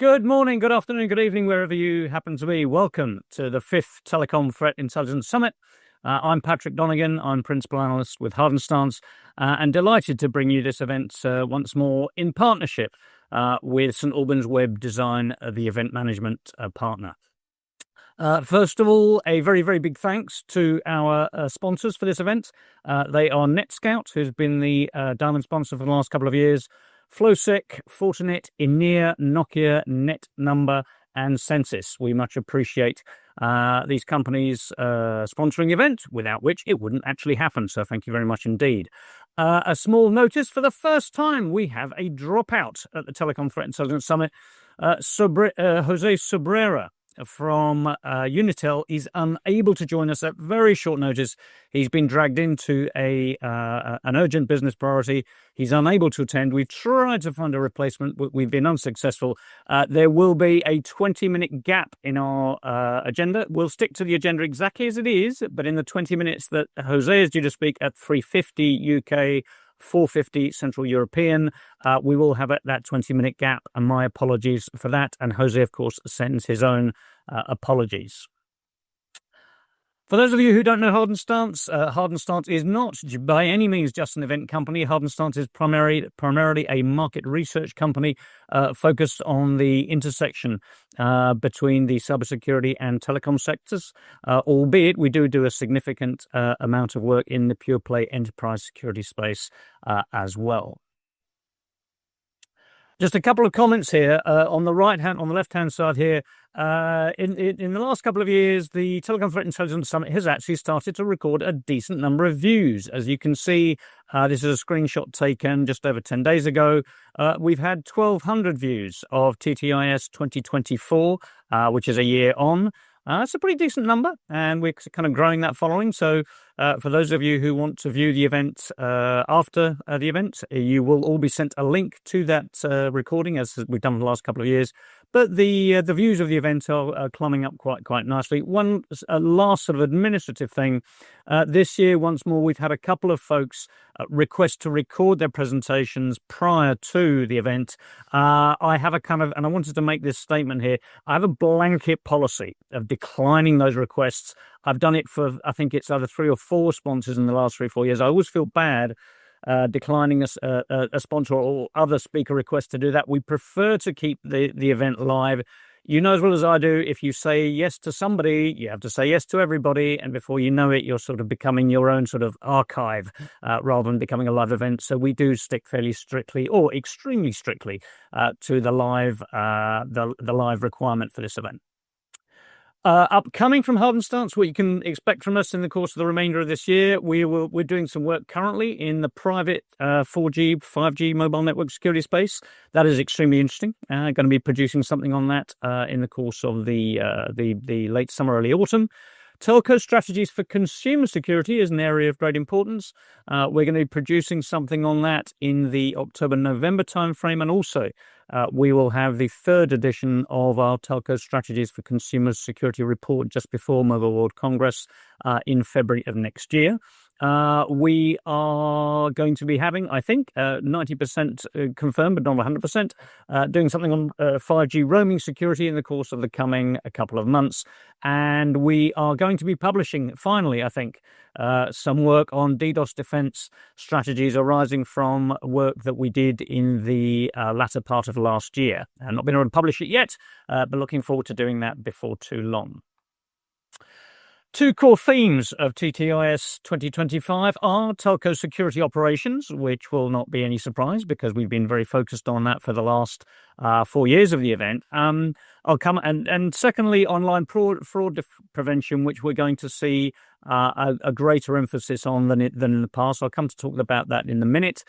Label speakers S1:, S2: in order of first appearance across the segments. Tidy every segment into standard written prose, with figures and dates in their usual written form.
S1: Good morning, good afternoon, good evening, wherever you happen to be. Welcome to the 5th Telecom Threat Intelligence Summit. I'm Patrick Donegan. I'm Principal Analyst with HardenStance's, and delighted to bring you this event once more in partnership with St Albans Web Design, the event management partner. First of all, a very, very big thanks to our sponsors for this event. They are NETSCOUT, who's been the diamond sponsor for the last couple of years, Flowsec, Fortinet, Enea, Nokia, Netnumber, and Censys. We much appreciate these companies sponsoring the event, without which it wouldn't actually happen. So thank you very much indeed. A small notice: for the first time, we have a dropout at the Telecom Threat Intelligence Summit. Jose Sobrera from Unitel is unable to join us at very short notice. He's been dragged into an urgent business priority. He's unable to attend. We've tried to find a replacement, but we've been unsuccessful. There will be a 20-minute gap in our agenda. We'll stick to the agenda exactly as it is, but in the 20 minutes that Jose is due to speak at 3:50 UK, 4:50 Central European, we will have that 20-minute gap, and my apologies for that. And Jose, of course, sends his own apologies. For those of you who don't know HardenStance, HardenStance is not by any means just an event company. HardenStance is primarily a market research company focused on the intersection between the cybersecurity and telecom sectors, albeit we do a significant amount of work in the pure play enterprise security space as well. Just a couple of comments here on the left-hand side here. In the last couple of years, the Telecom Threat Intelligence Summit has actually started to record a decent number of views. As you can see, this is a screenshot taken just over 10 days ago. We've had 1,200 views of TTIS 2024, which is a year on. It's a pretty decent number, and we're kind of growing that following. So for those of you who want to view the event after the event, you will all be sent a link to that recording, as we've done the last couple of years. But the views of the event are climbing up quite nicely. One last sort of administrative thing. This year, once more, we've had a couple of folks request to record their presentations prior to the event. I have and I wanted to make this statement here. I have a blanket policy of declining those requests. I've done it for, I think it's either 3 or 4 sponsors in the last 3 or 4 years. I always feel bad declining a sponsor or other speaker request to do that. We prefer to keep the event live. You know as well as I do, if you say yes to somebody, you have to say yes to everybody, and before you know it, you're sort of becoming your own sort of archive rather than becoming a live event. So we do stick fairly strictly, or extremely strictly, to the live requirement for this event. Upcoming from HardenStance, what you can expect from us in the course of the remainder of this year, we're doing some work currently in the private 4G, 5G mobile network security space. That is extremely interesting. Going to be producing something on that in the course of the late summer, early autumn. Telco strategies for consumer security is an area of great importance. We're going to be producing something on that in the October-November timeframe, and also we will have the 3rd edition of our Telco Strategies for Consumer Security report just before Mobile World Congress in February of next year. We are going to be having, I think, 90% confirmed, but not 100%, doing something on 5G roaming security in the course of the coming couple of months. And we are going to be publishing, finally, I think, some work on DDoS defense strategies arising from work that we did in the latter part of last year. I've not been able to publish it yet, but looking forward to doing that before too long. 2 core themes of TTIS 2025 are telco security operations, which will not be any surprise because we've been very focused on that for the last 4 years of the event. And secondly, online fraud prevention, which we're going to see a greater emphasis on than in the past. I'll come to talk about that in a minute.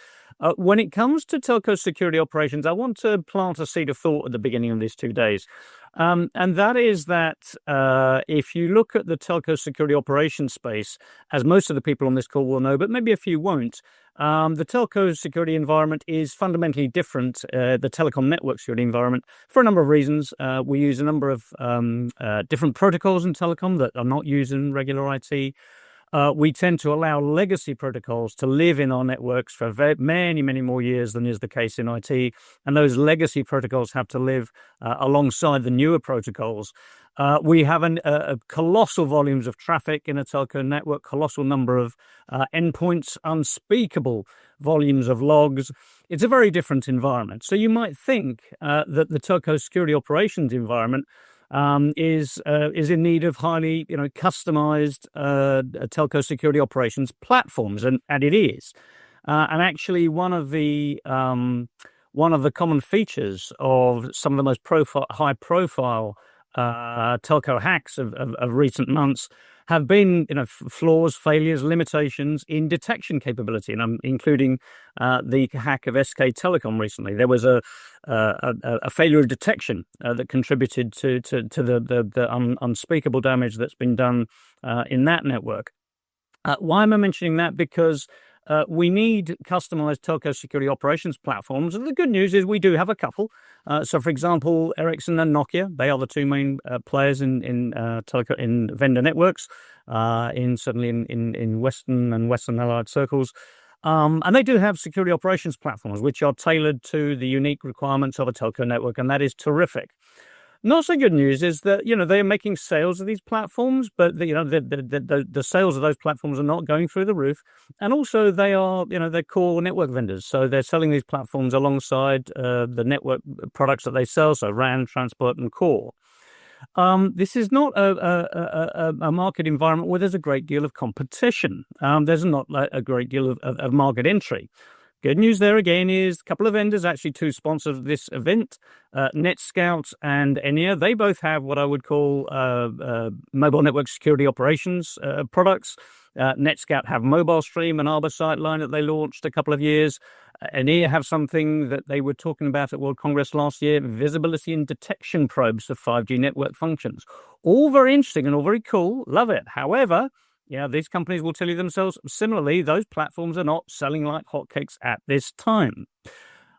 S1: When it comes to telco security operations, I want to plant a seed of thought at the beginning of these 2 days. And that is that if you look at the telco security operations space, as most of the people on this call will know, but maybe a few won't, the telco security environment is fundamentally different, the telecom network security environment, for a number of reasons. We use a number of different protocols in telecom that are not used in regular IT. we tend to allow legacy protocols to live in our networks for many, many more years than is the case in IT. And those legacy protocols have to live alongside the newer protocols. We have a colossal volumes of traffic in a telco network, colossal number of endpoints, unspeakable volumes of logs. It's a very different environment. So you might think that the telco security operations environment is in need of highly, customized telco security operations platforms, and it is. And actually, one of the common features of some of the most high-profile telco hacks of recent months have been, flaws, failures, limitations in detection capability, and I'm including the hack of SK Telecom recently. There was a failure of detection that contributed to the unspeakable damage that's been done in that network. Why am I mentioning that? Because we need customized telco security operations platforms. And the good news is we do have a couple. So, for example, Ericsson and Nokia, they are the two main players in telco, in vendor networks, certainly in Western and Western allied circles. And they do have security operations platforms, which are tailored to the unique requirements of a telco network. And that is terrific. Not so good news is that, they're making sales of these platforms, but the sales of those platforms are not going through the roof. And also they are, they're core network vendors. So they're selling these platforms alongside the network products that they sell. So RAN, transport, and core. This is not a market environment where there's a great deal of competition. There's not a great deal of market entry. Good news there again is a couple of vendors, actually two sponsors of this event, NETSCOUT and Enea. They both have what I would call mobile network security operations products. NETSCOUT have Mobile Stream, an Arbor Sightline that they launched a couple of years. Enea have something that they were talking about at World Congress last year, visibility and detection probes for 5G network functions. All very interesting and all very cool. Love it. However, these companies will tell you themselves, similarly, those platforms are not selling like hotcakes at this time.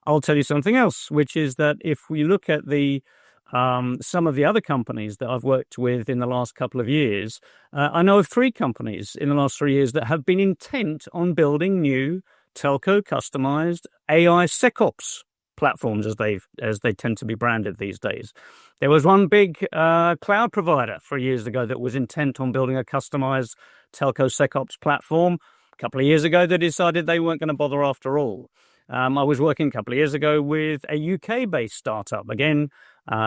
S1: I'll tell you something else, which is that if we look at some of the other companies that I've worked with in the last couple of years, I know of 3 companies in the last 3 years that have been intent on building new telco customized AI SecOps platforms, as they tend to be branded these days. There was one big cloud provider 3 years ago that was intent on building a customized telco SecOps platform. A couple of years ago, they decided they weren't going to bother after all. I was working a couple of years ago with a UK-based startup, again,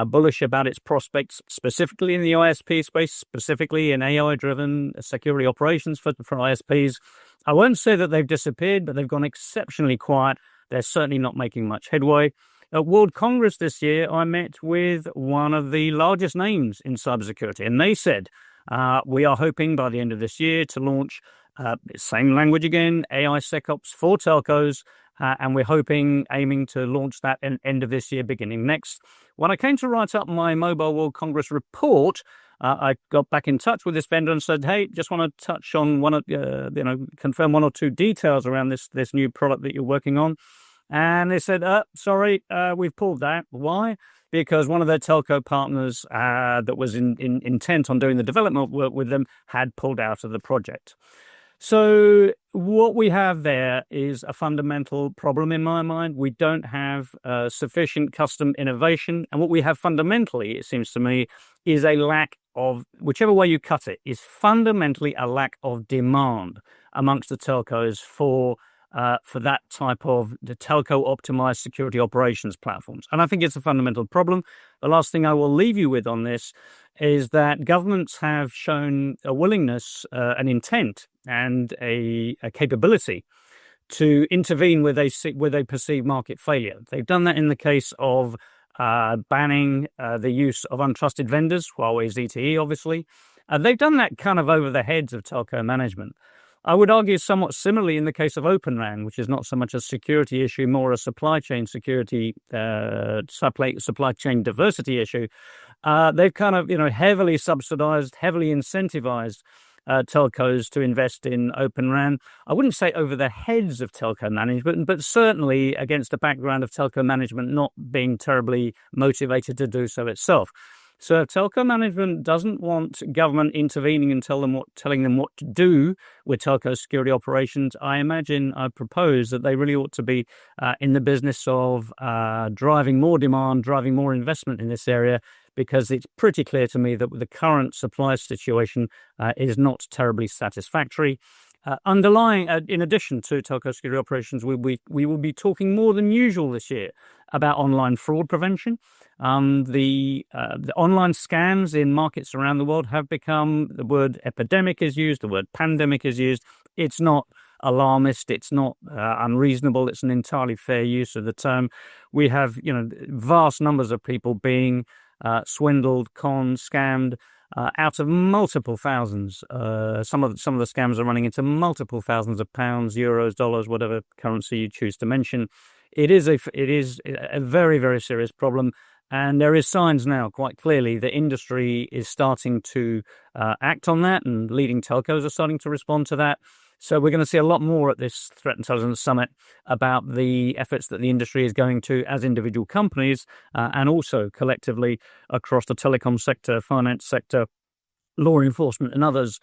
S1: bullish about its prospects, specifically in the ISP space, specifically in AI-driven security operations for ISPs. I won't say that they've disappeared, but they've gone exceptionally quiet. They're certainly not making much headway. At World Congress this year, I met with one of the largest names in cybersecurity, and they said, we are hoping by the end of this year to launch, same language again, AI SecOps for telcos, and we're aiming to launch that at the end of this year, beginning next. When I came to write up my Mobile World Congress report, I got back in touch with this vendor and said, hey, just want to touch on confirm one or two details around this new product that you're working on. And they said, sorry, we've pulled that. Why? Because one of their telco partners that was intent on doing the development work with them had pulled out of the project. So what we have there is a fundamental problem in my mind. We don't have sufficient custom innovation. And what we have fundamentally, it seems to me, is a lack of, whichever way you cut it, is fundamentally a lack of demand amongst the telcos for that type of the telco optimized security operations platforms. And I think it's a fundamental problem. The last thing I will leave you with on this is that governments have shown a willingness, an intent, and a capability to intervene where they perceive market failure. They've done that in the case of banning the use of untrusted vendors, Huawei ZTE, obviously. They've done that kind of over the heads of telco management. I would argue somewhat similarly in the case of Open RAN, which is not so much a security issue, more a supply chain security, supply chain diversity issue. They've kind of, heavily subsidized, heavily incentivized telcos to invest in Open RAN. I wouldn't say over the heads of telco management, but certainly against the background of telco management not being terribly motivated to do so itself. So if telco management doesn't want government intervening and telling them what to do with telco security operations, I propose that they really ought to be in the business of driving more demand, driving more investment in this area, because it's pretty clear to me that the current supply situation is not terribly satisfactory. Underlying, in addition to telco security operations, we will be talking more than usual this year about online fraud prevention. The online scams in markets around the world have become, the word epidemic is used, the word pandemic is used. It's not alarmist, it's not unreasonable, it's an entirely fair use of the term. We have, vast numbers of people being swindled, conned, scammed, out of multiple thousands. Some of the scams are running into multiple thousands of pounds, euros, dollars, whatever currency you choose to mention. It is a very, very serious problem, and there is signs now quite clearly the industry is starting to act on that, and leading telcos are starting to respond to that. So we're going to see a lot more at this Threat Intelligence Summit about the efforts that the industry is going to as individual companies and also collectively across the telecom sector, finance sector, law enforcement and others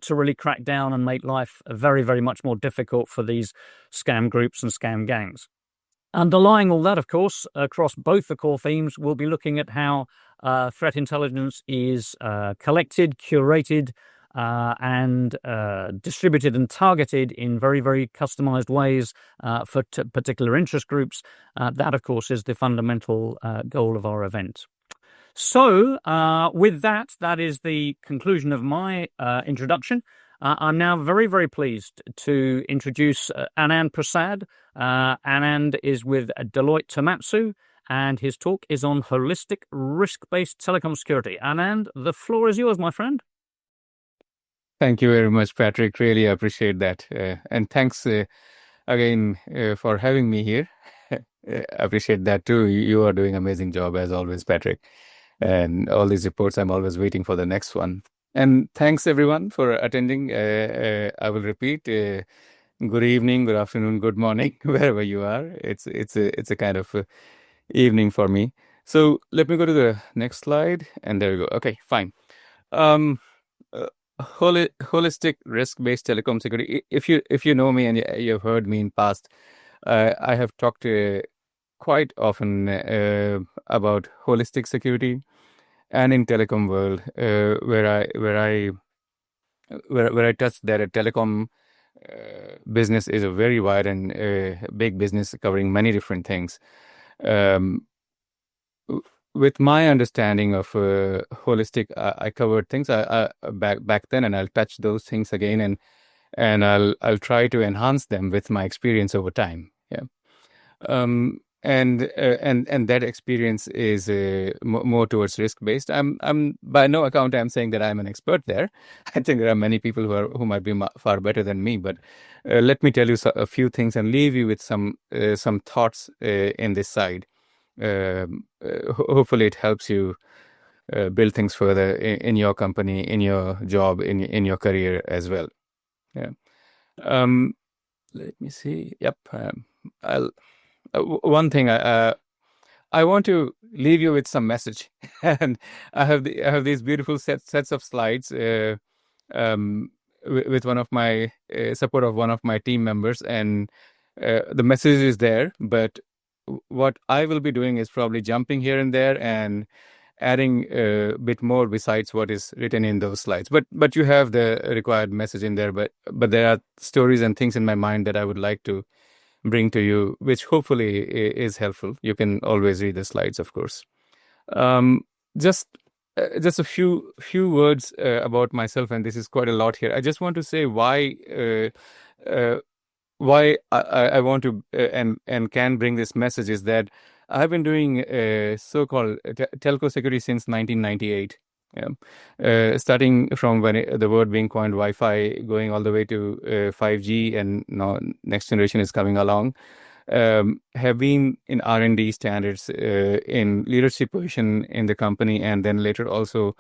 S1: to really crack down and make life very, very much more difficult for these scam groups and scam gangs. Underlying all that, of course, across both the core themes, we'll be looking at how threat intelligence is collected, curated, and distributed and targeted in very, very customized ways for particular interest groups. That, of course, is the fundamental goal of our event. So with that is the conclusion of my introduction. I'm now very, very pleased to introduce Anand Prasad. Anand is with Deloitte Tohmatsu, and his talk is on holistic risk-based telecom security. Anand, the floor is yours, my friend.
S2: Thank you very much, Patrick. Really appreciate that. And thanks again for having me here. Appreciate that too. You are doing an amazing job as always, Patrick. And all these reports, I'm always waiting for the next one. And thanks everyone for attending. I will repeat. Good evening, good afternoon, good morning, wherever you are. It's a kind of evening for me. So let me go to the next slide, and there we go. Okay, fine. Holistic risk-based telecom security. If you know me and you've heard me in past, I have talked quite often about holistic security, and in telecom world, where I touched that a telecom business is a very wide and big business covering many different things. With my understanding of holistic, I covered things back then, and I'll touch those things again, and I'll try to enhance them with my experience over time. Yeah, and that experience is more towards risk based. I'm by no account I'm saying that I'm an expert there. I think there are many people who might be far better than me. But let me tell you a few things and leave you with some thoughts in this side. Hopefully it helps you build things further in your company, in your job, in your career as well. Yeah. Let me see. Yep. One thing I want to leave you with some message, and I have these beautiful sets of slides with one of my support of one of my team members, and the message is there, but what I will be doing is probably jumping here and there and adding a bit more besides what is written in those slides. But you have the required message in there. But there are stories and things in my mind that I would like to bring to you, which hopefully is helpful. You can always read the slides, of course. Just a few words about myself, and this is quite a lot here. I just want to say why I want to and can bring this message is that I've been doing so-called telco security since 1998. Yeah. Starting from when the word being coined Wi-Fi, going all the way to 5G, and now next generation is coming along. Have been in R&D standards, in leadership position in the company, and then later also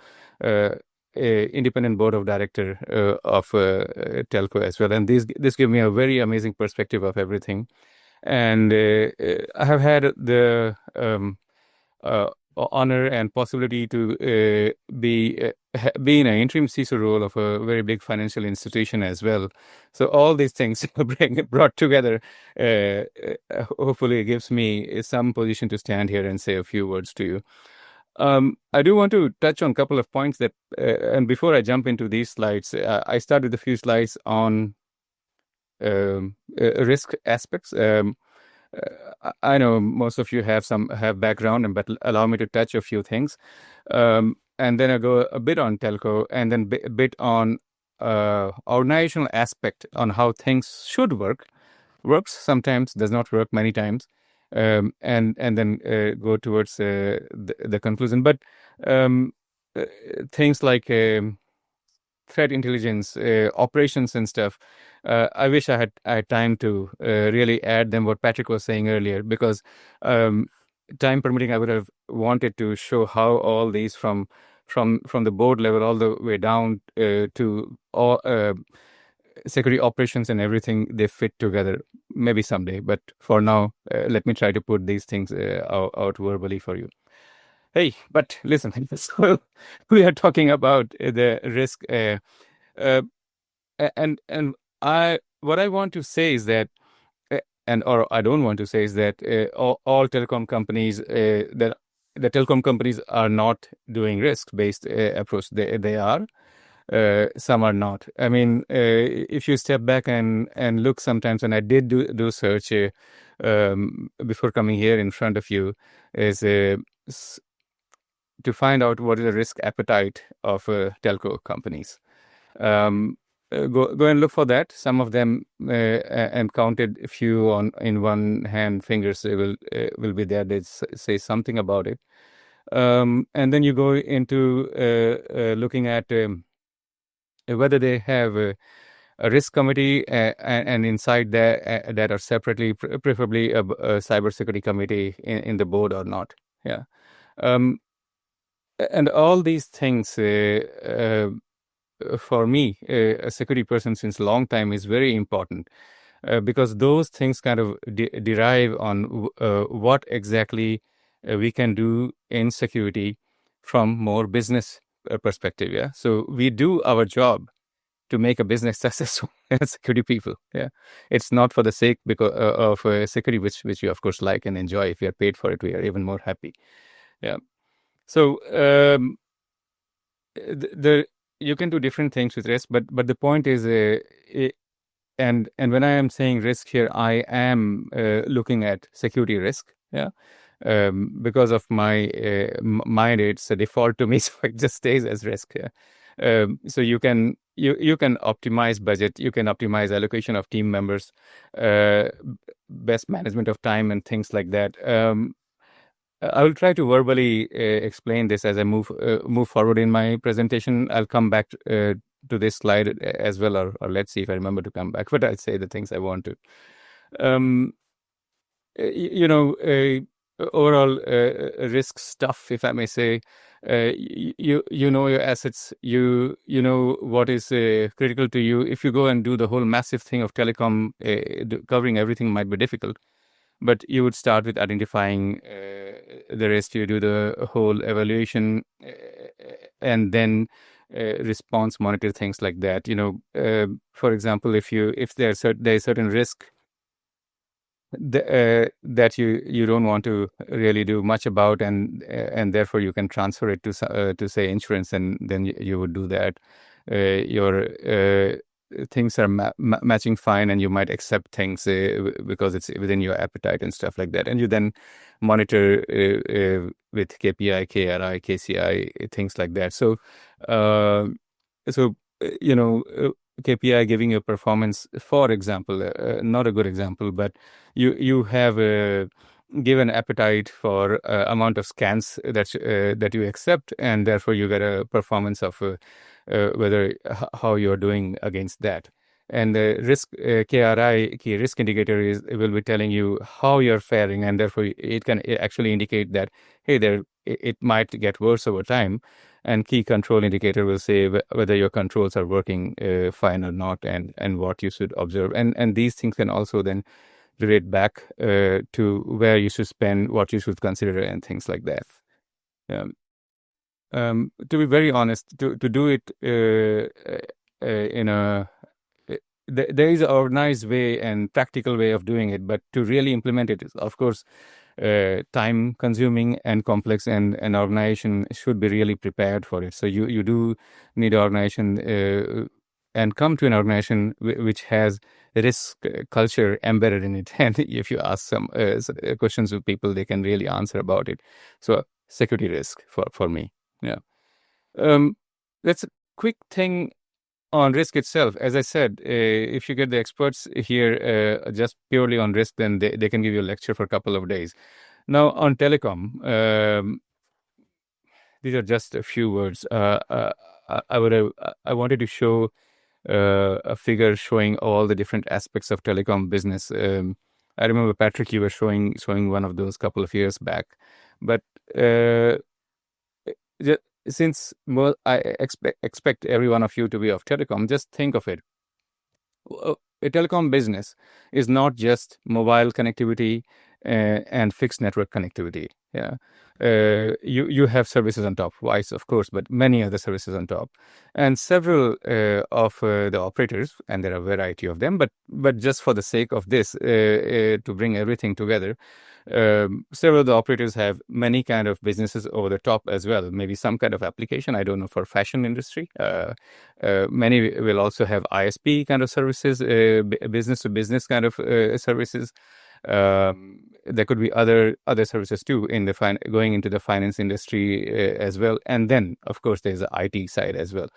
S2: independent board of director of telco as well. And this gave me a very amazing perspective of everything. And I have had the honor and possibility to be in an interim CISO role of a very big financial institution as well. So all these things brought together, hopefully gives me some position to stand here and say a few words to you. I do want to touch on a couple of points that, and before I jump into these slides, I start with a few slides on risk aspects. I know most of you have background, but allow me to touch a few things, and then I go a bit on telco, and then a bit on organizational aspect on how things should work. Works sometimes, does not work many times, and then go towards the conclusion. But things like threat intelligence, operations and stuff, I wish I had time to really add them what Patrick was saying earlier, because time permitting, I would have wanted to show how all these from the board level all the way down to all security operations and everything, they fit together. Maybe someday, but for now, let me try to put these things out verbally for you. Hey, but listen, so we are talking about the risk, and what I want to say is that, or I don't want to say is that all telecom companies, that the telecom companies are not doing risk-based approach. They are. Some are not. I mean, if you step back and look sometimes, and I did do search before coming here in front of you, is to find out what is the risk appetite of telco companies. Go and look for that. Some of them, and counted a few in one hand fingers, will be there. They say something about it. And then you go into looking at whether they have a risk committee, and inside that are separately, preferably a cybersecurity committee in the board or not. Yeah. And all these things, for me, a security person since a long time, is very important, because those things kind of derive on what exactly we can do in security from more business perspective. Yeah. So we do our job to make a business successful as security people. Yeah. It's not for the sake of security, which you of course like and enjoy. If you are paid for it, we are even more happy. Yeah. So you can do different things with risk, but the point is, and when I am saying risk here, I am looking at security risk. Yeah. Because of my mind, it's a default to me, so it just stays as risk. Yeah. So you can optimize budget, you can optimize allocation of team members, best management of time and things like that. I will try to verbally explain this as I move forward in my presentation. I'll come back to this slide as well, or let's see if I remember to come back. But I'll say the things I want to. Overall risk stuff, if I may say. You know your assets. You know what is critical to you. If you go and do the whole massive thing of telecom, covering everything might be difficult. But you would start with identifying the risk. You do the whole evaluation, and then response monitor, things like that. For example, if there's certain risk that you don't want to really do much about, and therefore you can transfer it to say insurance, and then you would do that. Your things are matching fine, and you might accept things because it's within your appetite and stuff like that. And you then monitor with KPI, KRI, KCI, things like that. So, KPI giving you performance, for example, not a good example, but you have given appetite for amount of scans that you accept, and therefore you get a performance of whether how you are doing against that. And the risk KRI, key risk indicator, will be telling you how you're faring, and therefore it can actually indicate that, hey, it might get worse over time. And key control indicator will say whether your controls are working fine or not, and what you should observe. And these things can also then relate back to where you should spend, what you should consider, and things like that. Yeah. To be very honest, to do it in a there is an organized way and practical way of doing it, but to really implement it is, of course, time consuming and complex, and an organization should be really prepared for it. So you do need an organization and come to an organization which has risk culture embedded in it. And if you ask some questions of people, they can really answer about it. So security risk for me. Yeah. That's a quick thing on risk itself. As I said, if you get the experts here just purely on risk, then they can give you a lecture for a couple of days. Now on telecom, these are just a few words. I wanted to show a figure showing all the different aspects of telecom business. I remember, Patrick, you were showing one of those couple of years back, but since I expect every one of you to be of telecom, just think of it. A telecom business is not just mobile connectivity and fixed network connectivity. Yeah, you have services on top, voice, of course, but many other services on top, and several of the operators, and there are a variety of them. But just for the sake of this, to bring everything together, several of the operators have many kind of businesses over the top as well. Maybe some kind of application, I don't know, for fashion industry. Many will also have ISP kind of services, business to business kind of services. There could be other services too in the going into the finance industry as well. And then, of course, there's the IT side as well.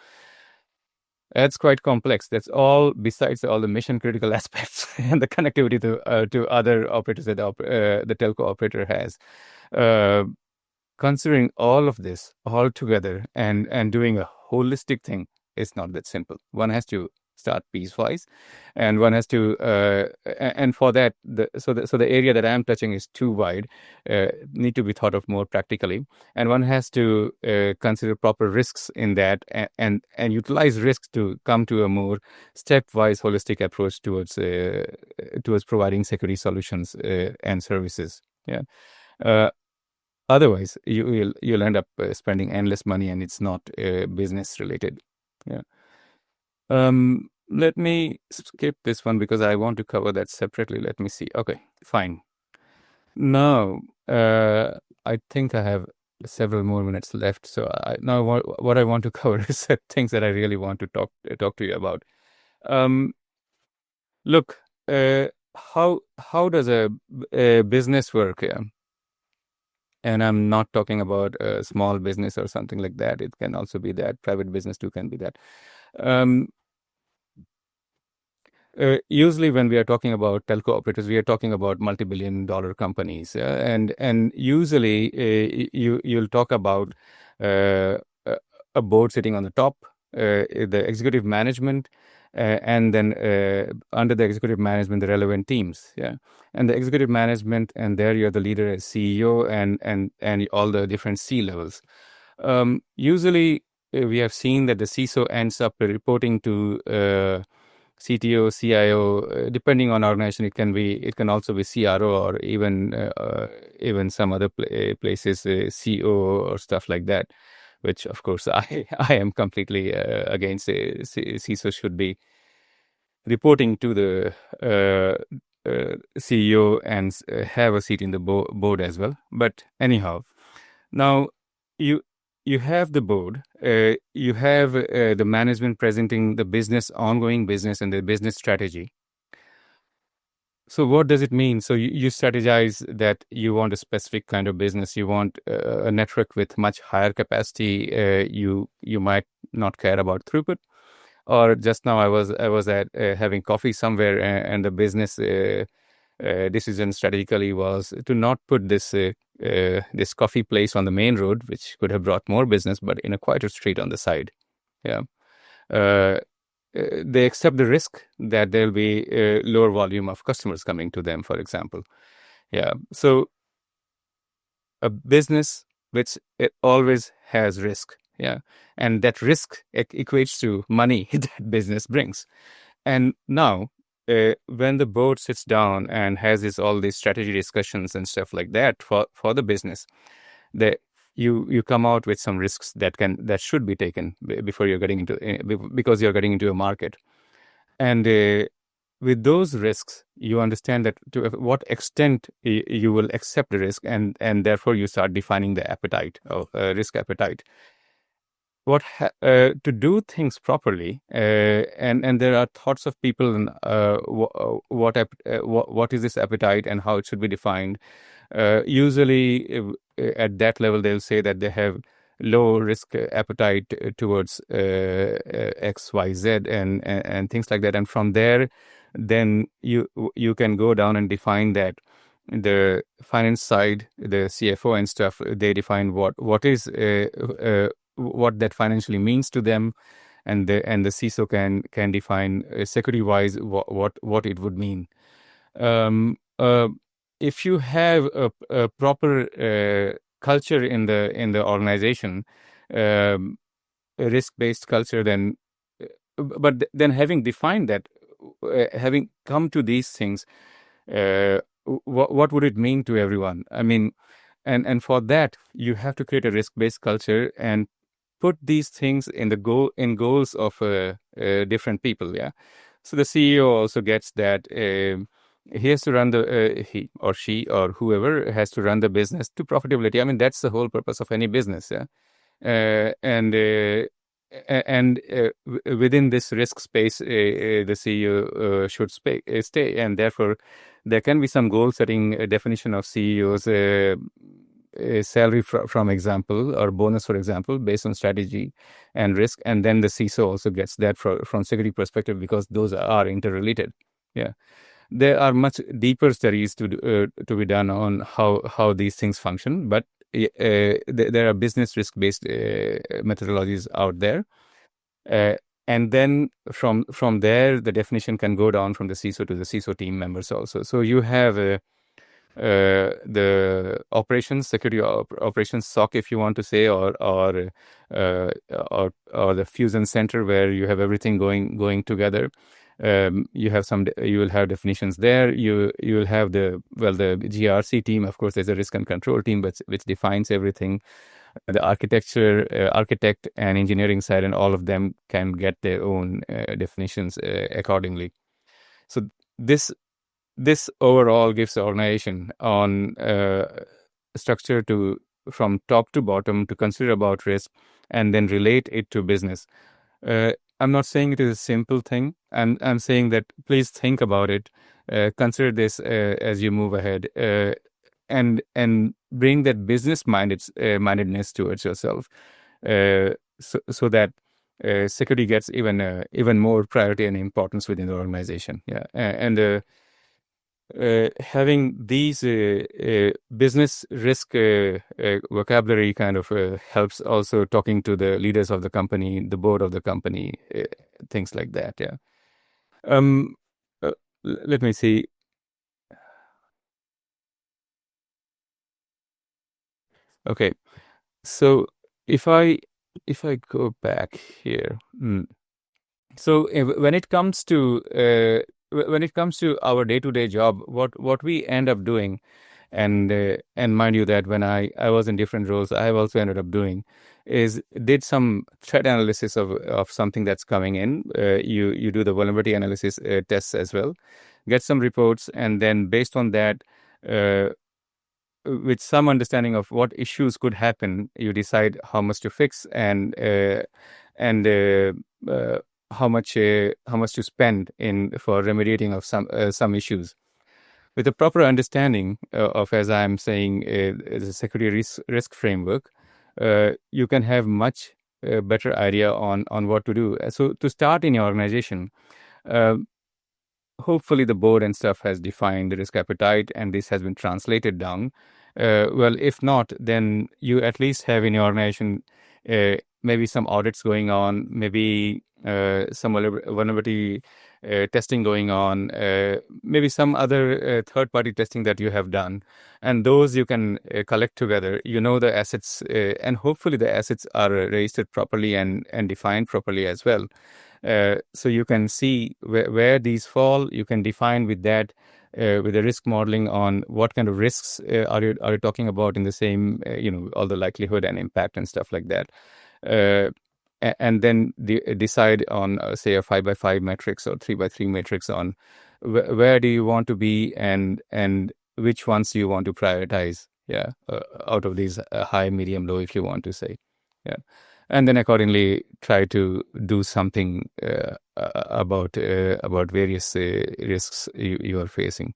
S2: That's quite complex. That's all besides all the mission critical aspects and the connectivity to other operators that the telco operator has. Considering all of this all together and doing a holistic thing is not that simple. One has to start piecewise, and one has to and for that so the area that I'm touching is too wide, need to be thought of more practically, and one has to consider proper risks in that, and utilize risks to come to a more stepwise holistic approach towards providing security solutions and services. Yeah. Otherwise you'll end up spending endless money, and it's not business related. Yeah. Let me skip this one because I want to cover that separately. Let me see. Okay, fine. Now, I think I have several more minutes left. So now what I want to cover is things that I really want to talk to you about. Look, how does a business work? Yeah. And I'm not talking about a small business or something like that. It can also be that. Private business too can be that. Usually when we are talking about telco operators, we are talking about multi-billion-dollar companies. And usually you'll talk about a board sitting on the top, the executive management, and then under the executive management, the relevant teams. Yeah. And the executive management, and there you're the leader as CEO and all the different C levels. Usually we have seen that the CISO ends up reporting to CTO, CIO, depending on organization. It can also be CRO, or even some other places, CO or stuff like that, which of course I am completely against. CISO should be reporting to the CEO and have a seat in the board as well. But anyhow, now you have the board, you have the management presenting the ongoing business and the business strategy. So what does it mean? So you strategize that you want a specific kind of business. You want a network with much higher capacity. You might not care about throughput. Or just now I was at having coffee somewhere, and the business decision strategically was to not put this coffee place on the main road, which could have brought more business, but in a quieter street on the side. Yeah. They accept the risk that there'll be a lower volume of customers coming to them, for example. Yeah. So a business which it always has risk. Yeah. And that risk equates to money that business brings. And now, when the board sits down and has all these strategy discussions and stuff like that for the business, you come out with some risks that should be taken before you're getting into because you're getting into a market. And with those risks, you understand that to what extent you will accept the risk, and therefore you start defining the appetite of risk appetite. To do things properly, and there are thoughts of people in what is this appetite and how it should be defined. Usually, at that level, they'll say that they have low risk appetite towards X, Y, Z, and things like that. And from there, then you can go down and define that. The finance side, the CFO and stuff, they define what is what that financially means to them, and the CISO can define security wise what it would mean. If you have a proper culture in the organization, a risk-based culture, then having defined that, having come to these things, what would it mean to everyone? I mean, and for that you have to create a risk-based culture and put these things in goals of different people. Yeah, so the CEO also gets that. He has to run he or she or whoever has to run the business to profitability. I mean, that's the whole purpose of any business. Yeah, within this risk space, the CEO should stay, and therefore there can be some goal setting definition of CEOs. Salary, from example, or bonus, for example, based on strategy and risk, and then the CISO also gets that from security perspective, because those are interrelated. Yeah, there are much deeper studies to be done on how these things function, but there are business risk based methodologies out there, and then from there the definition can go down from the CISO to the CISO team members also. So you have the security operations SOC, if you want to say, or the fusion center, where you have everything going together. You will have definitions there. You will have the GRC team. Of course, there's a risk and control team, which defines everything. The architect and engineering side, and all of them can get their own definitions accordingly. So this overall gives the organization on structure from top to bottom to consider about risk and then relate it to business. I'm not saying it is a simple thing. I'm saying that please think about it. Consider this as you move ahead, and bring that business mindedness towards yourself, so that security gets even more priority and importance within the organization. Yeah, and having these business risk vocabulary kind of helps also talking to the leaders of the company, the board of the company, things like that. Yeah. Let me see. Okay, so if I go back here, so when it comes to our day-to-day job, what we end up doing, and mind you that when I was in different roles, I have also ended up doing, did some threat analysis of something that's coming in. You do the vulnerability analysis tests as well, get some reports, and then based on that, with some understanding of what issues could happen, you decide how much to fix and how much to spend for remediating of some issues. With a proper understanding of, as I'm saying, the security risk framework, you can have much better idea on what to do. So to start in your organization, hopefully the board and stuff has defined the risk appetite, and this has been translated down. Well, if not, then you at least have in your organization maybe some audits going on, maybe some vulnerability testing going on, maybe some other third-party testing that you have done, and those you can collect together. You know the assets, and hopefully the assets are registered properly and defined properly as well. So you can see where these fall. You can define with that with the risk modeling on what kind of risks are you talking about in the same, all the likelihood and impact and stuff like that. And then decide on, say, a 5x5 matrix or 3x3 matrix on where do you want to be and which ones do you want to prioritize, out of these high, medium, low, if you want to say. And then accordingly try to do something about various risks you are facing.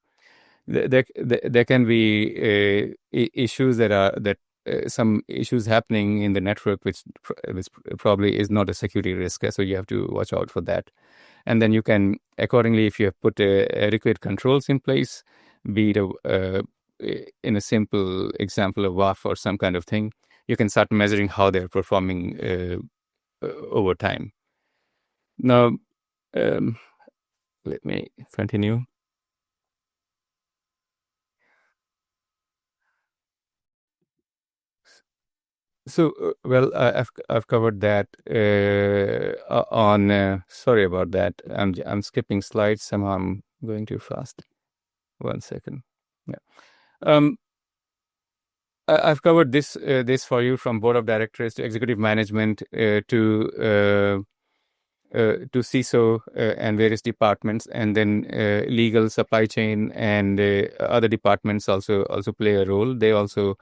S2: There can be issues some issues happening in the network which probably is not a security risk, so you have to watch out for that. And then you can accordingly, if you have put adequate controls in place, be it in a simple example of WAF or some kind of thing, you can start measuring how they're performing over time. Now, let me continue. So, I've covered that on. Sorry about that. I'm skipping slides. Somehow I'm going too fast. 1 second. Yeah. I've covered this for you, from board of directors to executive management to CISO and various departments, and then legal, supply chain, and other departments also play a role. They also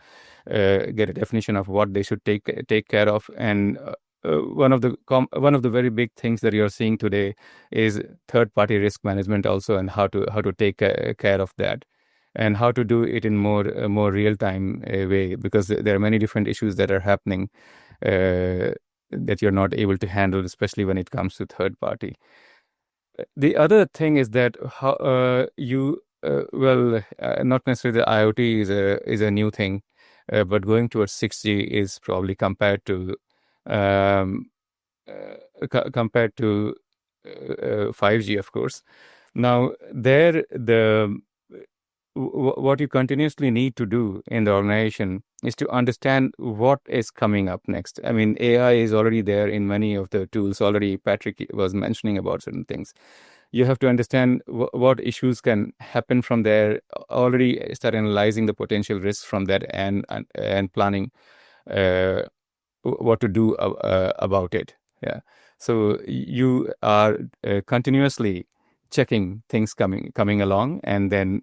S2: get a definition of what they should take care of. And one of the very big things that you're seeing today is third-party risk management also, and how to take care of that, and how to do it in more real-time way, because there are many different issues that are happening that you're not able to handle, especially when it comes to third party. The other thing is that how not necessarily the IoT is a new thing, but going towards 6G is probably compared to 5G, of course. Now, what you continuously need to do in the organization is to understand what is coming up next. I mean, AI is already there in many of the tools already. Patrick was mentioning about certain things. You have to understand what issues can happen from there, already start analyzing the potential risks from that, and planning what to do about it. Yeah. So you are continuously checking things coming along, and then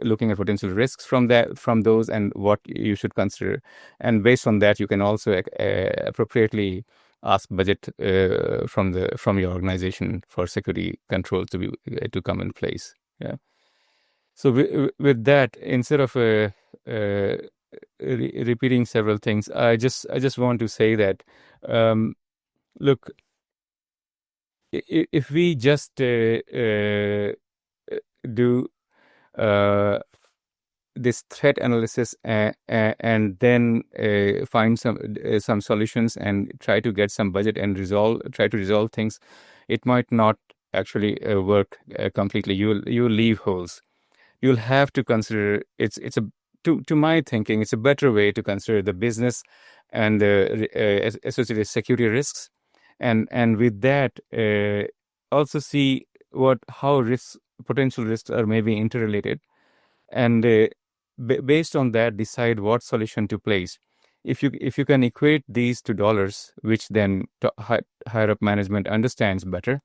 S2: looking at potential risks from those, and what you should consider. And based on that, you can also appropriately ask budget from your organization for security controls to come in place. Yeah. So with that, instead of repeating several things, I just want to say that look, if we just do this threat analysis and then find some solutions and try to get some budget and try to resolve things, it might not actually work completely. You'll leave holes. You'll have to consider to my thinking, it's a better way to consider the business and the associated security risks. And with that, also see how potential risks are maybe interrelated, and based on that, decide what solution to place. If you can equate these to dollars, which then higher up management understands better,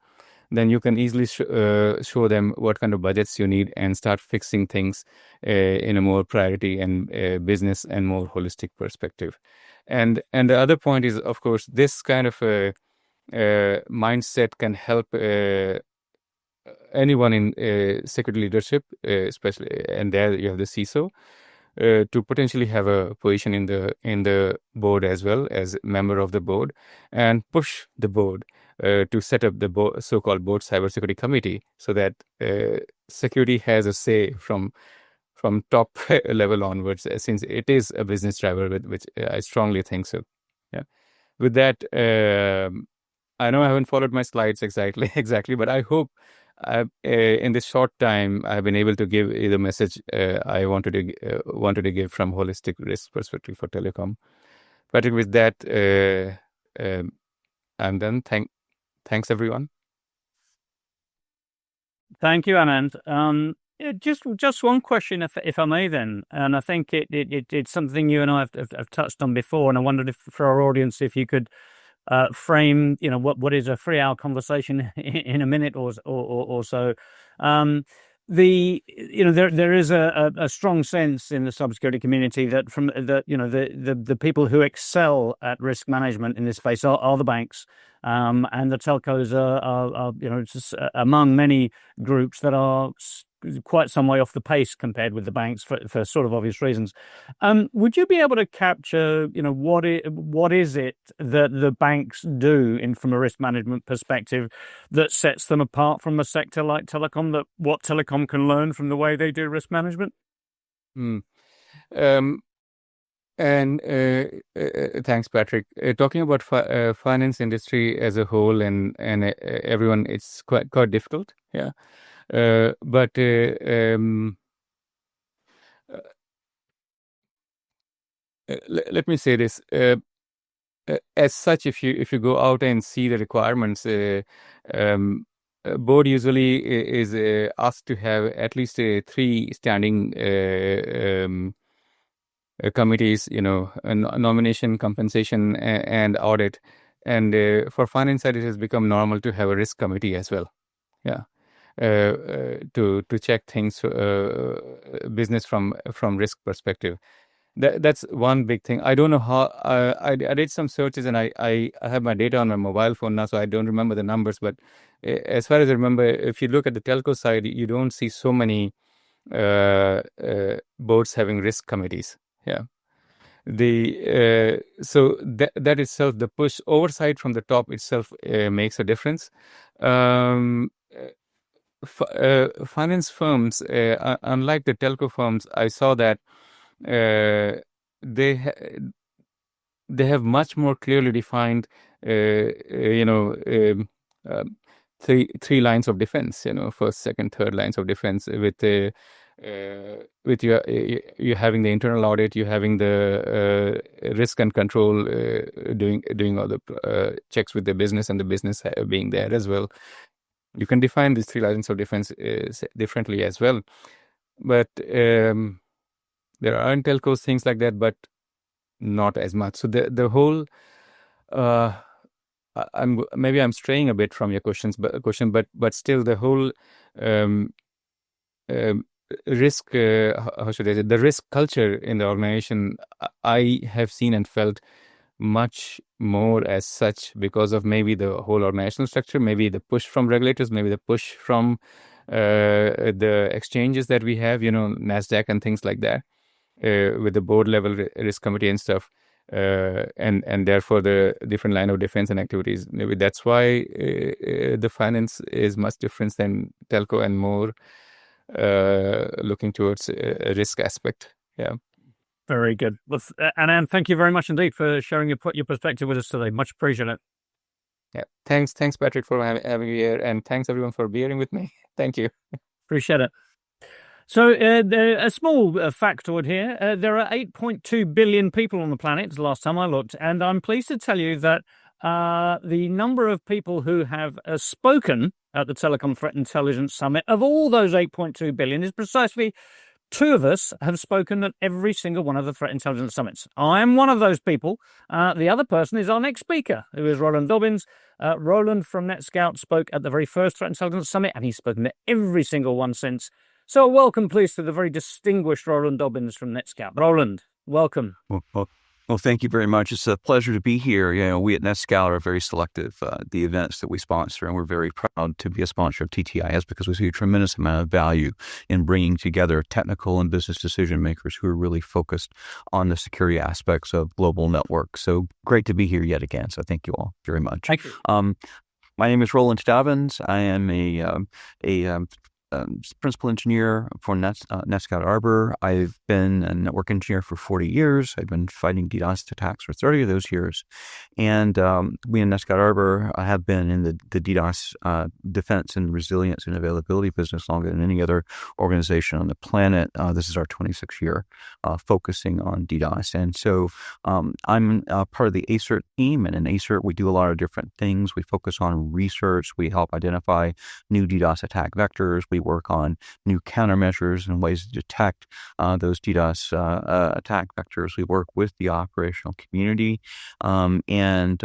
S2: then you can easily show them what kind of budgets you need, and start fixing things in a more priority and business and more holistic perspective. And the other point is, of course, this kind of mindset can help anyone in security leadership, especially, and there you have the CISO, to potentially have a position in the board as well as member of the board, and push the board to set up the so-called board cybersecurity committee, so that security has a say from top level onwards, since it is a business driver, which I strongly think so. Yeah. With that, I know I haven't followed my slides exactly, but I hope in this short time I've been able to give the message I wanted to give from holistic risk perspective for telecom. Patrick, with that, I'm done. Thanks everyone.
S1: Thank you, Anand. Just one question, if I may, then, and I think it's something you and I have touched on before, and I wondered if for our audience, if you could frame, what is a 3-hour conversation in a minute or so. There is a strong sense in the cybersecurity community that the people who excel at risk management in this space are the banks, and the telcos are just among many groups that are quite some way off the pace compared with the banks for sort of obvious reasons. Would you be able to capture, what is it that the banks do from a risk management perspective that sets them apart from a sector like telecom, that what telecom can learn from the way they do risk management?
S2: Thanks, Patrick. Talking about finance industry as a whole and everyone, it's quite difficult. Yeah. But let me say this. As such, if you go out and see the requirements, board usually is asked to have at least 3 standing committees, nomination, compensation, and audit. And for finance side, it has become normal to have a risk committee as well. Yeah. To check things, business from risk perspective. That's one big thing. I don't know how. I did some searches, and I have my data on my mobile phone now, so I don't remember the numbers. But as far as I remember, if you look at the telco side, you don't see so many boards having risk committees. Yeah. So that itself, the push oversight from the top itself makes a difference. Finance firms, unlike the telco firms, I saw that they have much more clearly defined, three lines of defense. First, second, third lines of defense. With you having the internal audit, you having the risk and control, doing all the checks with the business, and the business being there as well. You can define these 3 lines of defense differently as well. But there aren't telcos things like that, but not as much. So the whole maybe I'm straying a bit from your question, but still the whole risk, how should I say, the risk culture in the organization, I have seen and felt much more as such because of maybe the whole organizational structure, maybe the push from regulators, maybe the push from the exchanges that we have, NASDAQ and things like that, with the board level risk committee and stuff, and therefore the different line of defense and activities. Maybe that's why the finance is much different than telco and more looking towards a risk aspect. Yeah.
S1: Very good. Well, Anand, thank you very much indeed for sharing your perspective with us today. Much appreciated.
S2: Yeah. Thanks, Patrick, for having me here, and thanks everyone for bearing with me. Thank you.
S1: Appreciate it. So a small factoid here. There are 8.2 billion people on the planet, the last time I looked, and I'm pleased to tell you that the number of people who have spoken at the Telecom Threat Intelligence Summit, of all those 8.2 billion, is precisely 2 of us have spoken at every single one of the Threat Intelligence Summits. I am one of those people. The other person is our next speaker, who is Roland Dobbins. Roland from NETSCOUT spoke at the very first Threat Intelligence Summit, and he's spoken at every single one since. So welcome, please, to the very distinguished Roland Dobbins from NETSCOUT. Roland, welcome.
S3: Well, thank you very much. It's a pleasure to be here. We at NETSCOUT are very selective, the events that we sponsor, and we're very proud to be a sponsor of TTIS because we see a tremendous amount of value in bringing together technical and business decision makers who are really focused on the security aspects of global networks. So great to be here yet again. So thank you all very much.
S1: Thank you.
S3: My name is Roland Dobbins. I am a principal engineer for NETSCOUT Arbor. I've been a network engineer for 40 years. I've been fighting DDoS attacks for 30 of those years. And we in NETSCOUT Arbor have been in the DDoS defense and resilience and availability business longer than any other organization on the planet. This is our 26th year focusing on DDoS. And so I'm part of the ACERT team. And in ACERT, we do a lot of different things. We focus on research. We help identify new DDoS attack vectors. We We work on new countermeasures and ways to detect those DDoS attack vectors. We work with the operational community, and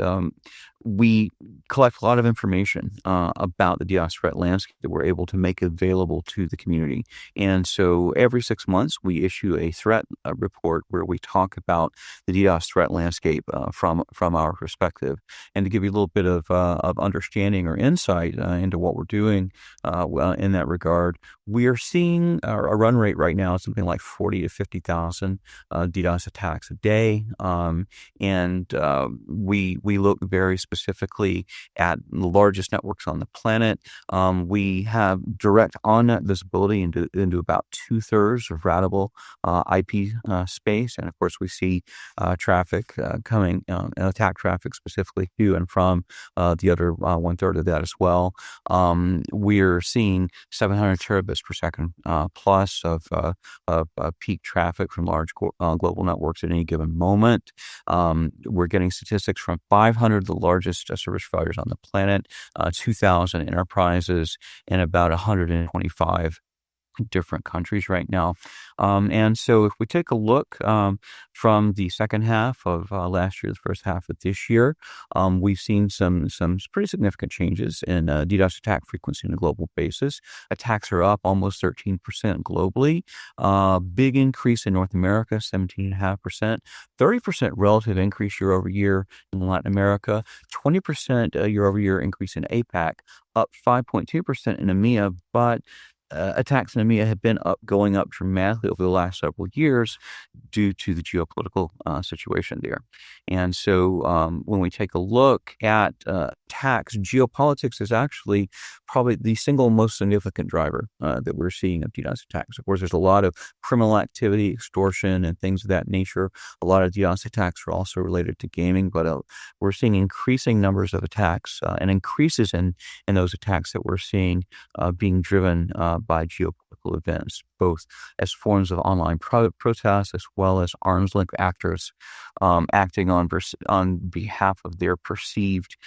S3: we collect a lot of information about the DDoS threat landscape that we're able to make available to the community. And so every 6 months, we issue a threat report where we talk about the DDoS threat landscape from our perspective. And to give you a little bit of understanding or insight into what we're doing in that regard, we are seeing a run rate right now something like 40 to 50,000 DDoS attacks a day. And we look very specifically at the largest networks on the planet. We have direct on-net visibility into about 2/3 of routable IP space. And of course, we see traffic coming, attack traffic specifically to and from the other 1/3 of that as well. We're seeing 700 terabits per second plus of peak traffic from large global networks at any given moment. We're getting statistics from 500 of the largest service providers on the planet, 2,000 enterprises, and about 125 different countries right now. And so if we take a look from the second half of last year, the first half of this year, we've seen some pretty significant changes in DDoS attack frequency on a global basis. Attacks are up almost 13% globally. Big increase in North America, 17.5%, 30% relative increase year over year in Latin America, 20% year over year increase in APAC, up 5.2% in EMEA, but attacks in EMEA have been going up dramatically over the last several years due to the geopolitical situation there. And so when we take a look at attacks, geopolitics is actually probably the single most significant driver that we're seeing of DDoS attacks. Of course, there's a lot of criminal activity, extortion, and things of that nature. A lot of DDoS attacks are also related to gaming, but we're seeing increasing numbers of attacks and increases in those attacks that we're seeing being driven by geopolitical events, both as forms of online protests as well as arms length actors acting on behalf of their perceived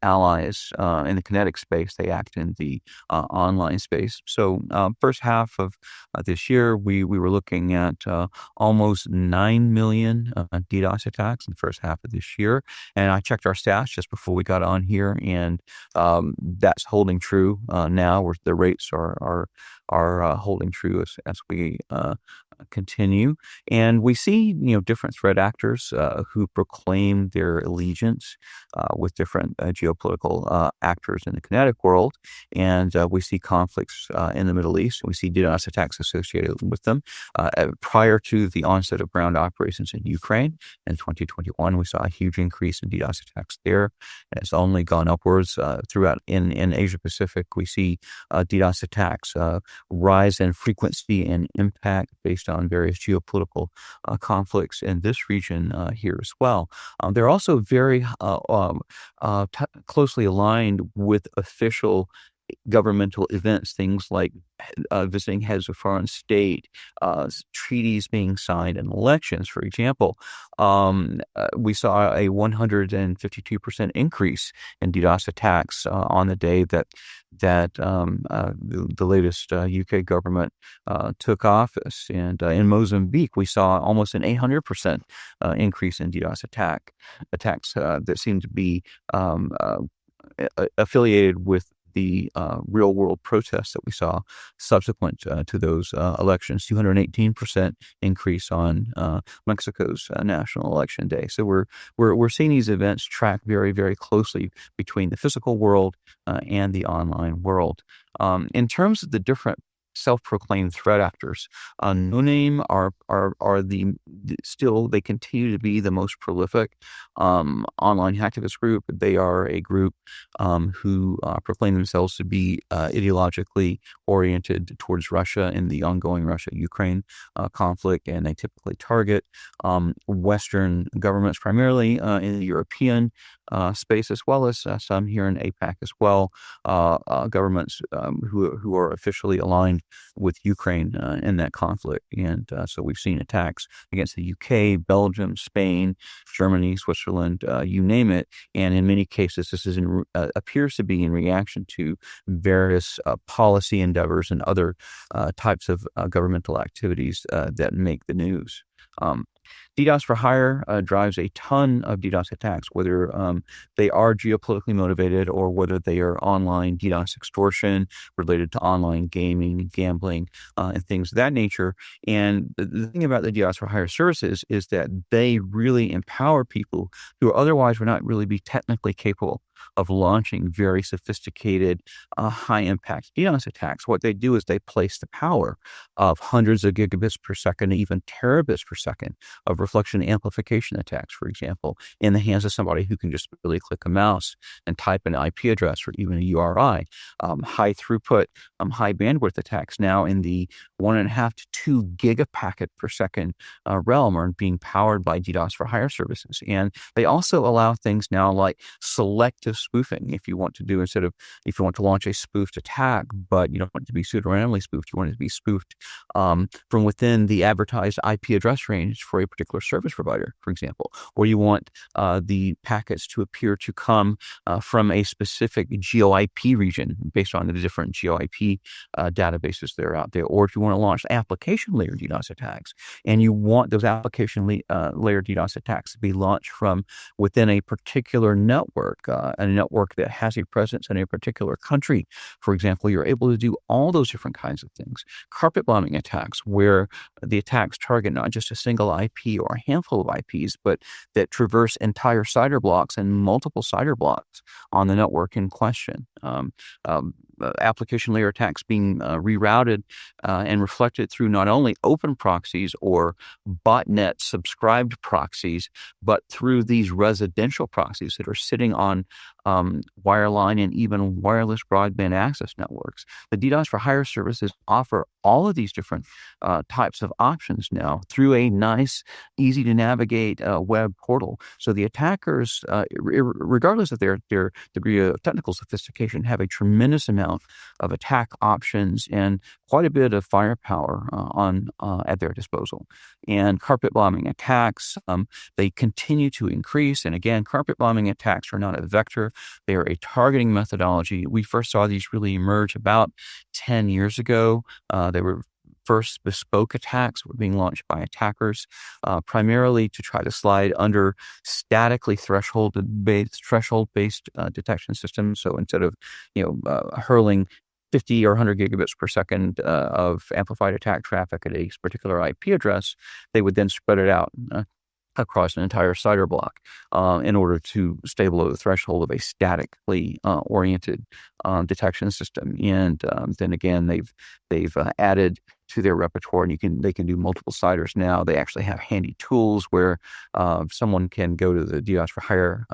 S3: allies in the kinetic space. They act in the online space. So first half of this year, we were looking at almost 9 million DDoS attacks in the first half of this year. And I checked our stats just before we got on here, and that's holding true now, where the rates are holding true as we continue. And we see, different threat actors who proclaim their allegiance with different geopolitical actors in the kinetic world. And we see conflicts in the Middle East. We see DDoS attacks associated with them. Prior to the onset of ground operations in Ukraine in 2021, we saw a huge increase in DDoS attacks there. And it's only gone upwards throughout in Asia Pacific. We see DDoS attacks rise in frequency and impact based on various geopolitical conflicts in this region here as well. They're also very closely aligned with official governmental events, things like visiting heads of foreign state, treaties being signed, and elections. For example, we saw a 152% increase in DDoS attacks on the day that the latest UK government took office. And in Mozambique, we saw almost an 800% increase in DDoS attacks that seem to be affiliated with the real world protests that we saw subsequent to those elections. 218% increase on Mexico's national election day. So we're seeing these events track very, very closely between the physical world and the online world. In terms of the different self-proclaimed threat actors, No Name are still, they continue to be the most prolific online hacktivist group. They are a group who proclaim themselves to be ideologically oriented towards Russia in the ongoing Russia-Ukraine conflict, and they typically target Western governments, primarily in the European space, as well as some here in APAC as well, governments who are officially aligned with Ukraine in that conflict. And so we've seen attacks against the UK, Belgium, Spain, Germany, Switzerland, you name it. And in many cases, this is appears to be in reaction to various policy endeavors and other types of governmental activities that make the news. DDoS for hire drives a ton of DDoS attacks, whether they are geopolitically motivated or whether they are online DDoS extortion related to online gaming, gambling, and things of that nature. And the thing about the DDoS for hire services is that they really empower people who otherwise would not really be technically capable of launching very sophisticated, high-impact DDoS attacks. What they do is they place the power of hundreds of gigabits per second, even terabits per second of reflection amplification attacks, for example, in the hands of somebody who can just really click a mouse and type an IP address or even a URI. High throughput, high bandwidth attacks now in the 1.5 to 2 gigapacket per second realm are being powered by DDoS for hire services. And they also allow things now like selective spoofing. If you want to launch a spoofed attack, but you don't want it to be pseudo-randomly spoofed, you want it to be spoofed from within the advertised IP address range for a particular service provider, for example, or you want the packets to appear to come from a specific GeoIP region based on the different GeoIP databases that are out there, or if you want to launch application layer DDoS attacks and you want those application layer DDoS attacks to be launched from within a particular network, a network that has a presence in a particular country, for example, you're able to do all those different kinds of things. Carpet bombing attacks, where the attacks target not just a single IP or a handful of IPs, but that traverse entire CIDR blocks and multiple CIDR blocks on the network in question. Application layer attacks being rerouted and reflected through not only open proxies or botnet subscribed proxies, but through these residential proxies that are sitting on wireline and even wireless broadband access networks. The DDoS for hire services offer all of these different types of options now through a nice, easy to navigate web portal. So the attackers, regardless of their degree of technical sophistication, have a tremendous amount of attack options and quite a bit of firepower at their disposal. And carpet bombing attacks, they continue to increase. And again, carpet bombing attacks are not a vector. They are a targeting methodology. We first saw these really emerge about 10 years ago. They were first bespoke attacks were being launched by attackers, primarily to try to slide under statically threshold-based detection systems. So instead of hurling 50 or 100 gigabits per second of amplified attack traffic at a particular IP address, they would then spread it out across an entire CIDR block in order to stay below the threshold of a statically oriented detection system. And then again, they've added to their repertoire, and they can do multiple CIDRs now. They actually have handy tools where someone can go to the DDoS for hire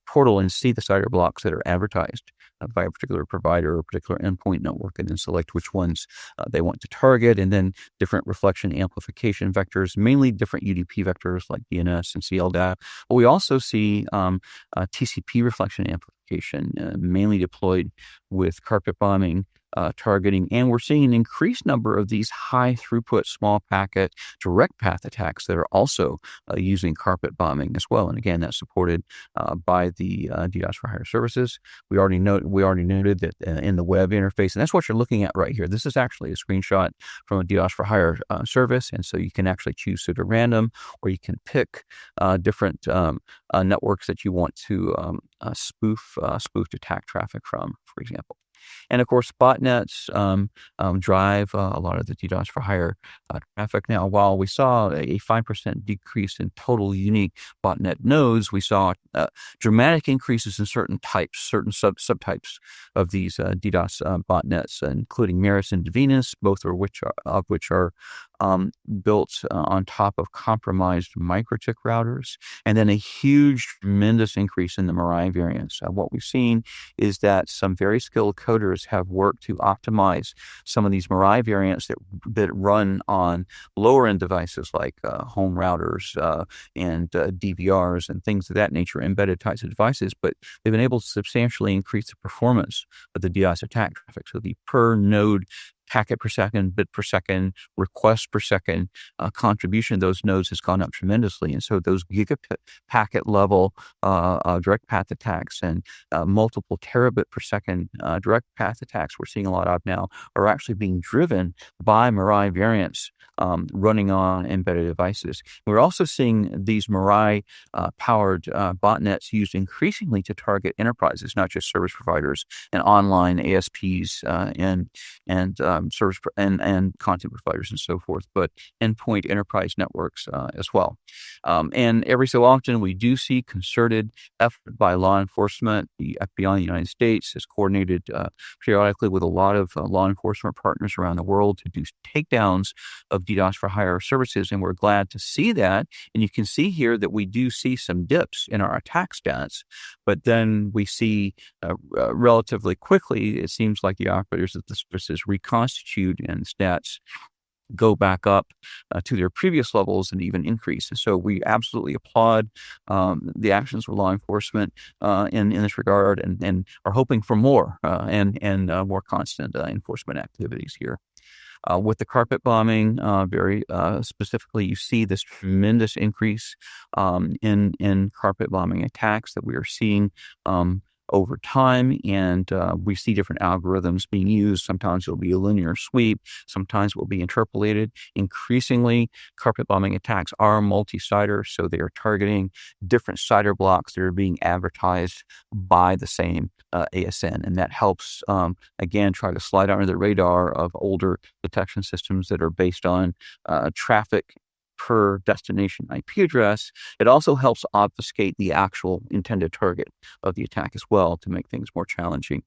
S3: portal and see the CIDR blocks that are advertised by a particular provider or a particular endpoint network, and then select which ones they want to target, and then different reflection amplification vectors, mainly different UDP vectors like DNS and CLDAP. But we also see TCP reflection amplification, mainly deployed with carpet bombing, targeting, and we're seeing an increased number of these high throughput, small packet, direct path attacks that are also using carpet bombing as well. And again, that's supported by the DDoS for hire services. We already noted that in the web interface, and that's what you're looking at right here. This is actually a screenshot from a DDoS for hire service, and so you can actually choose pseudo-random, or you can pick different networks that you want to spoofed attack traffic from, for example. And of course, botnets drive a lot of the DDoS for hire traffic. Now, while we saw a 5% decrease in total unique botnet nodes, we saw dramatic increases in certain subtypes of these DDoS botnets, including Maris and Venus, both of which are built on top of compromised Mitre routers, and then a huge, tremendous increase in the Mirai variants. What we've seen is that some very skilled coders have worked to optimize some of these Mirai variants that run on lower end devices like home routers and DVRs and things of that nature, embedded types of devices, but they've been able to substantially increase the performance of the DDoS attack traffic. So the per node packet per second, bit per second, request per second contribution of those nodes has gone up tremendously. And so those gigapacket level direct path attacks and multiple terabit per second direct path attacks we're seeing a lot of now are actually being driven by Mirai variants running on embedded devices. We're also seeing these Mirai powered botnets used increasingly to target enterprises, not just service providers and online ASPs and service and content providers and so forth, but endpoint enterprise networks as well. And every so often we do see concerted effort by law enforcement. The FBI in the United States has coordinated periodically with a lot of law enforcement partners around the world to do takedowns of DDoS for hire services, and we're glad to see that. And you can see here that we do see some dips in our attack stats, but then we see relatively quickly, it seems like the operators of the services reconstitute and stats go back up to their previous levels and even increase. And so we absolutely applaud the actions of law enforcement in this regard, and are hoping for more and more constant enforcement activities here. With the carpet bombing, very specifically, you see this tremendous increase in carpet bombing attacks that we are seeing over time, and we see different algorithms being used. Sometimes it'll be a linear sweep, sometimes it will be interpolated. Increasingly, carpet bombing attacks are multi-siter, so they are targeting different siter blocks that are being advertised by the same ASN, and that helps, again, try to slide under the radar of older detection systems that are based on traffic per destination IP address. It also helps obfuscate the actual intended target of the attack as well to make things more challenging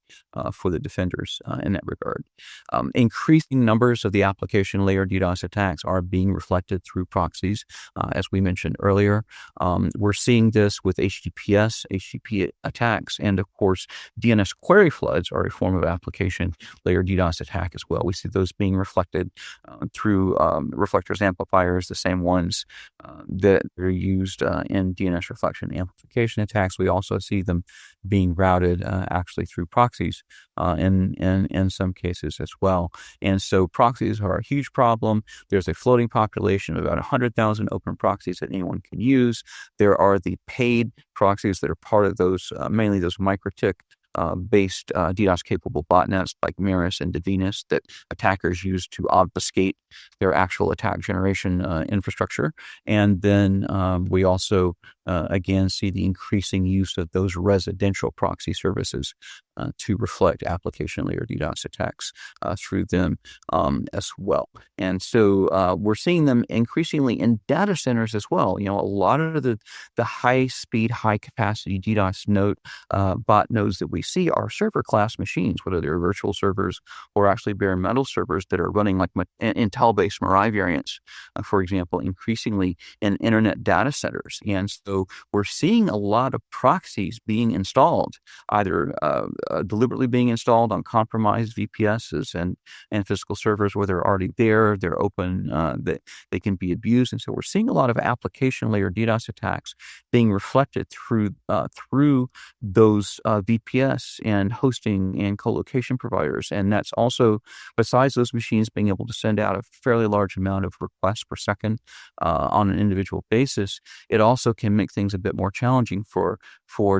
S3: for the defenders in that regard. Increasing numbers of the application layer DDoS attacks are being reflected through proxies, as we mentioned earlier. We're seeing this with HTTP attacks, and of course, DNS query floods are a form of application layer DDoS attack as well. We see those being reflected through reflectors, amplifiers, the same ones that are used in DNS reflection amplification attacks. We also see them being routed actually through proxies in some cases as well. And so proxies are a huge problem. There's a floating population of about 100,000 open proxies that anyone can use. There are the paid proxies that are part of those, mainly those Mitre based DDoS-capable botnets like Mirus and Divinus that attackers use to obfuscate their actual attack generation infrastructure. And then we also, again, see the increasing use of those residential proxy services to reflect application layer DDoS attacks through them as well. And so we're seeing them increasingly in data centers as well. You know, a lot of the high-speed, high-capacity DDoS node bot nodes that we see are server class machines, whether they're virtual servers or actually bare metal servers that are running like Intel-based Mirai variants, for example, increasingly in internet data centers. And so we're seeing a lot of proxies being installed, either deliberately being installed on compromised VPSs and physical servers where they're already there, they're open, that they can be abused. And so we're seeing a lot of application layer DDoS attacks being reflected through those VPS and hosting and co-location providers. And that's also, besides those machines being able to send out a fairly large amount of requests per second on an individual basis, it also can make things a bit more challenging for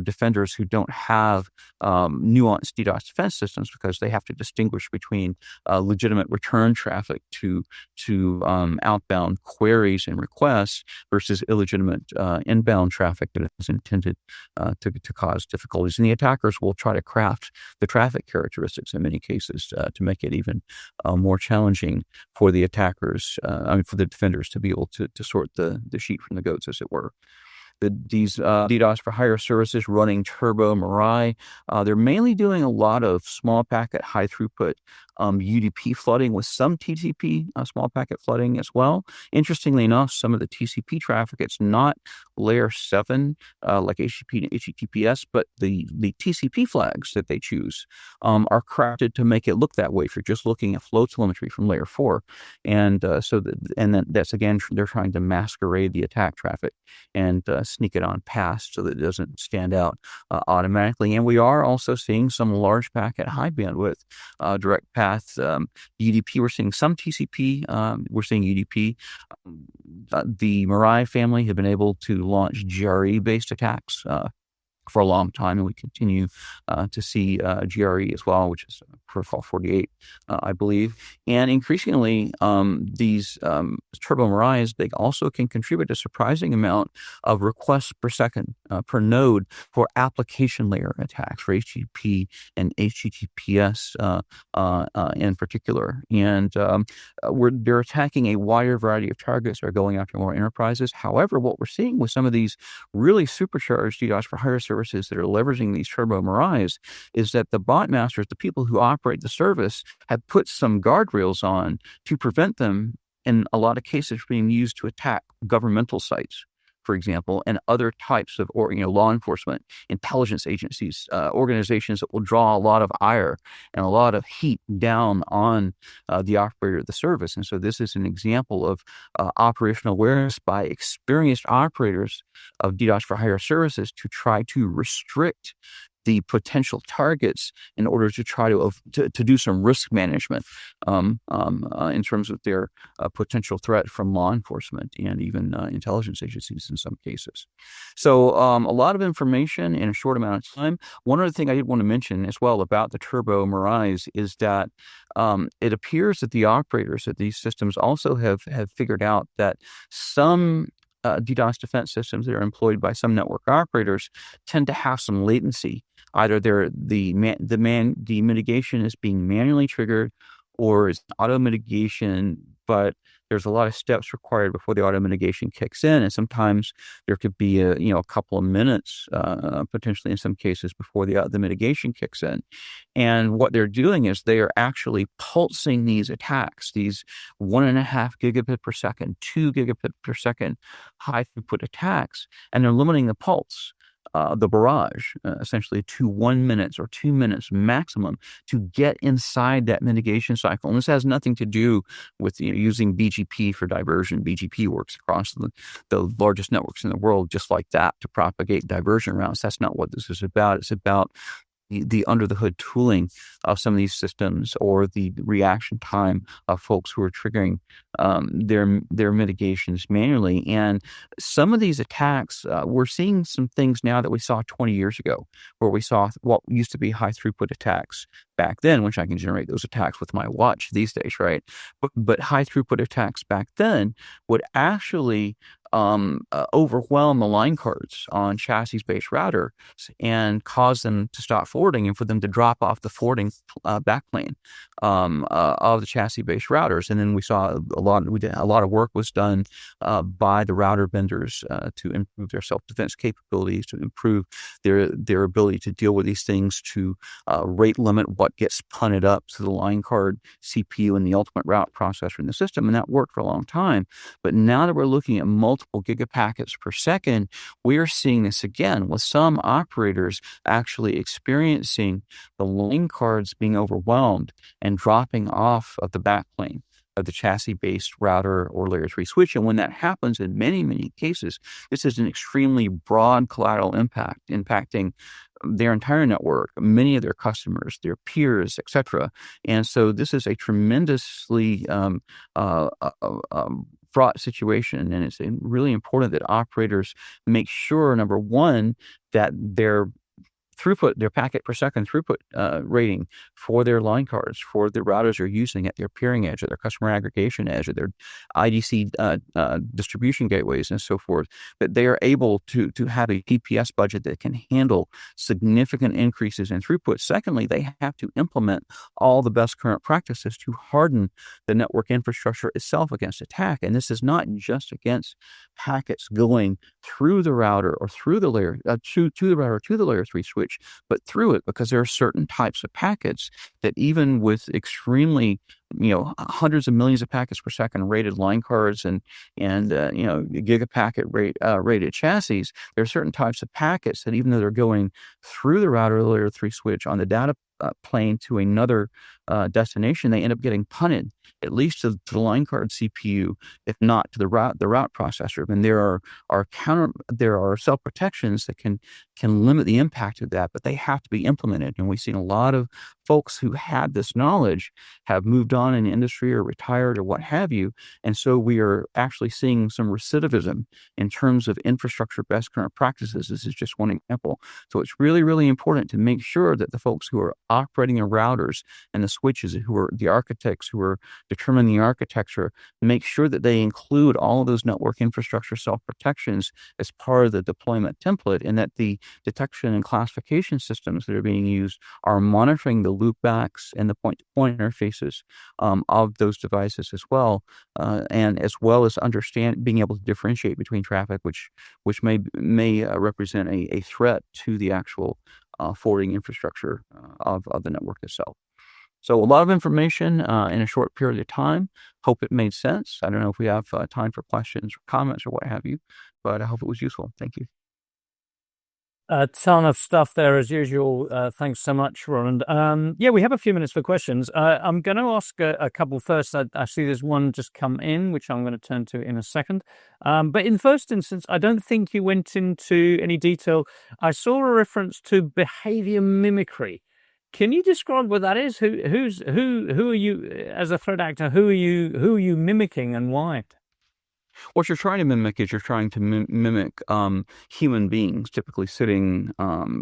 S3: defenders who don't have nuanced DDoS defense systems, because they have to distinguish between legitimate return traffic to outbound queries and requests versus illegitimate inbound traffic that is intended to cause difficulties. And the attackers will try to craft the traffic characteristics in many cases to make it even more challenging for the attackers, for the defenders to be able to sort the sheep from the goats, as it were. These DDoS for hire services running Turbo Mirai, they're mainly doing a lot of small packet, high throughput UDP flooding with some TCP small packet flooding as well. Interestingly enough, some of the TCP traffic, it's not layer 7 like HTTP and HTTPS, but the TCP flags that they choose are crafted to make it look that way if you're just looking at flow telemetry from layer 4. And that's again, they're trying to masquerade the attack traffic and sneak it on past so that it doesn't stand out automatically. And we are also seeing some large packet high bandwidth direct path UDP. We're seeing some TCP. We're seeing UDP. The Mitre family have been able to launch GRE-based attacks for a long time, and we continue to see GRE as well, which is Protocol 48, I believe. And increasingly, these Turbo Mirais, they also can contribute a surprising amount of requests per second per node for application layer attacks for HTTP and HTTPS in particular. And they're attacking a wider variety of targets. They're going after more enterprises. However, what we're seeing with some of these really supercharged DDoS for hire services that are leveraging these Turbo Mirais is that the bot masters, the people who operate the service, have put some guardrails on to prevent them, in a lot of cases, being used to attack governmental sites, for example, and other types of law enforcement, intelligence agencies, organizations that will draw a lot of ire and a lot of heat down on the operator of the service. And so this is an example of operational awareness by experienced operators of DDoS for hire services to try to restrict the potential targets in order to try to do some risk management in terms of their potential threat from law enforcement and even intelligence agencies in some cases. So a lot of information in a short amount of time. One other thing I did want to mention as well about the Turbo Mirais is that it appears that the operators of these systems also have figured out that some DDoS defense systems that are employed by some network operators tend to have some latency. Either the mitigation is being manually triggered, or it's auto mitigation, but there's a lot of steps required before the auto mitigation kicks in, and sometimes there could be a couple of minutes, potentially in some cases, before the mitigation kicks in. And what they're doing is they are actually pulsing these attacks, these 1.5 gigabit per second, 2 gigabit per second high throughput attacks, and they're limiting the pulse, the barrage, essentially to 1 minute or 2 minutes maximum to get inside that mitigation cycle. And this has nothing to do with using BGP for diversion. BGP works across the largest networks in the world just like that to propagate diversion routes. That's not what this is about. It's about the under the hood tooling of some of these systems, or the reaction time of folks who are triggering their mitigations manually. And some of these attacks, we're seeing some things now that we saw 20 years ago, where we saw what used to be high throughput attacks back then, which I can generate those attacks with my watch these days, right? But high throughput attacks back then would actually overwhelm the line cards on chassis-based routers and cause them to stop forwarding and for them to drop off the forwarding backplane of the chassis-based routers. And then we saw a lot of work was done by the router vendors to improve their self-defense capabilities, to improve their ability to deal with these things, to rate limit what gets punted up to the line card CPU and the ultimate route processor in the system. And that worked for a long time. But now that we're looking at multiple gigapackets per second, we are seeing this again with some operators actually experiencing the line cards being overwhelmed and dropping off of the backplane of the chassis-based router or layer 3 switch. And when that happens, in many, many cases, this is an extremely broad collateral impact, impacting their entire network, many of their customers, their peers, etc. And so this is a tremendously fraught situation, and it's really important that operators make sure, number one, that their throughput, their packet per second throughput rating for their line cards, for the routers they're using at their peering edge, or their customer aggregation edge, or their IDC distribution gateways, and so forth, that they are able to have a PPS budget that can handle significant increases in throughput. Secondly, they have to implement all the best current practices to harden the network infrastructure itself against attack. And this is not just against packets going through the router or through the layer to the router to the layer 3 switch, but through it, because there are certain types of packets that even with extremely hundreds of millions of packets per second rated line cards and gigapacket rated chassis, there are certain types of packets that even though they're going through the router layer 3 switch on the data plane to another destination, they end up getting punted at least to the line card CPU, if not to the route processor. And there are self protections that can limit the impact of that, but they have to be implemented. And we've seen a lot of folks who had this knowledge have moved on in the industry or retired or what have you. And so we are actually seeing some recidivism in terms of infrastructure best current practices. This is just one example. So it's really, really important to make sure that the folks who are operating the routers and the switches, who are the architects who are determining the architecture, make sure that they include all of those network infrastructure self-protections as part of the deployment template, and that the detection and classification systems that are being used are monitoring the loopbacks and the point-to-point interfaces of those devices as well, and as well as being able to differentiate between traffic, which may represent a threat to the actual forwarding infrastructure of the network itself. So a lot of information in a short period of time. Hope it made sense. I don't know if we have time for questions or comments or what have you, but I hope it was useful. Thank you.
S1: A ton of stuff there as usual. Thanks so much, Roland. We have a few minutes for questions. I'm going to ask a couple first. I see there's one just come in, which I'm going to turn to in a second. But in the first instance, I don't think you went into any detail. I saw a reference to behavior mimicry. Can you describe what that is? Who are you as a threat actor? Who are you mimicking and why?
S3: What you're trying to mimic is mimic human beings, typically sitting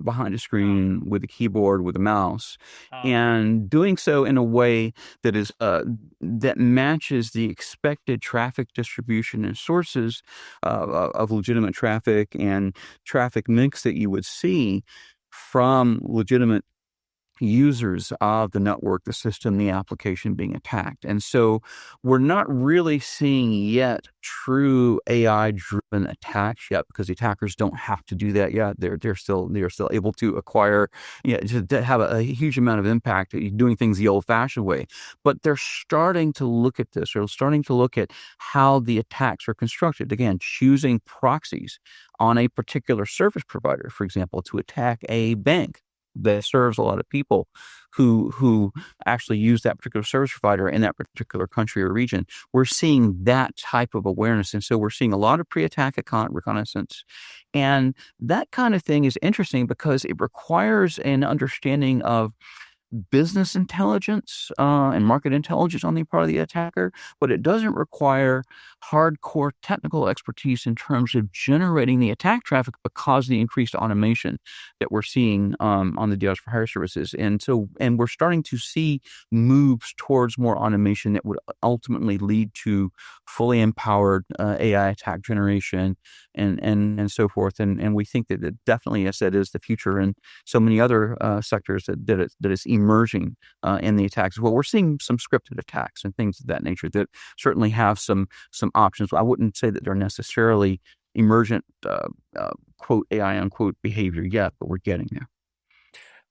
S3: behind a screen with a keyboard, with a mouse, and doing so in a way that is that matches the expected traffic distribution and sources of legitimate traffic and traffic mix that you would see from legitimate users of the network, the system, the application being attacked. And so we're not really seeing yet true AI-driven attacks yet, because the attackers don't have to do that yet. They're still able to acquire, to have a huge amount of impact doing things the old-fashioned way. But they're starting to look at this. They're starting to look at how the attacks are constructed. Again, choosing proxies on a particular service provider, for example, to attack a bank that serves a lot of people who actually use that particular service provider in that particular country or region. We're seeing that type of awareness. And so we're seeing a lot of pre-attack reconnaissance. And that kind of thing is interesting because it requires an understanding of business intelligence and market intelligence on the part of the attacker, but it doesn't require hardcore technical expertise in terms of generating the attack traffic because of the increased automation that we're seeing on the DDoS for hire services. And we're starting to see moves towards more automation that would ultimately lead to fully empowered AI attack generation and so forth. And we think that it definitely, as that is the future, and so many other sectors that is emerging in the attacks. Well, we're seeing some scripted attacks and things of that nature that certainly have some options. I wouldn't say that they're necessarily emergent quote AI unquote behavior yet, but we're getting there.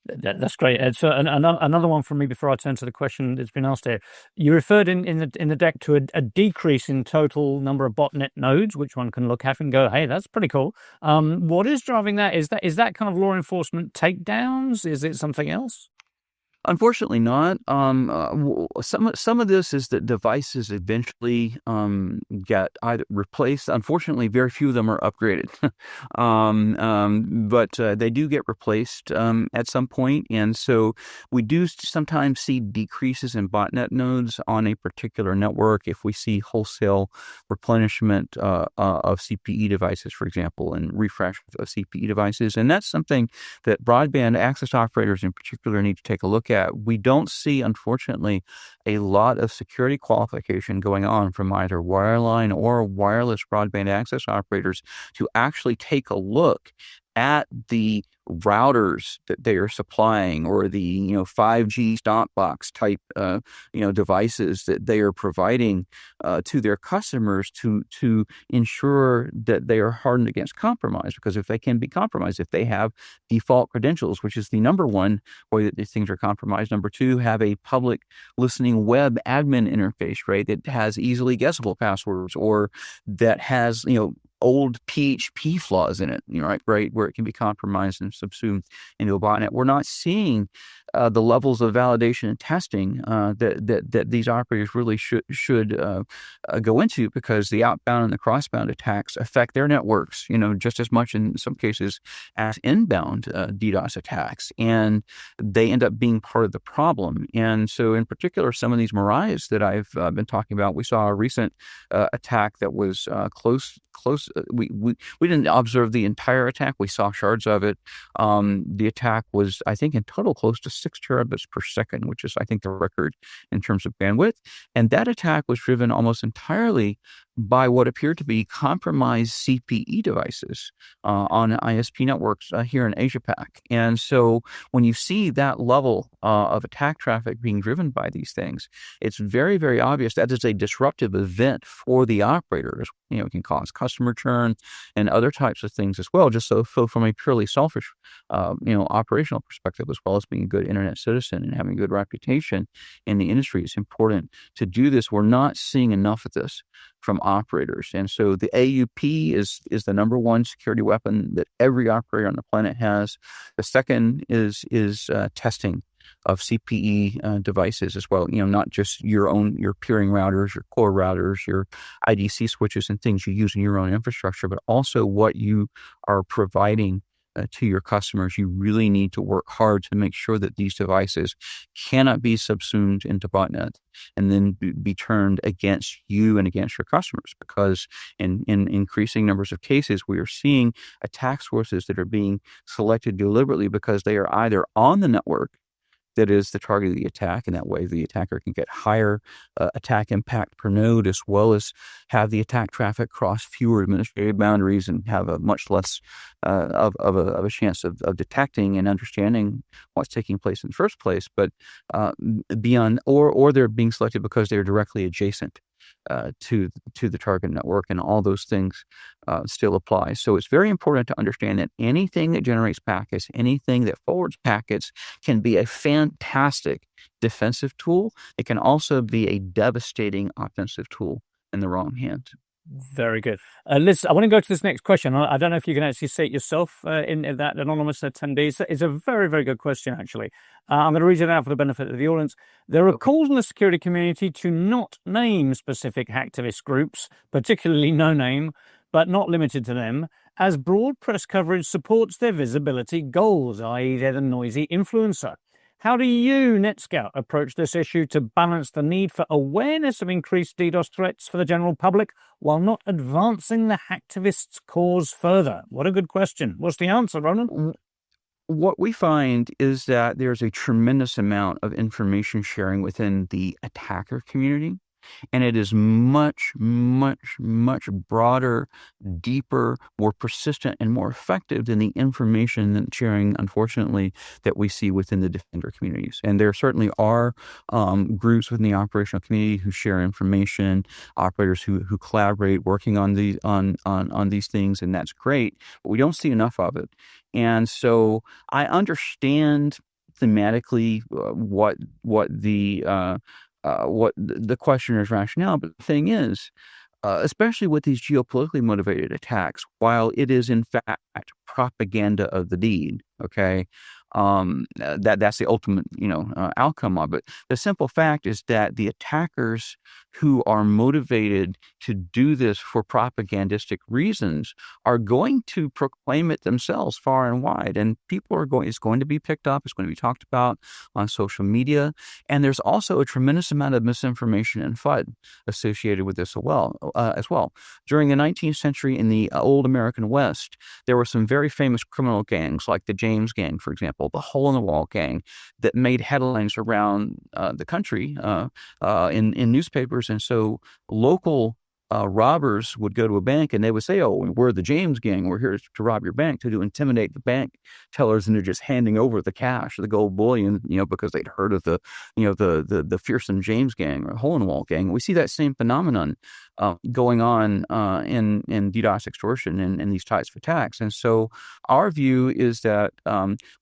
S1: That's great, Ed. So another one from me before I turn to the question that's been asked here. You referred in the deck to a decrease in total number of botnet nodes, which one can look at and go, hey, that's pretty cool. What is driving that? Is that kind of law enforcement takedowns? Is it something else?
S3: Unfortunately not. Some of this is that devices eventually get either replaced. Unfortunately, very few of them are upgraded, but they do get replaced at some point. And so we do sometimes see decreases in botnet nodes on a particular network if we see wholesale replenishment of CPE devices, for example, and refresh of CPE devices. And that's something that broadband access operators in particular need to take a look at. We don't see, unfortunately, a lot of security qualification going on from either wireline or wireless broadband access operators to actually take a look at the routers that they are supplying, or the 5G stop box type devices that they are providing to their customers to ensure that they are hardened against compromise. Because if they can be compromised, if they have default credentials, which is the number one way that these things are compromised. Number two, have a public listening web admin interface, right, that has easily guessable passwords, or that has old PHP flaws in it, right, where it can be compromised and subsumed into a botnet. We're not seeing the levels of validation and testing that these operators really should go into, because the outbound and the crossbound attacks affect their networks, just as much in some cases as inbound DDoS attacks, and they end up being part of the problem. And so, in particular, some of these Mitres that I've been talking about, we saw a recent attack that was close. We didn't observe the entire attack. We saw shards of it. The attack was, I think, in total close to 6 terabits per second, which is, I think, the record in terms of bandwidth. And that attack was driven almost entirely by what appeared to be compromised CPE devices on ISP networks here in Asia-Pac. And so when you see that level of attack traffic being driven by these things, it's very, very obvious that is a disruptive event for the operators. It can cause customer churn and other types of things as well, just so from a purely selfish, operational perspective, as well as being a good internet citizen and having a good reputation in the industry. It's important to do this. We're not seeing enough of this from operators. And so the AUP is the number one security weapon that every operator on the planet has. The second is testing of CPE devices as well. Not just your peering routers, your core routers, your IDC switches and things you use in your own infrastructure, but also what you are providing to your customers. You really need to work hard to make sure that these devices cannot be subsumed into botnets and then be turned against you and against your customers, because in increasing numbers of cases, we are seeing attack sources that are being selected deliberately because they are either on the network that is the target of the attack, and that way the attacker can get higher attack impact per node, as well as have the attack traffic cross fewer administrative boundaries and have a much less of a chance of detecting and understanding what's taking place in the first place. But beyond, or they're being selected because they're directly adjacent to the target network, and all those things still apply. So it's very important to understand that anything that generates packets, anything that forwards packets, can be a fantastic defensive tool. It can also be a devastating offensive tool in the wrong hands.
S1: Very good. Liz, I want to go to this next question. I don't know if you can actually see it yourself in that anonymous attendee. It's a very, very good question, actually. I'm going to read it out for the benefit of the audience. There are calls in the security community to not name specific hacktivist groups, particularly no name, but not limited to them, as broad press coverage supports their visibility goals, i.e. they're the noisy influencer. How do you, NETSCOUT, approach this issue to balance the need for awareness of increased DDoS threats for the general public while not advancing the hacktivists' cause further? What a good question. What's the answer, Roland?
S3: What we find is that there's a tremendous amount of information sharing within the attacker community. And it is much, much, much broader, deeper, more persistent, and more effective than the information sharing, unfortunately, that we see within the defender communities. And there certainly are groups within the operational community who share information, operators who collaborate, working on these on these things, and that's great. But we don't see enough of it. And so I understand thematically what the questioner's rationale. But the thing is, especially with these geopolitically motivated attacks, while it is in fact propaganda of the deed, okay, that's the ultimate, outcome of it. The simple fact is that the attackers who are motivated to do this for propagandistic reasons are going to proclaim it themselves far and wide, and it's going to be picked up. It's going to be talked about on social media, and there's also a tremendous amount of misinformation and FUD associated with this as well. During the 19th century in the old American West, there were some very famous criminal gangs like the James Gang, for example, the Hole in the Wall Gang, that made headlines around the country in newspapers. And so local robbers would go to a bank and they would say, "Oh, we're the James gang. We're here to rob your bank," to intimidate the bank tellers, and they're just handing over the cash, the gold bullion, because they'd heard of the fearsome James gang or hole in the wall gang. We see that same phenomenon going on in DDoS extortion and these types of attacks. And so our view is that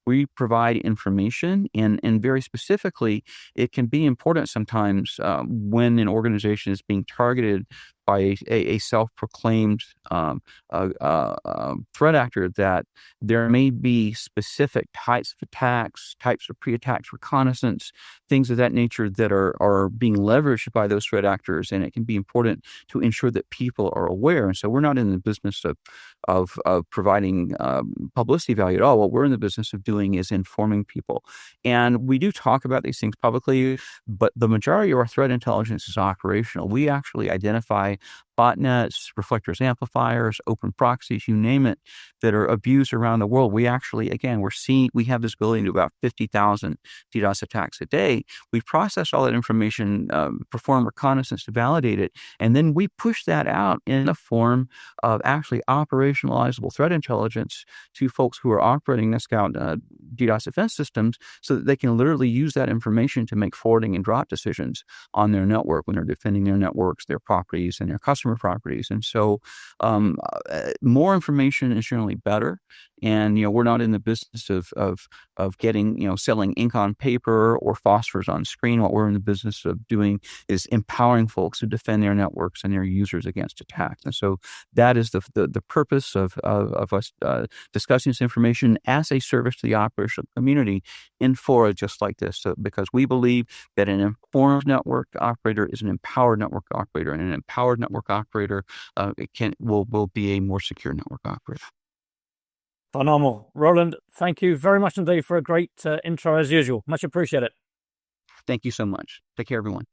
S3: we provide information, and very specifically, it can be important sometimes when an organization is being targeted by a self-proclaimed threat actor, that there may be specific types of attacks, types of pre-attacks, reconnaissance, things of that nature that are being leveraged by those threat actors, and it can be important to ensure that people are aware. And so we're not in the business of providing publicity value at all. What we're in the business of doing is informing people. And we do talk about these things publicly, but the majority of our threat intelligence is operational. We actually identify botnets, reflectors, amplifiers, open proxies, you name it, that are abused around the world. We actually, again, we have this ability to do about 50,000 DDoS attacks a day. We process all that information, perform reconnaissance to validate it, and then we push that out in the form of actually operationalizable threat intelligence to folks who are operating NETSCOUT DDoS defense systems, so that they can literally use that information to make forwarding and drop decisions on their network when they're defending their networks, their properties, and their customer properties. And so more information is generally better. And, we're not in the business of getting, selling ink on paper or phosphors on screen. What we're in the business of doing is empowering folks to defend their networks and their users against attacks. And so that is the purpose of us discussing this information as a service to the operational community in fora just like this. So, because we believe that an informed network operator is an empowered network operator, and an empowered network operator will be a more secure network operator.
S1: Phenomenal. Roland, thank you very much indeed for a great intro as usual. Much appreciated.
S3: Thank you so much. Take care, everyone.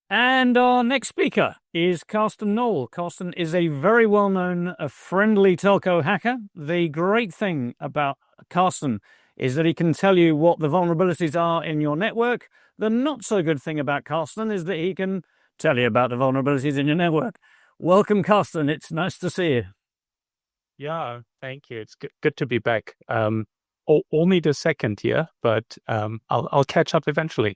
S1: And our next speaker is Karsten Nohl. Karsten is a very well-known, friendly telco hacker. The great thing about Karsten is that he can tell you what the vulnerabilities are in your network. The not so good thing about Karsten is that he can tell you about the vulnerabilities in your network. Welcome, Karsten. It's nice to see you.
S4: Yeah, thank you. It's good to be back. Only the second here, but I'll catch up eventually.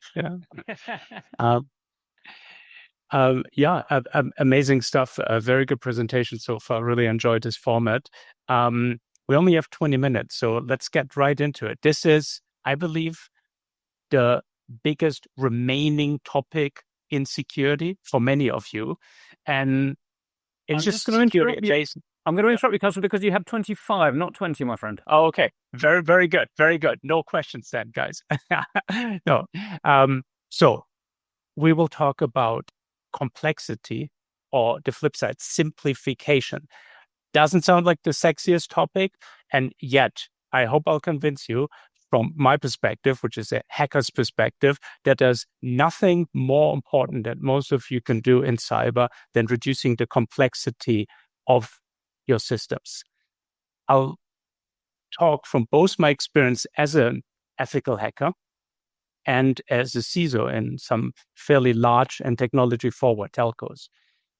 S4: Amazing stuff. A very good presentation so far. Really enjoyed this format. We only have 20 minutes, so let's get right into it. This is, I believe, the biggest remaining topic in security for many of you, and it's just going to interrupt you.
S1: I'm going to interrupt you, Karsten, because you have 25, not 20, my friend.
S4: Oh, okay. Very, very good. Very good. No questions then, guys. No. So we will talk about complexity, or the flip side, simplification. Doesn't sound like the sexiest topic, and yet I hope I'll convince you from my perspective, which is a hacker's perspective, that there's nothing more important that most of you can do in cyber than reducing the complexity of your systems. I'll talk from both my experience as an ethical hacker and as a CISO in some fairly large and technology-forward telcos.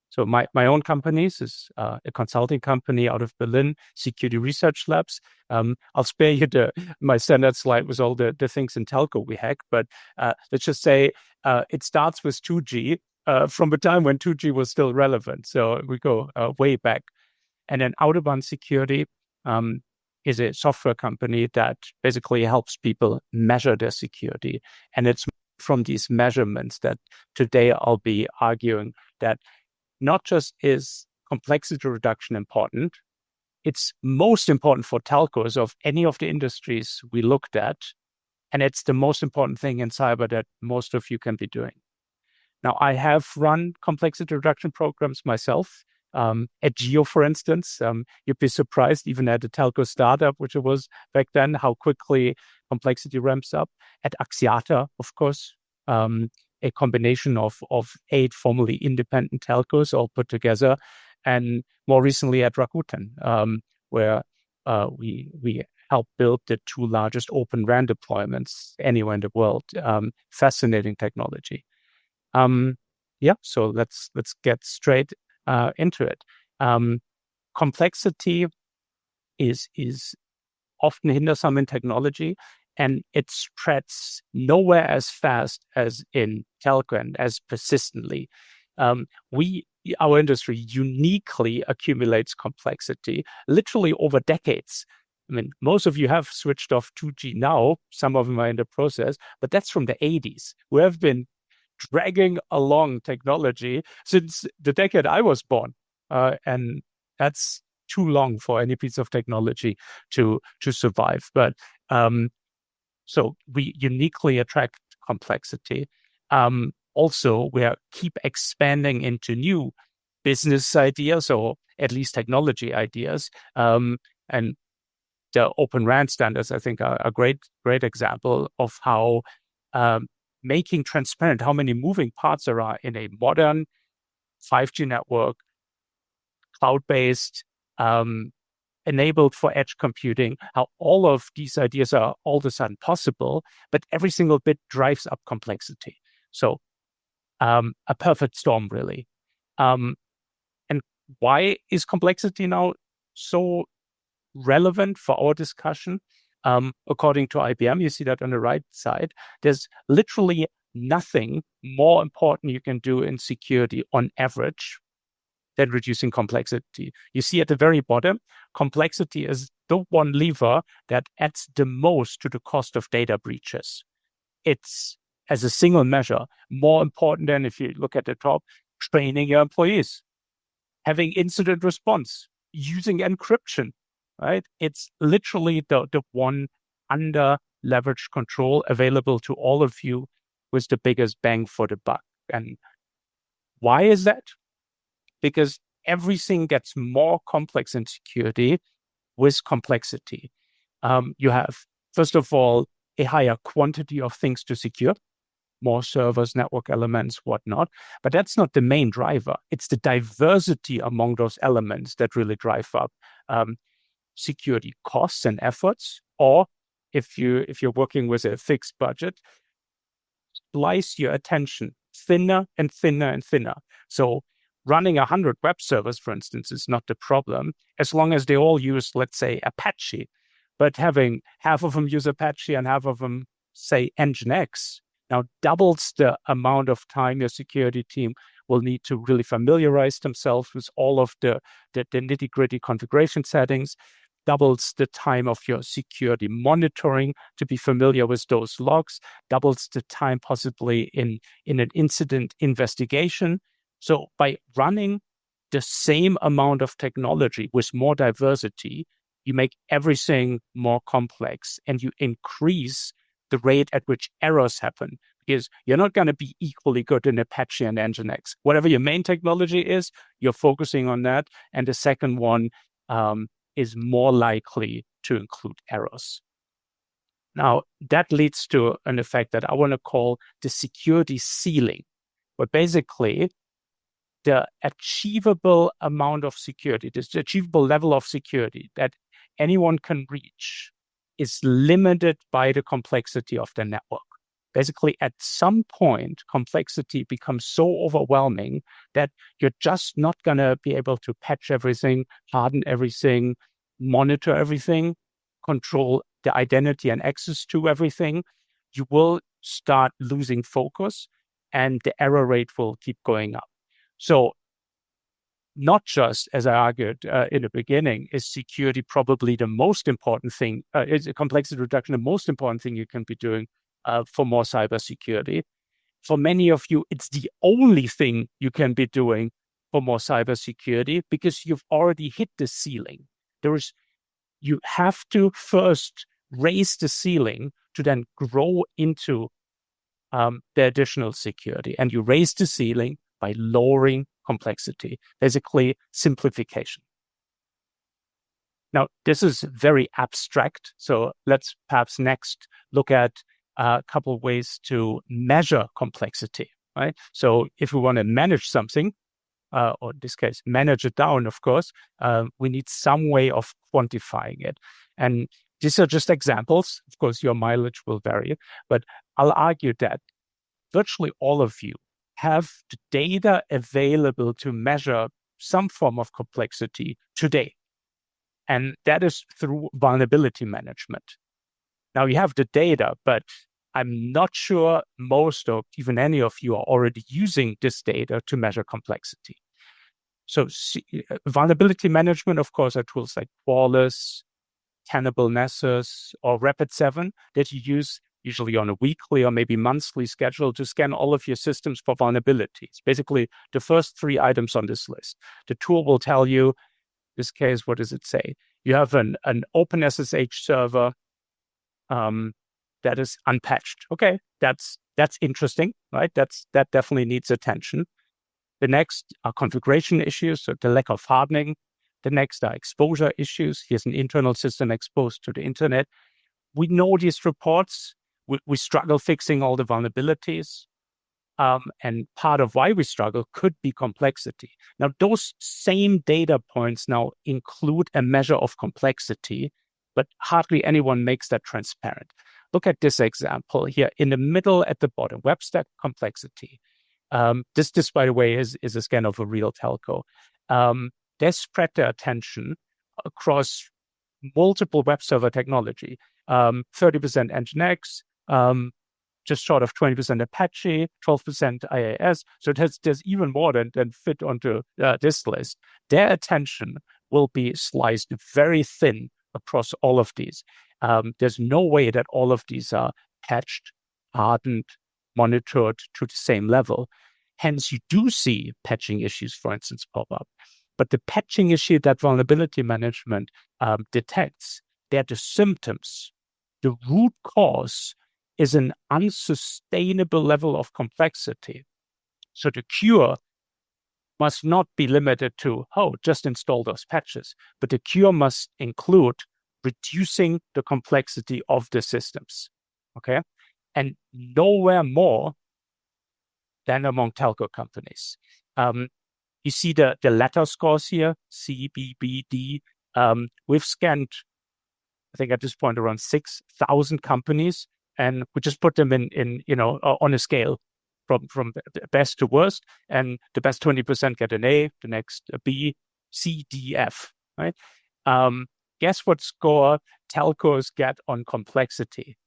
S4: So my own company is a consulting company out of Berlin, Security Research Labs. I'll spare you my standard slide with all the things in telco we hack, but let's just say it starts with 2G from the time when 2G was still relevant. So we go way back. And then Autobahn Security is a software company that basically helps people measure their security. And it's from these measurements that today I'll be arguing that not just is complexity reduction important, it's most important for telcos of any of the industries we looked at. And it's the most important thing in cyber that most of you can be doing. Now, I have run complexity reduction programs myself. At Geo, for instance, you'd be surprised, even at a telco startup, which it was back then, how quickly complexity ramps up. At Axiata, of course, a combination of 8 formerly independent telcos all put together, and more recently at Rakuten, where we helped build the 2 largest Open RAN deployments anywhere in the world. Fascinating technology. So let's get straight into it. Complexity is often hindersome in technology, and it spreads nowhere as fast as in telco and as persistently. Our industry uniquely accumulates complexity, literally over decades. I mean, most of you have switched off 2G now. Some of them are in the process, but that's from the 80s. We have been dragging along technology since the decade I was born, and that's too long for any piece of technology to survive. But so we uniquely attract complexity. Also, we keep expanding into new business ideas, or at least technology ideas. And the Open RAN standards, I think, are a great example of how making transparent how many moving parts there are in a modern 5G network, cloud-based, enabled for edge computing, how all of these ideas are all of a sudden possible, but every single bit drives up complexity. So a perfect storm, really. And why is complexity now so relevant for our discussion? According to IBM, you see that on the right side, there's literally nothing more important you can do in security on average than reducing complexity. You see at the very bottom, complexity is the one lever that adds the most to the cost of data breaches. It's, as a single measure, more important than, if you look at the top, training your employees, having incident response, using encryption, right? It's literally the one under leveraged control available to all of you with the biggest bang for the buck. And why is that? Because everything gets more complex in security with complexity. You have, first of all, a higher quantity of things to secure, more servers, network elements, whatnot. But that's not the main driver. It's the diversity among those elements that really drive up security costs and efforts. Or if you're working with a fixed budget, slice your attention thinner and thinner and thinner. So running 100 web servers, for instance, is not the problem, as long as they all use, let's say, Apache. But having half of them use Apache and half of them say Nginx now doubles the amount of time your security team will need to really familiarize themselves with all of the nitty-gritty configuration settings, doubles the time of your security monitoring to be familiar with those logs, doubles the time possibly in an incident investigation. So by running the same amount of technology with more diversity, you make everything more complex and you increase the rate at which errors happen, because you're not going to be equally good in Apache and Nginx. Whatever your main technology is, you're focusing on that. And the second one is more likely to include errors. Now, that leads to an effect that I want to call the security ceiling, where basically the achievable amount of security, the achievable level of security that anyone can reach is limited by the complexity of the network. Basically, at some point, complexity becomes so overwhelming that you're just not going to be able to patch everything, harden everything, monitor everything, control the identity and access to everything. You will start losing focus and the error rate will keep going up. So not just, as I argued in the beginning, is security probably the most important thing, is complexity reduction the most important thing you can be doing for more cybersecurity. For many of you, it's the only thing you can be doing for more cybersecurity because you've already hit the ceiling. You have to first raise the ceiling to then grow into the additional security. And you raise the ceiling by lowering complexity, basically simplification. Now, this is very abstract. So let's perhaps next look at a couple of ways to measure complexity, right? So if we want to manage something, or in this case, manage it down, of course, we need some way of quantifying it. And these are just examples. Of course, your mileage will vary, but I'll argue that virtually all of you have the data available to measure some form of complexity today. And that is through vulnerability management. Now you have the data, but I'm not sure most or even any of you are already using this data to measure complexity. So vulnerability management, of course, are tools like Qualys, Tenable Nessus, or Rapid7 that you use usually on a weekly or maybe monthly schedule to scan all of your systems for vulnerabilities. Basically, the first 3 items on this list. The tool will tell you, in this case, what does it say? You have an OpenSSH server that is unpatched. Okay, that's interesting, right? That definitely needs attention. The next are configuration issues, so the lack of hardening. The next are exposure issues. Here's an internal system exposed to the internet. We know these reports. We struggle fixing all the vulnerabilities. And part of why we struggle could be complexity. Now, those same data points now include a measure of complexity, but hardly anyone makes that transparent. Look at this example here in the middle at the bottom, web stack complexity. This, by the way, is a scan of a real telco. They spread their attention across multiple web server technology, 30% Nginx, just short of 20% Apache, 12% IIS. So there's even more than fit onto this list. Their attention will be sliced very thin across all of these. There's no way that all of these are patched, hardened, monitored to the same level. Hence, you do see patching issues, for instance, pop up. But the patching issue that vulnerability management detects, they're the symptoms. The root cause is an unsustainable level of complexity. So the cure must not be limited to, just install those patches, but the cure must include reducing the complexity of the systems, okay? And nowhere more than among telco companies. You see the letter scores here, C, B, B, D. We've scanned, I think at this point, around 6,000 companies, and we just put them in on a scale from best to worst, and the best 20% get an A, the next a B, C, D, F, right? Guess what score telcos get on complexity?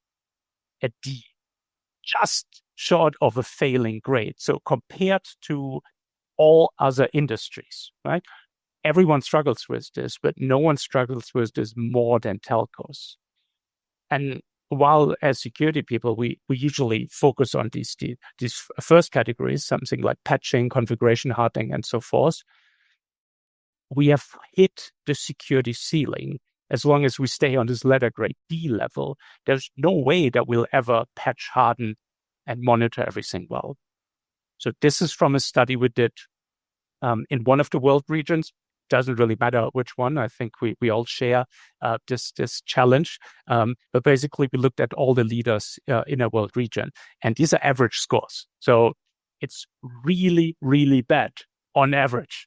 S4: A D, just short of a failing grade. So compared to all other industries, right? Everyone struggles with this, but no one struggles with this more than telcos. And while as security people, we usually focus on these first categories, something like patching, configuration hardening, and so forth, we have hit the security ceiling. As long as we stay on this letter grade D level, there's no way that we'll ever patch, harden, and monitor everything well. So this is from a study we did in one of the world regions. Doesn't really matter which one. I think we all share this challenge. But basically, we looked at all the leaders in a world region, and these are average scores. So it's really, really bad on average.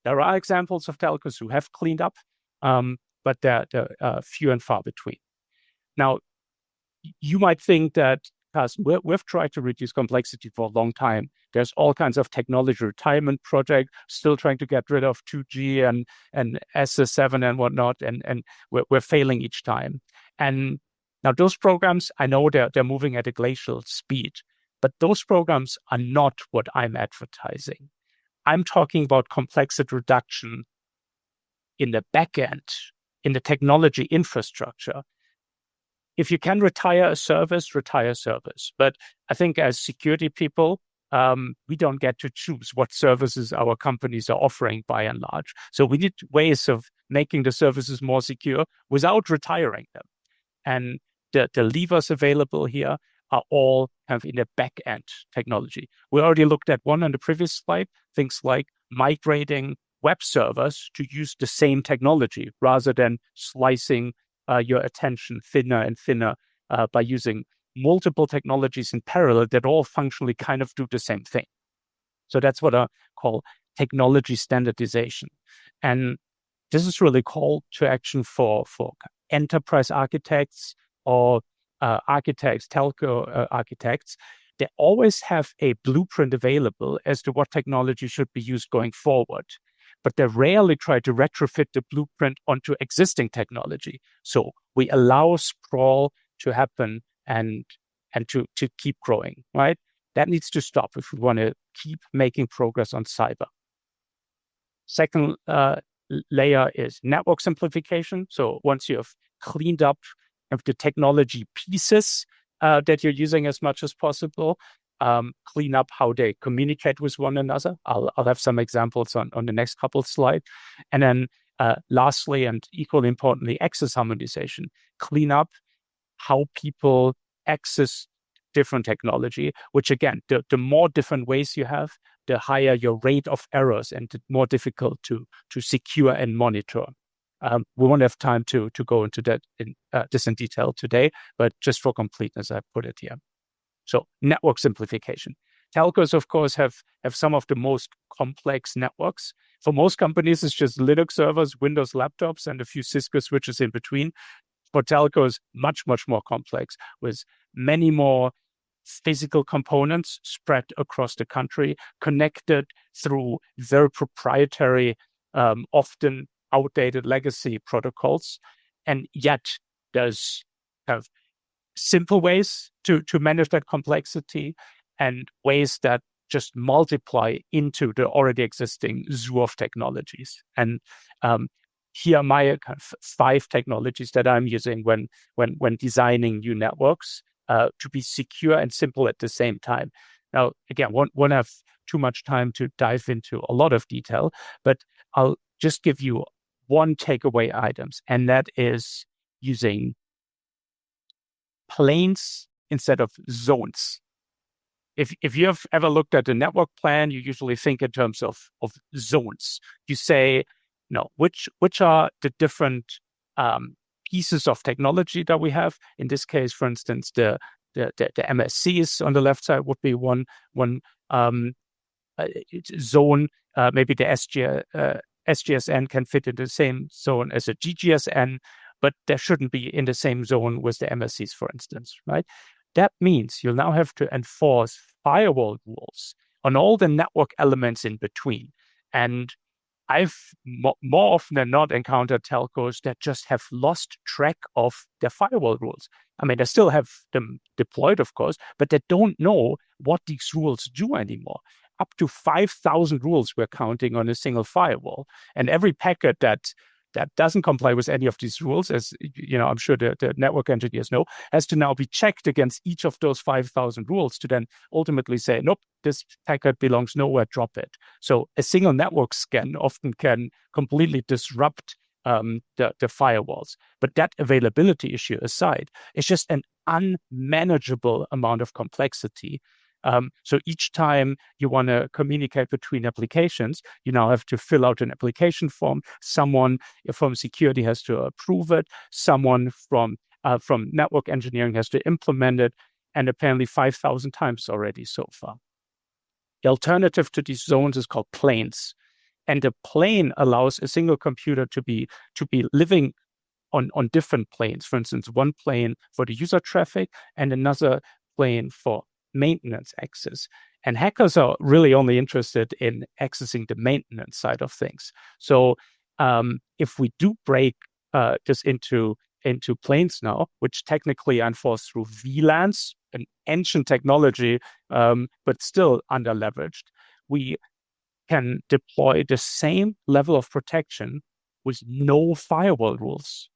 S4: There are examples of telcos who have cleaned up, but they're few and far between. Now, you might think that, Karsten, we've tried to reduce complexity for a long time. There's all kinds of technology retirement projects, still trying to get rid of 2G and SS7 and whatnot, and we're failing each time. And now those programs, I know they're moving at a glacial speed, but those programs are not what I'm advertising. I'm talking about complexity reduction in the back end, in the technology infrastructure. If you can retire a service, retire a service. But I think as security people, we don't get to choose what services our companies are offering by and large. So we need ways of making the services more secure without retiring them. And the levers available here are all kind of in the back end technology. We already looked at one on the previous slide, things like migrating web servers to use the same technology rather than slicing your attention thinner and thinner by using multiple technologies in parallel that all functionally kind of do the same thing. So that's what I call technology standardization. And this is really call to action for enterprise architects or architects, telco architects, they always have a blueprint available as to what technology should be used going forward. But they rarely try to retrofit the blueprint onto existing technology. So we allow sprawl to happen and to keep growing, right? That needs to stop if we want to keep making progress on cyber. Second layer is network simplification. So once you have cleaned up of the technology pieces that you're using as much as possible, clean up how they communicate with one another. I'll have some examples on the next couple of slides. And then lastly, and equally importantly, access harmonization. Clean up how people access different technology, which again, the more different ways you have, the higher your rate of errors and the more difficult to secure and monitor. We won't have time to go into that in detail today, but just for completeness, I put it here. So network simplification. Telcos, of course, have some of the most complex networks. For most companies, it's just Linux servers, Windows laptops, and a few Cisco switches in between. For telcos, much, much more complex, with many more physical components spread across the country, connected through their proprietary, often outdated legacy protocols. And yet there's kind of simple ways to manage that complexity and ways that just multiply into the already existing zoo of technologies. And here are my kind of 5 technologies that I'm using when designing new networks to be secure and simple at the same time. Now, again, won't have too much time to dive into a lot of detail, but I'll just give you one takeaway items, and that is using planes instead of zones. If you have ever looked at a network plan, you usually think in terms of zones. You say, which are the different pieces of technology that we have. In this case, for instance, the MSCs on the left side would be one zone. Maybe the SGSN can fit in the same zone as a GGSN, but they shouldn't be in the same zone with the MSCs, for instance, right? That means you'll now have to enforce firewall rules on all the network elements in between. And I've more often than not encountered telcos that just have lost track of their firewall rules. I mean, they still have them deployed, of course, but they don't know what these rules do anymore. Up to 5,000 rules we're counting on a single firewall. And every packet that doesn't comply with any of these rules, as I'm sure the network engineers know, has to now be checked against each of those 5,000 rules to then ultimately say, nope, this packet belongs nowhere, drop it. So a single network scan often can completely disrupt the firewalls. But that availability issue aside, it's just an unmanageable amount of complexity. So each time you want to communicate between applications, you now have to fill out an application form. Someone from security has to approve it. Someone from network engineering has to implement it, and apparently 5,000 times already so far. The alternative to these zones is called planes, and a plane allows a single computer to be living on different planes. For instance, one plane for the user traffic and another plane for maintenance access. And hackers are really only interested in accessing the maintenance side of things. So if we do break this into planes now, which technically are enforced through VLANs, an ancient technology, but still under-leveraged, we can deploy the same level of protection with no firewall rules.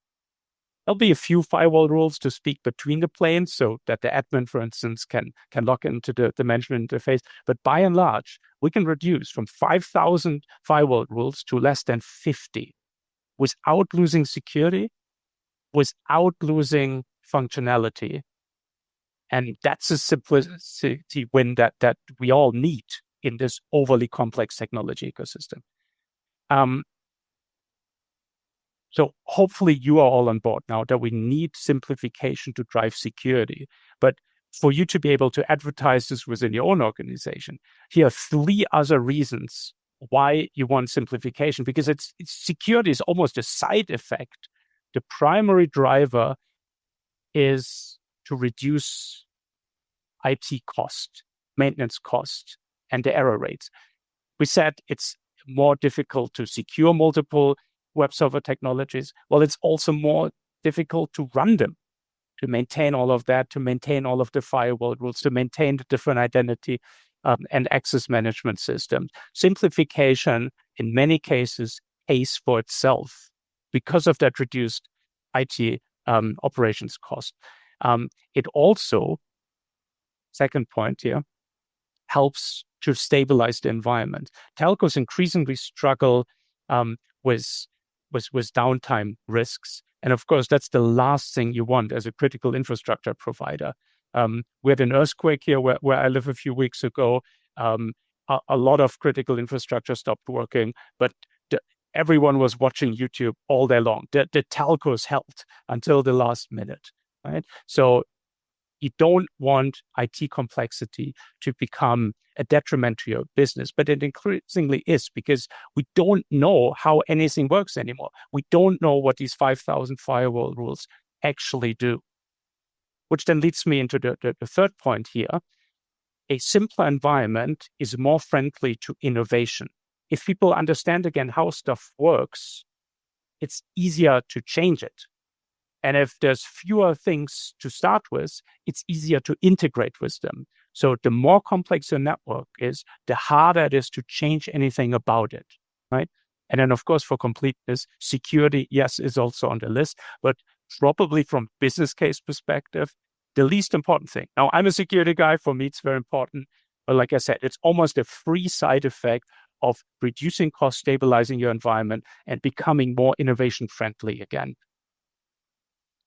S4: There'll be a few firewall rules to speak between the planes so that the admin, for instance, can log into the management interface. But by and large, we can reduce from 5,000 firewall rules to less than 50 without losing security, without losing functionality. And that's a simplicity win that we all need in this overly complex technology ecosystem. So hopefully you are all on board now that we need simplification to drive security. But for you to be able to advertise this within your own organization, here are 3 other reasons why you want simplification, because security is almost a side effect. The primary driver is to reduce IT cost, maintenance cost, and the error rates. We said it's more difficult to secure multiple web server technologies. Well, it's also more difficult to run them, to maintain all of that, to maintain all of the firewall rules, to maintain the different identity and access management systems. Simplification, in many cases, pays for itself because of that reduced IT operations cost. It also, second point here, helps to stabilize the environment. Telcos increasingly struggle with downtime risks. And of course, that's the last thing you want as a critical infrastructure provider. We had an earthquake here where I live a few weeks ago. A lot of critical infrastructure stopped working, but everyone was watching YouTube all day long. The telcos helped until the last minute, right? So you don't want IT complexity to become a detriment to your business, but it increasingly is, because we don't know how anything works anymore. We don't know what these 5,000 firewall rules actually do. Which then leads me into the third point here. A simpler environment is more friendly to innovation. If people understand again how stuff works, it's easier to change it. And if there's fewer things to start with, it's easier to integrate with them. So the more complex your network is, the harder it is to change anything about it, right? And then, of course, for completeness, security, yes, is also on the list, but probably from business case perspective, the least important thing. Now, I'm a security guy. For me, it's very important. But like I said, it's almost a free side effect of reducing cost, stabilizing your environment, and becoming more innovation friendly again.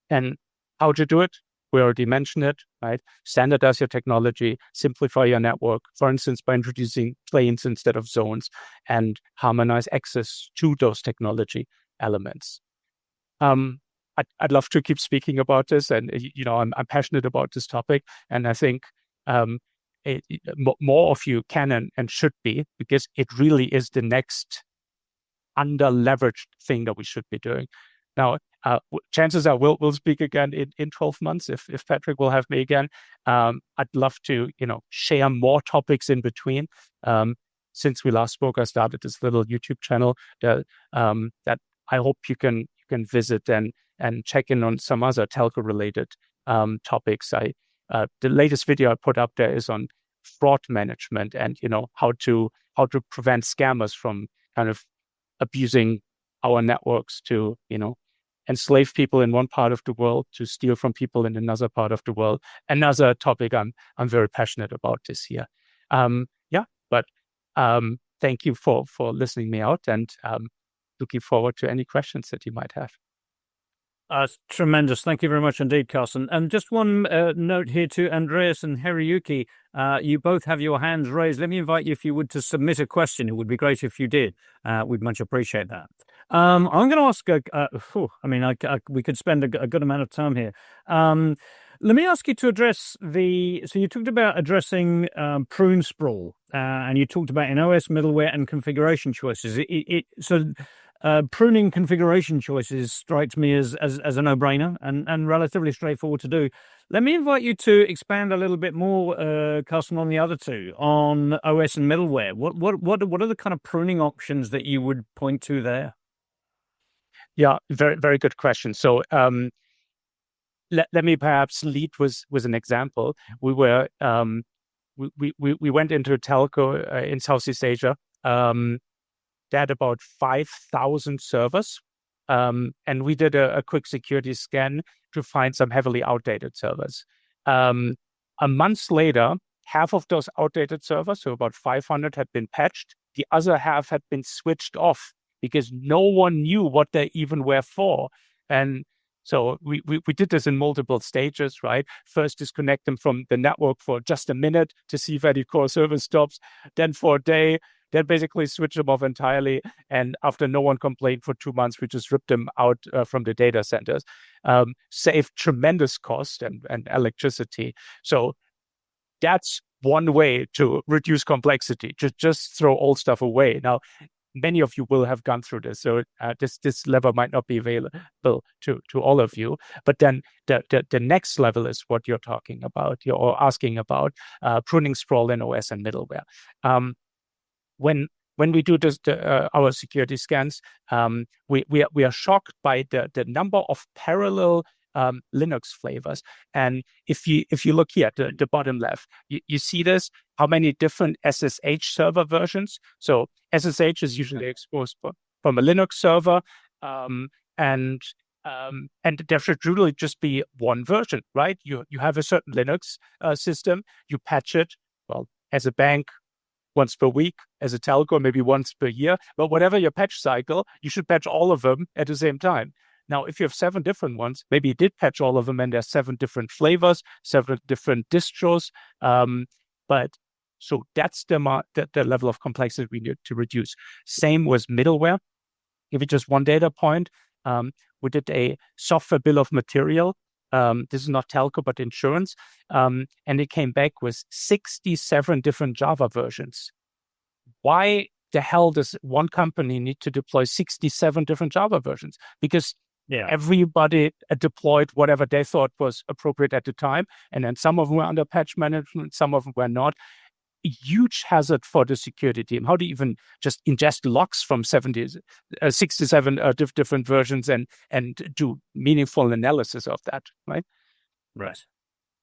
S4: And how to do it? We already mentioned it, right? Standardize your technology, simplify your network, for instance, by introducing planes instead of zones, and harmonize access to those technology elements. I'd love to keep speaking about this, and I'm passionate about this topic, and I think more of you can and should be, because it really is the next under-leveraged thing that we should be doing. Now, chances are we'll speak again in 12 months if Patrick will have me again. I'd love to share more topics in between. Since we last spoke, I started this little YouTube channel that I hope you can visit and check in on some other telco related topics. The latest video I put up there is on fraud management and how to prevent scammers from kind of abusing our networks to enslave people in one part of the world to steal from people in another part of the world. Another topic I'm very passionate about this year. Thank you for listening me out, and looking forward to any questions that you might have.
S1: Tremendous. Thank you very much indeed, Karsten. And just one note here to Andreas and Hariyuki. You both have your hands raised. Let me invite you, if you would, to submit a question. It would be great if you did. We'd much appreciate that. I'm going to ask, we could spend a good amount of time here. Let me ask you to address so you talked about addressing prune sprawl, and you talked about in OS middleware and configuration choices. Pruning configuration choices strikes me as a no-brainer and relatively straightforward to do. Let me invite you to expand a little bit more, Karsten, on the other two, on OS and middleware. What are the kind of pruning options that you would point to there?
S4: Yeah, very, very good question. So let me perhaps lead with an example. We were we went into a telco in Southeast Asia. They had about 5,000 servers, and we did a quick security scan to find some heavily outdated servers. A month later, half of those outdated servers, so about 500, had been patched. The other half had been switched off because no one knew what they even were for. And so we did this in multiple stages, right? First, disconnect them from the network for just a minute to see if any core service stops. Then for a day, then basically switch them off entirely. And after no one complained for 2 months, we just ripped them out from the data centers. Saved tremendous cost and electricity. So that's one way to reduce complexity. Just throw old stuff away. Now, many of you will have gone through this. So this level might not be available to all of you. But then the next level is what you're talking about, or asking about, pruning sprawl in OS and middleware. When we do this, our security scans, we are shocked by the number of parallel Linux flavors. And if you look here at the bottom left, you see this, how many different SSH server versions. So SSH is usually exposed from a Linux server, and there should really just be one version, right? You have a certain Linux system, you patch it, well, as a bank, once per week, as a telco, maybe once per year. But whatever your patch cycle, you should patch all of them at the same time. Now, if you have 7 different ones, maybe you did patch all of them and there's 7 different flavors, 7 different distros. But so that's the level of complexity we need to reduce. Same with middleware. Give you just one data point. We did a software bill of material. This is not telco, but insurance. And it came back with 67 different Java versions. Why the hell does one company need to deploy 67 different Java versions? Because everybody deployed whatever they thought was appropriate at the time. And then some of them were under patch management, some of them were not. A huge hazard for the security team. How do you even just ingest logs from 67 different versions and do meaningful analysis of that, right?
S1: Right.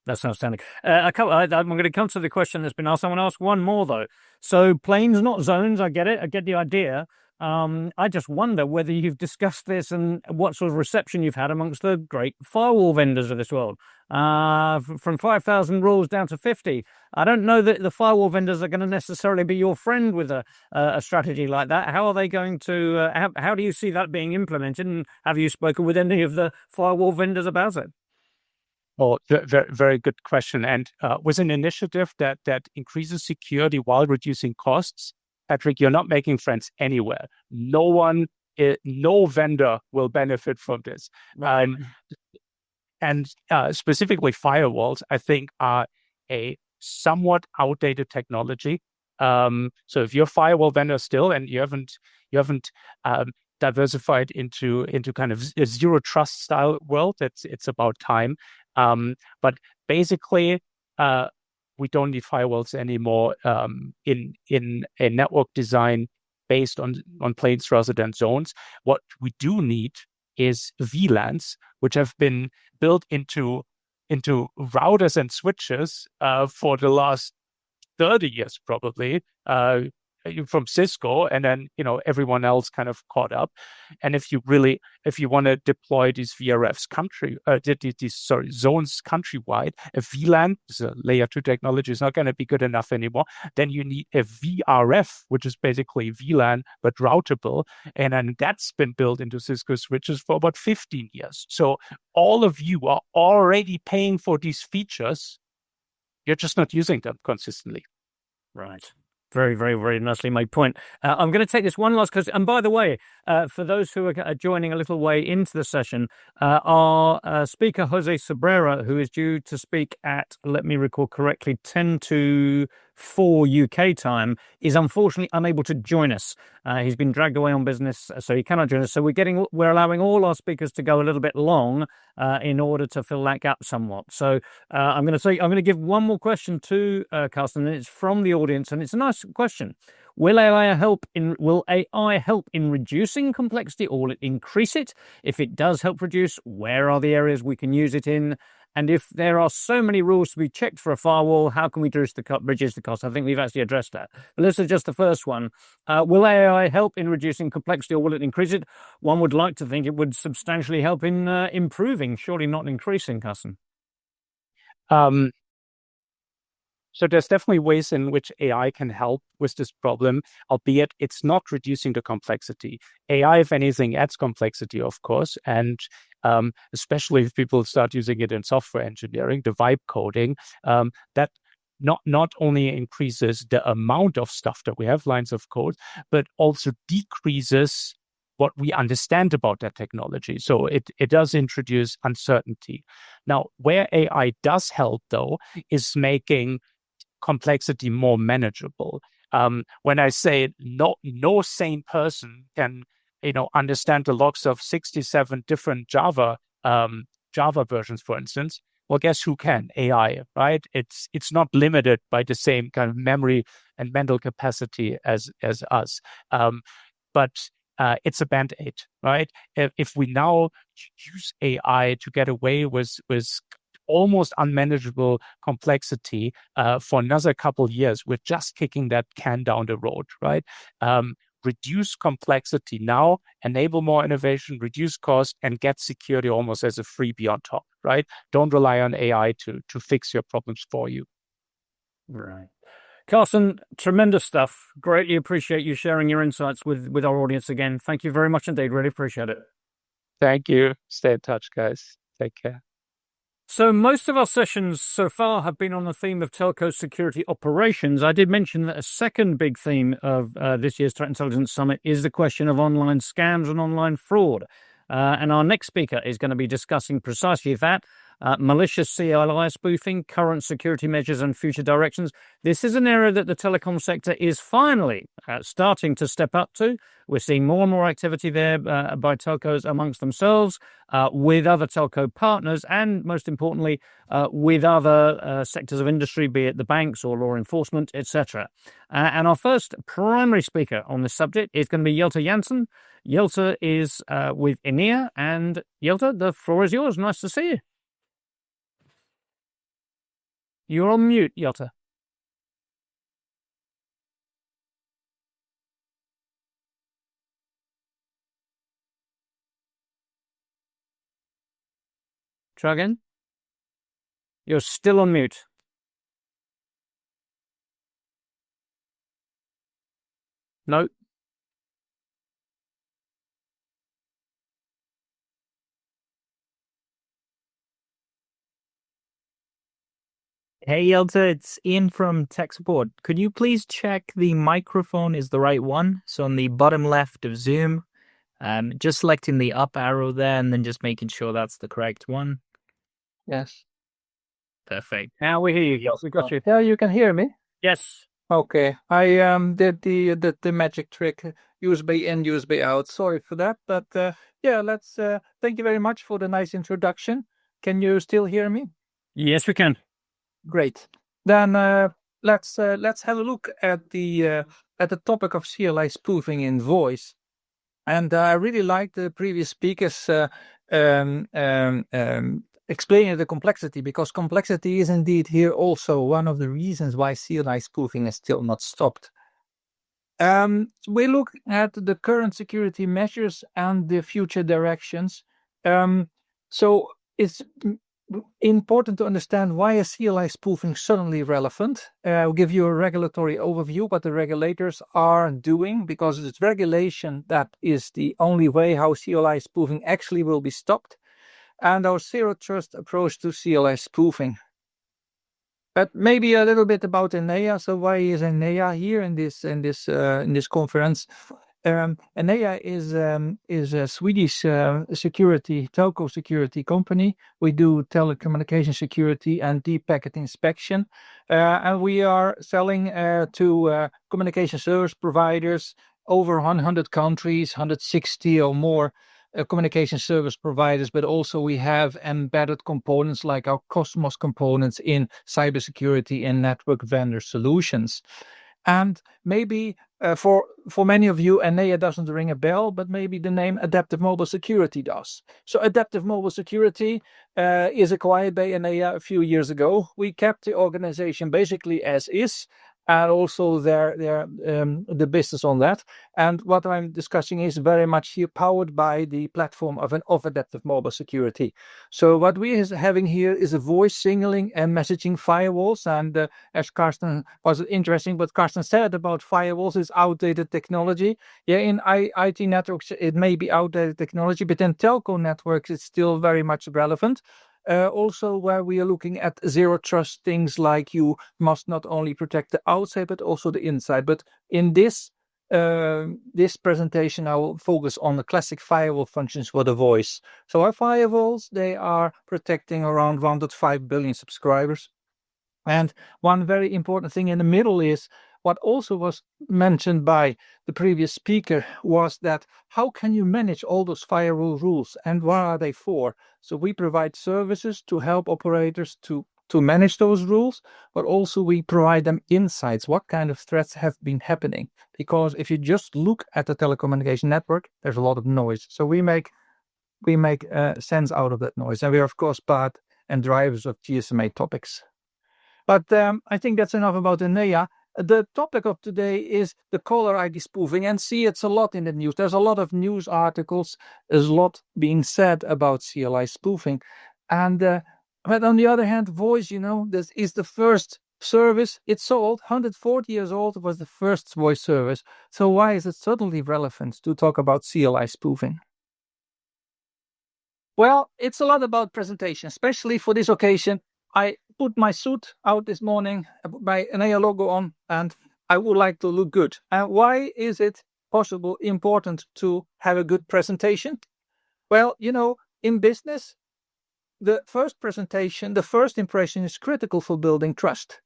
S1: That's outstanding. I'm going to come to the question that's been asked. I want to ask one more, though. So planes, not zones. I get it. I get the idea. I just wonder whether you've discussed this and what sort of reception you've had amongst the great firewall vendors of this world. From 5,000 rules down to 50. I don't know that the firewall vendors are going to necessarily be your friend with a strategy like that. How are they going to, how do you see that being implemented? And have you spoken with any of the firewall vendors about it?
S4: Oh, very, very good question. And with an initiative that increases security while reducing costs, Patrick, you're not making friends anywhere. No vendor will benefit from this. And specifically firewalls, I think, are a somewhat outdated technology. So if you're a firewall vendor still and you haven't diversified into kind of a zero trust style world, it's about time. But basically, we don't need firewalls anymore in a network design based on planes rather than zones. What we do need is VLANs, which have been built into routers and switches for the last 30 years, probably, from Cisco, and then everyone else kind of caught up. And if you want to deploy these VRFs zones countrywide, a VLAN, this is a layer 2 technology, is not going to be good enough anymore. Then you need a VRF, which is basically VLAN but routable, and then that's been built into Cisco switches for about 15 years. So all of you are already paying for these features. You're just not using them consistently.
S1: Right. Very, very, very nicely made point. I'm going to take this one last question. And by the way, for those who are joining a little way into the session, our speaker, Jose Cabrera, who is due to speak at, let me recall correctly, 10 to 4 UK time, is unfortunately unable to join us. He's been dragged away on business, so he cannot join us. So we're allowing all our speakers to go a little bit long in order to fill that gap somewhat. So I'm going to give one more question to Karsten, and it's from the audience, and it's a nice question. Will AI help in reducing complexity, or will it increase it? If it does help reduce, where are the areas we can use it in? And if there are so many rules to be checked for a firewall, how can we reduce the cost? I think we've actually addressed that. But let's adjust the first one. Will AI help in reducing complexity, or will it increase it? One would like to think it would substantially help in improving, surely not increasing, Karsten.
S4: So there's definitely ways in which AI can help with this problem, albeit it's not reducing the complexity. AI, if anything, adds complexity, of course, and especially if people start using it in software engineering, the vibe coding, that not only increases the amount of stuff that we have, lines of code, but also decreases what we understand about that technology. So it does introduce uncertainty. Now, where AI does help, though, is making complexity more manageable. When I say no sane person can, understand the logs of 67 different Java versions, for instance. Well, guess who can? AI, right? It's not limited by the same kind of memory and mental capacity as us. But it's a band-aid, right? If we now use AI to get away with almost unmanageable complexity for another couple of years, we're just kicking that can down the road, right? Reduce complexity now, enable more innovation, reduce cost, and get security almost as a freebie on top, right? Don't rely on AI to fix your problems for you.
S1: Right. Karsten, tremendous stuff. Greatly appreciate you sharing your insights with our audience again. Thank you very much indeed. Really appreciate it.
S4: Thank you. Stay in touch, guys. Take care.
S1: So most of our sessions so far have been on the theme of telco security operations. I did mention that a second big theme of this year's Threat Intelligence Summit is the question of online scams and online fraud. And our next speaker is going to be discussing precisely that. Malicious CLI spoofing, current security measures and future directions. This is an area that the telecom sector is finally starting to step up to. We're seeing more and more activity there by telcos amongst themselves, with other telco partners, and most importantly, with other sectors of industry, be it the banks or law enforcement, etc. And our first primary speaker on this subject is going to be Jelte Janson. Jelte is with Enea, and Jelte, the floor is yours. Nice to see you. You're on mute, Jelte. Try again. You're still on mute. No.
S5: Hey Jelte, it's Ian from Tech Support. Could you please check the microphone is the right one? So on the bottom left of Zoom, just selecting the up arrow there and then just making sure that's the correct one.
S2: Yes.
S1: Perfect. Now we hear you, Jelte. We got you.
S2: Yeah, you can hear me.
S1: Yes.
S2: Okay. I did the magic trick, USB in, USB out. Sorry for that, but yeah, let's. Thank you very much for the nice introduction. Can you still hear me?
S1: Yes, we can.
S2: Great. Then let's have a look at the topic of CLI spoofing in voice. And I really like the previous speakers explaining the complexity, because complexity is indeed here also one of the reasons why CLI spoofing is still not stopped. We look at the current security measures and the future directions. So it's important to understand why is CLI spoofing suddenly relevant. I'll give you a regulatory overview, what the regulators are doing, because it's regulation that is the only way how CLI spoofing actually will be stopped, and our zero trust approach to CLI spoofing. But maybe a little bit about Enea. So why is Enea here in this conference? Enea is a Swedish telco security company. We do telecommunication security and deep packet inspection, and we are selling to communication service providers over 100 countries, 160 or more communication service providers. But also we have embedded components like our Cosmos components in cybersecurity and network vendor solutions. And maybe for many of you, Enea doesn't ring a bell, but maybe the name Adaptive Mobile Security does. So Adaptive Mobile Security is acquired by Enea a few years ago. We kept the organization basically as is, and also the business on that. And what I'm discussing is very much here powered by the platform of Adaptive Mobile Security. So what we is having here is a voice signaling and messaging firewalls. And as Karsten was interesting, what Karsten said about firewalls is outdated technology. Yeah, in IT networks, it may be outdated technology, but in telco networks, it's still very much relevant. Also, where we are looking at zero trust, things like you must not only protect the outside but also the inside. But in this presentation, I will focus on the classic firewall functions for the voice. So our firewalls, they are protecting around 1.5 billion subscribers. And one very important thing in the middle is
S6: what also was mentioned by the previous speaker was that how can you manage all those firewall rules and what are they for? So we provide services to help operators to manage those rules, but also we provide them insights. What kind of threats have been happening? Because if you just look at the telecommunication network, there's a lot of noise. So we make sense out of that noise. And we are, of course, part and drivers of GSMA topics. But I think that's enough about Enea. The topic of today is the caller ID spoofing. And see, it's a lot in the news. There's a lot of news articles. There's a lot being said about CLI spoofing. And but on the other hand, voice, this is the first service. It's so old, 140 years old was the first voice service. So why is it suddenly relevant to talk about CLI spoofing? Well, it's a lot about presentation, especially for this occasion. I put my suit out this morning, I put my Enea logo on, and I would like to look good. And why is it important to have a good presentation? Well, in business, the first presentation, the first impression is critical for building trust.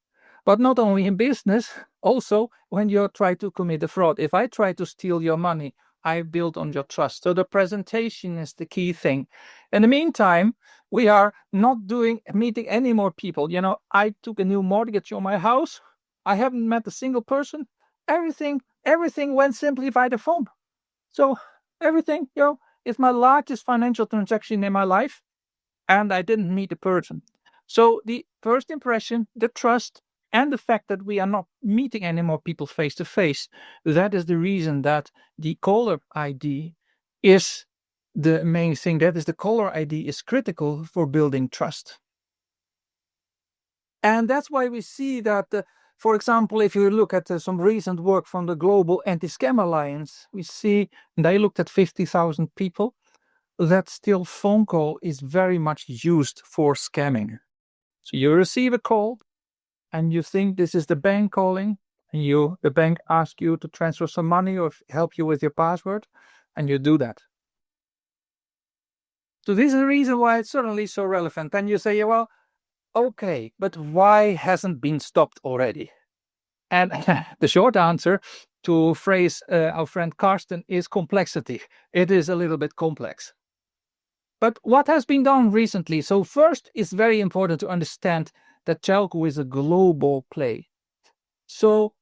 S6: But not only in business, also when you try to commit a fraud. If I try to steal your money, I build on your trust. So the presentation is the key thing. In the meantime, we are not meeting any more people. I took a new mortgage on my house. I haven't met a single person. Everything went simply via the phone. So everything, is my largest financial transaction in my life. And I didn't meet a person. So the first impression, the trust, and the fact that we are not meeting any more people face to face, that is the reason that the caller ID is the main thing. That is, the caller ID is critical for building trust. And that's why we see that, for example, if you look at some recent work from the Global Anti-Scam Alliance, we see they looked at 50,000 people. That still phone call is very much used for scamming. So you receive a call and you think this is the bank calling, and the bank asks you to transfer some money or help you with your password, and you do that. So this is the reason why it's certainly so relevant. And you say, well, okay, but why hasn't been stopped already? And the short answer, to phrase our friend Karsten, is complexity. It is a little bit complex. But what has been done recently? So first, it's very important to understand that telco is a global play. So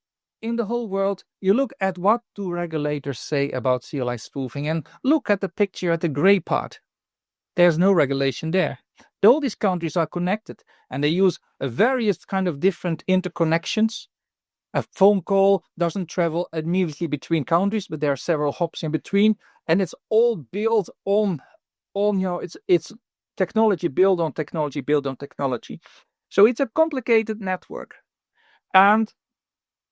S6: in the whole world, you look at what do regulators say about CLI spoofing, and look at the picture at the gray part. There's no regulation there. All these countries are connected, and they use various kind of different interconnections. A phone call doesn't travel immediately between countries, but there are several hops in between, and it's all built on it's technology built on technology. So it's a complicated network. And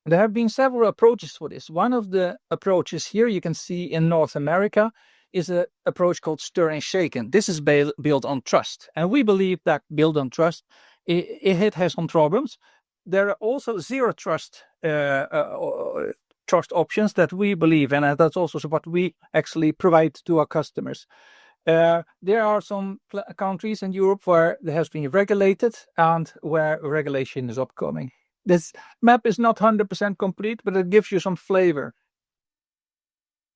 S6: there have been several approaches for this. One of the approaches here you can see in North America is an approach called stir and shaken. This is built on trust. And we believe that built on trust, it has some problems. There are also zero trust options that we believe in, and that's also what we actually provide to our customers. There are some countries in Europe where there has been regulated and where regulation is upcoming. This map is not 100% complete, but it gives you some flavor.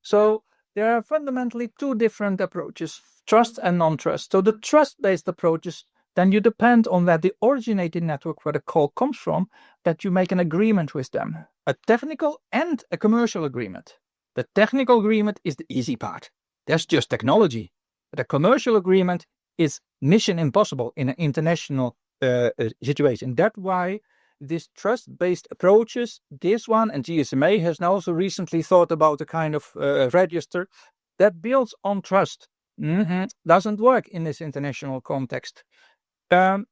S6: So there are fundamentally two different approaches, trust and non-trust. So the trust-based approaches, then you depend on that the originating network where the call comes from, that you make an agreement with them, a technical and a commercial agreement. The technical agreement is the easy part. That's just technology. But a commercial agreement is mission impossible in an international situation. That's why this trust-based approaches, this one, and GSMA has now also recently thought about a kind of register that builds on trust. Doesn't work in this international context.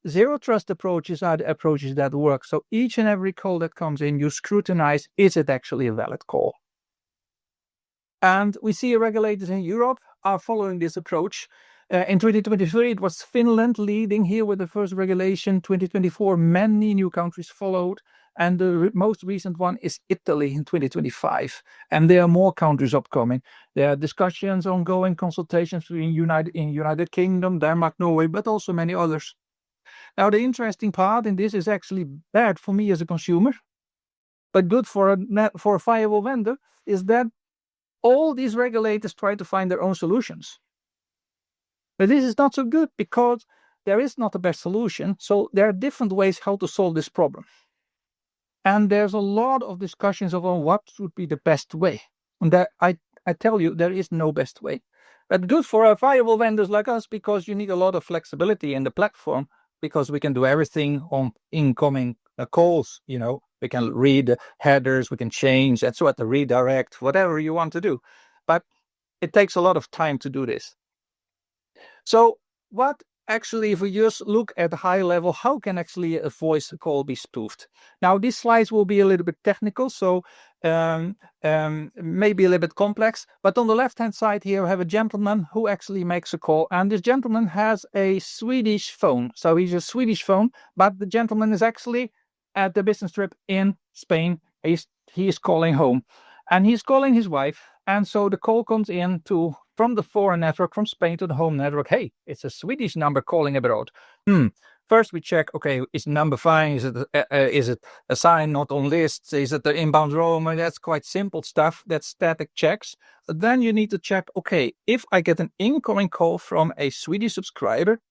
S6: Zero trust approaches are the approaches that work. So each and every call that comes in, you scrutinize, is it actually a valid call? And we see regulators in Europe are following this approach. In 2023, it was Finland leading here with the first regulation. 2024, many new countries followed. And the most recent one is Italy in 2025. And there are more countries upcoming. There are discussions, ongoing consultations in United Kingdom, Denmark, Norway, but also many others. Now, the interesting part in this is actually bad for me as a consumer. but good for a firewall vendor, is that all these regulators try to find their own solutions. But this is not so good because there is not a best solution. So there are different ways how to solve this problem. And there's a lot of discussions about what would be the best way. And I tell you, there is no best way. But good for our firewall vendors like us, because you need a lot of flexibility in the platform, because we can do everything on incoming calls. We can read the headers, we can change, and so at the redirect, whatever you want to do. But it takes a lot of time to do this. So what actually, if we just look at the high level, how can actually a voice call be spoofed? Now, these slides will be a little bit technical, so maybe a little bit complex. But on the left-hand side here, we have a gentleman who actually makes a call. And this gentleman has a Swedish phone. So he's a Swedish phone, but the gentleman is actually at the business trip in Spain. He is calling home. And he's calling his wife. And so the call comes in from the foreign network, from Spain to the home network. Hey, it's a Swedish number calling abroad. First we check, okay, is number fine? Is it assigned, not on lists? Is it the inbound roaming? That's quite simple stuff. That's static checks. But then you need to check, okay, if I get an incoming call from a Swedish subscriber,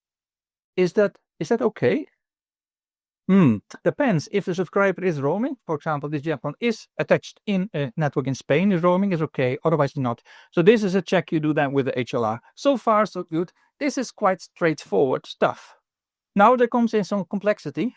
S6: is that okay? Depends. If the subscriber is roaming, for example, this gentleman is attached in a network in Spain, is roaming, is okay, otherwise not. So this is a check, you do that with the HLR. So far, so good. This is quite straightforward stuff. Now there comes in some complexity.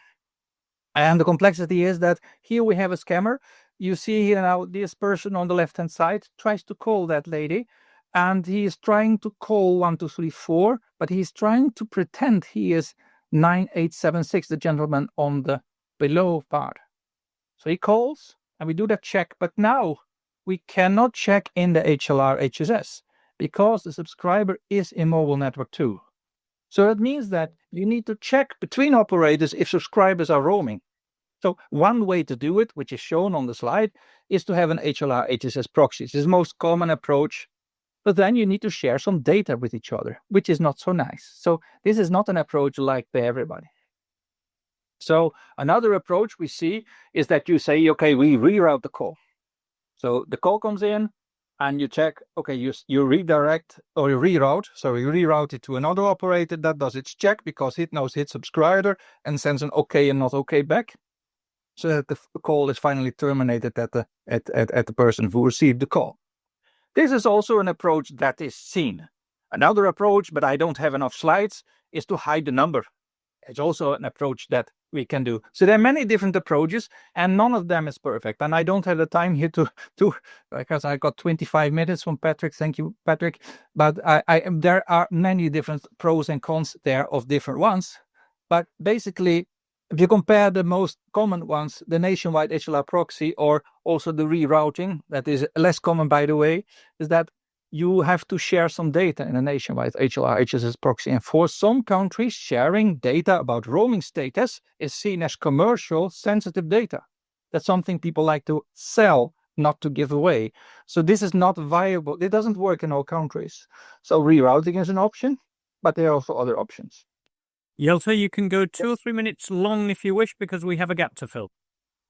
S6: And the complexity is that here we have a scammer. You see here now, this person on the left-hand side tries to call that lady. And he is trying to call 1234, but he's trying to pretend he is 9876, the gentleman on the below part. So he calls and we do that check, but now we cannot check in the HLR HSS because the subscriber is in mobile network too. So that means that you need to check between operators if subscribers are roaming. So one way to do it, which is shown on the slide, is to have an HLR HSS proxy. This is the most common approach. But then you need to share some data with each other, which is not so nice. So this is not an approach liked by everybody. So another approach we see is that you say, okay, we reroute the call. So the call comes in and you check, okay, you redirect or you reroute. So you reroute it to another operator that does its check because it knows its subscriber and sends an okay and not okay back. So that the call is finally terminated at the person who received the call. This is also an approach that is seen. Another approach, but I don't have enough slides, is to hide the number. It's also an approach that we can do. So there are many different approaches, and none of them is perfect. And I don't have the time here to because I got 25 minutes from Patrick. Thank you, Patrick. But there are many different pros and cons there of different ones. But basically, if you compare the most common ones, the nationwide HLR proxy or also the rerouting, that is less common, by the way, is that you have to share some data in a nationwide HLR HSS proxy. And for some countries, sharing data about roaming status is seen as commercial sensitive data. That's something people like to sell, not to give away. So this is not viable. It doesn't work in all countries. So rerouting is an option, but there are also other options.
S1: Jelte, you can go 2 or 3 minutes long if you wish, because we have a gap to fill.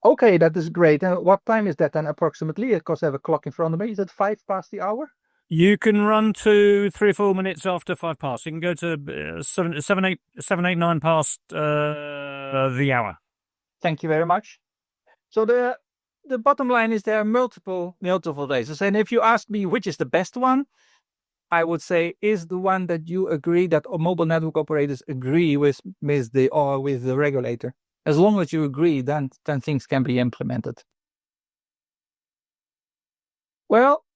S6: Okay, that is great. And what time is that then approximately? Because I have a clock in front of me. Is it 5 past the hour?
S1: You can run to 3 or 4 minutes after 5 past. You can go to 7, 8, 9 past the hour.
S6: Thank you very much. So the bottom line is there are multiple days. And if you ask me which is the best one, I would say is the one that you agree, that mobile network operators agree with the regulator. As long as you agree, then things can be implemented. Well,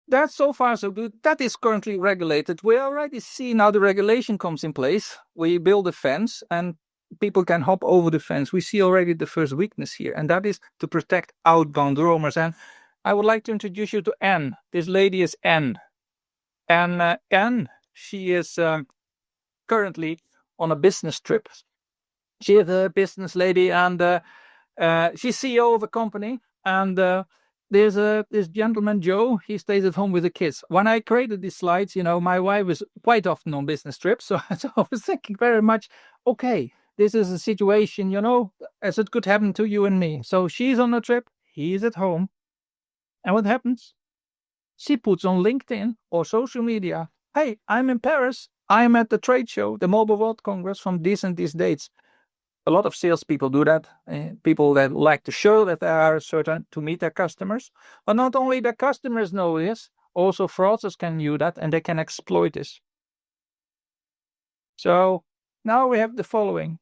S6: that's so far so good. That is currently regulated. We already see now the regulation comes in place. We build a fence and people can hop over the fence. We see already the first weakness here, and that is to protect outbound roamers. And I would like to introduce you to Anne. This lady is Anne. And Anne, she is currently on a business trip. She is a business lady, and she's CEO of a company. And there's this gentleman, Joe. He stays at home with the kids. When I created these slides, my wife is quite often on business trips. So I was thinking very much, okay, this is a situation, as it could happen to you and me. So she's on a trip, he's at home. And what happens? She puts on LinkedIn or social media, hey, I'm in Paris. I'm at the trade show, the Mobile World Congress from these and these dates. A lot of salespeople do that. People that like to show that they are certain to meet their customers. But not only the customers know this, also fraudsters can use that and they can exploit this. So now we have the following.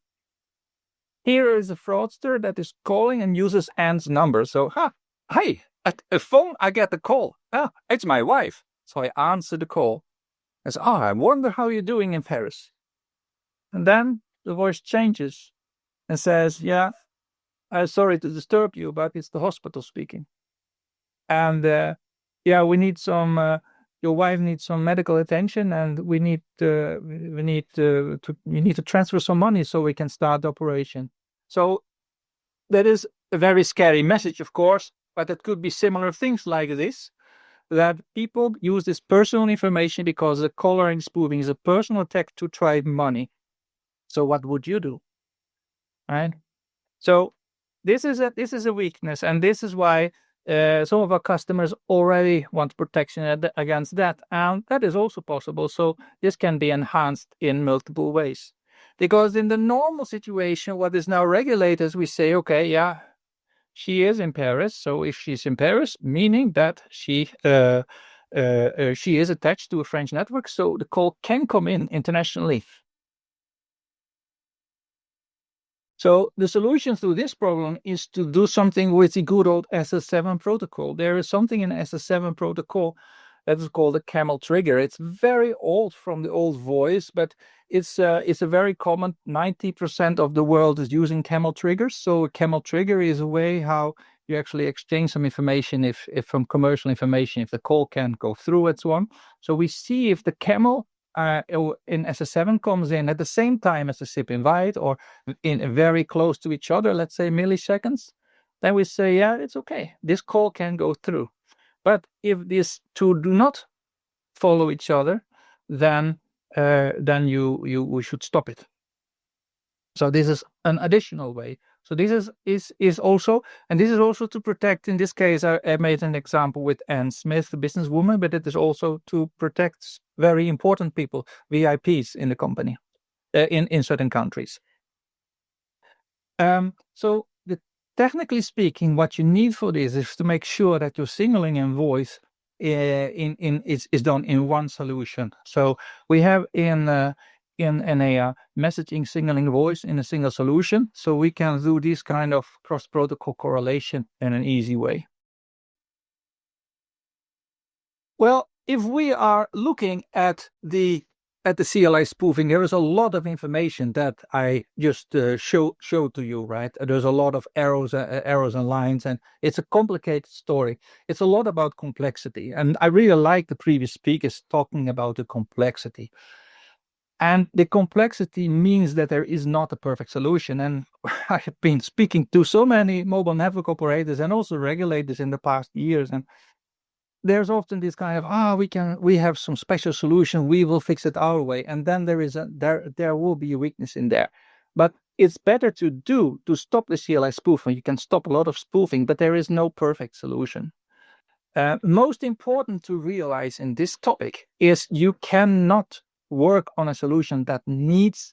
S6: Here is a fraudster that is calling and uses Anne's number. So, hey, at a phone, I get the call. It's my wife. So I answer the call. I say, I wonder how you're doing in Paris. And then the voice changes and says, yeah, I'm sorry to disturb you, but it's the hospital speaking. And we need some, your wife needs some medical attention and you need to transfer some money so we can start the operation. So that is a very scary message, of course, but it could be similar things like this, that people use this personal information because the coloring spoofing is a personal attack to try money. So what would you do? Right? So this is a weakness, and this is why some of our customers already want protection against that, and that is also possible. So this can be enhanced in multiple ways. Because in the normal situation, what is now regulated, we say, okay, yeah, she is in Paris. So if she's in Paris, meaning that she is attached to a French network, so the call can come in internationally. So the solution to this problem is to do something with the good old SS7 protocol. There is something in SS7 protocol that is called a camel trigger. It's very old from the old voice, but it's a very common. 90% of the world is using camel triggers. So a camel trigger is a way how you actually exchange some information if from commercial information, if the call can't go through and so on. So we see if the camel in SS7 comes in at the same time as the SIP invite or in very close to each other, let's say milliseconds, then we say, yeah, it's okay. This call can go through. But if these two do not follow each other, then we should stop it. So this is an additional way. So this is also to protect. In this case, I made an example with Anne Smith, the businesswoman, but it is also to protect very important people, VIPs in the company, in certain countries. So technically speaking, what you need for this is to make sure that your signaling and voice is done in one solution. So we have in Enea messaging, signaling, voice in a single solution, so we can do this kind of cross-protocol correlation in an easy way. Well, if we are looking at the CLI spoofing, there is a lot of information that I just show to you, right? There's a lot of arrows and lines, and it's a complicated story. It's a lot about complexity, and I really like the previous speakers talking about the complexity. And the complexity means that there is not a perfect solution. And I have been speaking to so many mobile network operators and also regulators in the past years, and there's often this kind of we have some special solution, we will fix it our way, and then there will be a weakness in there. But it's better to stop the CLI spoofing. You can stop a lot of spoofing, but there is no perfect solution. Most important to realize in this topic is you cannot work on a solution that needs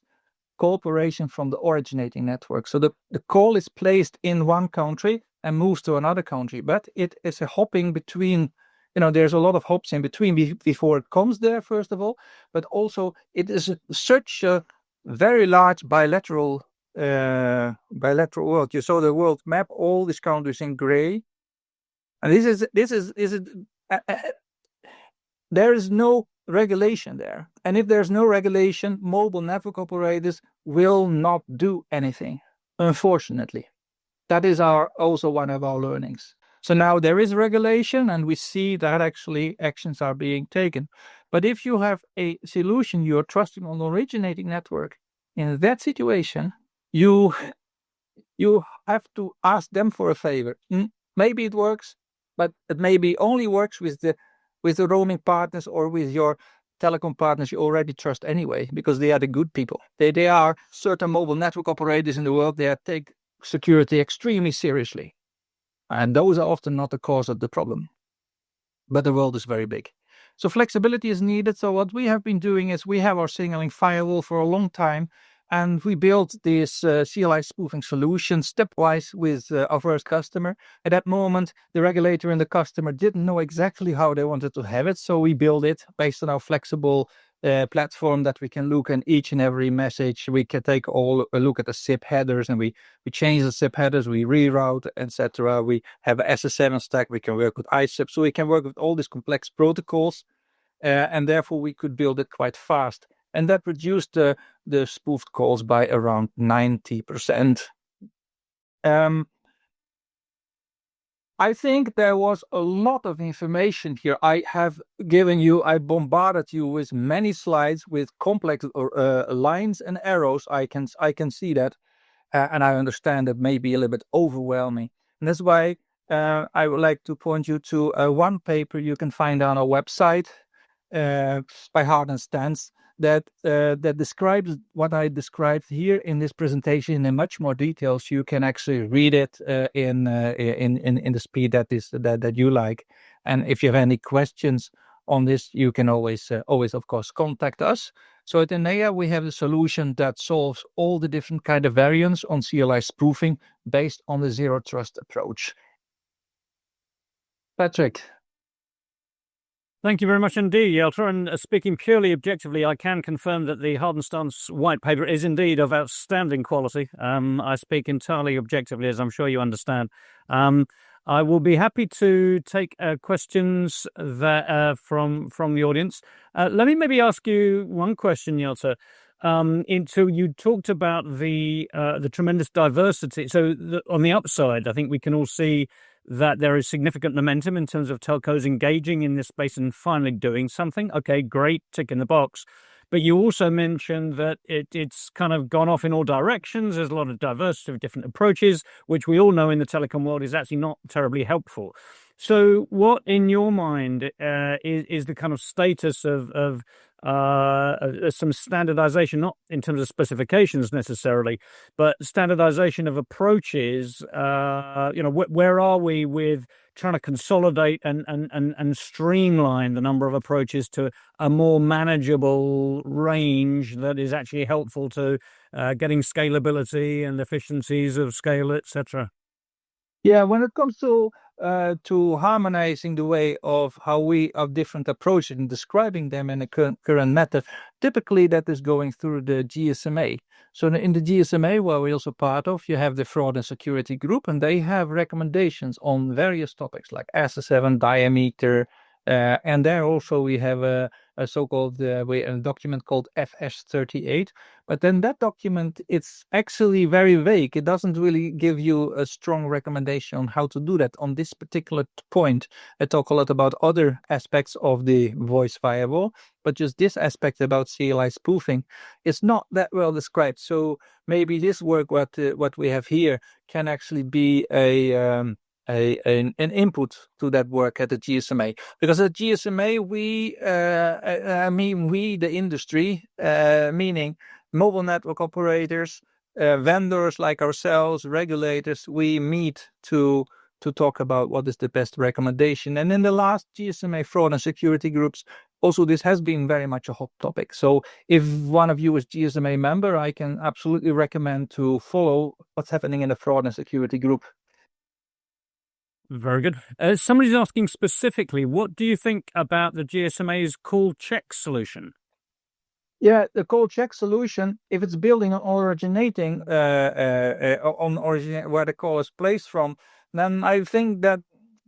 S6: cooperation from the originating network. So the call is placed in one country and moves to another country, but it is a hopping between. There's a lot of hops in between before it comes there, first of all, but also it is such a very large bilateral world. You saw the world map, all these countries in gray, and there is no regulation there. And if there's no regulation, mobile network operators will not do anything, unfortunately. That is also one of our learnings. So now there is regulation, and we see that actually actions are being taken. But if you have a solution you're trusting on the originating network, in that situation, you have to ask them for a favor. Maybe it works, but it maybe only works with the roaming partners or with your telecom partners you already trust anyway, because they are the good people. They are certain mobile network operators in the world. They take security extremely seriously. And those are often not the cause of the problem. But the world is very big. So flexibility is needed. So what we have been doing is we have our signaling firewall for a long time. And we built this CLI spoofing solution stepwise with our first customer. At that moment, the regulator and the customer didn't know exactly how they wanted to have it. So we built it based on our flexible platform that we can look in each and every message. We can take a look at the SIP headers, and we change the SIP headers, we reroute, etc. We have a SS7 stack. We can work with ISIP. So we can work with all these complex protocols. And therefore, we could build it quite fast. And that reduced the spoofed calls by around 90%. I think there was a lot of information here. I bombarded you with many slides with complex lines and arrows. I can see that. And I understand that may be a little bit overwhelming. And that's why I would like to point you to one paper you can find on our website by HardenStance's that describes what I described here in this presentation in much more details. You can actually read it in the speed that you like. And if you have any questions on this, you can always of course contact us. So at Enea, we have a solution that solves all the different kind of variants on CLI spoofing based on the zero trust approach. Patrick.
S1: Thank you very much indeed, Jelte. And speaking purely objectively, I can confirm that the HardenStance's white paper is indeed of outstanding quality. I speak entirely objectively, as I'm sure you understand. I will be happy to take questions that from the audience. Let me maybe ask you one question, Jelte. You talked about the tremendous diversity. So on the upside, I think we can all see that there is significant momentum in terms of telcos engaging in this space and finally doing something. Okay, great, tick in the box. But you also mentioned that it's kind of gone off in all directions. There's a lot of diversity of different approaches, which we all know in the telecom world is actually not terribly helpful. So what, in your mind, is the kind of status of some standardization, not in terms of specifications necessarily, but standardization of approaches? Where are we with trying to consolidate and streamline the number of approaches to a more manageable range that is actually helpful to getting scalability and efficiencies of scale, etc.?
S6: Yeah, when it comes to harmonizing the way of how we have different approaches and describing them in the current method, typically that is going through the GSMA. So in the GSMA, where we're also part of, you have the fraud and security group, and they have recommendations on various topics like SS7, diameter, and there also we have a so-called a document called FS38. But then that document, it's actually very vague. It doesn't really give you a strong recommendation on how to do that on this particular point. I talk a lot about other aspects of the voice firewall, but just this aspect about CLI spoofing is not that well described. So maybe this work, what we have here, can actually be an input to that work at the GSMA, because at GSMA we the industry, meaning mobile network operators, vendors like ourselves, regulators, we meet to talk about what is the best recommendation. And in the last GSMA fraud and security groups, also this has been very much a hot topic. So if one of you is GSMA member, I can absolutely recommend to follow what's happening in the fraud and security group.
S1: Very good. Somebody's asking specifically, what do you think about the GSMA's call check solution?
S6: Yeah, the call check solution, if it's building on originating where the call is placed from, then I think that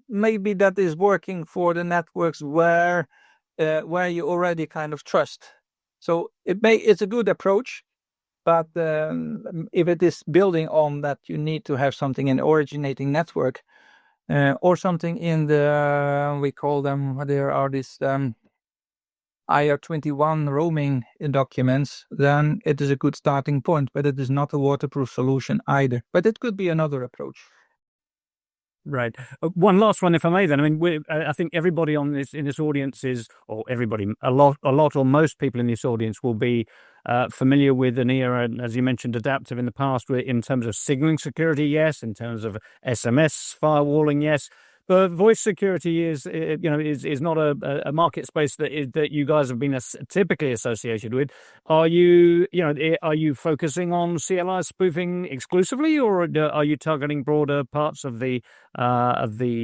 S6: maybe that is working for the networks where you already kind of trust. So it's a good approach, but if it is building on that, you need to have something in originating network. Or something in the, we call them, there are these IR21 roaming documents, then it is a good starting point, but it is not a waterproof solution either. But it could be another approach.
S1: Right. One last one, if I may. Then, I mean, I think everybody in this audience is, or everybody, a lot, or most people in this audience will be familiar with Enea, and as you mentioned, adaptive in the past, in terms of signaling security, yes. In terms of SMS firewalling, yes. But voice security is not a market space that you guys have been typically associated with. Are you focusing on CLI spoofing exclusively, or are you targeting broader parts of the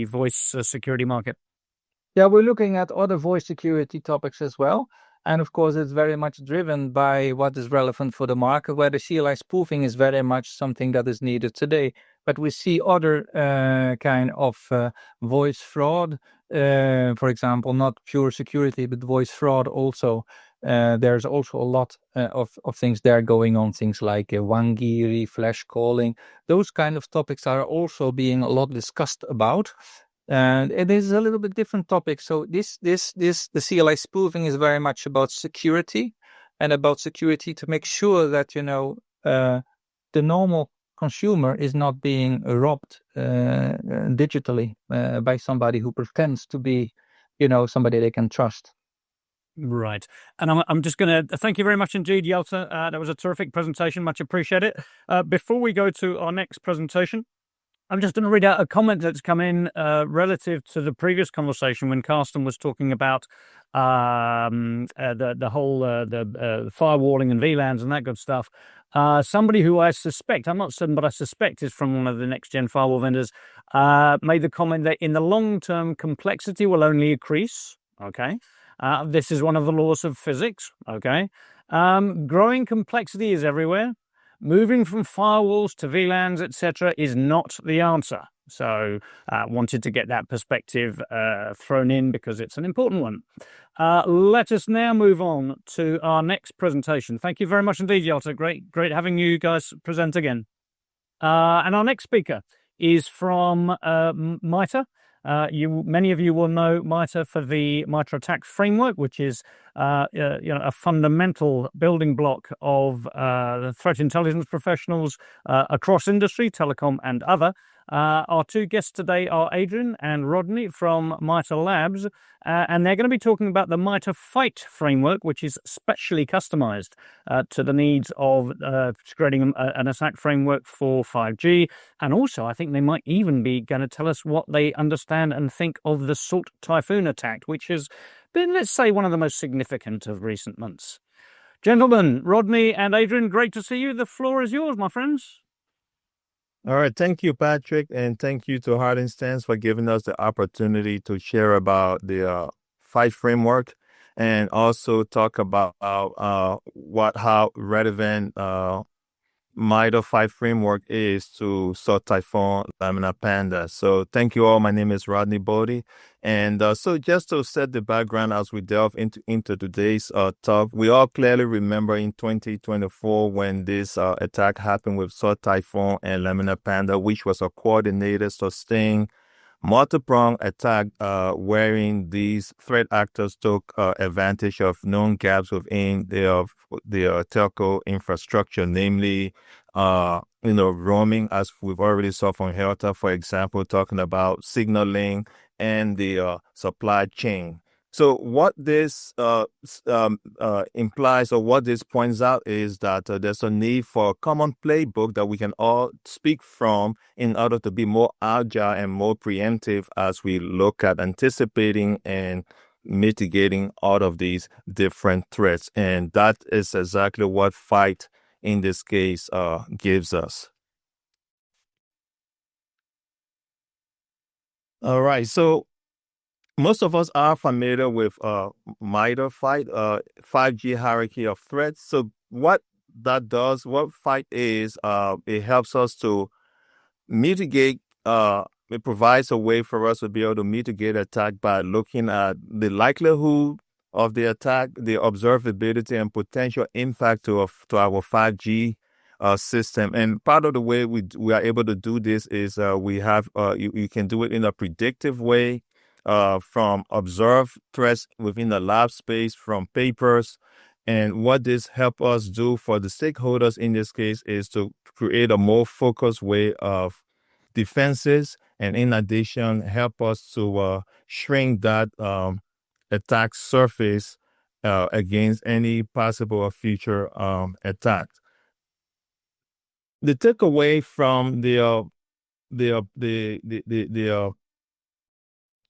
S1: voice security market?
S6: Yeah, we're looking at other voice security topics as well. And of course, it's very much driven by what is relevant for the market, where the CLI spoofing is very much something that is needed today. But we see other kind of voice fraud, for example, not pure security, but voice fraud also. There's also a lot of things there going on, things like wangiri, flash calling. Those kind of topics are also being a lot discussed about. And it is a little bit different topic. So the CLI spoofing is very much about security, and about security to make sure that the normal consumer is not being robbed digitally by somebody who pretends to be somebody they can trust.
S1: Right. And I'm just going to thank you very much indeed, Jelte. That was a terrific presentation. Much appreciated. Before we go to our next presentation, I'm just going to read out a comment that's come in relative to the previous conversation when Karsten was talking about the whole firewalling and VLANs and that good stuff. Somebody who I suspect, I'm not certain, but I suspect is from one of the next-gen firewall vendors, made the comment that in the long term, complexity will only increase. Okay. This is one of the laws of physics. Okay. Growing complexity is everywhere. Moving from firewalls to VLANs, etc., is not the answer. So wanted to get that perspective thrown in because it's an important one. Let us now move on to our next presentation. Thank you very much indeed, Jelte. Great having you guys present again. And our next speaker is from Mitre. Many of you will know Mitre for the Mitre attack framework, which is a fundamental building block of the threat intelligence professionals across industry, telecom and other. Our two guests today are Adrian and Rodney from Mitre Labs, and they're going to be talking about the Mitre Fight framework, which is specially customized to the needs of creating an attack framework for 5G. And also, I think they might even be going to tell us what they understand and think of the Salt Typhoon attack, which has been, let's say, one of the most significant of recent months. Gentlemen, Rodney and Adrian, great to see you. The floor is yours, my friends.
S7: All right. Thank you, Patrick. And thank you to HardenStance's for giving us the opportunity to share about the Fight framework and also talk about how relevant Mitre Fight framework is to Salt Typhoon, Lamina Panda. So thank you all. My name is Rodney Bollie. And so just to set the background as we delve into today's talk, we all clearly remember in 2024 when this attack happened with Salt Typhoon and Lamina Panda, which was a coordinated, sustained, multi-pronged attack wherein these threat actors took advantage of known gaps within their telco infrastructure, namely, roaming, as we've already saw from Jelte, for example, talking about signaling and the supply chain. So what this implies, or what this points out, is that there's a need for a common playbook that we can all speak from in order to be more agile and more preemptive as we look at anticipating and mitigating all of these different threats. And that is exactly what Fight in this case gives us. All right, so most of us are familiar with Mitre Fight, 5G hierarchy of threats. So what that does, what Fight is, it helps us to mitigate. It provides a way for us to be able to mitigate attack by looking at the likelihood of the attack, the observability and potential impact to our 5G system. And part of the way we are able to do this is we have you can do it in a predictive way. From observed threats within the lab space, from papers. And what this helps us do for the stakeholders in this case is to create a more focused way of defenses and in addition, help us to shrink that attack surface against any possible or future attacks. The takeaway from the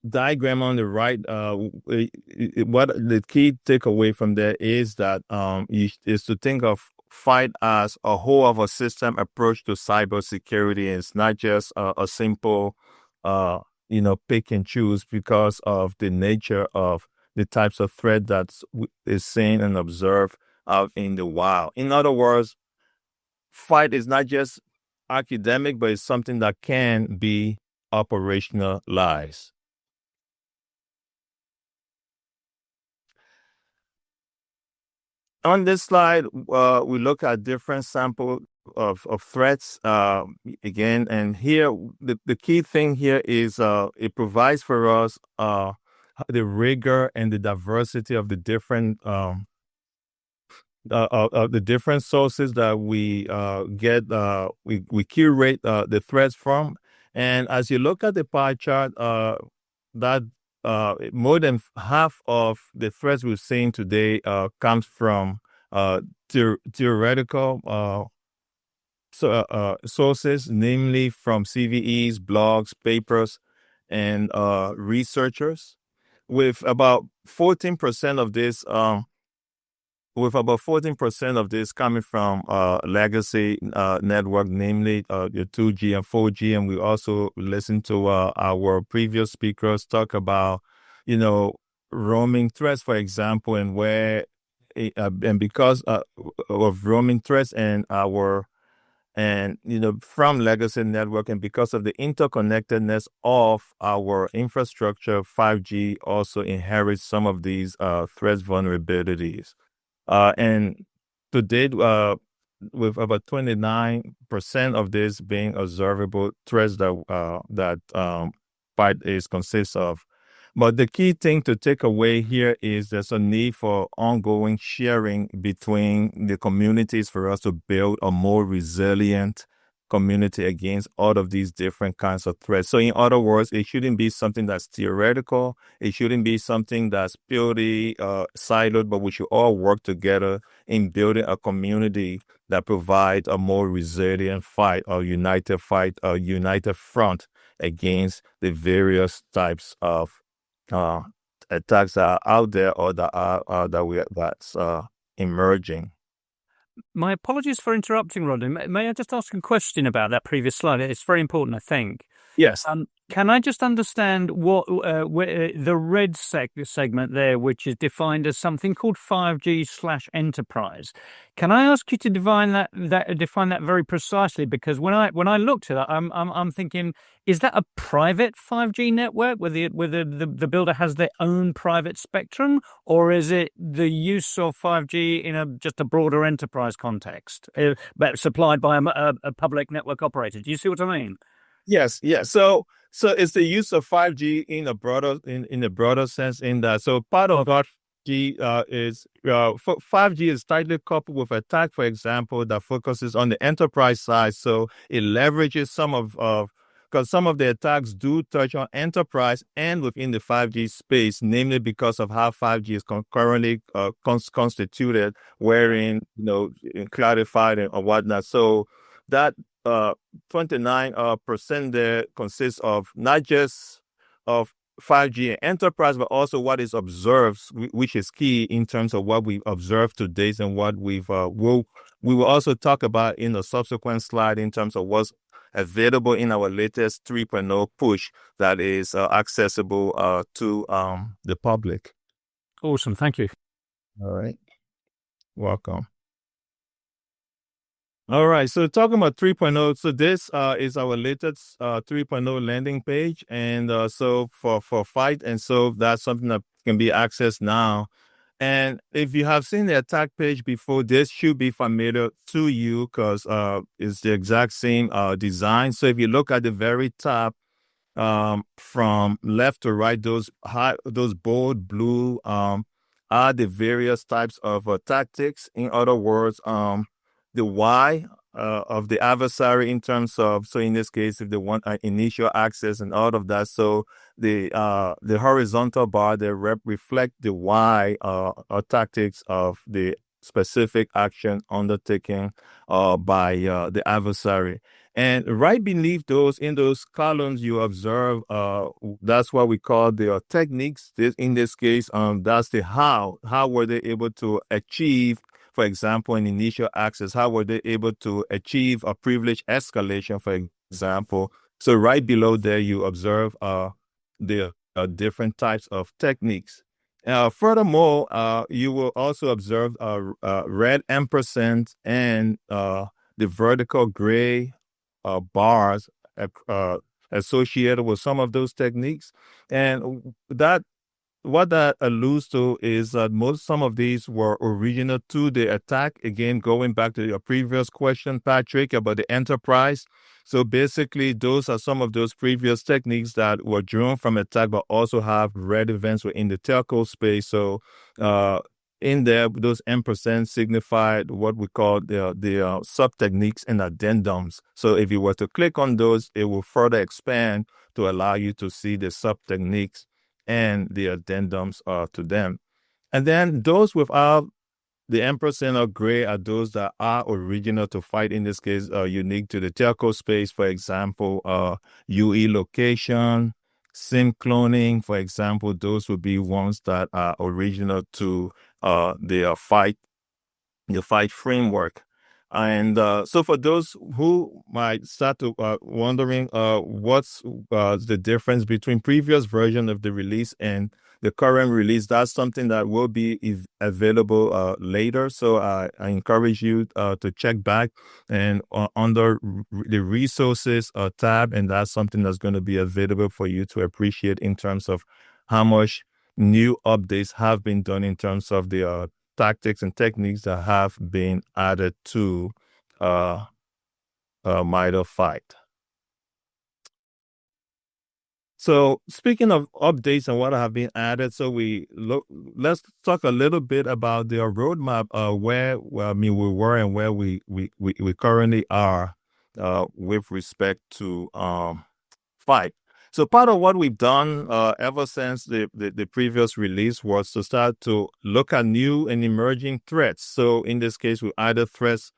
S7: diagram on the right, what the key takeaway from there is that is to think of FIGHT as a whole of a system approach to cybersecurity. It's not just a simple, pick and choose because of the nature of the types of threat that is seen and observed out in the wild. In other words, FIGHT is not just academic, but it's something that can be operationalized. On this slide, we look at different samples of threats again, and here the key thing here is it provides for us the rigor and the diversity of the different sources that we get. We curate the threats from, and as you look at the pie chart, that more than half of the threats we're seeing today comes from theoretical sources, namely from CVEs, blogs, papers, and researchers. With about 14% of this coming from legacy network, namely your 2G and 4G, and we also listen to our previous speakers talk about, roaming threats, for example, and where and because of roaming threats from legacy network, and because of the interconnectedness of our infrastructure, 5G also inherits some of these threats vulnerabilities. And to date, with about 29% of this being observable threats that FIGHT consists of. But the key thing to take away here is there's a need for ongoing sharing between the communities for us to build a more resilient community against all of these different kinds of threats. So in other words, it shouldn't be something that's theoretical. It shouldn't be something that's purely siloed, but we should all work together in building a community that provides a more resilient fight, a united front against the various types of attacks that are out there or that's emerging.
S1: My apologies for interrupting, Rodney. May I just ask a question about that previous slide? It's very important, I think.
S7: Yes.
S1: Can I just understand what the red segment there, which is defined as something called 5G/enterprise? Can I ask you to define that very precisely? Because when I looked at that, I'm thinking, is that a private 5G network where the builder has their own private spectrum, or is it the use of 5G in just a broader enterprise context, but supplied by a public network operator? Do you see what I mean?
S7: Yes. So it's the use of 5G in a broader sense. In that, so part of 5G is 5G is tightly coupled with attack, for example, that focuses on the enterprise side. So it leverages because some of the attacks do touch on enterprise and within the 5G space, namely because of how 5G is currently constituted, wherein clarified and whatnot. So that 29% there consists of not just of 5G enterprise, but also what is observed, which is key in terms of what we've observed to date and what we will also talk about in a subsequent slide in terms of what's available in our latest 3.0 push that is accessible to the public.
S1: Awesome. Thank you.
S7: All right. Welcome. All right, so talking about 3.0, so this is our latest 3.0 landing page, and so for FIGHT, and so that's something that can be accessed now. And if you have seen the attack page before, this should be familiar to you because it's the exact same design. So if you look at the very top, from left to right, those bold blue are the various types of tactics. In other words, the Y the adversary in terms of, so in this case, if they want initial access and all of that, so the horizontal bar, they reflect the why or tactics of the specific action undertaken by the adversary. And right beneath those, in those columns, you observe that's what we call the techniques. In this case, that's the how. How were they able to achieve, for example, an initial access? How were they able to achieve a privilege escalation, for example? So right below there, you observe the different types of techniques. Furthermore, you will also observe red ampersand and the vertical gray bars associated with some of those techniques. And what that alludes to is that some of these were original to the attack. Again, going back to your previous question, Patrick, about the enterprise. So basically, those are some of those previous techniques that were drawn from attack, but also have relevance within the telco space. So in there, those ampersand signified what we call the sub-techniques and addendums. So if you were to click on those, it will further expand to allow you to see the sub-techniques and the addendums to them. And then those without the ampersand or gray are those that are original to fight, in this case, unique to the telco space. For example, UE location, SIM cloning, for example, those would be ones that are original to the fight framework. And so for those who might start to wondering what's the difference between previous version of the release and the current release, that's something that will be available later. So I encourage you to check back and under the resources tab, and that's something that's going to be available for you to appreciate in terms of how much new updates have been done in terms of the tactics and techniques that have been added to Mitre fight. So speaking of updates and what have been added, so let's talk a little bit about the roadmap where we were and where we currently are with respect to fight. So part of what we've done ever since the previous release was to start to look at new and emerging threats. So in this case, we added threats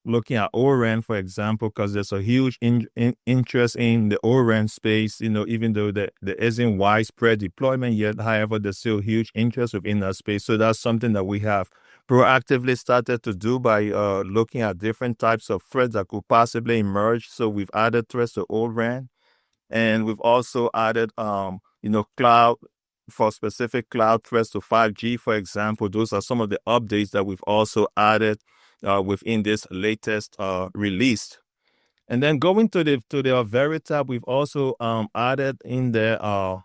S7: looking at O-RAN, for example, because there's a huge interest in the O-RAN space, even though there isn't widespread deployment yet. However, there's still huge interest within that space. So that's something that we have proactively started to do by looking at different types of threats that could possibly emerge. So we've added threats to O-RAN. And we've also added, cloud, for specific cloud threats to 5G, for example. Those are some of the updates that we've also added within this latest release. And then going to the Veritab, we've also added in the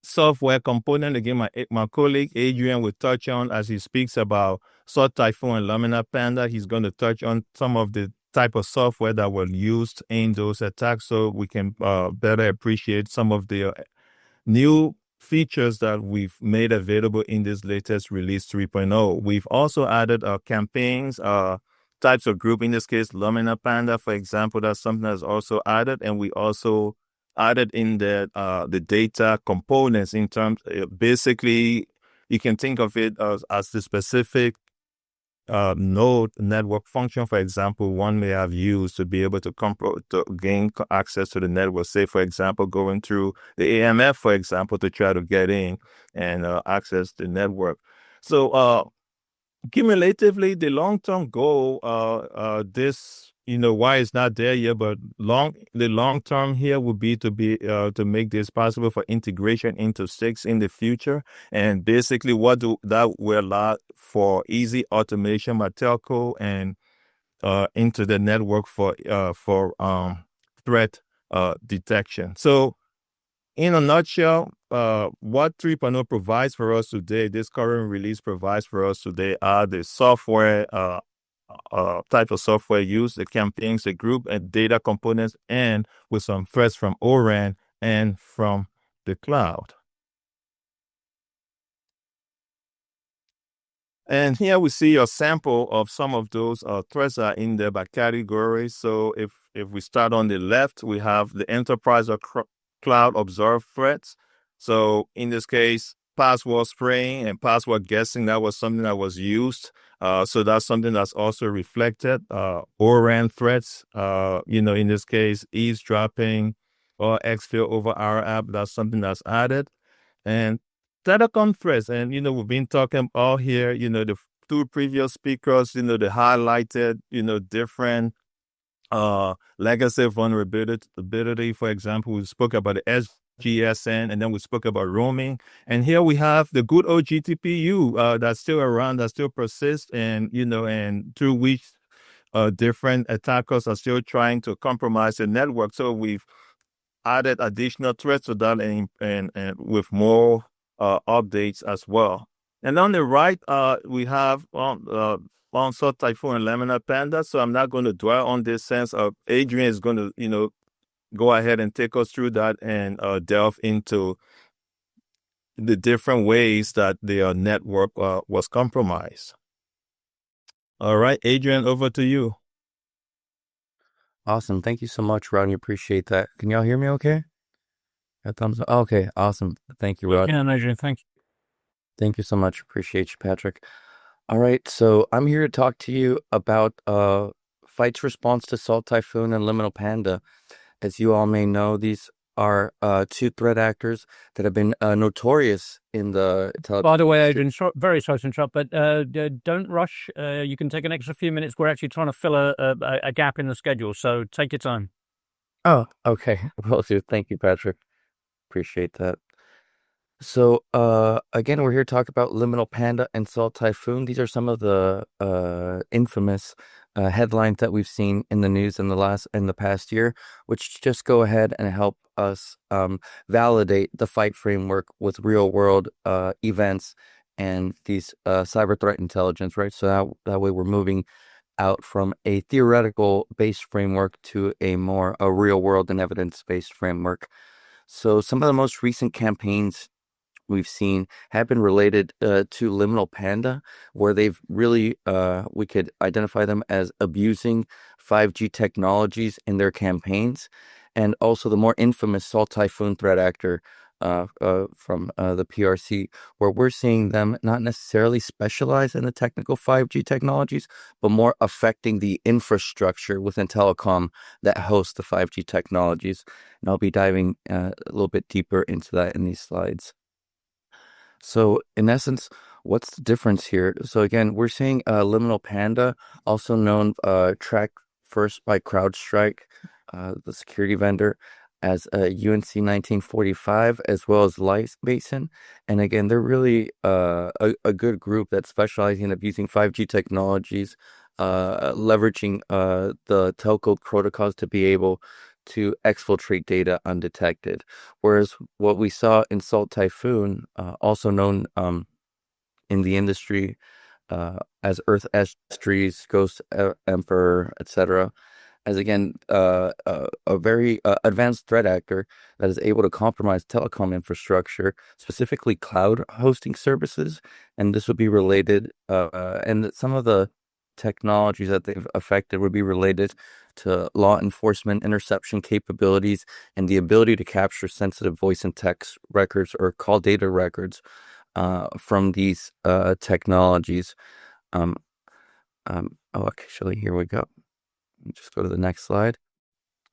S7: software component. Again, my colleague Adrian will touch on as he speaks about Sword Typhoon and Lamina Panda. He's going to touch on some of the type of software that were used in those attacks, so we can better appreciate some of the new features that we've made available in this latest release 3.0. We've also added campaigns, types of group, in this case, Lamina Panda, for example. That's something that's also added, and we also added in the data components in terms, basically, you can think of it as the specific node network function, for example, one may have used to be able to gain access to the network. Say, for example, going through the AMF, for example, to try to get in and access the network. So cumulatively, the long-term goal, why it's not there yet, but the long term here would be to make this possible for integration into SIGs in the future, and basically that will allow for easy automation by telco and into the network for threat detection. So, in a nutshell, what 3.0 provides for us today, this current release provides for us today, are the software. Type of software used, the campaigns, the group and data components, and with some threats from O-RAN and from the cloud. And here we see a sample of some of those threats are in there by category. So if we start on the left, we have the enterprise or cloud observed threats. So in this case, password spraying and password guessing, that was something that was used. So that's something that's also reflected. ORAN threats, in this case, eavesdropping or exfil over our app, that's something that's added. And telecom threats, and we've been talking all here, the two previous speakers, they highlighted, different legacy vulnerability. For example, we spoke about the SGSN, and then we spoke about roaming. And here we have the good old GTPU that's still around, that still persists, and and through which different attackers are still trying to compromise the network. So we've added additional threats to that, and with more updates as well. And on the right, we have Salt Typhoon and Laminar Panda. So I'm not going to dwell on this sense. Adrian is going to, go ahead and take us through that and delve into the different ways that their network was compromised. All right, Adrian, over to you.
S3: Awesome. Thank you so much, Rodney. Appreciate that. Can y'all hear me okay? A thumbs up. Okay, awesome. Thank you, Rodney.
S1: Yeah, Adrian, thank you.
S3: Thank you so much. Appreciate you, Patrick. All right, so I'm here to talk to you about Fight's response to Salt Typhoon and Liminal Panda. As you all may know, these are two threat actors that have been notorious in the telecom.
S1: By the way, Adrian, very sorry to interrupt, but don't rush. You can take an extra few minutes. We're actually trying to fill a gap in the schedule, so take your time.
S3: Oh, okay. Will do. Thank you, Patrick. Appreciate that. So, again, we're here to talk about Liminal Panda and Salt Typhoon. These are some of the infamous headlines that we've seen in the news in the past year, which just go ahead and help us validate the Fight framework with real world events and these cyber threat intelligence, right? So that way we're moving out from a theoretical based framework to a real world and evidence based framework. So some of the most recent campaigns we've seen have been related to Liminal Panda, where they've really, we could identify them as abusing 5G technologies in their campaigns, and also the more infamous Salt Typhoon threat actor from the PRC, where we're seeing them not necessarily specialize in the technical 5G technologies, but more affecting the infrastructure within telecom that hosts the 5G technologies. And I'll be diving a little bit deeper into that in these slides. So in essence, what's the difference here? So again, we're seeing Liminal Panda, also known tracked first by CrowdStrike, the security vendor, as UNC 1945, as well as Light Basin. And again, they're really a good group that's specializing in abusing 5G technologies, leveraging the telco protocols to be able to exfiltrate data undetected. Whereas what we saw in Salt Typhoon, also known in the industry as Earth Estries, Ghost Emperor, etc., as again a very advanced threat actor that is able to compromise telecom infrastructure, specifically cloud hosting services. And this would be related, and some of the technologies that they've affected would be related to law enforcement interception capabilities and the ability to capture sensitive voice and text records or call data records from these technologies. Actually, here we go. Just go to the next slide.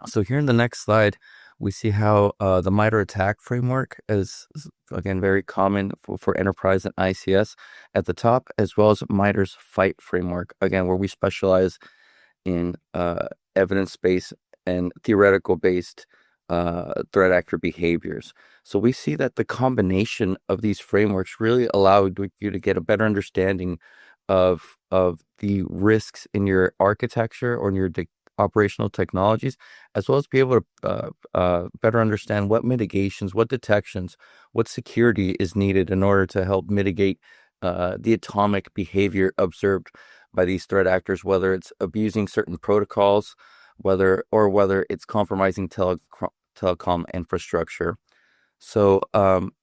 S3: So here in the next slide, we see how the Mitre attack framework is, again, very common for enterprise and ICS at the top, as well as Mitre's Fight framework, again, where we specialize in evidence-based and theoretical-based threat actor behaviors. So we see that the combination of these frameworks really allow you to get a better understanding of the risks in your architecture or in your operational technologies, as well as be able to better understand what mitigations, what detections, what security is needed in order to help mitigate the atomic behavior observed by these threat actors, whether it's abusing certain protocols, whether it's compromising telecom infrastructure. So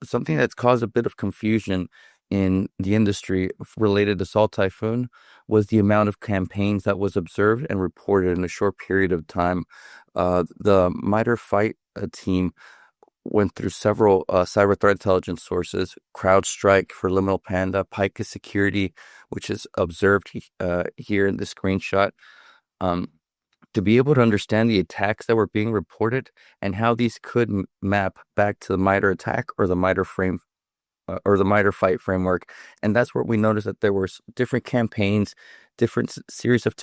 S3: something that's caused a bit of confusion in the industry related to Salt Typhoon was the amount of campaigns that was observed and reported in a short period of time. The Mitre fight team went through several cyber threat intelligence sources: CrowdStrike for Liminal Panda, Pika Security, which is observed here in the screenshot, to be able to understand the attacks that were being reported and how these could map back to the Mitre attack or the Mitre frame or the Mitre fight framework. And that's where we noticed that there were different campaigns, different series of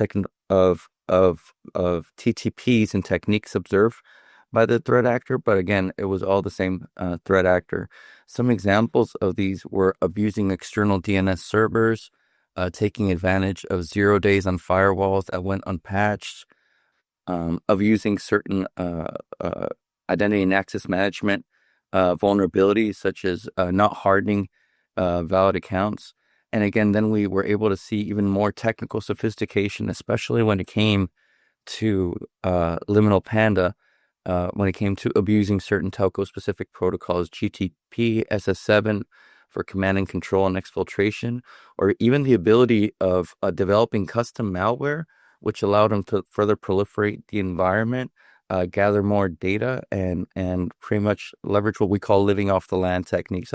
S3: TTPs and techniques observed by the threat actor, but again, it was all the same threat actor. Some examples of these were abusing external DNS servers, taking advantage of 0 days on firewalls that went unpatched, of using certain identity and access management vulnerabilities, such as not hardening valid accounts. And again, then we were able to see even more technical sophistication, especially when it came to Liminal Panda, when it came to abusing certain telco-specific protocols, GTP, SS7 for command and control and exfiltration, or even the ability of developing custom malware, which allowed them to further proliferate the environment, gather more data, and pretty much leverage what we call living off the land techniques,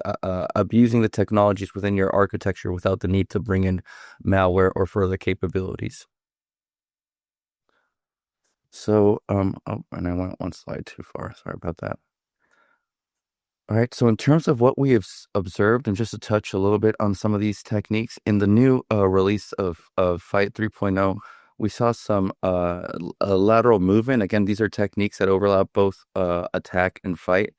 S3: abusing the technologies within your architecture without the need to bring in malware or further capabilities. So, and I went one slide too far. Sorry about that. All right. So in terms of what we have observed, and just to touch a little bit on some of these techniques, in the new release of Fight 3.0, we saw some lateral movement. Again, these are techniques that overlap both attack and fight.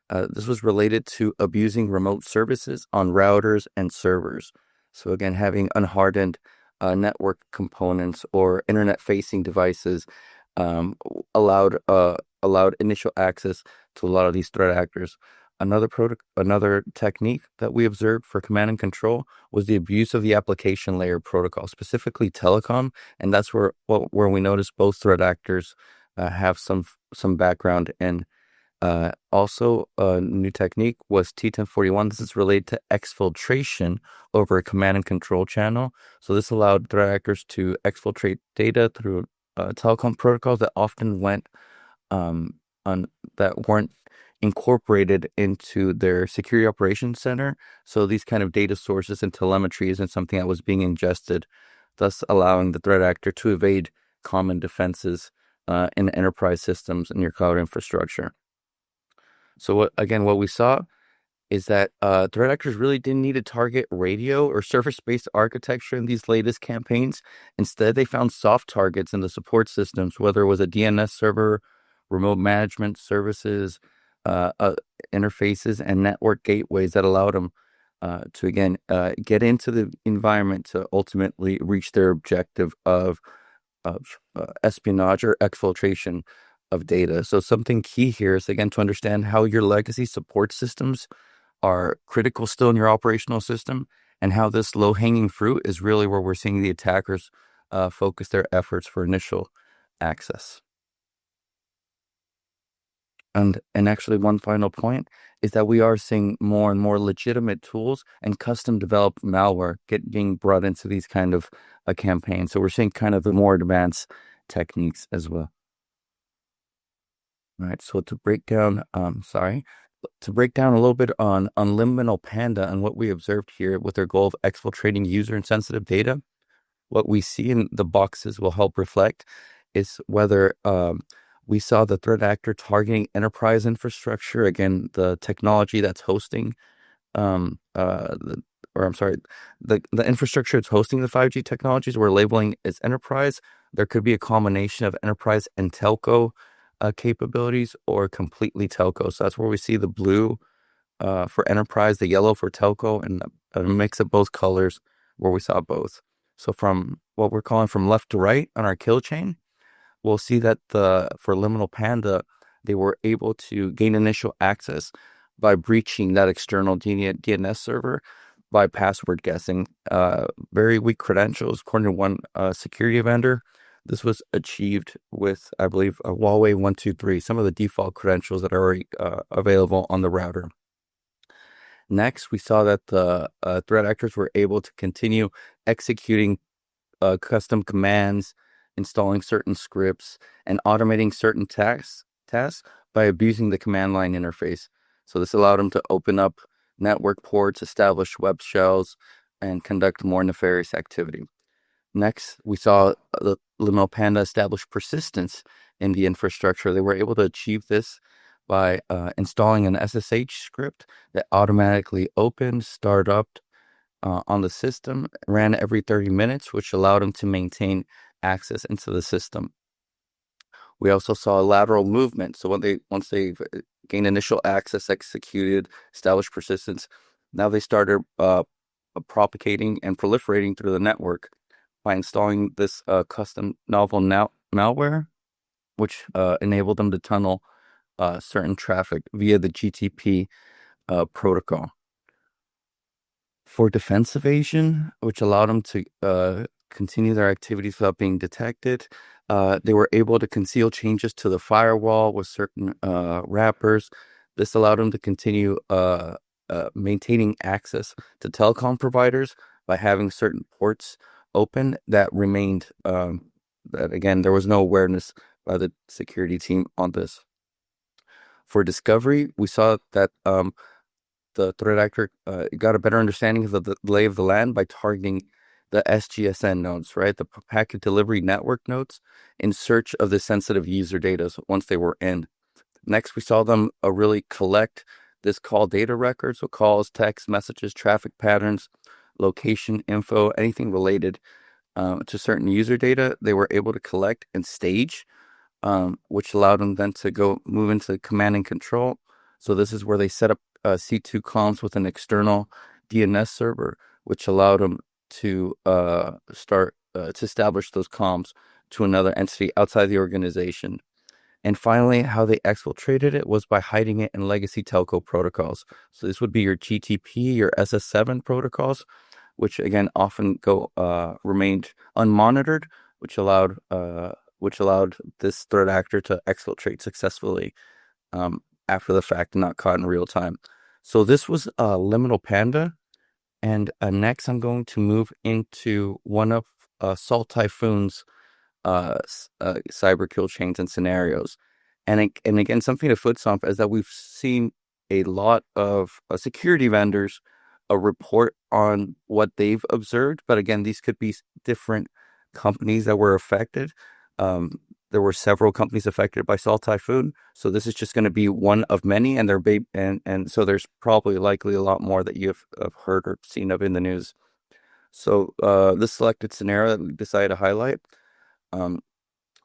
S3: This was related to abusing remote services on routers and servers. So again, having unhardened network components or internet-facing devices allowed initial access to a lot of these threat actors. Another technique that we observed for command and control was the abuse of the application layer protocol, specifically Telecom, and that's where we noticed both threat actors have some background in. Also, a new technique was T1041. This is related to exfiltration over a command and control channel. So this allowed threat actors to exfiltrate data through telecom protocols that often that weren't incorporated into their security operations center. So these kind of data sources and telemetry isn't something that was being ingested, thus allowing the threat actor to evade common defenses in enterprise systems in your cloud infrastructure. So what we saw is that threat actors really didn't need to target radio or service-based architecture in these latest campaigns. Instead, they found soft targets in the support systems, whether it was a DNS server, remote management services, interfaces, and network gateways that allowed them to, again, get into the environment to ultimately reach their objective of espionage or exfiltration of data. So something key here is, again, to understand how your legacy support systems are critical still in your operational system, and how this low-hanging fruit is really where we're seeing the attackers focus their efforts for initial access. And actually, one final point is that we are seeing more and more legitimate tools and custom developed malware being brought into these kind of campaigns. So we're seeing kind of the more advanced techniques as well. All right, so to break down a little bit on Liminal Panda and what we observed here with their goal of exfiltrating user and sensitive data, what we see in the boxes will help reflect is whether we saw the threat actor targeting enterprise infrastructure, again, the technology that's hosting, the infrastructure that's hosting the 5G technologies we're labeling as enterprise. There could be a combination of enterprise and telco capabilities, or completely telco. So that's where we see the blue for enterprise, the yellow for telco, and a mix of both colors where we saw both. So from what we're calling from left to right on our kill chain, we'll see that for Liminal Panda, they were able to gain initial access by breaching that external DNS server by password guessing. Very weak credentials, according to one security vendor. This was achieved with, I believe, a Huawei 123, some of the default credentials that are already available on the router.
S8: Next, we saw that the threat actors were able to continue executing custom commands, installing certain scripts, and automating certain tasks by abusing the command line interface. So this allowed them to open up network ports, establish web shells, and conduct more nefarious activity. Next, we saw the Liminal Panda establish persistence in the infrastructure. They were able to achieve this by installing an SSH script that automatically opened, started up on the system, ran every 30 minutes, which allowed them to maintain access into the system. We also saw lateral movement. So once they gained initial access, executed, established persistence, now they started propagating and proliferating through the network by installing this custom novel malware, which enabled them to tunnel certain traffic via the GTP protocol. For defense evasion, which allowed them to continue their activities without being detected, they were able to conceal changes to the firewall with certain wrappers. This allowed them to continue maintaining access to telecom providers by having certain ports open that remained, that again, there was no awareness by the security team on this. For discovery, we saw that the threat actor got a better understanding of the lay of the land by targeting the SGSN nodes, right? The packet delivery network nodes in search of the sensitive user data once they were in. Next, we saw them really collect this call data record, so calls, text messages, traffic patterns, location info, anything related to certain user data, they were able to collect and stage, which allowed them then to move into command and control. So this is where they set up C2 comms with an external DNS server, which allowed them to start to establish those comms to another entity outside the organization. And finally, how they exfiltrated it was by hiding it in legacy telco protocols. So this would be your GTP, your SS7 protocols, which again often remained unmonitored, which allowed this threat actor to exfiltrate successfully after the fact and not caught in real time. So this was Liminal Panda, and next I'm going to move into one of Salt Typhoon's cyber kill chains and scenarios. And again, something to foot stomp is that we've seen a lot of security vendors report on what they've observed. But again, these could be different companies that were affected. There were several companies affected by Salt Typhoon. So this is just going to be one of many. And and so there's probably likely a lot more that you've heard or seen of in the news. So this selected scenario that we decided to highlight,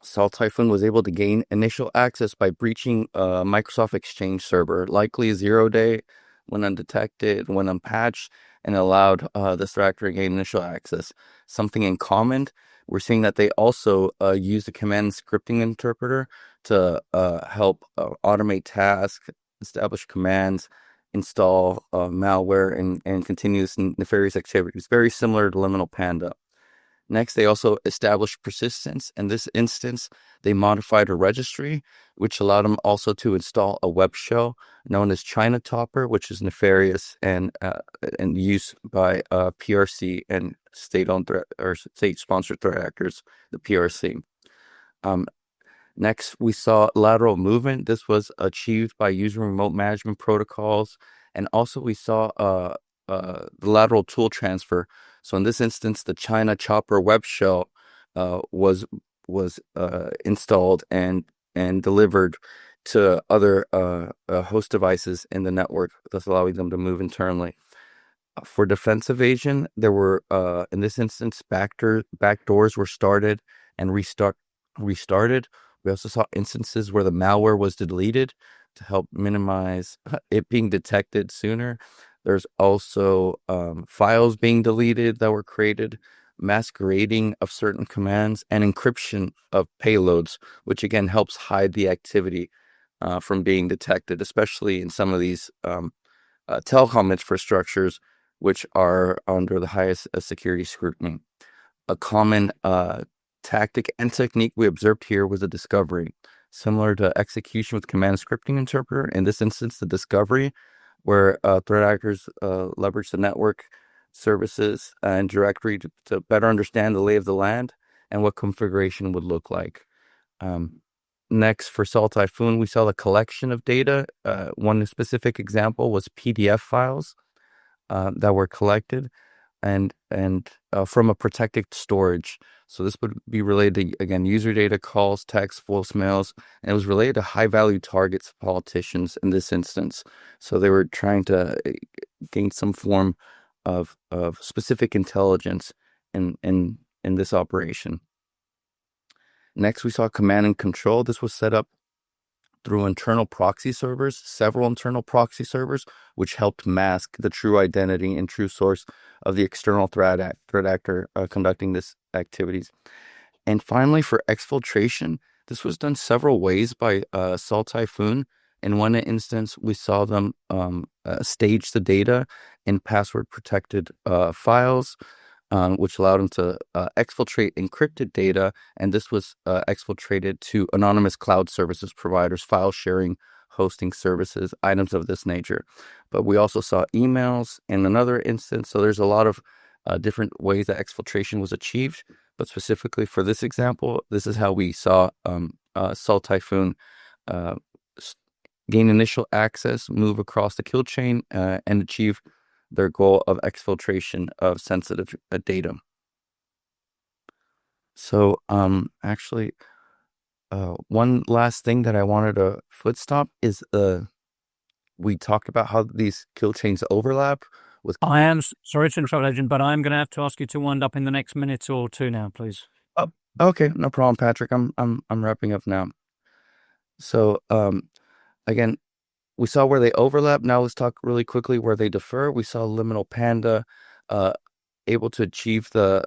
S8: Salt Typhoon was able to gain initial access by breaching a Microsoft Exchange server, likely 0-day, when undetected, when unpatched, and allowed the threat actor to gain initial access. Something in common, we're seeing that they also use a command scripting interpreter to help automate tasks, establish commands, install malware, and continue this nefarious activities, very similar to Liminal Panda. Next, they also established persistence. In this instance, they modified a registry, which allowed them also to install a web shell known as China Topper, which is nefarious and used by PRC and state-owned threat or state-sponsored threat actors, the PRC. Next, we saw lateral movement. This was achieved by using remote management protocols, and also we saw the lateral tool transfer. So in this instance, the China Chopper web shell was installed and delivered to other host devices in the network, thus allowing them to move internally. For defense evasion, there were in this instance backdoors were started and restarted. We also saw instances where the malware was deleted to help minimize it being detected sooner. There's also files being deleted that were created, masquerading of certain commands, and encryption of payloads, which again helps hide the activity from being detected, especially in some of these telecom infrastructures, which are under the highest security scrutiny. A common tactic and technique we observed here was a discovery. Similar to execution with command scripting interpreter, in this instance, the discovery where threat actors leverage the network services and directory to better understand the lay of the land and what configuration would look like. Next, for Cell Typhoon, we saw the collection of data. One specific example was PDF files that were collected and from a protected storage. So this would be related to, again, user data, calls, texts, voicemails, and it was related to high-value targets, politicians in this instance. So they were trying to gain some form of specific intelligence in this operation. Next, we saw command and control. This was set up through internal proxy servers, several internal proxy servers, which helped mask the true identity and true source of the external threat actor conducting this activities. And finally, for exfiltration, this was done several ways by Cell Typhoon. In one instance, we saw them stage the data in password-protected files, which allowed them to exfiltrate encrypted data, and this was exfiltrated to anonymous cloud services providers, file sharing, hosting services, items of this nature. But we also saw emails in another instance, so there's a lot of different ways that exfiltration was achieved. But specifically for this example, this is how we saw Cell Typhoon gain initial access, move across the kill chain, and achieve their goal of exfiltration of sensitive data. So actually, one last thing that I wanted to footstop is we talked about how these kill chains overlap with...
S1: I am sorry to interrupt, Adrian, but I'm going to have to ask you to wind up in the next minute or two now, please.
S8: Okay, no problem, Patrick. I'm wrapping up now. So again, we saw where they overlap. Now let's talk really quickly where they differ. We saw Liminal Panda able to achieve the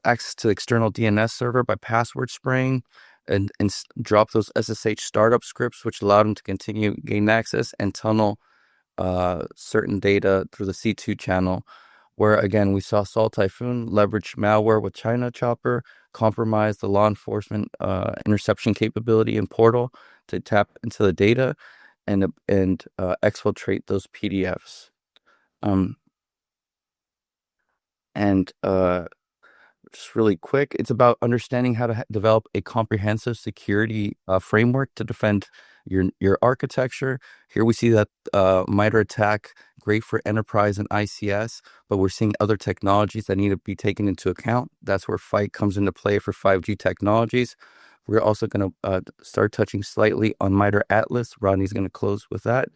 S8: access to the external DNS server by password spraying and drop those SSH startup scripts, which allowed them to continue gain access and tunnel certain data through the C2 channel, where again we saw Cell Typhoon leverage malware with China Chopper, compromise the law enforcement interception capability in Portal to tap into the data and exfiltrate those PDFs. Just really quick, it's about understanding how to develop a comprehensive security framework to defend your architecture. Here we see that Mitre attack, great for enterprise and ICS, but we're seeing other technologies that need to be taken into account. That's where Fight comes into play for 5G technologies. We're also going to start touching slightly on Mitre Atlas. Rodney's going to close with that,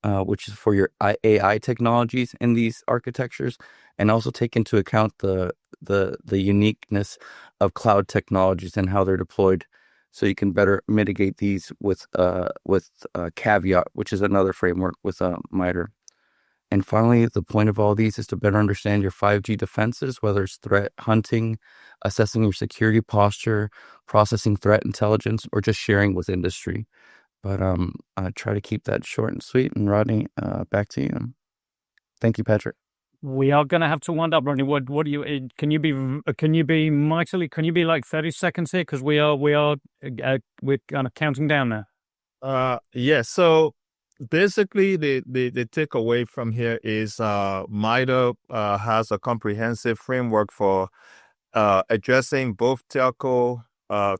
S8: which is for your AI technologies in these architectures, and also take into account the uniqueness of cloud technologies and how they're deployed, so you can better mitigate these with Caveat, which is another framework with Mitre. And finally, the point of all these is to better understand your 5G defenses, whether it's threat hunting, assessing your security posture, processing threat intelligence, or just sharing with industry. But I try to keep that short and sweet. And Rodney, back to you. Thank you, Patrick.
S1: We are going to have to wind up, Rodney. What do you? Can you be mightily? Can you be like 30 seconds here? Because we're kind of counting down now.
S7: Yeah. So basically, the takeaway from here is Mitre has a comprehensive framework for addressing both telco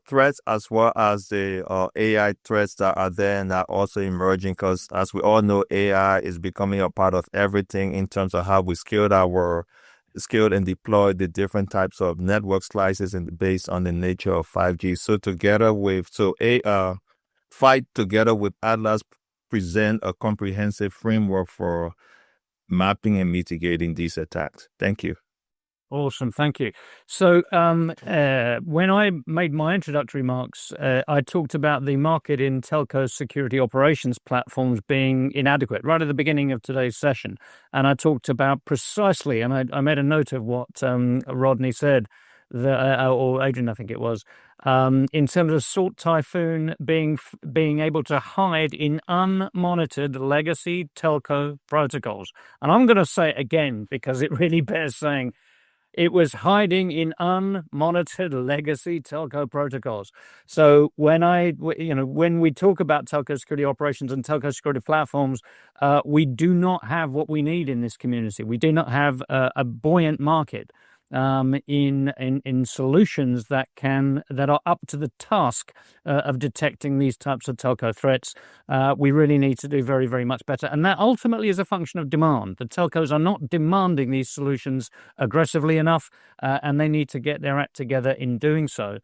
S7: threats as well as the AI threats that are there and are also emerging, because as we all know, AI is becoming a part of everything in terms of how we scaled and deploy the different types of network slices and based on the nature of 5G. So Fight together with Atlas present a comprehensive framework for mapping and mitigating these attacks. Thank you.
S1: Awesome, thank you. So when I made my introductory remarks, I talked about the market in telco security operations platforms being inadequate right at the beginning of today's session. And I talked about precisely, and I made a note of what Rodney said, or Adrian, I think it was, in terms of Cell Typhoon being able to hide in unmonitored legacy telco protocols. And I'm going to say it again because it really bears saying, It was hiding in unmonitored legacy telco protocols. So when we talk about telco security operations and telco security platforms, we do not have what we need in this community. We do not have a buoyant market in solutions that are up to the task of detecting these types of telco threats. We really need to do very, very much better, and that ultimately is a function of demand. The telcos are not demanding these solutions aggressively enough, and they need to get their act together in doing so.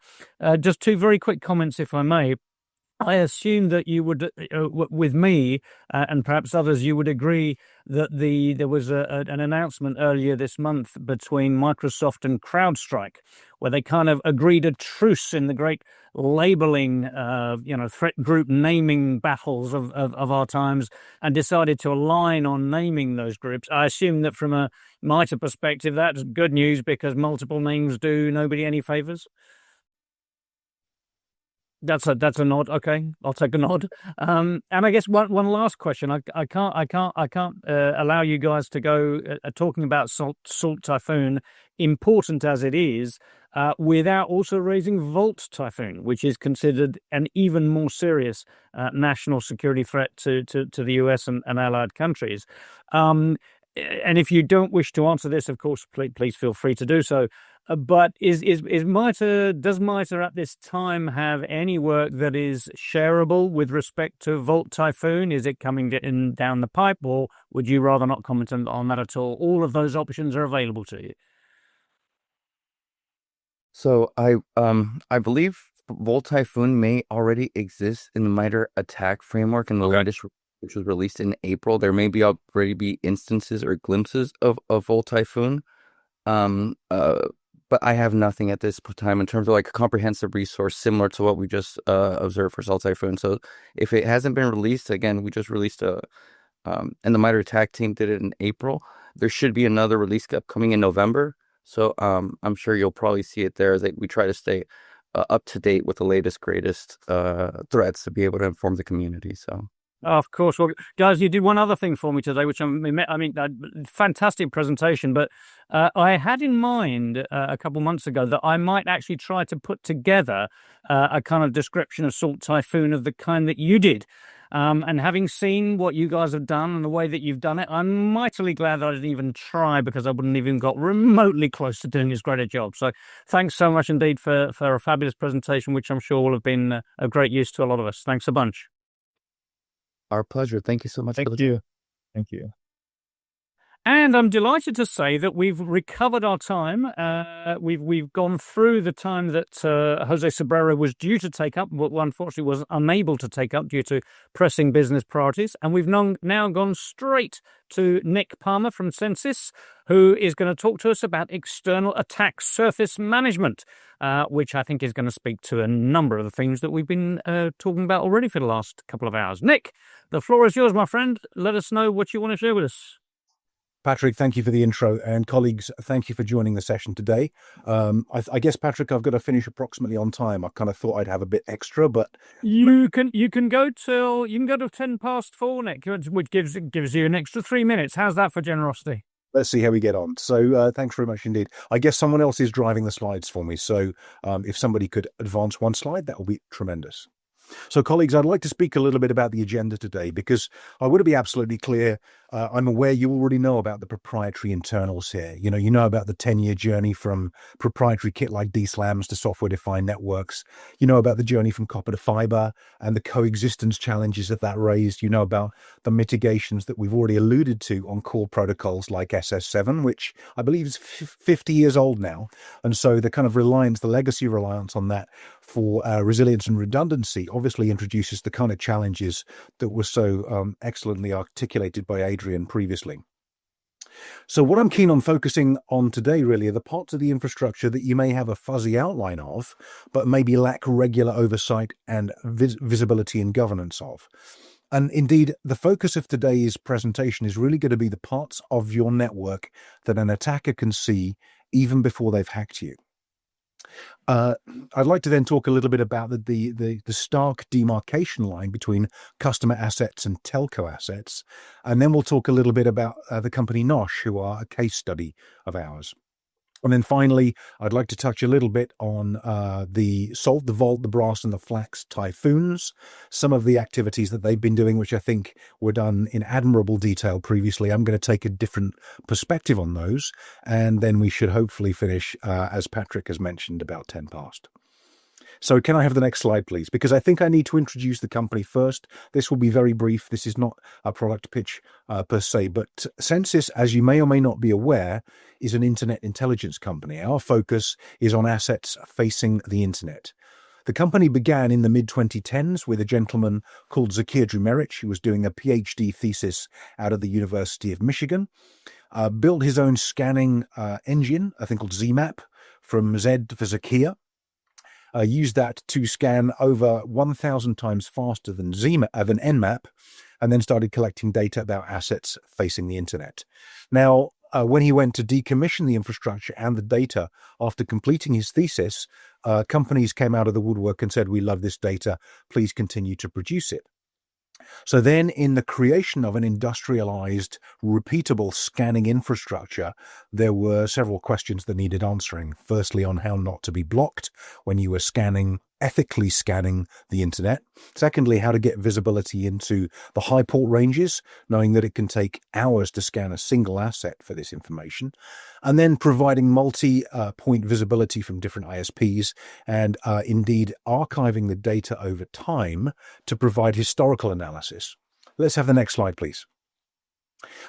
S1: Just two very quick comments, if I may. I assume that you would, with me and perhaps others, you would agree that there was an announcement earlier this month between Microsoft and CrowdStrike, where they kind of agreed a truce in the great labeling, threat group naming battles of our times, and decided to align on naming those groups. I assume that from a Mitre perspective, that's good news, because multiple names do nobody any favors. That's a nod. Okay, I'll take a nod. And I guess one last question. I can't allow you guys to go talking about Salt Typhoon, important as it is, without also raising Volt Typhoon, which is considered an even more serious national security threat to the US and allied countries. And if you don't wish to answer this, of course, please feel free to do so. But does Mitre at this time have any work that is shareable with respect to Volt Typhoon? Is it coming down the pipe, or would you rather not comment on that at all? All of those options are available to you.
S8: So I believe Volt Typhoon may already exist in the Mitre attack framework in the latest, which was released in April. There may already be instances or glimpses of Volt Typhoon. But I have nothing at this time in terms of like a comprehensive resource similar to what we just observed for Salt Typhoon. So if it hasn't been released, again, we just released and the Mitre attack team did it in April. There should be another release upcoming in November. So I'm sure you'll probably see it there, as we try to stay up to date with the latest, greatest threats to be able to inform the community. So.
S1: Of course. Well, guys, you did one other thing for me today, which fantastic presentation. But I had in mind a couple months ago that I might actually try to put together a kind of description of Salt Typhoon of the kind that you did. And having seen what you guys have done and the way that you've done it, I'm mightily glad that I didn't even try, because I wouldn't even got remotely close to doing as great a job. So thanks so much indeed for a fabulous presentation, which I'm sure will have been of great use to a lot of us. Thanks a bunch.
S8: Our pleasure. Thank you so much.
S7: Thank you. Thank you.
S1: And I'm delighted to say that we've recovered our time. We've gone through the time that Jose Cabrera was due to take up, but unfortunately was unable to take up due to pressing business priorities. And we've now gone straight to Nick Palmer from Censys, who is going to talk to us about external attack surface management, which I think is going to speak to a number of the themes that we've been talking about already for the last couple of hours. Nick, the floor is yours, my friend. Let us know what you want to share with us.
S9: Patrick, thank you for the intro, and colleagues, thank you for joining the session today. I guess, Patrick, I've got to finish approximately on time. I kind of thought I'd have a bit extra, but
S1: you can go to 4:10, Nick, which gives you an extra 3 minutes. How's that for generosity?
S9: Let's see how we get on. So thanks very much indeed. I guess someone else is driving the slides for me, so if somebody could advance one slide, that would be tremendous. So, colleagues, I'd like to speak a little bit about the agenda today, because I want to be absolutely clear. I'm aware you already know about the proprietary internals here. You know about the 10-year journey from proprietary kit like DSLAMs to software-defined networks. You know about the journey from copper to fiber and the coexistence challenges that raised. You know about the mitigations that we've already alluded to on core protocols like SS7, which I believe is 50 years old now. And so the kind of the legacy reliance on that for resilience and redundancy obviously introduces the kind of challenges that were so excellently articulated by Adrian previously. So what I'm keen on focusing on today really are the parts of the infrastructure that you may have a fuzzy outline of, but maybe lack regular oversight and visibility and governance of. And indeed, the focus of today's presentation is really going to be the parts of your network that an attacker can see even before they've hacked you. I'd like to then talk a little bit about the stark demarcation line between customer assets and telco assets. And then we'll talk a little bit about the company Nosh, who are a case study of ours. And then finally, I'd like to touch a little bit on the Salt, the Vault, the Brass, and the Flax Typhoons, some of the activities that they've been doing, which I think were done in admirable detail previously. I'm going to take a different perspective on those, and then we should hopefully finish, as Patrick has mentioned, about 10 past. So can I have the next slide, please? Because I think I need to introduce the company first. This will be very brief. This is not a product pitch per se, but Censys, as you may or may not be aware, is an internet intelligence company. Our focus is on assets facing the internet. The company began in the mid-2010s with a gentleman called Zakir Drumerich, who was doing a PhD thesis out of the University of Michigan, built his own scanning engine, I think called ZMAP, from Z for Zakir. Used that to scan over 1,000 times faster than Nmap, and then started collecting data about assets facing the internet. Now, when he went to decommission the infrastructure and the data after completing his thesis, companies came out of the woodwork and said, "We love this data, please continue to produce it." So then in the creation of an industrialized, repeatable scanning infrastructure, there were several questions that needed answering. Firstly, on how not to be blocked when you were ethically scanning the internet. Secondly, how to get visibility into the high port ranges, knowing that it can take hours to scan a single asset for this information. And then providing multi-point visibility from different ISPs and indeed archiving the data over time to provide historical analysis. Let's have the next slide, please.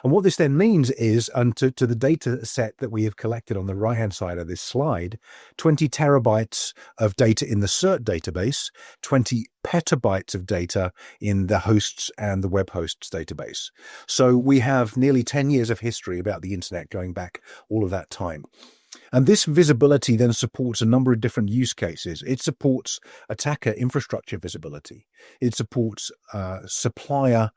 S9: And what this then means is, to the data set that we have collected on the right-hand side of this slide, 20 terabytes of data in the CERT database, 20 petabytes of data in the hosts and the web hosts database. So we have nearly 10 years of history about the internet going back all of that time. And this visibility then supports a number of different use cases. It supports attacker infrastructure visibility. It supports supplier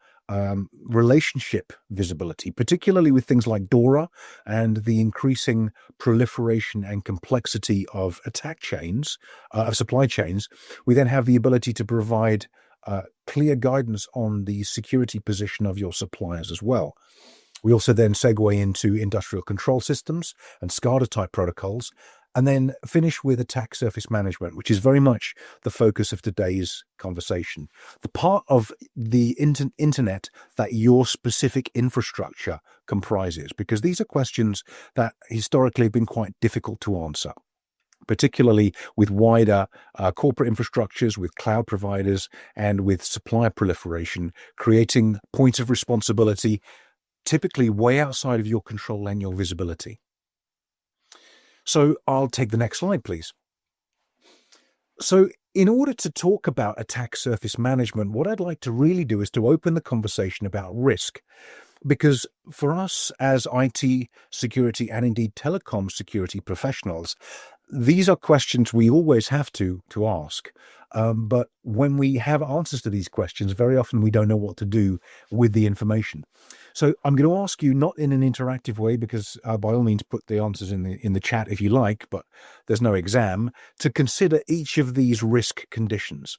S9: relationship visibility, particularly with things like DORA and the increasing proliferation and complexity of attack chains, of supply chains. We then have the ability to provide clear guidance on the security position of your suppliers as well. We also then segue into industrial control systems and SCADA type protocols, and then finish with attack surface management, which is very much the focus of today's conversation. The part of the internet that your specific infrastructure comprises, because these are questions that historically have been quite difficult to answer, particularly with wider corporate infrastructures, with cloud providers, and with supplier proliferation, creating points of responsibility typically way outside of your control and your visibility. So I'll take the next slide, please. So in order to talk about attack surface management, what I'd like to really do is to open the conversation about risk. Because for us as IT security and indeed telecom security professionals, these are questions we always have to ask. But when we have answers to these questions, very often we don't know what to do with the information. So I'm going to ask you, not in an interactive way, because by all means put the answers in the chat if you like, but there's no exam, to consider each of these risk conditions.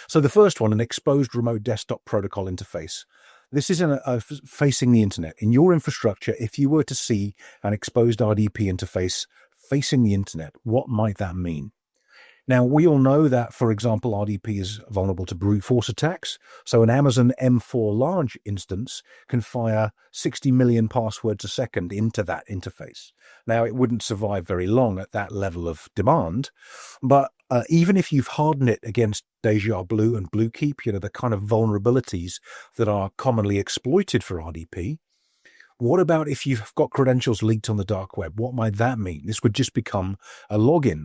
S9: So the first one, an exposed remote desktop protocol interface. This is facing the internet. In your infrastructure, if you were to see an exposed RDP interface facing the internet, what might that mean? Now, we all know that, for example, RDP is vulnerable to brute force attacks. So an Amazon M4 large instance can fire 60 million passwords a second into that interface. Now, it wouldn't survive very long at that level of demand. But even if you've hardened it against Deja Blue and Bluekeep, the kind of vulnerabilities that are commonly exploited for RDP, what about if you've got credentials leaked on the dark web? What might that mean? This would just become a login.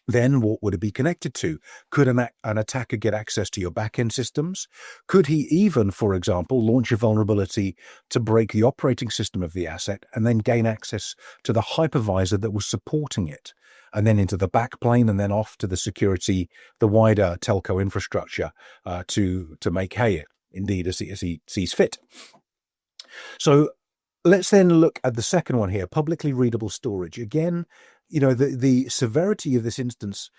S9: Then what would it be connected to? Could an attacker get access to your backend systems? Could he even, for example, launch a vulnerability to break the operating system of the asset and then gain access to the hypervisor that was supporting it, and then into the backplane and then off to the security, the wider telco infrastructure to make hay, indeed, as he sees fit? So let's then look at the second one here, publicly readable storage. Again, the severity of this instance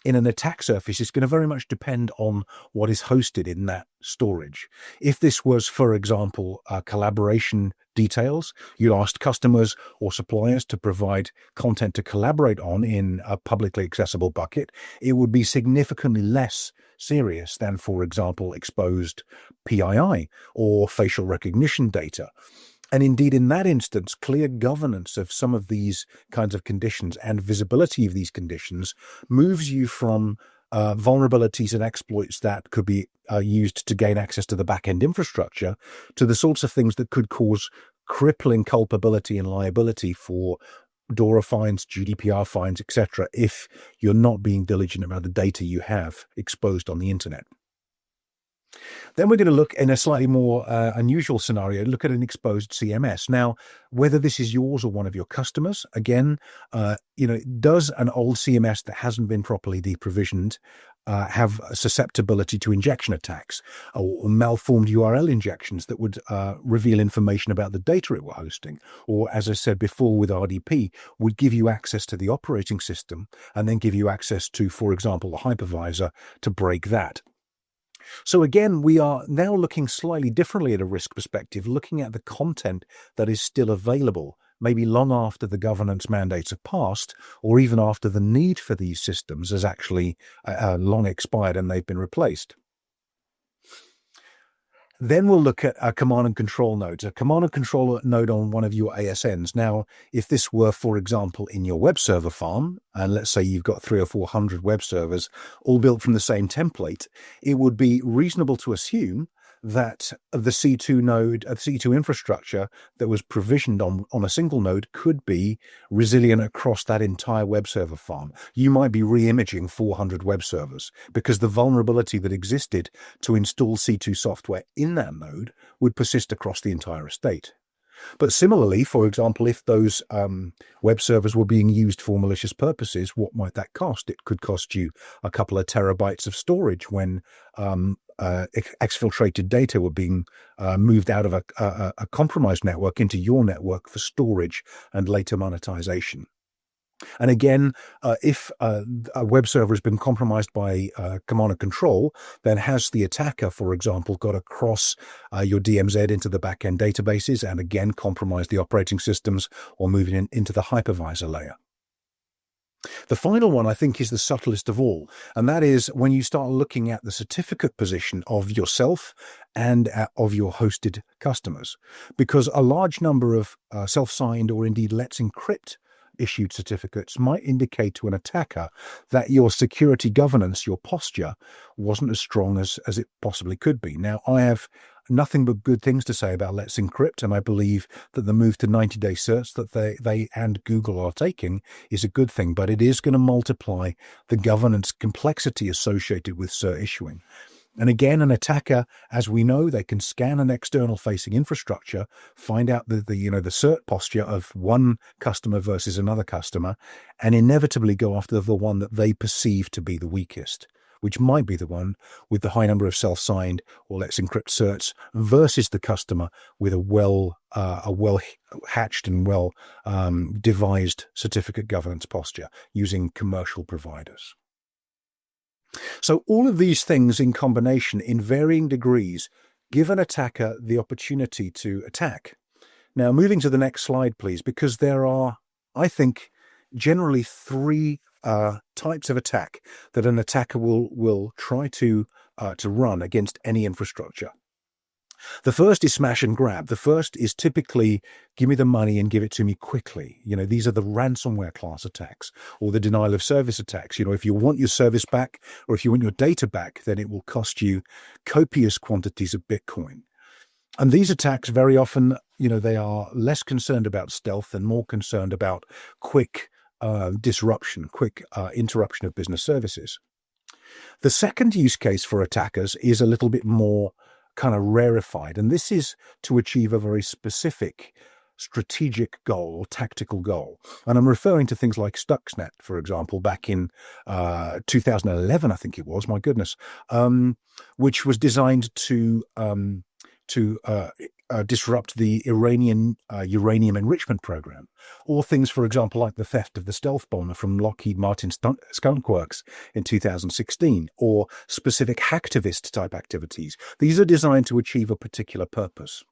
S9: in an attack surface is going to very much depend on what is hosted in that storage. If this was, for example, collaboration details, you asked customers or suppliers to provide content to collaborate on in a publicly accessible bucket, it would be significantly less serious than, for example, exposed PII or facial recognition data. And indeed, in that instance, clear governance of some of these kinds of conditions and visibility of these conditions moves you from vulnerabilities and exploits that could be used to gain access to the back-end infrastructure to the sorts of things that could cause crippling culpability and liability for DORA fines, GDPR fines, etc., if you're not being diligent about the data you have exposed on the internet. Then we're going to look in a slightly more unusual scenario, look at an exposed CMS. Now, whether this is yours or one of your customers, again, does an old CMS that hasn't been properly deprovisioned have a susceptibility to injection attacks or malformed URL injections that would reveal information about the data it were hosting? Or, as I said before with RDP, would give you access to the operating system and then give you access to, for example, the hypervisor to break that? So again, we are now looking slightly differently at a risk perspective, looking at the content that is still available, maybe long after the governance mandates have passed, or even after the need for these systems has actually long expired and they've been replaced. Then we'll look at a command and control nodes, a command and control node on one of your ASNs. Now, if this were, for example, in your web server farm, and let's say you've got 300 or 400 web servers all built from the same template, it would be reasonable to assume that the C2 node, the C2 infrastructure that was provisioned on a single node could be resilient across that entire web server farm. You might be re-imaging 400 web servers because the vulnerability that existed to install C2 software in that node would persist across the entire estate. But similarly, for example, if those web servers were being used for malicious purposes, what might that cost? It could cost you a couple of terabytes of storage when exfiltrated data were being moved out of a compromised network into your network for storage and later monetization. And again, if a web server has been compromised by command and control, then has the attacker, for example, got across your DMZ into the backend databases and again compromised the operating systems or moving into the hypervisor layer? The final one, I think, is the subtlest of all, and that is when you start looking at the certificate position of yourself and of your hosted customers, because a large number of self-signed or indeed Let's Encrypt issued certificates might indicate to an attacker that your security governance, your posture, wasn't as strong as it possibly could be. Now, I have nothing but good things to say about Let's Encrypt, and I believe that the move to 90-day certs that they and Google are taking is a good thing, but it is going to multiply the governance complexity associated with cert issuing. And again, an attacker, as we know, they can scan an external facing infrastructure, find out the cert posture of one customer versus another customer, and inevitably go after the one that they perceive to be the weakest, which might be the one with the high number of self-signed or Let's Encrypt certs versus the customer with a well hatched and well devised certificate governance posture using commercial providers. So all of these things in combination, in varying degrees, give an attacker the opportunity to attack. Now, moving to the next slide, please, because there are, I think, generally three types of attack that an attacker will try to run against any infrastructure. The first is smash and grab. The first is typically give me the money and give it to me quickly. These are the ransomware class attacks or the denial of service attacks. If you want your service back or if you want your data back, then it will cost you copious quantities of Bitcoin. And these attacks very often, they are less concerned about stealth and more concerned about quick disruption, quick interruption of business services. The second use case for attackers is a little bit more kind of rarefied, and this is to achieve a very specific strategic goal or tactical goal. And I'm referring to things like Stuxnet, for example, back in 2011, I think it was, my goodness, which was designed to disrupt the Iranian uranium enrichment program, or things, for example, like the theft of the stealth bomber from Lockheed Martin's Skunk Works in 2016, or specific hacktivist type activities. These are designed to achieve a particular purpose.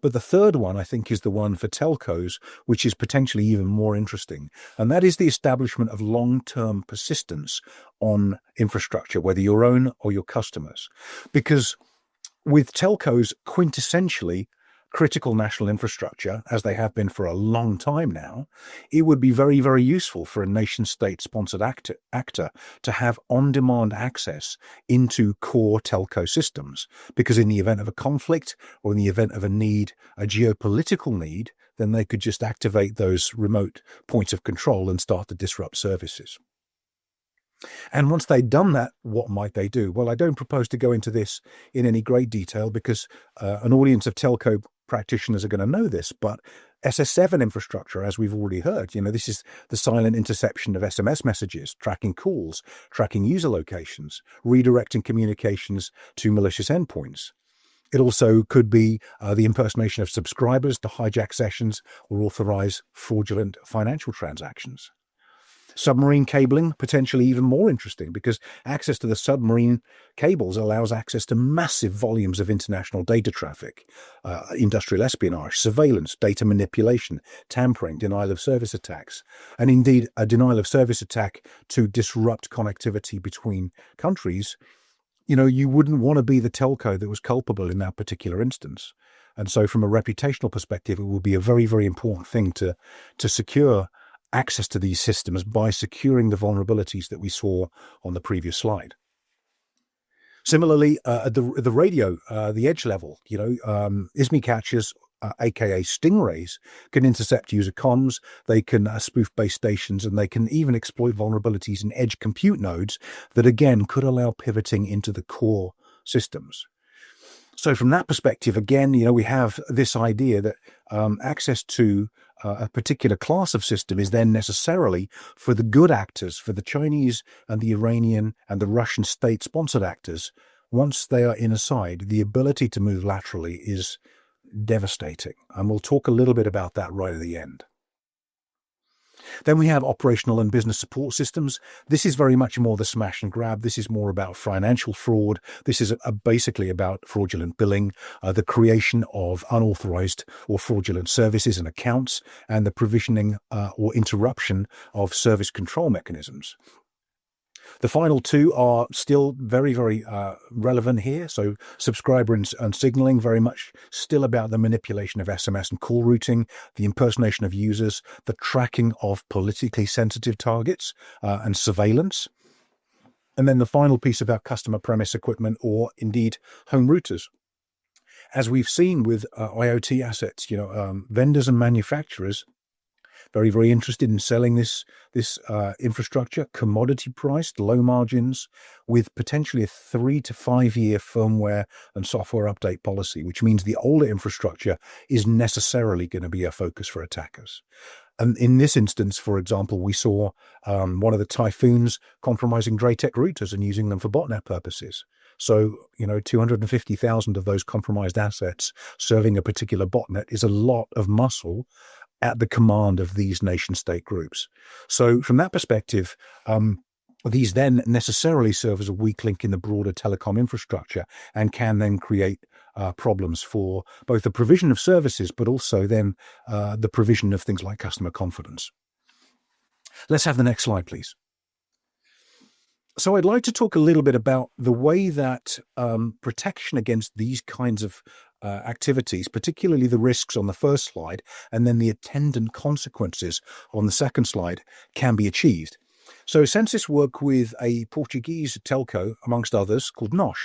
S9: But the third one, I think, is the one for telcos, which is potentially even more interesting. And that is the establishment of long-term persistence on infrastructure, whether your own or your customers. Because with telcos, quintessentially critical national infrastructure, as they have been for a long time now, it would be very, very useful for a nation-state sponsored actor to have on-demand access into core telco systems, because in the event of a conflict or in the event of a need, a geopolitical need, then they could just activate those remote points of control and start to disrupt services. And once they'd done that, what might they do? Well, I don't propose to go into this in any great detail because an audience of telco practitioners are going to know this, but SS7 infrastructure, as we've already heard, this is the silent interception of SMS messages, tracking calls, tracking user locations, redirecting communications to malicious endpoints. It also could be the impersonation of subscribers to hijack sessions or authorize fraudulent financial transactions. Submarine cabling, potentially even more interesting, because access to the submarine cables allows access to massive volumes of international data traffic, industrial espionage, surveillance, data manipulation, tampering, denial of service attacks, and indeed a denial of service attack to disrupt connectivity between countries. You wouldn't want to be the telco that was culpable in that particular instance. And so from a reputational perspective, it would be a very, very important thing to secure access to these systems by securing the vulnerabilities that we saw on the previous slide. Similarly, at the radio, the edge level, ISMI catchers, aka stingrays, can intercept user comms, they can spoof base stations, and they can even exploit vulnerabilities in edge compute nodes that, again, could allow pivoting into the core systems. So from that perspective, again, we have this idea that access to a particular class of system is then necessarily for the good actors, for the Chinese and the Iranian and the Russian state-sponsored actors. Once they are inside, the ability to move laterally is devastating. And we'll talk a little bit about that right at the end. Then we have operational and business support systems. This is very much more the smash and grab. This is more about financial fraud. This is basically about fraudulent billing, the creation of unauthorized or fraudulent services and accounts, and the provisioning or interruption of service control mechanisms. The final two are still very, very relevant here. So subscriber and signaling, very much still about the manipulation of SMS and call routing, the impersonation of users, the tracking of politically sensitive targets and surveillance. And then the final piece about customer premise equipment, or indeed home routers. As we've seen with IoT assets, vendors and manufacturers very, very interested in selling this infrastructure, commodity priced, low margins, with potentially a 3 to 5 year firmware and software update policy, which means the older infrastructure is necessarily going to be a focus for attackers. And in this instance, for example, we saw one of the typhoons compromising Draytech routers and using them for botnet purposes. So, 250,000 of those compromised assets serving a particular botnet is a lot of muscle at the command of these nation-state groups. So from that perspective, these then necessarily serve as a weak link in the broader telecom infrastructure and can then create problems for both the provision of services, but also then the provision of things like customer confidence. Let's have the next slide, please. So I'd like to talk a little bit about the way that protection against these kinds of activities, particularly the risks on the first slide, and then the attendant consequences on the second slide, can be achieved. So Censys work with a Portuguese telco, amongst others, called Nohl.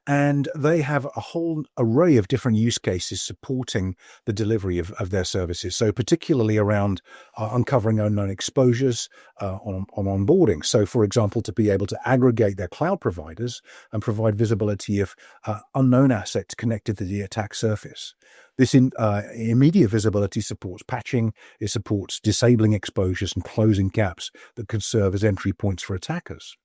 S9: And they have a whole array of different use cases supporting the delivery of their services. So particularly around uncovering unknown exposures on onboarding. So for example, to be able to aggregate their cloud providers and provide visibility of unknown assets connected to the attack surface. This immediate visibility supports patching, it supports disabling exposures and closing gaps that could serve as entry points for attackers.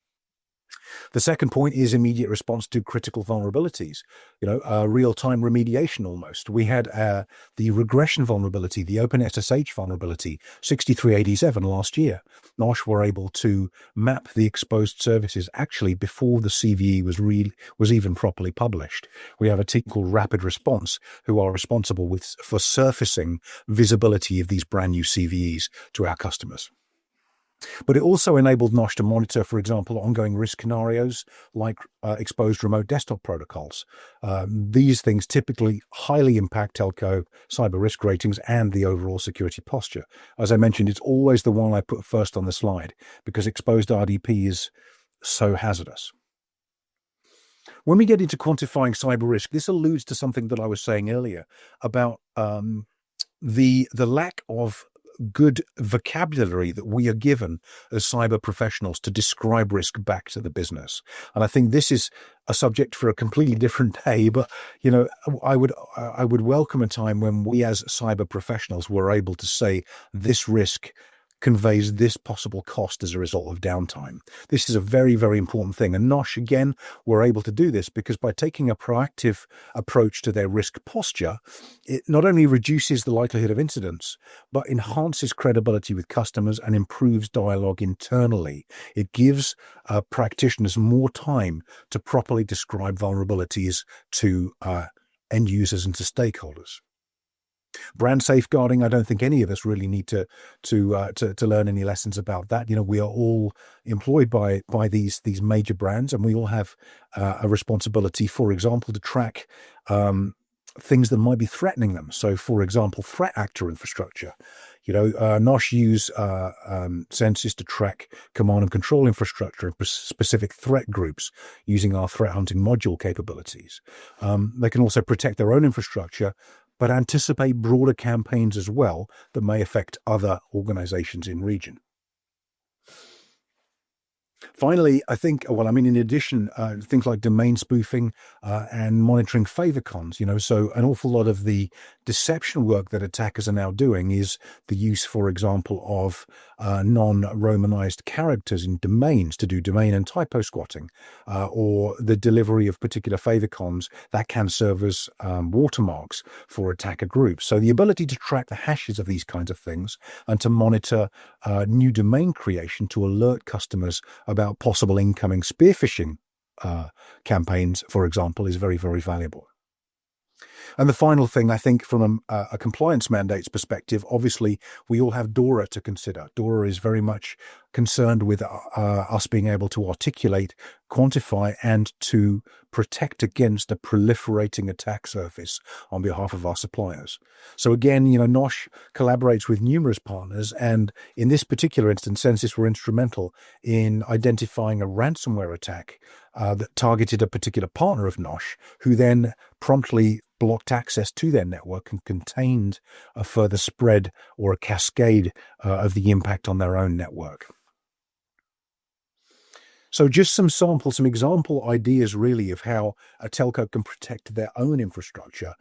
S9: The second point is immediate response to critical vulnerabilities, real-time remediation almost. We had the regression vulnerability, the OpenSSH vulnerability, 6387 last year. NOSH were able to map the exposed services actually before the CVE was even properly published. We have a team called Rapid Response who are responsible for surfacing visibility of these brand new CVEs to our customers. But it also enabled NOSH to monitor, for example, ongoing risk scenarios like exposed remote desktop protocols. These things typically highly impact telco cyber risk ratings and the overall security posture. As I mentioned, it's always the one I put first on the slide because exposed RDP is so hazardous. When we get into quantifying cyber risk, this alludes to something that I was saying earlier about the lack of good vocabulary that we are given as cyber professionals to describe risk back to the business. And I think this is a subject for a completely different day, but I would welcome a time when we as cyber professionals were able to say this risk conveys this possible cost as a result of downtime. This is a very, very important thing. And NOSH, again, were able to do this because by taking a proactive approach to their risk posture, it not only reduces the likelihood of incidents, but enhances credibility with customers and improves dialogue internally. It gives practitioners more time to properly describe vulnerabilities to end users and to stakeholders. Brand safeguarding, I don't think any of us really need to learn any lessons about that. We are all employed by these major brands, and we all have a responsibility, for example, to track things that might be threatening them. So, for example, threat actor infrastructure. NOSH use Censys to track command and control infrastructure and specific threat groups using our threat hunting module capabilities. They can also protect their own infrastructure, but anticipate broader campaigns as well that may affect other organizations in region. Finally, I think, in addition, things like domain spoofing and monitoring favicons, so an awful lot of the deception work that attackers are now doing is the use, for example, of non-Romanized characters in domains to do domain and typo squatting, or the delivery of particular favicons that can serve as watermarks for attacker groups. So the ability to track the hashes of these kinds of things and to monitor new domain creation to alert customers about possible incoming spear phishing campaigns, for example, is very, very valuable. And the final thing, I think, from a compliance mandates perspective, obviously, we all have DORA to consider. DORA is very much concerned with us being able to articulate, quantify, and to protect against a proliferating attack surface on behalf of our suppliers. So again, NOSH collaborates with numerous partners, and in this particular instance, Censys were instrumental in identifying a ransomware attack that targeted a particular partner of NOSH, who then promptly blocked access to their network and contained a further spread or a cascade of the impact on their own network. So just some example ideas really of how a telco can protect their own infrastructure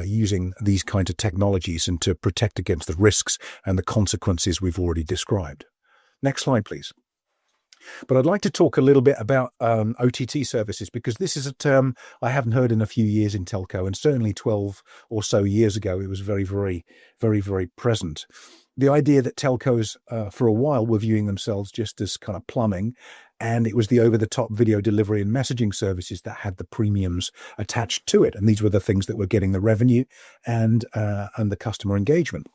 S9: using these kinds of technologies and to protect against the risks and the consequences we've already described. Next slide, please. But I'd like to talk a little bit about OTT services, because this is a term I haven't heard in a few years in telco, and certainly 12 or so years ago, it was very, very, very, very present. The idea that telcos for a while were viewing themselves just as kind of plumbing, and it was the over-the-top video delivery and messaging services that had the premiums attached to it. And these were the things that were getting the revenue and the customer engagement.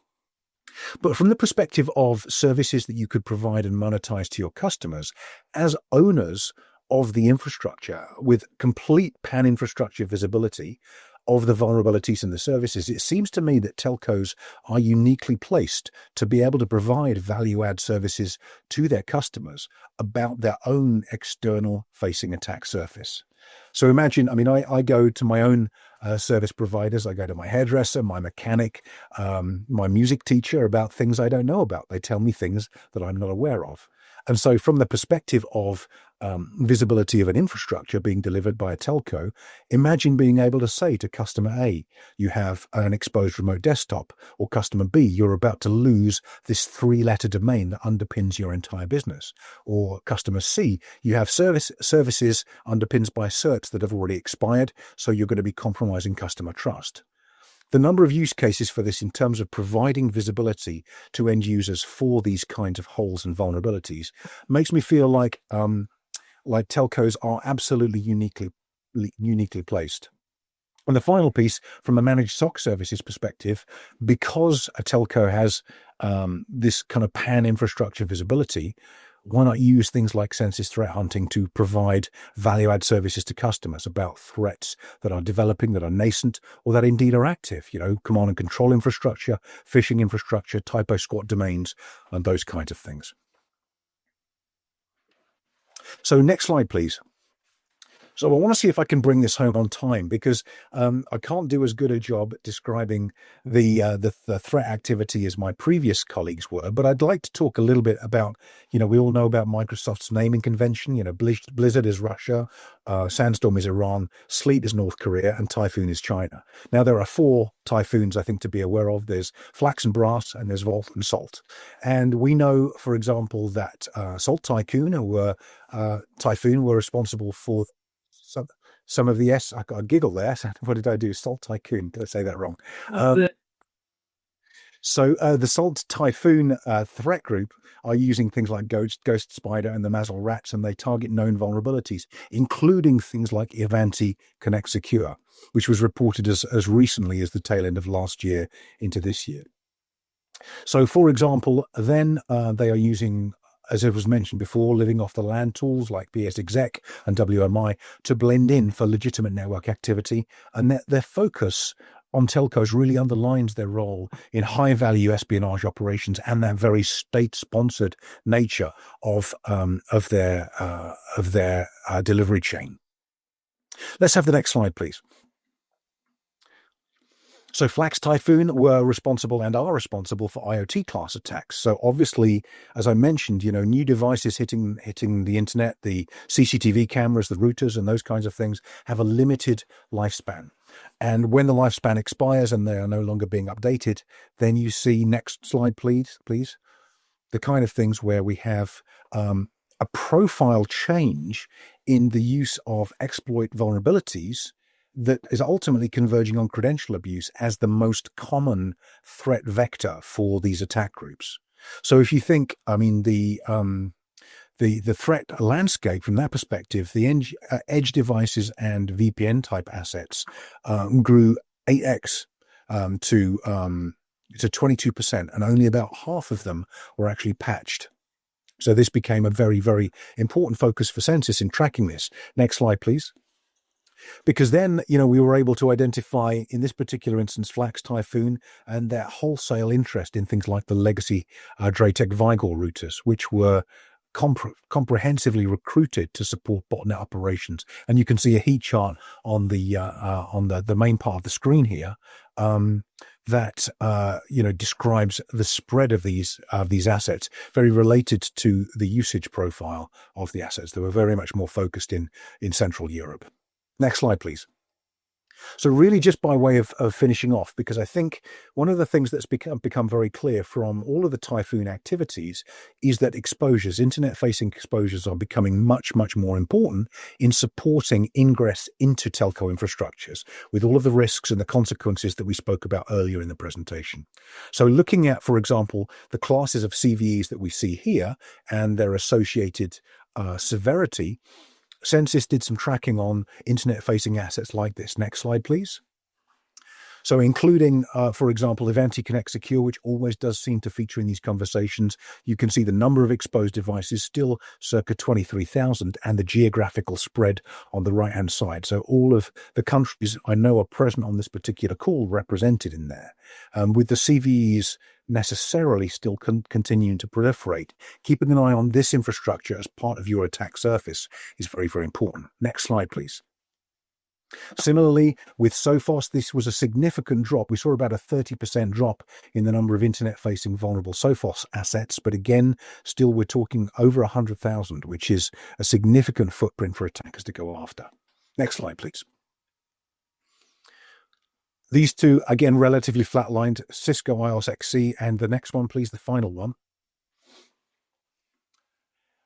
S9: But from the perspective of services that you could provide and monetize to your customers, as owners of the infrastructure with complete pan-infrastructure visibility of the vulnerabilities in the services, it seems to me that telcos are uniquely placed to be able to provide value-add services to their customers about their own external-facing attack surface. So imagine, I go to my own service providers. I go to my hairdresser, my mechanic, my music teacher about things I don't know about. They tell me things that I'm not aware of. And so from the perspective of visibility of an infrastructure being delivered by a telco, imagine being able to say to customer A, you have an exposed remote desktop, or customer B, you're about to lose this 3-letter domain that underpins your entire business, or customer C, you have services underpinned by certs that have already expired, so you're going to be compromising customer trust. The number of use cases for this in terms of providing visibility to end users for these kinds of holes and vulnerabilities makes me feel like telcos are absolutely uniquely placed. And the final piece, from a managed SOC services perspective, because a telco has this kind of pan-infrastructure visibility, why not use things like Censys threat hunting to provide value-add services to customers about threats that are developing, that are nascent, or that indeed are active? Command and control infrastructure, phishing infrastructure, typo squat domains, and those kinds of things. So next slide, please. So I want to see if I can bring this home on time, because I can't do as good a job at describing the threat activity as my previous colleagues were. But I'd like to talk a little bit about, we all know about Microsoft's naming convention. Blizzard is Russia, Sandstorm is Iran, Sleet is North Korea, and Typhoon is China. Now, there are 4 typhoons, I think, to be aware of. There's Flax and Brass, and there's Volt and Salt. And we know, for example, that Salt Typhoon were responsible for some of the I got a giggle there. What did I do? Salt Tycoon. Did I say that wrong? So the Salt Typhoon threat group are using things like Ghost Spider and the Mazel Rats, and they target known vulnerabilities, including things like Ivanti Connect Secure, which was reported as recently as the tail end of last year into this year. So, for example, then they are using, as it was mentioned before, living off the land tools like BSExec and WMI to blend in for legitimate network activity. And their focus on telcos really underlines their role in high-value espionage operations and that very state-sponsored nature of their delivery chain. Let's have the next slide, please. So Flax Typhoon were responsible and are responsible for IoT class attacks. So obviously, as I mentioned, new devices hitting the internet, the CCTV cameras, the routers, and those kinds of things have a limited lifespan. And when the lifespan expires and they are no longer being updated, then you see, next slide, please, the kind of things where we have a profile change in the use of exploit vulnerabilities that is ultimately converging on credential abuse as the most common threat vector for these attack groups. So if you think, the threat landscape from that perspective, the edge devices and VPN type assets grew 8x to 22%, and only about half of them were actually patched. So this became a very, very important focus for Censys in tracking this. Next slide, please. Because then, we were able to identify, in this particular instance, Flax Typhoon and their wholesale interest in things like the legacy Draytech Vigor routers, which were comprehensively recruited to support botnet operations. And you can see a heat chart on the main part of the screen here that describes the spread of these assets, very related to the usage profile of the assets. They were very much more focused in Central Europe. Next slide, please. So really just by way of finishing off, because I think one of the things that's become very clear from all of the Typhoon activities is that internet-facing exposures are becoming much, much more important in supporting ingress into telco infrastructures with all of the risks and the consequences that we spoke about earlier in the presentation. So looking at, for example, the classes of CVEs that we see here and their associated severity, Censys did some tracking on internet-facing assets like this. Next slide, please. So including, for example, Ivanti Connect Secure, which always does seem to feature in these conversations. You can see the number of exposed devices still circa 23,000 and the geographical spread on the right-hand side. So all of the countries I know are present on this particular call represented in there, with the CVEs necessarily still continuing to proliferate. Keeping an eye on this infrastructure as part of your attack surface is very, very important. Next slide, please. Similarly, with Sophos, this was a significant drop. We saw about a 30% drop in the number of internet-facing vulnerable Sophos assets. But again, still we're talking over 100,000, which is a significant footprint for attackers to go after. Next slide, please. These two, again, relatively flatlined, Cisco IOS XC, and the next one, please, the final one.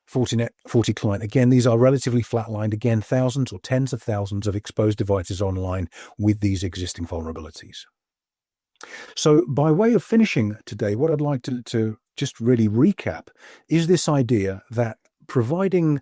S9: Fortinet, FortiClient. Again, these are relatively flatlined. Again, thousands or tens of thousands of exposed devices online with these existing vulnerabilities. So by way of finishing today, what I'd like to just really recap is this idea that providing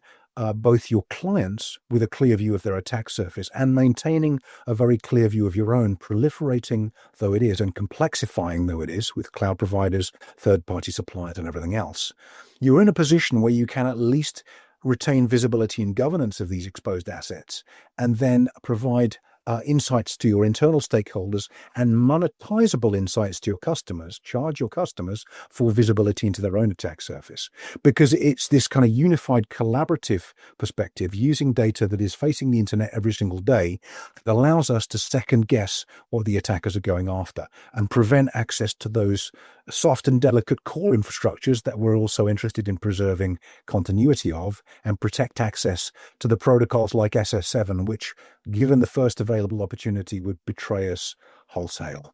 S9: both your clients with a clear view of their attack surface and maintaining a very clear view of your own, proliferating though it is and complexifying though it is with cloud providers, third-party suppliers and everything else, you're in a position where you can at least retain visibility and governance of these exposed assets and then provide insights to your internal stakeholders and monetizable insights to your customers, charge your customers for visibility into their own attack surface. Because it's this kind of unified collaborative perspective using data that is facing the internet every single day that allows us to second guess what the attackers are going after and prevent access to those soft and delicate core infrastructures that we're also interested in preserving continuity of and protect access to the protocols like SS7, which, given the first available opportunity, would betray us wholesale.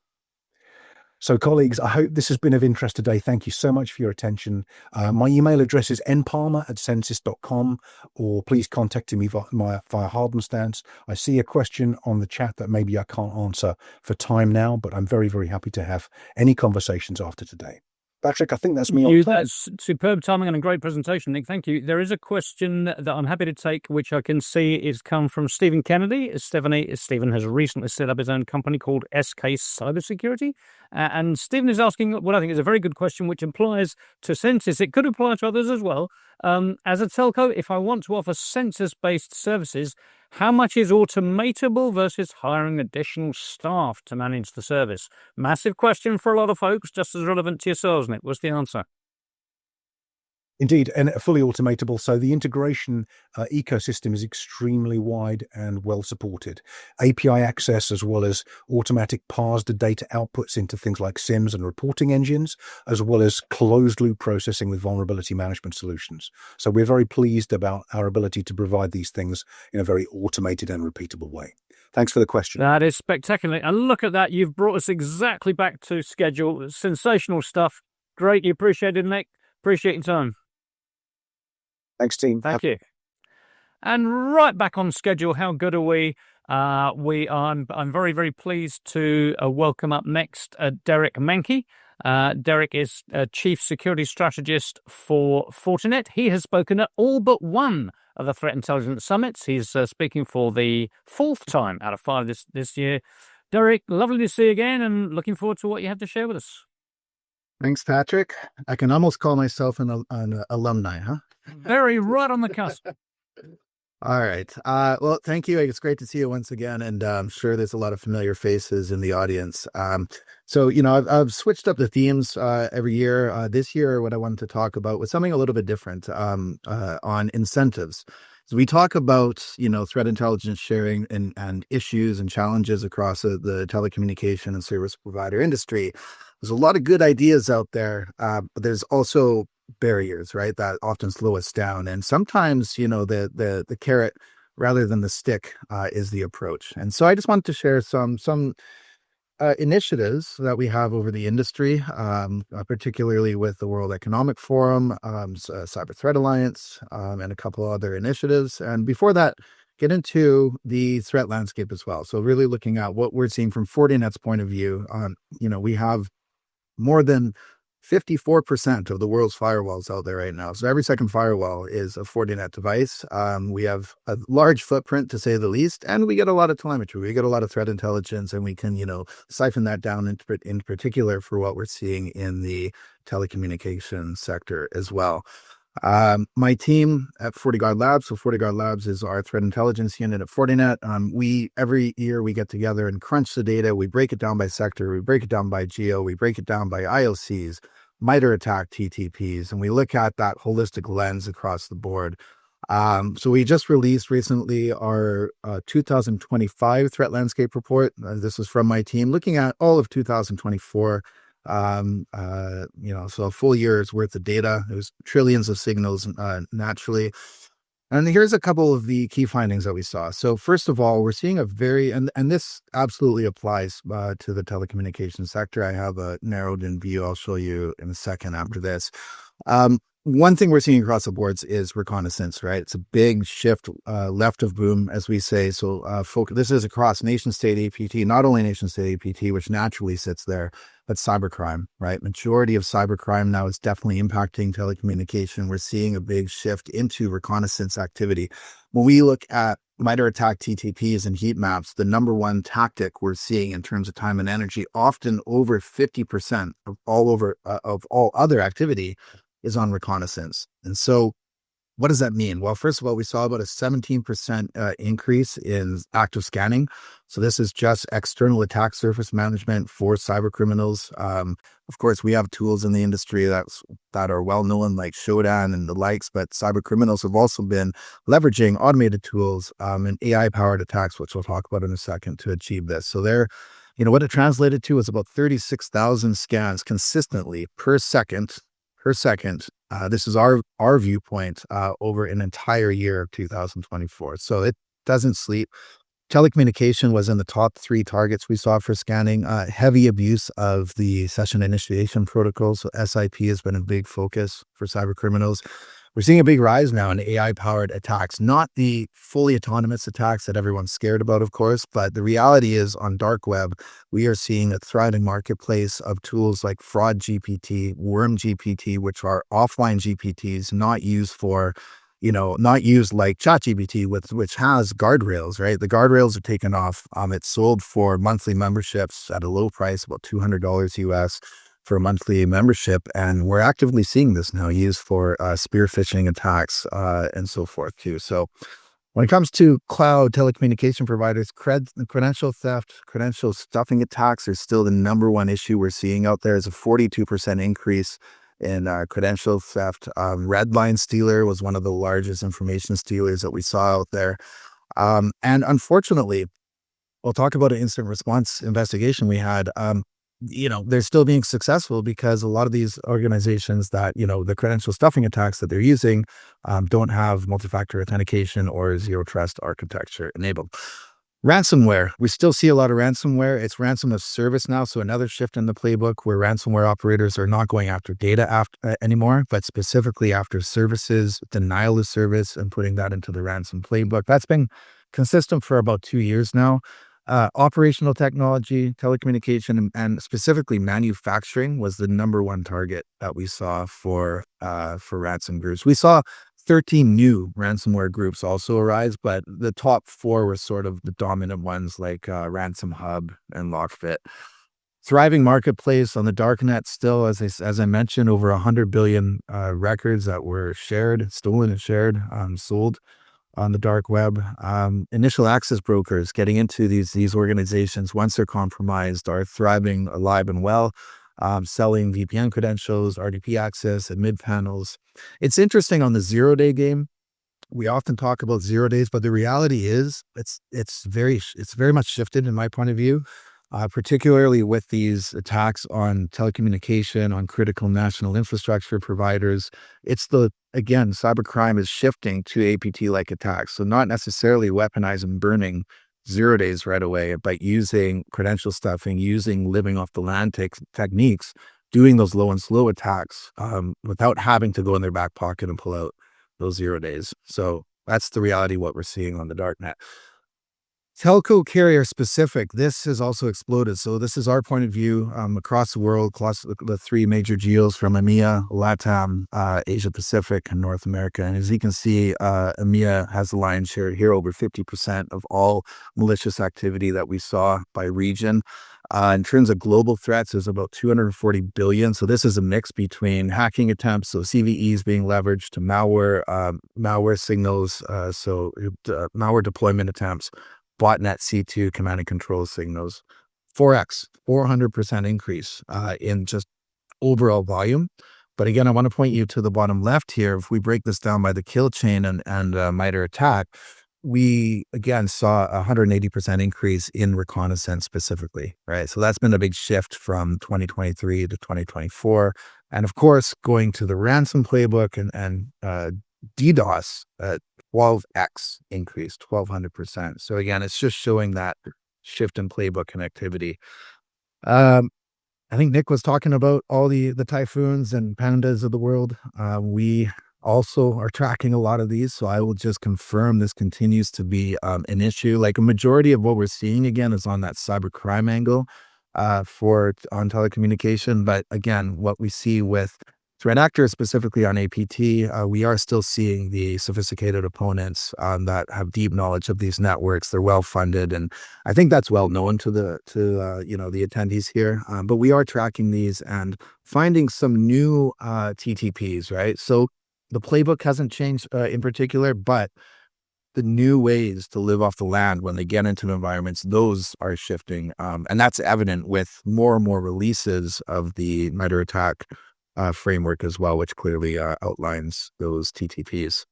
S9: So, colleagues, I hope this has been of interest today. Thank you so much for your attention. My email address is npalmer@censys.com, or please contact me via HardenStance. I see a question on the chat that maybe I can't answer for time now, but I'm very, very happy to have any conversations after today. Patrick, I think that's me.
S1: That's superb timing and a great presentation, Nick. Thank you. There is a question that I'm happy to take, which I can see is come from Stephen Kennedy. Stephen has recently set up his own company called SK Cybersecurity. And Stephen is asking what I think is a very good question, which applies to Censys. It could apply to others as well. As a telco, if I want to offer Censys-based services, how much is automatable versus hiring additional staff to manage the service? Massive question for a lot of folks, just as relevant to yourselves, Nick. What's the answer?
S9: Indeed, and fully automatable. So the integration ecosystem is extremely wide and well supported. API access, as well as automatic parsed data outputs into things like SIMs and reporting engines, as well as closed loop processing with vulnerability management solutions. So we're very pleased about our ability to provide these things in a very automated and repeatable way. Thanks for the question.
S1: That is spectacular. And look at that. You've brought us exactly back to schedule. Sensational stuff. Greatly appreciated, Nick. Appreciate your time.
S9: Thanks, team.
S1: Thank you. And right back on schedule. How good are we? I'm very, very pleased to welcome up next Derek Manky. Derek is a Chief Security Strategist for Fortinet. He has spoken at all but one of the Threat Intelligence Summits. He's speaking for the fourth time out of 5 this year. Derek, lovely to see you again and looking forward to what you have to share with us.
S10: Thanks, Patrick. I can almost call myself an alumni, huh?
S1: Very right on the cusp.
S10: All right. Well, thank you. It's great to see you once again. And I'm sure there's a lot of familiar faces in the audience. So, I've switched up the themes every year. This year, what I wanted to talk about was something a little bit different on incentives. So we talk about, threat intelligence sharing and issues and challenges across the telecommunication and service provider industry. There's a lot of good ideas out there, but there's also barriers, right, that often slow us down. And sometimes, the carrot rather than the stick is the approach. And so I just wanted to share some initiatives that we have over the industry, particularly with the World Economic Forum, Cyber Threat Alliance, and a couple other initiatives. And before that, get into the threat landscape as well. So really looking at what we're seeing from Fortinet's point of view. We have more than 54% of the world's firewalls out there right now. So every second firewall is a Fortinet device. We have a large footprint, to say the least, and we get a lot of telemetry. We get a lot of threat intelligence, and we can, siphon that down in particular for what we're seeing in the telecommunications sector as well. My team at FortiGuard Labs, so FortiGuard Labs is our threat intelligence unit at Fortinet. Every year we get together and crunch the data. We break it down by sector, we break it down by geo, we break it down by IOCs, Mitre attack TTPs, and we look at that holistic lens across the board. So we just released recently our 2025 threat landscape report. This was from my team, looking at all of 2024. So a full year's worth of data. It was trillions of signals naturally. And here's a couple of the key findings that we saw. So first of all, we're seeing a very, and this absolutely applies to the telecommunications sector. I have a narrowed in view. I'll show you in a second after this. One thing we're seeing across the boards is reconnaissance, right? It's a big shift left of boom, as we say. So this is across nation state APT, not only nation state APT, which naturally sits there, but cybercrime, right? Majority of cybercrime now is definitely impacting telecommunication. We're seeing a big shift into reconnaissance activity. When we look at Mitre attack TTPs and heat maps, the number one tactic we're seeing in terms of time and energy, often over 50% of all other activity, is on reconnaissance. And so what does that mean? Well, first of all, we saw about a 17% increase in active scanning. So this is just external attack surface management for cyber criminals. Of course, we have tools in the industry that are well known, like Shodan and the likes, but cyber criminals have also been leveraging automated tools and AI-powered attacks, which we'll talk about in a second, to achieve this. So what it translated to was about 36,000 scans consistently per second. This is our viewpoint over an entire year of 2024. So it doesn't sleep. Telecommunication was in the top 3 targets we saw for scanning. Heavy abuse of the session initiation protocol. So SIP has been a big focus for cyber criminals. We're seeing a big rise now in AI-powered attacks, not the fully autonomous attacks that everyone's scared about, of course, but the reality is on dark web, we are seeing a thriving marketplace of tools like Fraud GPT, Worm GPT, which are offline GPTs, not used like ChatGPT, which has guardrails, right? The guardrails are taken off. It's sold for monthly memberships at a low price, about $200 US. For a monthly membership, and we're actively seeing this now used for spear phishing attacks and so forth too. So when it comes to cloud telecommunication providers, credential theft, credential stuffing attacks are still the number one issue we're seeing out there. Is a 42% increase in credential theft. Redline stealer was one of the largest information stealers that we saw out there. And unfortunately, we'll talk about an incident response investigation we had. They're still being successful because a lot of these organizations that, the credential stuffing attacks that they're using don't have multi-factor authentication or zero trust architecture enabled. Ransomware. We still see a lot of ransomware. It's ransom as service now. So another shift in the playbook where ransomware operators are not going after data anymore, but specifically after services, denial of service, and putting that into the ransom playbook. That's been consistent for about 2 years now. Operational technology, telecommunication, and specifically manufacturing was the number one target that we saw for ransom groups. We saw 13 new ransomware groups also arise, but the top 4 were sort of the dominant ones, like Ransom Hub and Lockfit. Thriving marketplace on the darknet still, as I mentioned, over 100 billion records that were stolen and shared, sold on the dark web. Initial access brokers getting into these organizations once they're compromised are thriving alive and well, selling VPN credentials, RDP access, and mid panels. It's interesting on the 0-day game. We often talk about 0 days, but the reality is it's very much shifted in my point of view. Particularly with these attacks on telecommunication, on critical national infrastructure providers. Cybercrime is shifting to APT-like attacks. So not necessarily weaponizing and burning 0 days right away, but using credential stuffing, using living off the land techniques, doing those low and slow attacks without having to go in their back pocket and pull out those 0 days. So that's the reality, what we're seeing on the darknet. Telco carrier specific, this has also exploded. So this is our point of view across the world, across the 3 major geos from EMEA, LATAM, Asia Pacific, and North America. And as you can see, EMEA has the lion's share here, over 50% of all malicious activity that we saw by region. In terms of global threats, there's about 240 billion. So this is a mix between hacking attempts, so CVEs being leveraged to malware signals, malware deployment attempts, botnet C2 command and control signals. 400% increase in just overall volume. But again, I want to point you to the bottom left here. If we break this down by the kill chain and Mitre attack, we again saw a 180% increase in reconnaissance specifically, right? So that's been a big shift from 2023 to 2024. And of course, going to the ransom playbook and DDoS, 12x increase, 1200%. So again, it's just showing that shift in playbook connectivity. I think Nick was talking about all the typhoons and pandas of the world. We also are tracking a lot of these, so I will just confirm this continues to be an issue. Like a majority of what we're seeing again is on that cybercrime angle on telecommunication. But again, what we see with threat actors, specifically on APT, we are still seeing the sophisticated opponents that have deep knowledge of these networks. They're well funded, and I think that's well known to the attendees here. But we are tracking these and finding some new TTPs, right? So the playbook hasn't changed in particular, but the new ways to live off the land when they get into the environments, those are shifting, and that's evident with more and more releases of the Mitre attack framework as well, which clearly outlines those TTPs.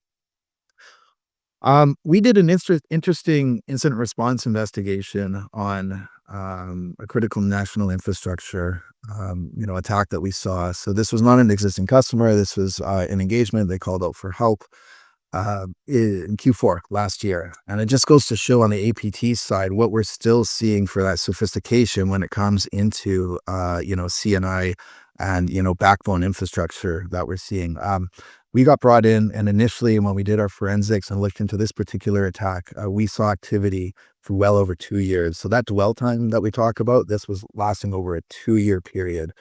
S10: We did an interesting incident response investigation on a critical national infrastructure, attack that we saw. So this was not an existing customer. This was an engagement. They called out for help in Q4 last year. And it just goes to show on the APT side what we're still seeing for that sophistication when it comes into, CNI and, backbone infrastructure that we're seeing. We got brought in, and initially when we did our forensics and looked into this particular attack, we saw activity for well over 2 years. So that dwell time that we talk about, this was lasting over a 2-year period.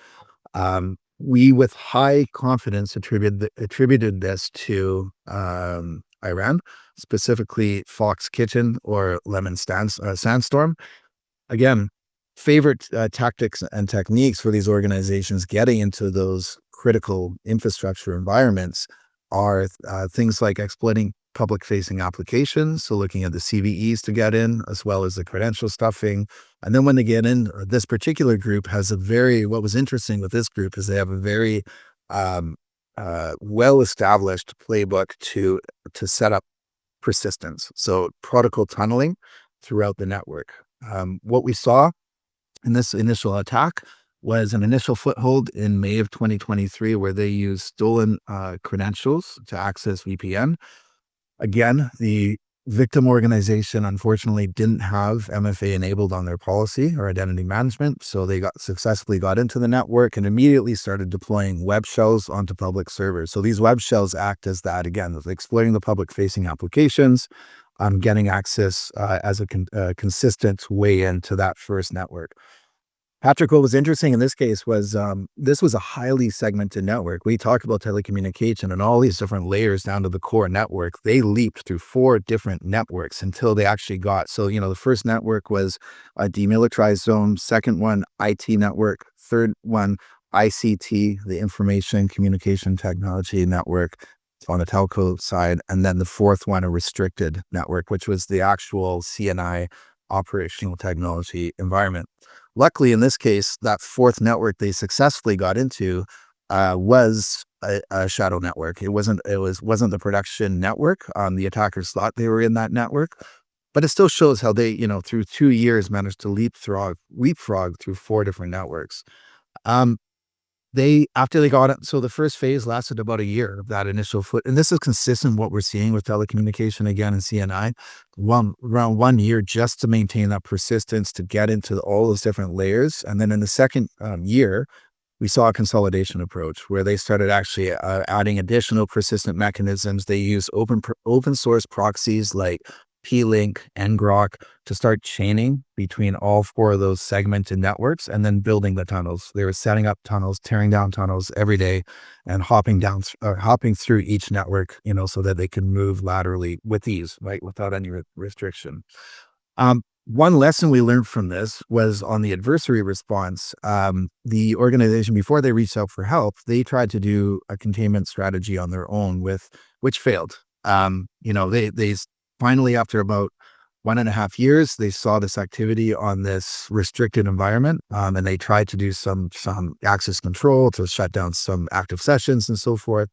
S10: We, with high confidence, attributed this to Iran, specifically Fox Kitchen or Lemon Sandstorm. Again, favorite tactics and techniques for these organizations getting into those critical infrastructure environments are things like exploiting public-facing applications, so looking at the CVEs to get in, as well as the credential stuffing. And then when they get in, this particular group has what was interesting with this group is they have a very well-established playbook to set up persistence, so protocol tunneling throughout the network. What we saw in this initial attack was an initial foothold in May of 2023 where they used stolen credentials to access VPN. Again, the victim organization unfortunately didn't have MFA enabled on their policy or identity management, so they successfully got into the network and immediately started deploying web shells onto public servers. So these web shells act as that, again, exploiting the public-facing applications, getting access as a consistent way into that first network. Patrick, what was interesting in this case was this was a highly segmented network. We talk about telecommunication and all these different layers down to the core network. They leaped through 4 different networks until they actually got. So, the first network was a demilitarized zone. Second one, IT network. Third one, ICT, the information communication technology network on the telco side. And then the fourth one, a restricted network, which was the actual CNI operational technology environment. Luckily, in this case, that fourth network they successfully got into was a shadow network. It wasn't the production network. The attackers thought they were in that network, but it still shows how they, through 2 years, managed to leapfrog through 4 different networks. After they got it, so the first phase lasted about a year of that initial foot, and this is consistent with what we're seeing with telecommunication again in CNI, around 1 year just to maintain that persistence to get into all those different layers. And then in the second year, we saw a consolidation approach where they started actually adding additional persistent mechanisms. They use open source proxies like P-Link and Grok to start chaining between all 4 of those segmented networks and then building the tunnels. They were setting up tunnels, tearing down tunnels every day and hopping through each network, so that they can move laterally with ease, right, without any restriction. One lesson we learned from this was on the adversary response. The organization, before they reached out for help, they tried to do a containment strategy on their own which failed. They finally, after about 1.5 years, they saw this activity on this restricted environment, and they tried to do some access control to shut down some active sessions and so forth.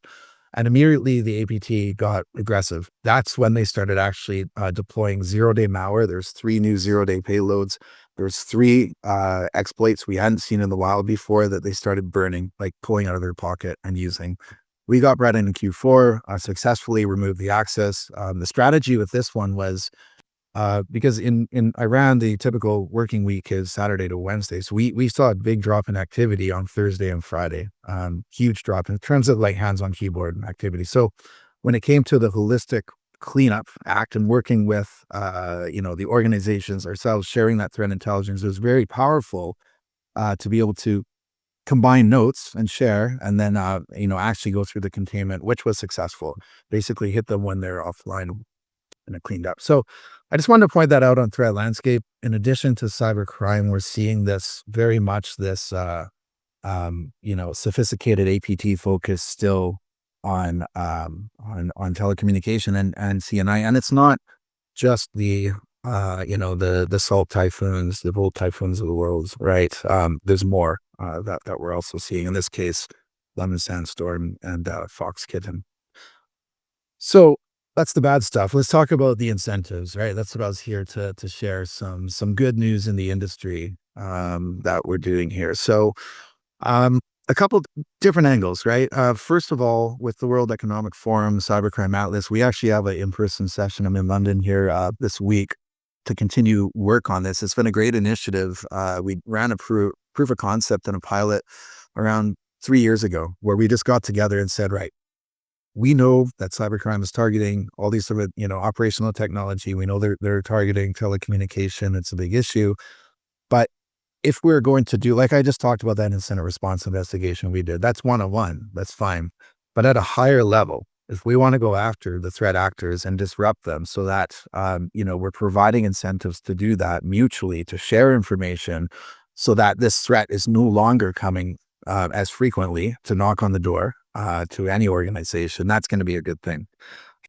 S10: And immediately the APT got aggressive. That's when they started actually deploying zero-day malware. There's 3 new zero-day payloads. There's 3 exploits we hadn't seen in the wild before that they started burning, like pulling out of their pocket and using. We got brought in Q4, successfully removed the access. The strategy with this one was because in Iran, the typical working week is Saturday to Wednesday. So we saw a big drop in activity on Thursday and Friday, huge drop in terms of like hands on keyboard activity. So when it came to the holistic cleanup act and working with, the organizations ourselves, sharing that threat intelligence, it was very powerful to be able to combine notes and share, and then, actually go through the containment, which was successful. Basically hit them when they're offline and it cleaned up. So I just wanted to point that out on threat landscape. In addition to cybercrime, we're seeing this very much sophisticated APT focus still on telecommunication and CNI. And it's not just the salt typhoons, the volt typhoons of the world, right? There's more that we're also seeing. In this case, lemon sandstorm and fox kitten. So that's the bad stuff. Let's talk about the incentives, right? That's what I was here to share some good news in the industry that we're doing here. So a couple different angles, right? First of all, with the World Economic Forum, Cybercrime Atlas, we actually have an in-person session. I'm in London here this week to continue work on this. It's been a great initiative. We ran a proof of concept and a pilot around 3 years ago where we just got together and said, right, we know that cybercrime is targeting all these sort of, operational technology. We know they're targeting telecommunication. It's a big issue. But if we're going to do, like I just talked about that incident response investigation we did, that's one-on-one. That's fine. But at a higher level, if we want to go after the threat actors and disrupt them so that, we're providing incentives to do that mutually, to share information so that this threat is no longer coming as frequently to knock on the door to any organization, that's going to be a good thing.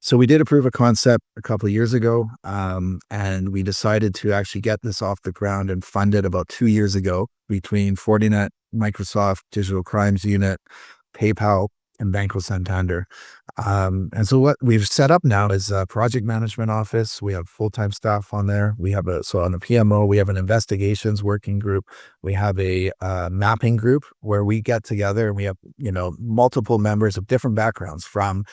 S10: So we did a proof of concept a couple of years ago, and we decided to actually get this off the ground and fund it about 2 years ago between Fortinet, Microsoft Digital Crimes Unit, PayPal, and Banco Santander. And so what we've set up now is a project management office. We have full-time staff on there. We have on the PMO, we have an investigations working group. We have a mapping group where we get together and we have, multiple members of different backgrounds from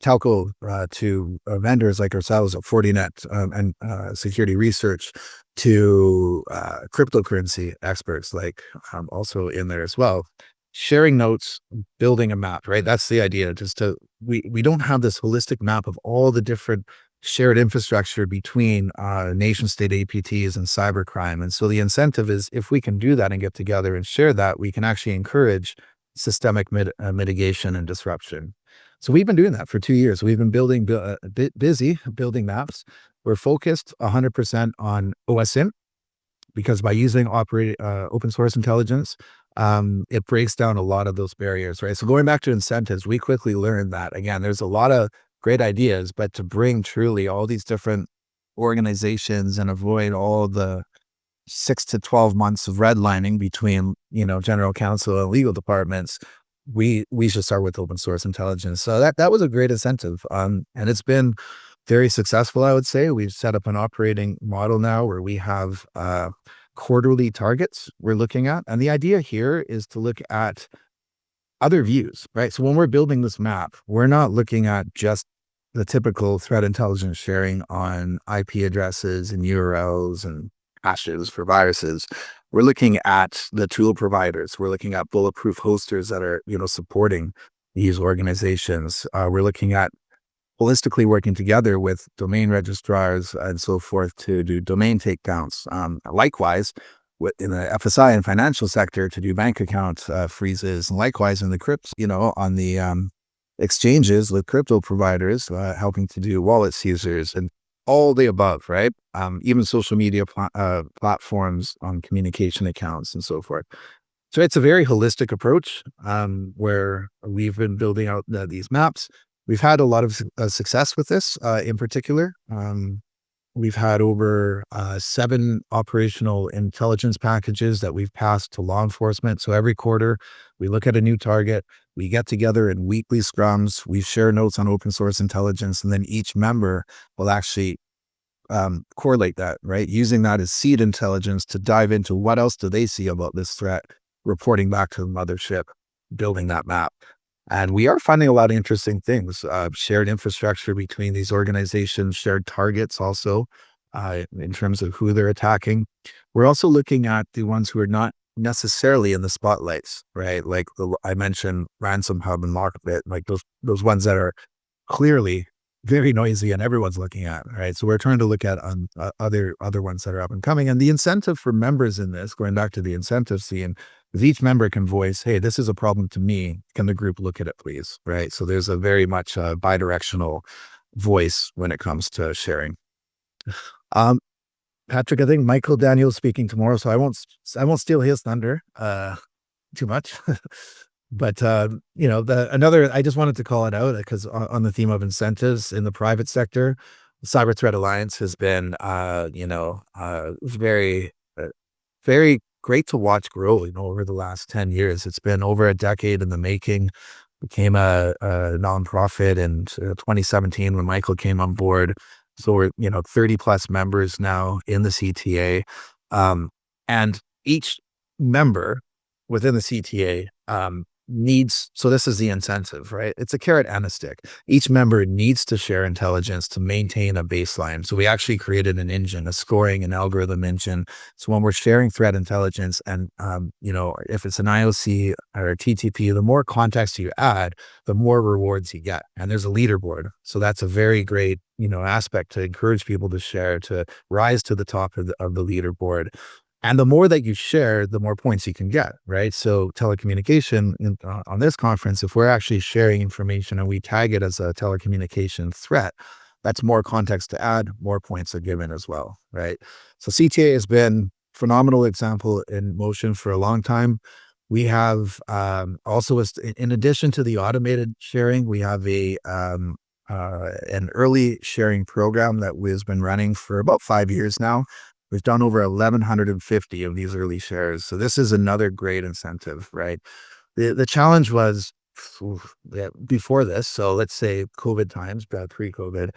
S10: telco to vendors like ourselves at Fortinet and security research to cryptocurrency experts like also in there as well. Sharing notes, building a map, right? That's the idea. We don't have this holistic map of all the different shared infrastructure between nation state APTs and cybercrime. And so the incentive is if we can do that and get together and share that, we can actually encourage systemic mitigation and disruption. So we've been doing that for 2 years. We've been busy building maps. We're focused 100% on OSINT because by using open source intelligence, it breaks down a lot of those barriers, right? So going back to incentives, we quickly learned that, again, there's a lot of great ideas, but to bring truly all these different organizations and avoid all the 6 to 12 months of redlining between, general counsel and legal departments, we should start with open source intelligence. So that was a great incentive. And it's been very successful, I would say. We've set up an operating model now where we have quarterly targets we're looking at. And the idea here is to look at other views, right? So when we're building this map, we're not looking at just the typical threat intelligence sharing on IP addresses and URLs and hashes for viruses. We're looking at the tool providers. We're looking at bulletproof hosters that are, supporting these organizations. We're looking at holistically working together with domain registrars and so forth to do domain takedowns. Likewise, in the FSI and financial sector to do bank account freezes, and likewise in the crypts, on the exchanges with crypto providers, helping to do wallet seizures and all the above, right? Even social media platforms on communication accounts and so forth. So it's a very holistic approach where we've been building out these maps. We've had a lot of success with this in particular. we've had over 7 operational intelligence packages that we've passed to law enforcement. So every quarter, we look at a new target. We get together in weekly scrums. We share notes on open source intelligence, and then each member will actually correlate that, right? Using that as seed intelligence to dive into what else do they see about this threat, reporting back to the mothership, building that map. And we are finding a lot of interesting things, shared infrastructure between these organizations, shared targets also in terms of who they're attacking. We're also looking at the ones who are not necessarily in the spotlights, right? Like I mentioned Ransom Hub and Lockbit, like those ones that are clearly very noisy and everyone's looking at, right? So we're trying to look at other ones that are up and coming. And the incentive for members in this, going back to the incentive scene, is each member can voice, hey, this is a problem to me. Can the group look at it, please? Right? So there's a very much bidirectional voice when it comes to sharing. Patrick, I think Michael Daniel's speaking tomorrow, so I won't steal his thunder too much. But I just wanted to call it out because on the theme of incentives in the private sector, Cyber Threat Alliance has been very very great to watch grow over the last 10 years. It's been over a decade in the making. Became a nonprofit in 2017 when Michael came on board. So we're 30 plus members now in the CTA, and each member within the CTA so this is the incentive, right? It's a carrot and a stick. Each member needs to share intelligence to maintain a baseline. So we actually created an engine, a scoring and algorithm engine. So when we're sharing threat intelligence and, if it's an IOC or a TTP, the more context you add, the more rewards you get. And there's a leaderboard. So that's a very great, aspect to encourage people to share, to rise to the top of the leaderboard. And the more that you share, the more points you can get, right? So telecommunication on this conference, if we're actually sharing information and we tag it as a telecommunication threat, that's more context to add, more points are given as well, right? So CTA has been a phenomenal example in motion for a long time. We have also, in addition to the automated sharing, we have an early sharing program that has been running for about 5 years now. We've done over 1,150 of these early shares. So this is another great incentive, right? The challenge was before this, so let's say COVID times, pre-COVID,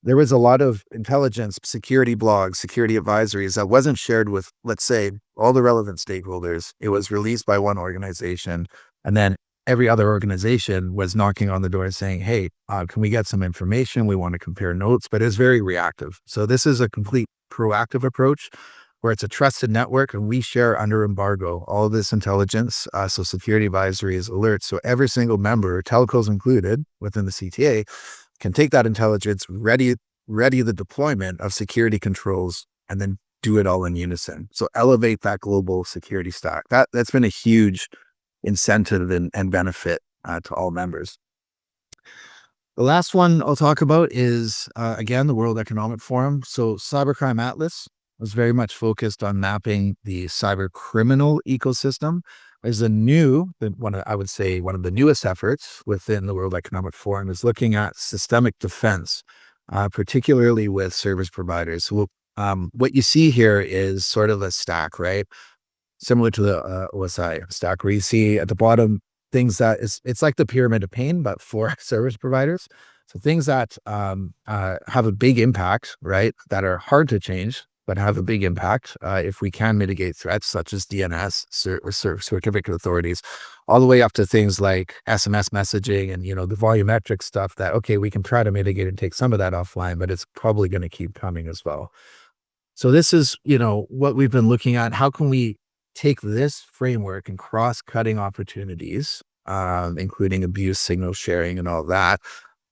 S10: there was a lot of intelligence, security blogs, security advisories that wasn't shared with, let's say, all the relevant stakeholders. It was released by one organization, and then every other organization was knocking on the door saying, hey, can we get some information? We want to compare notes, but it's very reactive. So this is a complete proactive approach where it's a trusted network and we share under embargo all of this intelligence. So security advisories, alerts. So every single member, telcos included within the CTA, can take that intelligence, ready the deployment of security controls, and then do it all in unison. So elevate that global security stack. That's been a huge incentive and benefit to all members. The last one I'll talk about is, again, the World Economic Forum. So Cybercrime Atlas was very much focused on mapping the cyber criminal ecosystem. There's one of the newest efforts within the World Economic Forum is looking at systemic defense, particularly with service providers. So what you see here is sort of a stack, right? Similar to the OSI stack, where you see at the bottom things that it's like the pyramid of pain, but for service providers. So things that have a big impact, right? That are hard to change, but have a big impact if we can mitigate threats such as DNS, certificate authorities, all the way up to things like SMS messaging and, the volumetric stuff that, okay, we can try to mitigate and take some of that offline, but it's probably going to keep coming as well. So this is, what we've been looking at. How can we take this framework and cross-cutting opportunities, including abuse signal sharing and all that,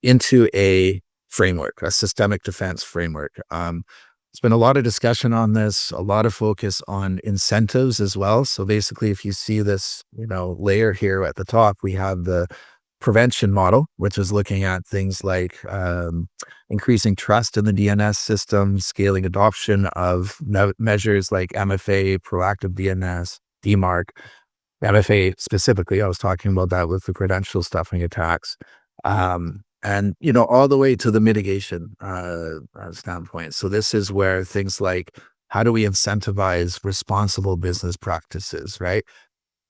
S10: into a framework, a systemic defense framework. There's been a lot of discussion on this, a lot of focus on incentives as well. So basically, if you see this, layer here at the top, we have the prevention model, which is looking at things like increasing trust in the DNS system, scaling adoption of measures like MFA, proactive DNS, DMARC. MFA specifically, I was talking about that with the credential stuffing attacks. and all the way to the mitigation standpoint. So this is where things like, how do we incentivize responsible business practices, right?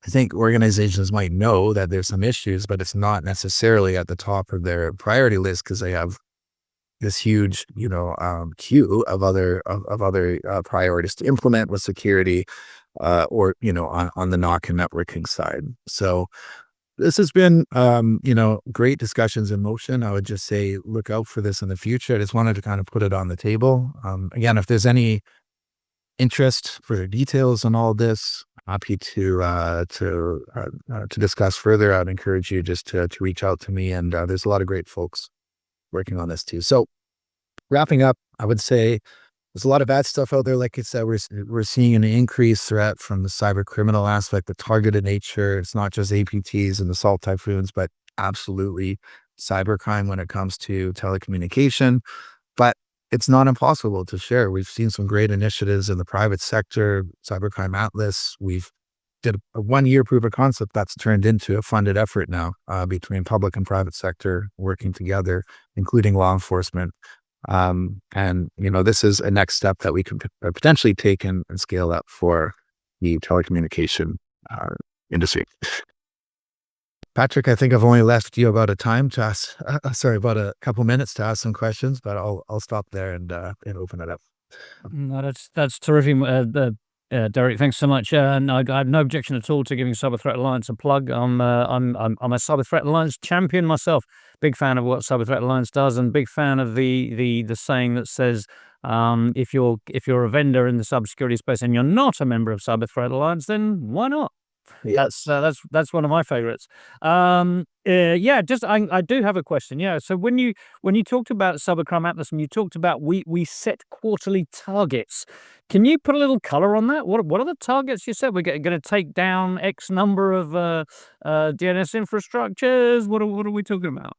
S10: I think organizations might know that there's some issues, but it's not necessarily at the top of their priority list because they have this huge, queue of other priorities to implement with security, or on the NOC and networking side. So this has been, great discussions in motion. I would just say, look out for this in the future. I just wanted to kind of put it on the table. Again, if there's any interest for details on all this, happy to discuss further. I'd encourage you just to reach out to me. And there's a lot of great folks working on this too. So wrapping up, I would say there's a lot of bad stuff out there. Like I said, we're seeing an increased threat from the cyber criminal aspect, the targeted nature. It's not just APTs and assault typhoons, but absolutely cybercrime when it comes to telecommunication. But it's not impossible to share. We've seen some great initiatives in the private sector, Cybercrime Atlas. We've did a 1-year proof of concept that's turned into a funded effort now, between public and private sector working together, including law enforcement. And this is a next step that we can potentially take and scale up for the telecommunication industry. Patrick, I think I've only left you about a couple minutes to ask some questions, but I'll stop there and open it up.
S1: No, that's terrific, Derek. Thanks so much. No, I have no objection at all to giving Cyber Threat Alliance a plug. I'm a Cyber Threat Alliance champion myself. Big fan of what Cyber Threat Alliance does, and big fan of the saying that says, if you're a vendor in the cybersecurity space and you're not a member of Cyber Threat Alliance, then why not?
S10: Yes.
S1: That's one of my favorites. I do have a question. Yeah. So when you talked about Cybercrime Atlas and you talked about we set quarterly targets, can you put a little color on that? What are the targets you said? We're going to take down X number of DNS infrastructures. What are we talking about?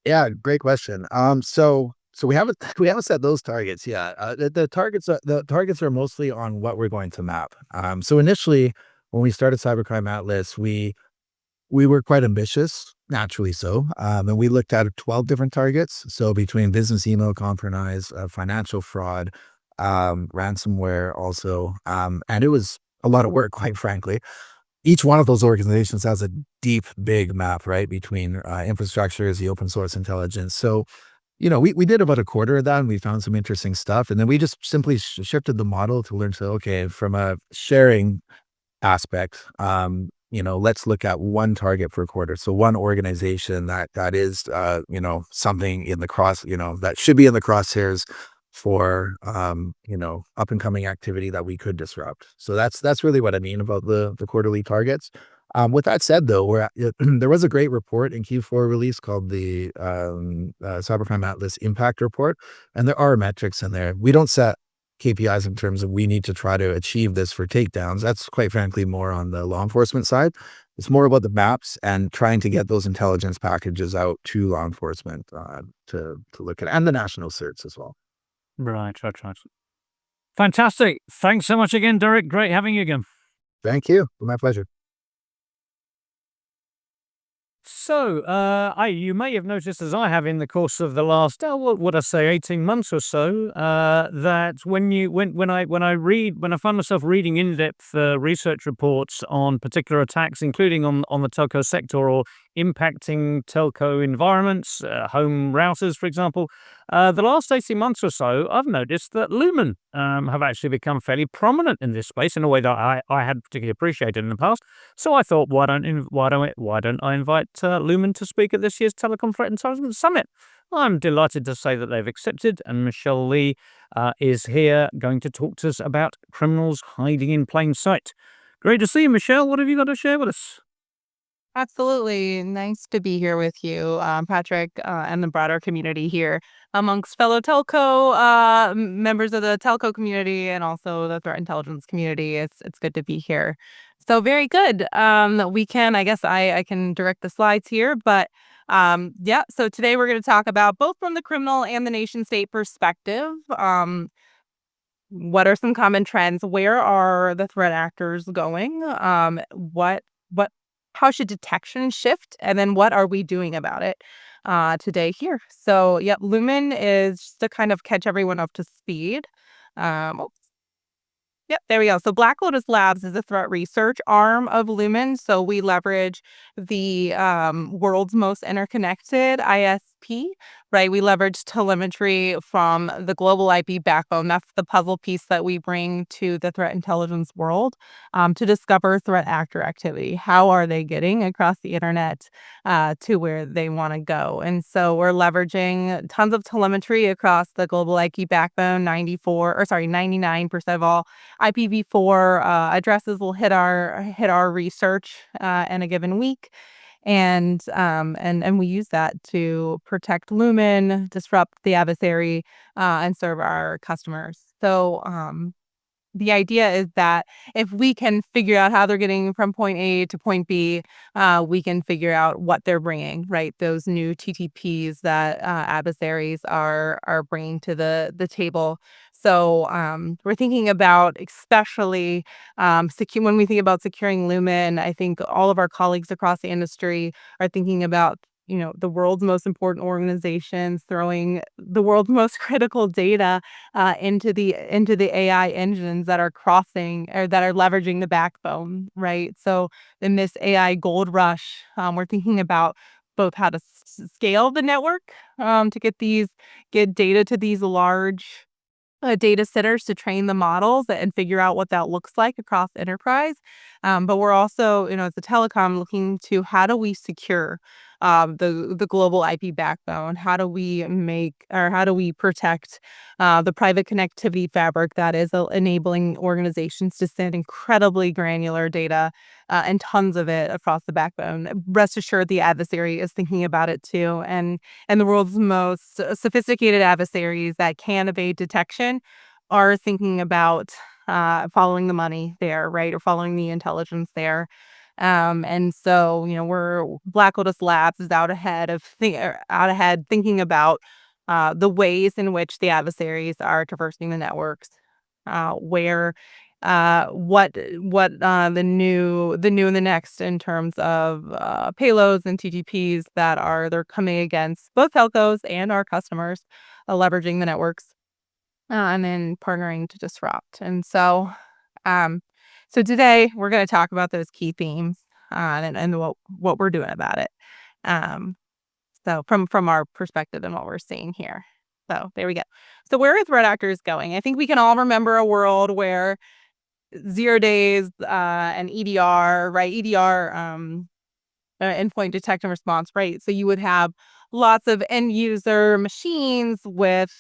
S10: Yeah, great question. So we haven't set those targets yet. The targets are mostly on what we're going to map. So initially, when we started Cybercrime Atlas, we were quite ambitious, naturally so, and we looked at 12 different targets. So between business email compromise, financial fraud, ransomware, also, and it was a lot of work, quite frankly. Each one of those organizations has a deep, big map, right, between infrastructures, the open source intelligence. So, we did about a quarter of that, and we found some interesting stuff, and then we just simply shifted the model to learn to, okay, from a sharing aspect, let's look at one target per quarter. So one organization that is, something in the that should be in the crosshairs for, up and coming activity that we could disrupt. So that's really what I mean about the quarterly targets. With that said, though, there was a great report in Q4 release called the Cybercrime Atlas Impact Report, and there are metrics in there. We don't set KPIs in terms of we need to try to achieve this for takedowns. That's quite frankly more on the law enforcement side. It's more about the maps and trying to get those intelligence packages out to law enforcement to look at, and the national certs as well.
S1: Right. Fantastic. Thanks so much again, Derek. Great having you again.
S10: Thank you. My pleasure.
S1: So, you may have noticed, as I have in the course of the last, 18 months or so, that when I find myself reading in-depth research reports on particular attacks, including on the telco sector or impacting telco environments, home routers, for example, the last 18 months or so, I've noticed that Lumen have actually become fairly prominent in this space in a way that I had particularly appreciated in the past. So I thought, why don't I invite Lumen to speak at this year's Telecom Threat Intelligence Summit? I'm delighted to say that they've accepted, and Michelle Lee is here going to talk to us about criminals hiding in plain sight. Great to see you, Michelle. What have you got to share with us?
S11: Absolutely. Nice to be here with you, Patrick, and the broader community here amongst fellow telco members of the telco community and also the threat intelligence community. It's good to be here. So very good. I can direct the slides here, but so today we're going to talk about both from the criminal and the nation state perspective. What are some common trends? Where are the threat actors going? What how should detection shift, and then what are we doing about it today here. So, yep, Lumen is just to kind of catch everyone up to speed. Yep, there we go. So Black Lotus Labs is the threat research arm of Lumen. So we leverage the world's most interconnected ISP, right? We leverage telemetry from the global IP backbone. That's the puzzle piece that we bring to the threat intelligence world to discover threat actor activity. How are they getting across the internet to where they want to go? And so we're leveraging tons of telemetry across the global IP backbone. 99% of all IPv4 addresses will hit our research in a given week, and we use that to protect Lumen, disrupt the adversary, and serve our customers. So the idea is that if we can figure out how they're getting from point A to point B, we can figure out what they're bringing, right? Those new TTPs that adversaries are bringing to the table. So we're thinking about, especially when we think about securing Lumen, I think all of our colleagues across the industry are thinking about the world's most important organizations throwing the world's most critical data into the AI engines that are crossing or that are leveraging the backbone, right? So in this AI gold rush, we're thinking about both how to scale the network to get data to these large data centers to train the models and figure out what that looks like across enterprise. But we're also, as a telecom, looking to how do we secure the global IP backbone? How do we protect the private connectivity fabric that is enabling organizations to send incredibly granular data and tons of it across the backbone? Rest assured, the adversary is thinking about it too, and the world's most sophisticated adversaries that can evade detection are thinking about following the money there, right, or following the intelligence there. And so, Black Lotus Labs is out ahead thinking about the ways in which the adversaries are traversing the networks, where what the new and the next in terms of payloads and TTPs that they're coming against both telcos and our customers, leveraging the networks, and then partnering to disrupt. And so, so today we're going to talk about those key themes and what we're doing about it. So from our perspective and what we're seeing here. So there we go. So where are threat actors going? I think we can all remember a world where 0 days and EDR, right? EDR, endpoint detect and response, right? So you would have lots of end user machines with,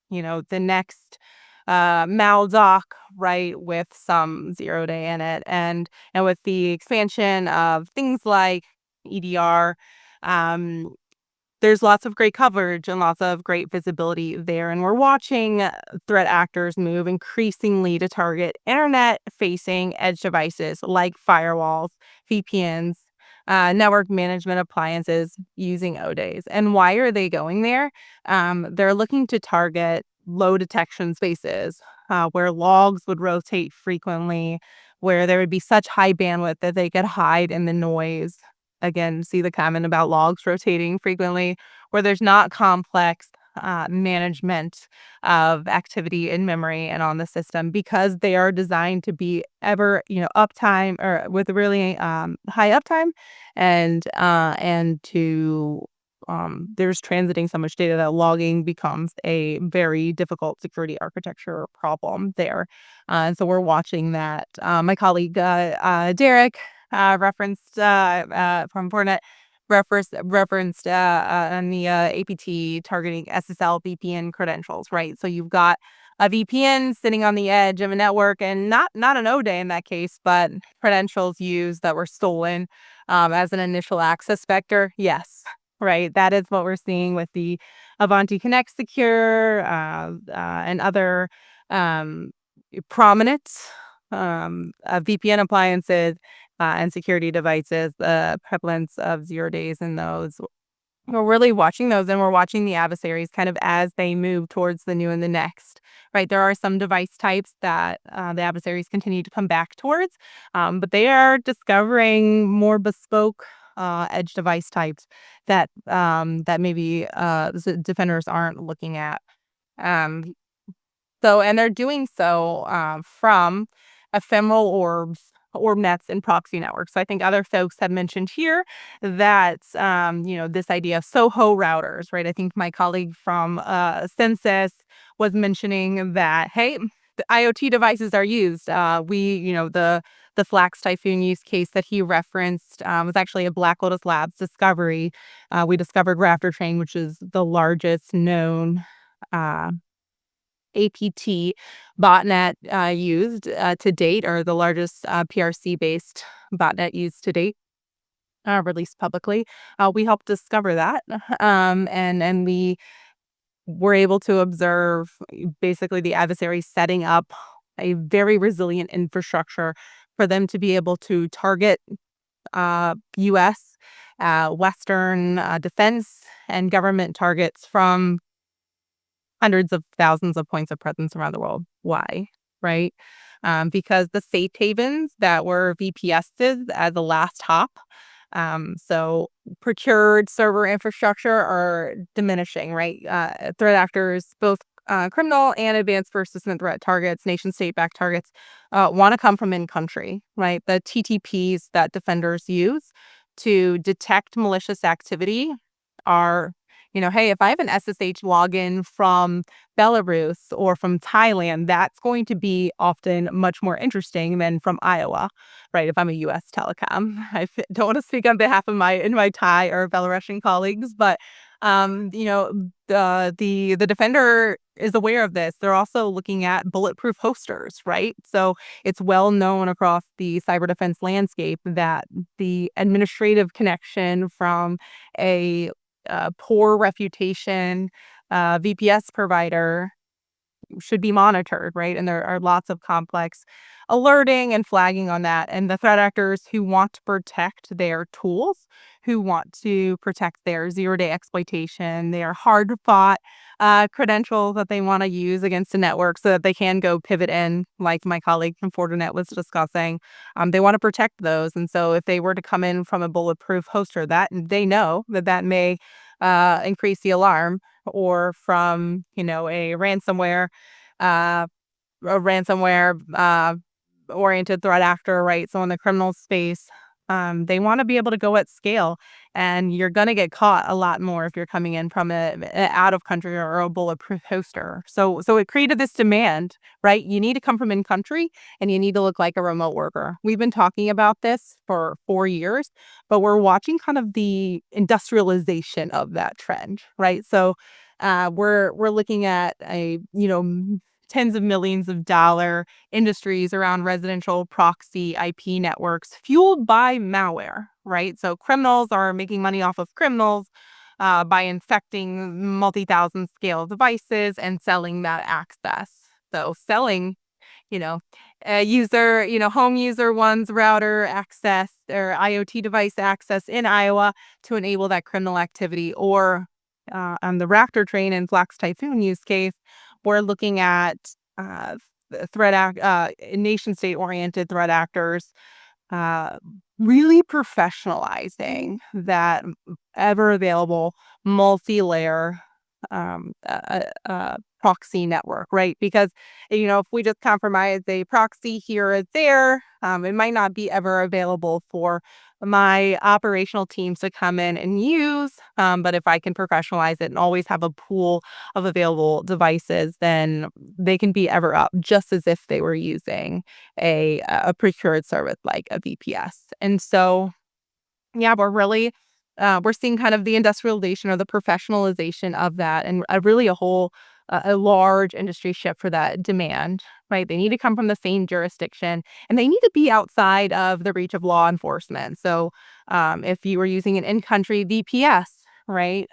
S11: the next MalDoc, right, with some 0 day in it, and with the expansion of things like EDR, there's lots of great coverage and lots of great visibility there. And we're watching threat actors move increasingly to target internet-facing edge devices like firewalls, VPNs, network management appliances using O-Days. And why are they going there? They're looking to target low detection spaces where logs would rotate frequently, where there would be such high bandwidth that they could hide in the noise. Again, see the comment about logs rotating frequently, where there's not complex management of activity in memory and on the system, because they are designed to be ever, uptime or with really high uptime, and to there's transiting so much data that logging becomes a very difficult security architecture problem there. And so we're watching that. My colleague Derek referenced from Fortinet referenced on the APT targeting SSL VPN credentials, right? So you've got a VPN sitting on the edge of a network, and not an O-Day in that case, but credentials used that were stolen as an initial access vector. Yes, right. That is what we're seeing with the Avanti Connect Secure and other prominent VPN appliances and security devices. The prevalence of 0 days in those we're really watching those, and we're watching the adversaries kind of as they move towards the new and the next, right? There are some device types that the adversaries continue to come back towards, but they are discovering more bespoke edge device types that that maybe the defenders aren't looking at. Um, and they're doing so from ephemeral orb nets and proxy networks. So I think other folks have mentioned here that, this idea of SOHO routers, right? I think my colleague from Censys was mentioning that, hey, the IoT devices are used. The Flax Typhoon use case that he referenced was actually a Black Lotus Labs discovery. We discovered Raptor Train, which is the largest known APT botnet used to date, or the largest PRC-based botnet used to date, released publicly. We helped discover that, and we were able to observe basically the adversary setting up a very resilient infrastructure for them to be able to target U.S., Western defense and government targets from hundreds of thousands of points of presence around the world. Why? Right? Because the safe havens that were VPSs as a last hop, so procured server infrastructure, are diminishing, right? Threat actors, both criminal and advanced persistent threat targets, nation state backed targets, want to come from in country, right? The TTPs that defenders use to detect malicious activity are, hey, if I have an SSH login from Belarus or from Thailand, that's going to be often much more interesting than from Iowa, right? If I'm a U.S. telecom, don't want to speak on behalf of my Thai or Belarusian colleagues, but the defender is aware of this. They're also looking at bulletproof hosters, right? So it's well known across the cyber defense landscape that the administrative connection from a poor reputation VPS provider should be monitored, right? And there are lots of complex alerting and flagging on that. And the threat actors who want to protect their tools, who want to protect their zero-day exploitation, their hard-fought credentials that they want to use against a network so that they can go pivot in, like my colleague from Fortinet was discussing. They want to protect those. And so if they were to come in from a bulletproof hoster, that they know that may increase the alarm, or from uh, a ransomware oriented threat actor, right? So in the criminal space, they want to be able to go at scale, and you're going to get caught a lot more if you're coming in from a out of country or a bulletproof hoster. So it created this demand, right? You need to come from in country, and you need to look like a remote worker. We've been talking about this for 4 years, but we're watching kind of the industrialization of that trend, right? So we're looking at tens of millions of dollar industries around residential proxy IP networks fueled by malware, right? So criminals are making money off of criminals by infecting multi-thousand scale devices and selling that access. So selling, home user one's router access or IoT device access in Iowa to enable that criminal activity. Or on the Raptor Train and Flax Typhoon use case, we're looking at nation state oriented threat actors really professionalizing that ever available multi-layer proxy network, right? Because if we just compromise a proxy here or there, it might not be ever available for my operational teams to come in and use. But if I can professionalize it and always have a pool of available devices, then they can be ever up, just as if they were using a procured service like a VPS. And so, yeah, we're seeing kind of the industrialization or the professionalization of that, and really a large industry shift for that demand, right? They need to come from the same jurisdiction, and they need to be outside of the reach of law enforcement. So if you were using an in-country VPS, right,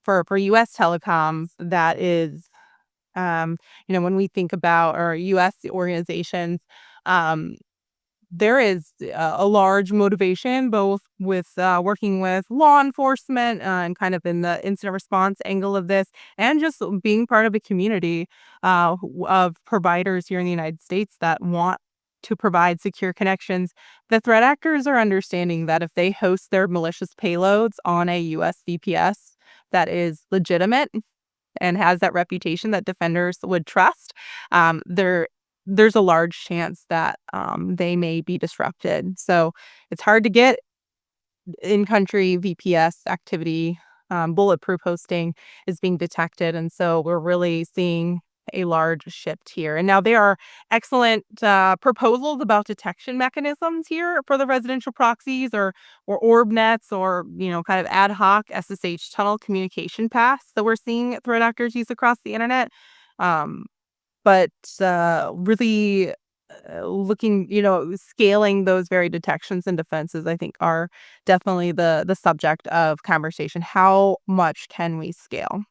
S11: for U.S. telecoms, that is, when we think about our U.S. organizations, there is a large motivation both with working with law enforcement and kind of in the incident response angle of this, and just being part of a community of providers here in the United States that want to provide secure connections. The threat actors are understanding that if they host their malicious payloads on a US VPS that is legitimate and has that reputation that defenders would trust, there's a large chance that they may be disrupted. So it's hard to get in-country VPS activity. Bulletproof hosting is being detected, and so we're really seeing a large shift here. And now there are excellent proposals about detection mechanisms here for the residential proxies or orb nets or kind of ad hoc SSH tunnel communication paths that we're seeing threat actors use across the internet. But really looking, scaling those very detections and defenses, I think, are definitely the subject of conversation. How much can we scale?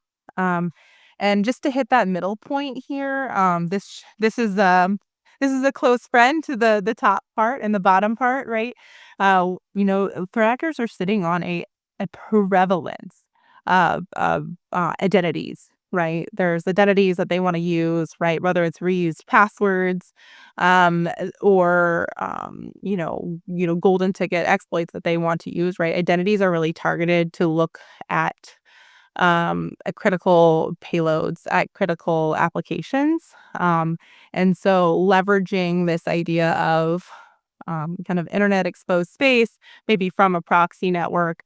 S11: And just to hit that middle point here, this is a close friend to the top part and the bottom part, right? Threat actors are sitting on a prevalence of identities. Right. There's identities that they want to use, right? Whether it's reused passwords, or golden ticket exploits that they want to use, right? Identities are really targeted to look at critical payloads, at critical applications. And so leveraging this idea of kind of internet exposed space, maybe from a proxy network,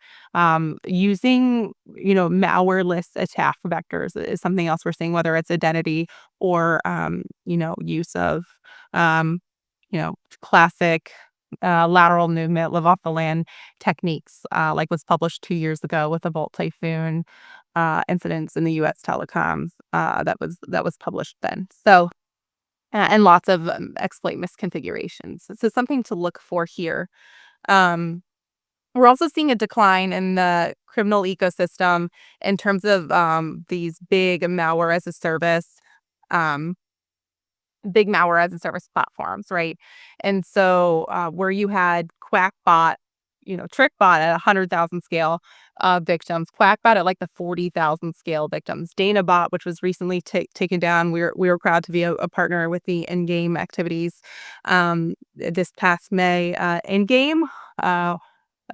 S11: using, malwareless attack vectors is something else we're seeing, whether it's identity or, use of, classic lateral movement, live off the land techniques, like was published 2 years ago with the Volt Typhoon incidents in the U.S. telecoms that was published then. So, and lots of exploit misconfigurations. So something to look for here. We're also seeing a decline in the criminal ecosystem in terms of these big malware as a service platforms, right? And so where you had QuackBot, TrickBot at 100,000 scale victims, QuackBot at like the 40,000 scale victims, DanaBot, which was recently taken down. We were proud to be a partner with the in-game activities this past May. In-game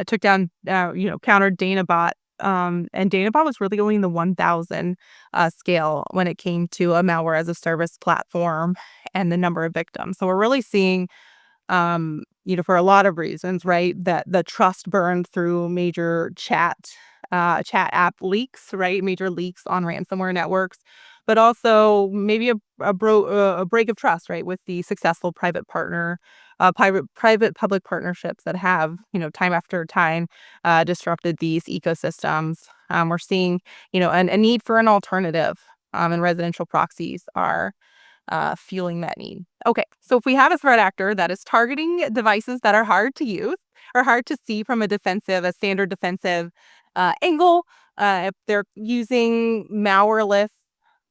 S11: took down, countered DanaBot. And DanaBot was really only in the 1,000 scale when it came to a malware as a service platform and the number of victims. So we're really seeing, for a lot of reasons, right, that the trust burned through major chat app leaks, right, major leaks on ransomware networks, but also maybe a break of trust, right, with the successful private public partnerships that have, time after time disrupted these ecosystems. We're seeing, a need for an alternative, and residential proxies are fueling that need. Okay, so if we have a threat actor that is targeting devices that are hard to use or hard to see from a standard defensive angle, if they're using malwareless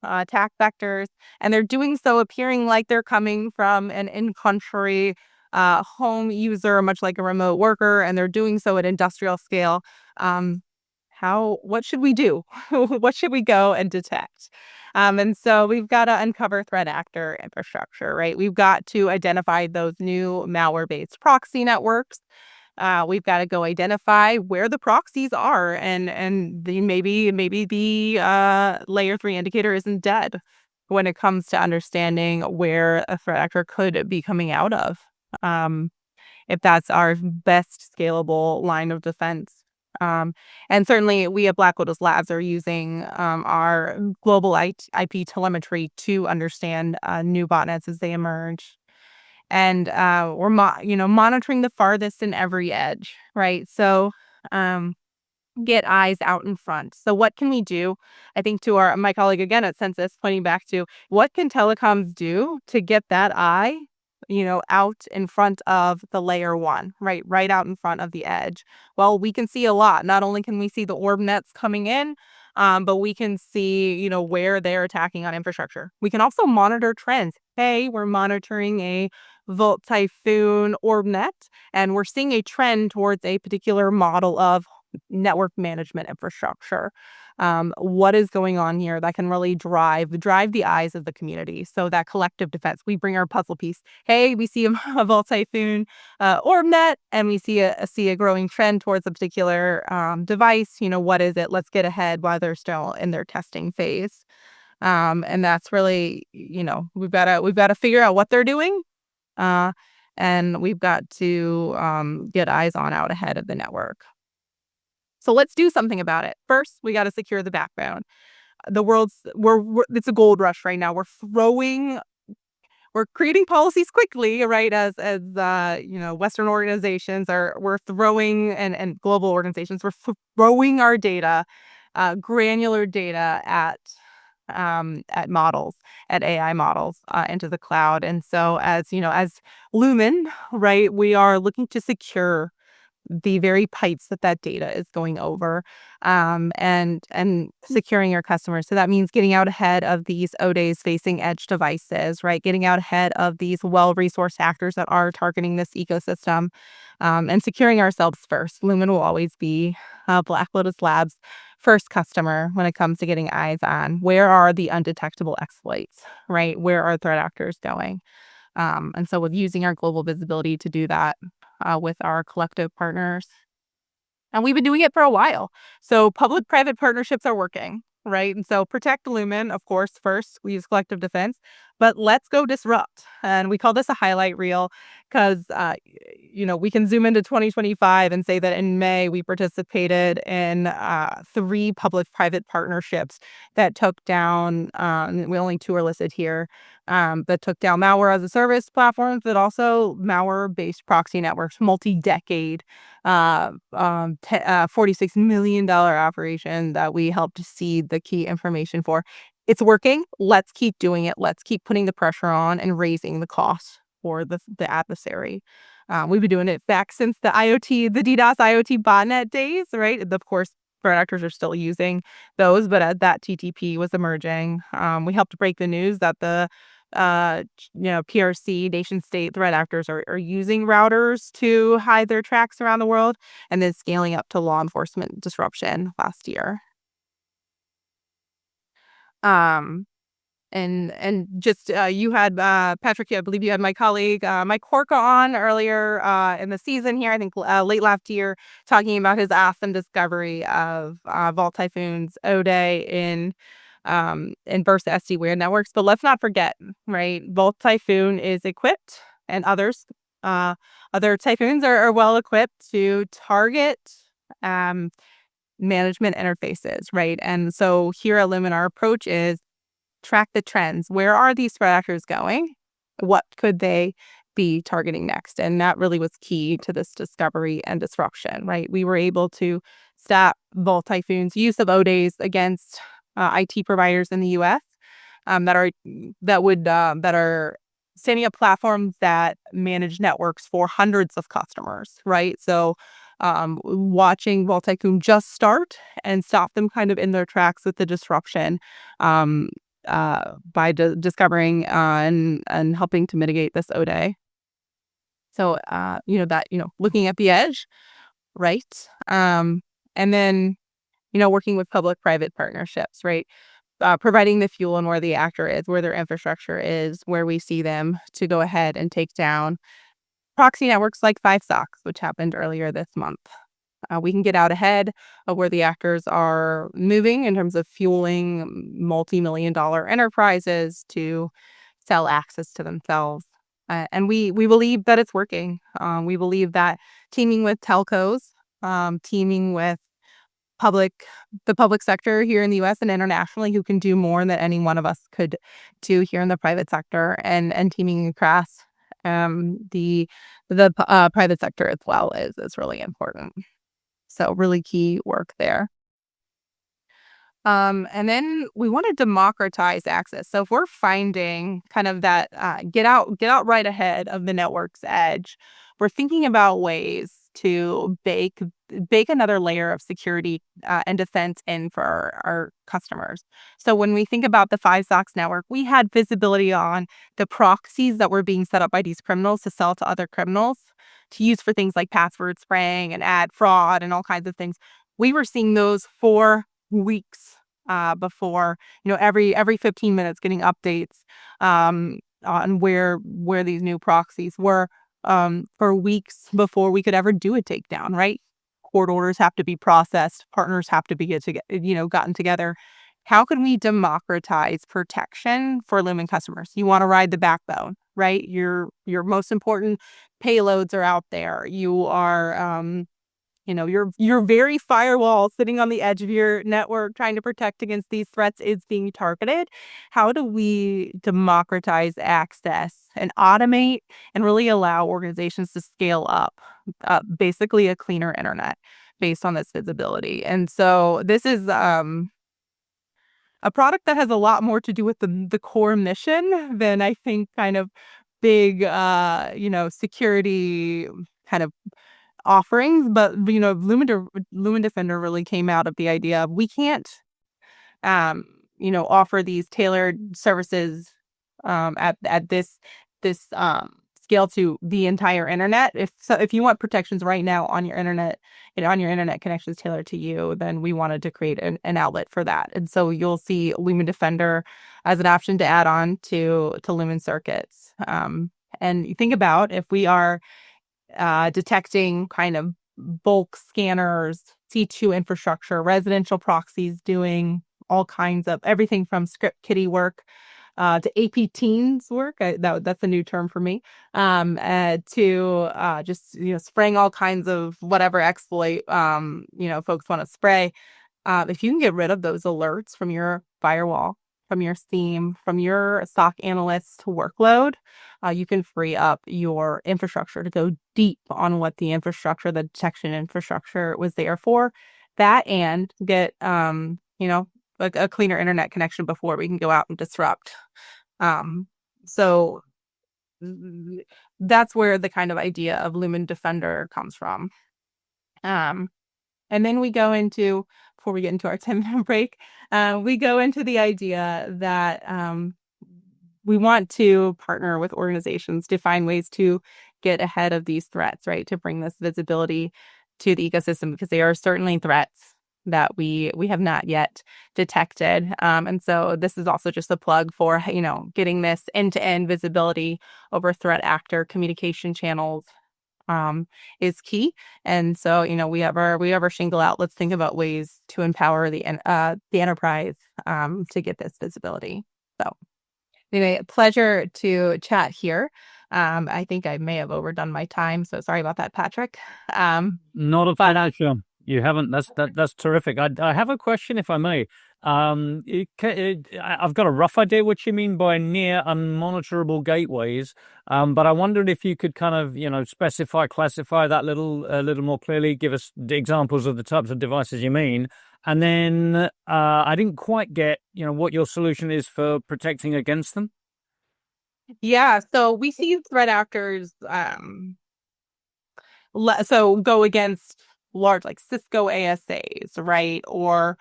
S11: attack vectors, and they're doing so appearing like they're coming from an in-country home user, much like a remote worker, and they're doing so at industrial scale, what should we do? What should we go and detect? And so we've got to uncover threat actor infrastructure, right? We've got to identify those new malware-based proxy networks. We've got to go identify where the proxies are, and maybe the layer 3 indicator isn't dead when it comes to understanding where a threat actor could be coming out of, if that's our best scalable line of defense. And certainly we at Black Widows Labs are using our global IP telemetry to understand new botnets as they emerge. And we're monitoring the farthest and every edge, right? So get eyes out in front. So what can we do? I think to my colleague again at Censys, pointing back to what can telecoms do to get that eye, out in front of the layer 1, right out in front of the edge. Well, we can see a lot. Not only can we see the orb nets coming in, but we can see, where they're attacking on infrastructure. We can also monitor trends. Hey, we're monitoring a Volt Typhoon OrbNet, and we're seeing a trend towards a particular model of network management infrastructure. What is going on here that can really drive the eyes of the community? So that collective defense, we bring our puzzle piece. Hey, we see a Volt Typhoon OrbNet, and we see a growing trend towards a particular device. What is it? Let's get ahead while they're still in their testing phase. And that's really, we've got to figure out what they're doing, and we've got to get eyes on out ahead of the network. So let's do something about it. First, we got to secure the backbone. It's a gold rush right now. We're creating policies quickly, right? As Western organizations we're throwing and global organizations, we're throwing our data, granular data at models, at AI models, into the cloud. And so as Lumen, right, we are looking to secure the very pipes that data is going over, and securing your customers. So that means getting out ahead of these ODAs facing edge devices, right? Getting out ahead of these well-resourced actors that are targeting this ecosystem, and securing ourselves first. Lumen will always be Black Lotus Labs' first customer when it comes to getting eyes on where are the undetectable exploits, right? Where are threat actors going? And so with using our global visibility to do that, with our collective partners. And we've been doing it for a while. So public-private partnerships are working, right? And so protect Lumen, of course, first. We use collective defense. But let's go disrupt. And we call this a highlight reel because, we can zoom into 2025 and say that in May, we participated in 3 public-private partnerships that took down, only 2 are listed here, that took down malware as a service platforms, but also malware-based proxy networks, multi-decade, $46 million operation that we helped seed the key information for. It's working. Let's keep doing it. Let's keep putting the pressure on and raising the cost for the adversary. We've been doing it back since the DDoS IoT botnet days, right? Of course, threat actors are still using those, but as that TTP was emerging, we helped break the news that the PRC nation state threat actors are using routers to hide their tracks around the world, and then scaling up to law enforcement disruption last year. And just you had Patrick, I believe you had my colleague Mike Horka on earlier in the season here, I think late last year, talking about his awesome discovery of Volt Typhoon's ODA in burst SD-WAN networks. But let's not forget, right? Volt Typhoon is equipped, and other Typhoons are well equipped to target management interfaces, right? And so here at Lumen, our approach is track the trends. Where are these threat actors going? What could they be targeting next? And that really was key to this discovery and disruption, right? We were able to stop Volt Typhoon's use of ODAs against IT providers in the U.S. that are standing up platforms that manage networks for hundreds of customers, right? So watching Volt Typhoon just start and stop them kind of in their tracks with the disruption, by discovering and helping to mitigate this ODA. So looking at the edge, right? And then working with public-private partnerships, right? Providing the fuel and where the actor is, where their infrastructure is, where we see them to go ahead and take down proxy networks like 5SOX, which happened earlier this month. We can get out ahead of where the actors are moving in terms of fueling multi-million-dollar enterprises to sell access to themselves. And we believe that it's working. We believe that teaming with telcos, teaming with the public sector here in the U.S. and internationally, who can do more than any one of us could do here in the private sector, and teaming across the private sector as well is really important. So really key work there. And then we want to democratize access. So if we're finding kind of that get out right ahead of the network's edge, we're thinking about ways to bake bake another layer of security and defense in for our customers. So when we think about the 5-SOX network, we had visibility on the proxies that were being set up by these criminals to sell to other criminals to use for things like password spraying and ad fraud and all kinds of things. We were seeing those for weeks before, every 15 minutes getting updates on where these new proxies were for weeks before we could ever do a takedown, right? Court orders have to be processed. Partners have to be gotten together. How can we democratize protection for Lumen customers? You want to ride the backbone, right? Your most important payloads are out there. You are, your very firewall sitting on the edge of your network trying to protect against these threats is being targeted. How do we democratize access and automate and really allow organizations to scale up basically a cleaner internet based on this visibility? And so this is a product that has a lot more to do with the core mission than I think kind of big, security kind of offerings. But, Lumen Defender really came out of the idea of we can't, offer these tailored services at this scale to the entire internet. If you want protections right now on your internet connections tailored to you, then we wanted to create an outlet for that. And so you'll see Lumen Defender as an option to add on to Lumen circuits. And you think about if we are detecting kind of bulk scanners, C2 infrastructure, residential proxies doing all kinds of everything from script kiddie work to AP Teens work. That's a new term for me. To just spraying all kinds of whatever exploit folks want to spray. If you can get rid of those alerts from your firewall, from your SIEM, from your SOC analyst workload, you can free up your infrastructure to go deep on what the detection infrastructure was there for. That and get a cleaner internet connection before we can go out and disrupt. So that's where the kind of idea of Lumen Defender comes from. And then we go into, before we get into our 10-minute break, we go into the idea that we want to partner with organizations to find ways to get ahead of these threats, right? To bring this visibility to the ecosystem, because they are certainly threats that we have not yet detected. And so this is also just a plug for, getting this end-to-end visibility over threat actor communication channels is key. And so, we have our shingle out. Let's think about ways to empower the enterprise to get this visibility. So anyway, pleasure to chat here. I think I may have overdone my time, so sorry about that, Patrick.
S1: Not a financial. You haven't. That's terrific. I have a question, if I may. I've got a rough idea what you mean by near unmonitorable gateways, but I wondered if you could kind of classify that a little more clearly. Give us the examples of the types of devices you mean, and then I didn't quite get what your solution is for protecting against them.
S11: Yeah, so we see threat actors go against large like Cisco ASAs, right? Or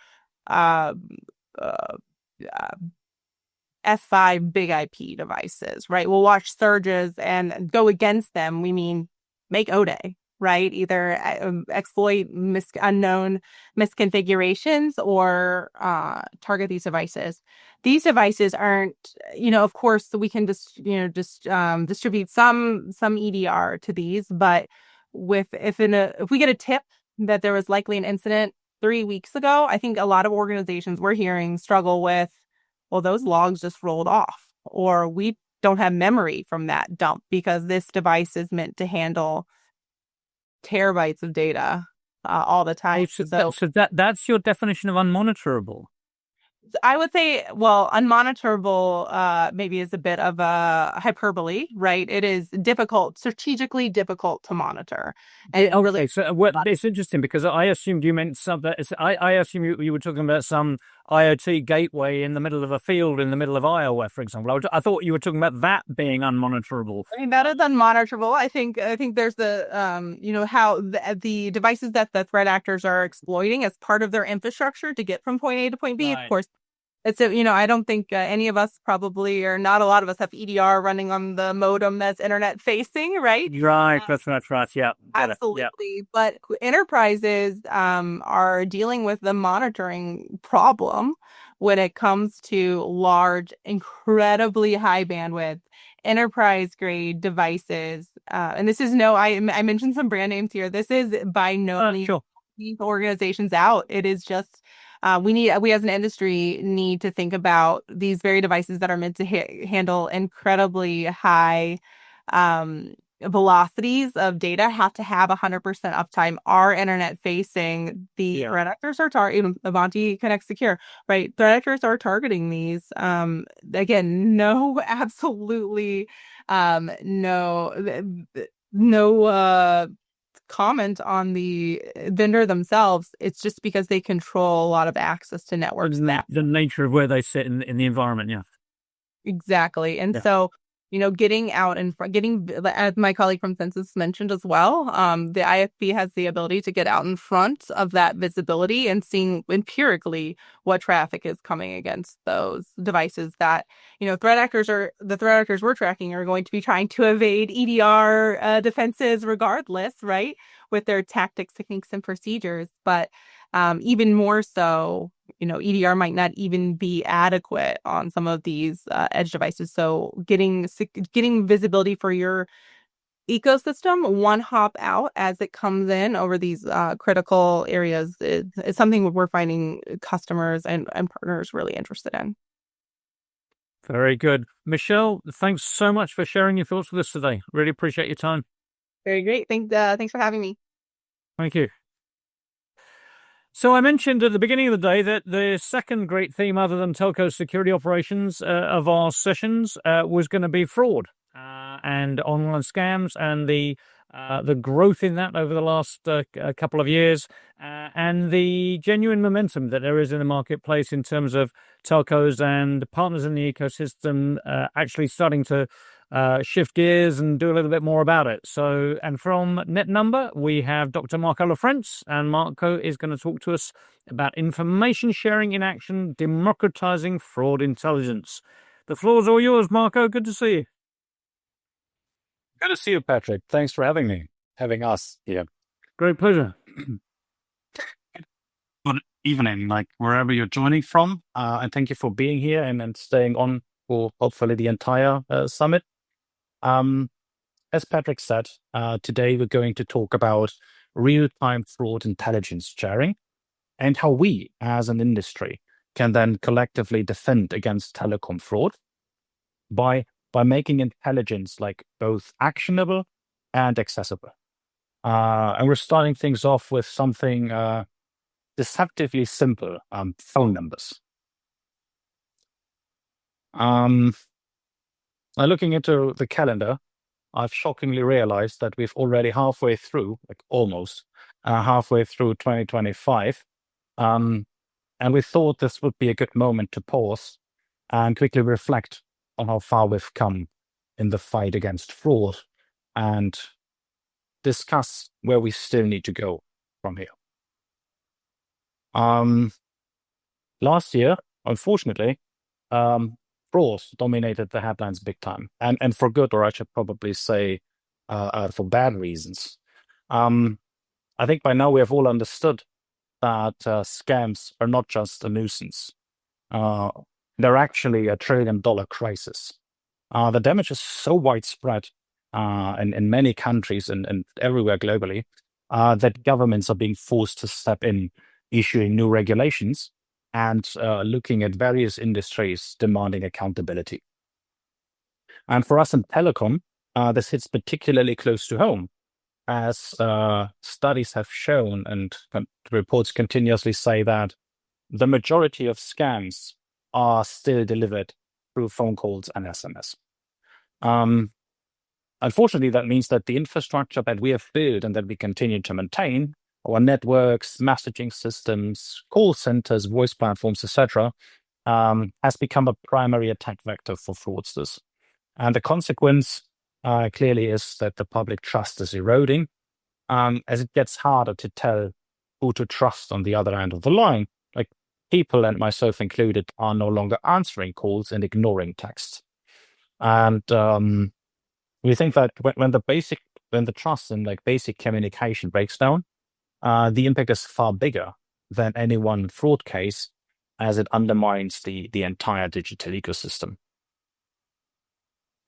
S11: F5 big IP devices, right? We'll watch surges and go against them. We mean make ODA, right? Either exploit unknown misconfigurations or target these devices. These devices aren't, of course, we can distribute some EDR to these, but if we get a tip that there was likely an incident 3 weeks ago, I think a lot of organizations we're hearing struggle with, well, those logs just rolled off, or we don't have memory from that dump because this device is meant to handle terabytes of data all the time.
S1: So that's your definition of unmonitorable.
S11: I would say, well, unmonitorable maybe is a bit of a hyperbole, right? It is strategically difficult to monitor.
S1: So it's interesting because I assumed you meant some. I assume you were talking about some IoT gateway in the middle of a field in the middle of Iowa, for example. I thought you were talking about that being unmonitorable.
S11: I mean, that is unmonitorable. I think there's the how the devices that the threat actors are exploiting as part of their infrastructure to get from point A to point B.
S1: Right.
S11: Of course, it's I don't think any of us probably, or not a lot of us, have EDR running on the modem that's internet facing, right?
S1: Right, that's right. Yeah,
S11: Absolutely.
S1: Yeah.
S11: But enterprises are dealing with the monitoring problem when it comes to large, incredibly high bandwidth, enterprise grade devices. And this is I mentioned some brand names here. This is by no means
S1: Sure.
S11: these organizations out. It is just we as an industry need to think about these very devices that are meant to handle incredibly high velocities of data have to have 100% uptime, are internet facing. The threat actors are targeting Avanti Connect Secure, right? Threat actors are targeting these. Again, no, absolutely, no comment on the vendor themselves. It's just because they control a lot of access to networks.
S1: The nature of where they sit in the environment, yeah.
S11: Exactly. And so, getting out and getting, as my colleague from Censys mentioned as well, the IFB has the ability to get out in front of that visibility and seeing empirically what traffic is coming against those devices that, the threat actors we're tracking are going to be trying to evade EDR defenses regardless, right? With their tactics, techniques, and procedures. But even more so, EDR might not even be adequate on some of these edge devices. So getting visibility for your ecosystem one hop out as it comes in over these critical areas is something we're finding customers and partners really interested in.
S1: Very good. Michelle, thanks so much for sharing your thoughts with us today. Really appreciate your time.
S11: Very great. Thanks for having me.
S1: Thank you. So I mentioned at the beginning of the day that the second great theme, other than telco security operations, of our sessions was going to be fraud and online scams and the growth in that over the last couple of years and the genuine momentum that there is in the marketplace in terms of telcos and partners in the ecosystem actually starting to shift gears and do a little bit more about it. So, and from NetNumber, we have Dr. Marco Lafrentz, and Marco is going to talk to us about information sharing in action, democratizing fraud intelligence. The floor's all yours, Marco. Good to see you.
S12: Good to see you, Patrick. Thanks for having us here.
S1: Great pleasure.
S12: Good evening, wherever you're joining from, and thank you for being here and staying on for hopefully the entire summit. As Patrick said, today we're going to talk about real-time fraud intelligence sharing and how we, as an industry, can then collectively defend against telecom fraud by making intelligence both actionable and accessible. And we're starting things off with something deceptively simple: phone numbers. Looking into the calendar, I've shockingly realized that we've already almost halfway through 2025. And we thought this would be a good moment to pause and quickly reflect on how far we've come in the fight against fraud and discuss where we still need to go from here. Last year, unfortunately, fraud dominated the headlines big time, and for good, or I should probably say for bad reasons. I think by now we have all understood that scams are not just a nuisance. They're actually a $1 trillion crisis. The damage is so widespread in many countries and everywhere globally that governments are being forced to step in, issuing new regulations and looking at various industries demanding accountability. And for us in telecom, this hits particularly close to home, as studies have shown and reports continuously say that the majority of scams are still delivered through phone calls and SMS. Unfortunately, that means that the infrastructure that we have built and that we continue to maintain our networks, messaging systems, call centers, voice platforms, etc., has become a primary attack vector for fraudsters. And the consequence clearly is that the public trust is eroding, as it gets harder to tell who to trust on the other end of the line. Like, people, and myself included, are no longer answering calls and ignoring texts. And we think that when the trust in like basic communication breaks down, the impact is far bigger than any one fraud case, as it undermines the entire digital ecosystem.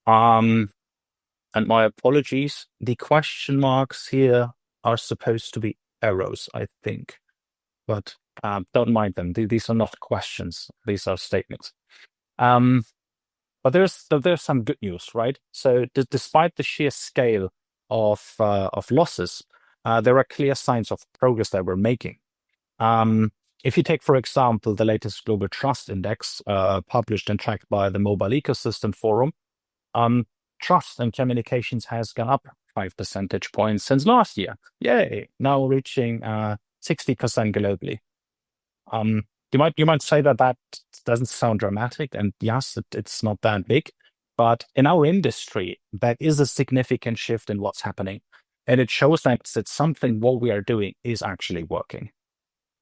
S12: And my apologies, the question marks here are supposed to be arrows, I think, but don't mind them. These are not questions; these are statements. But there's some good news, right? So despite the sheer scale of losses, there are clear signs of progress that we're making. If you take, for example, the latest Global Trust Index, published and tracked by the Mobile Ecosystem Forum, trust in communications has gone up 5 percentage points since last year. Yay! Now reaching 60% globally. You might say that doesn't sound dramatic, and yes, it's not that big, but in our industry, that is a significant shift in what's happening, and it shows that something what we are doing is actually working.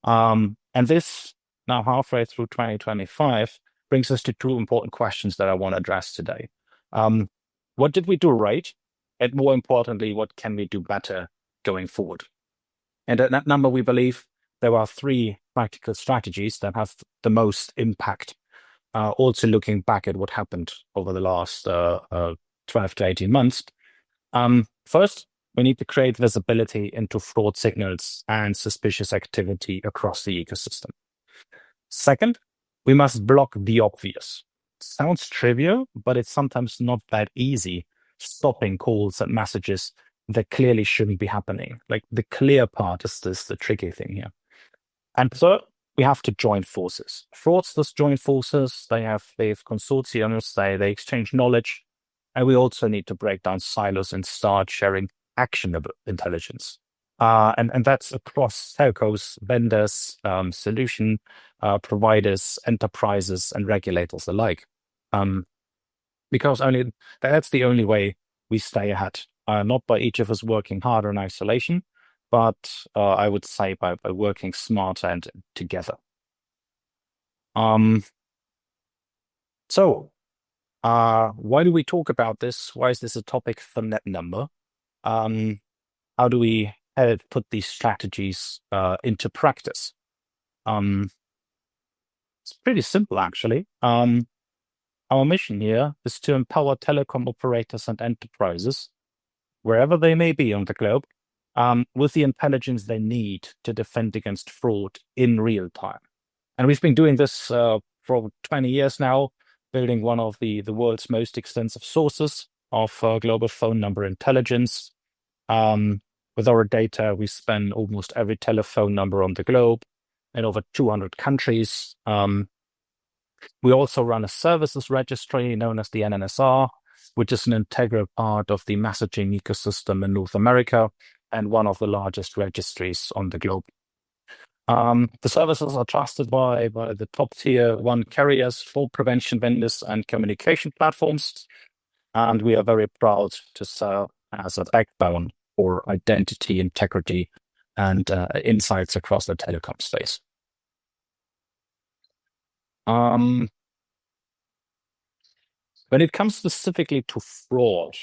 S12: And this, now halfway through 2025, brings us to two important questions that I want to address today. What did we do right? And more importantly, what can we do better going forward? And at Netnumber, we believe there are 3 practical strategies that have the most impact, also looking back at what happened over the last 12 to 18 months. First, we need to create visibility into fraud signals and suspicious activity across the ecosystem. Second, we must block the obvious. Sounds trivial, but it's sometimes not that easy, stopping calls and messages that clearly shouldn't be happening. Like, the clear part is the tricky thing here. And third, we have to join forces. Fraudsters join forces. They have consortiums. They exchange knowledge, and we also need to break down silos and start sharing actionable intelligence. And that's across telcos, vendors, solution providers, enterprises, and regulators alike. Because that's the only way we stay ahead. Not by each of us working harder in isolation, but I would say by working smarter and together. So why do we talk about this? Why is this a topic for Netnumber? How do we put these strategies into practice? It's pretty simple, actually. Our mission here is to empower telecom operators and enterprises, wherever they may be on the globe, with the intelligence they need to defend against fraud in real time. And we've been doing this for 20 years now, building one of the world's most extensive sources of global phone number intelligence. With our data, we span almost every telephone number on the globe in over 200 countries. We also run a services registry known as the NNSR, which is an integral part of the messaging ecosystem in North America and one of the largest registries on the globe. The services are trusted by the top tier 1 carriers, fraud prevention vendors, and communication platforms. And we are very proud to serve as a backbone for identity, integrity, and insights across the telecom space. When it comes specifically to fraud,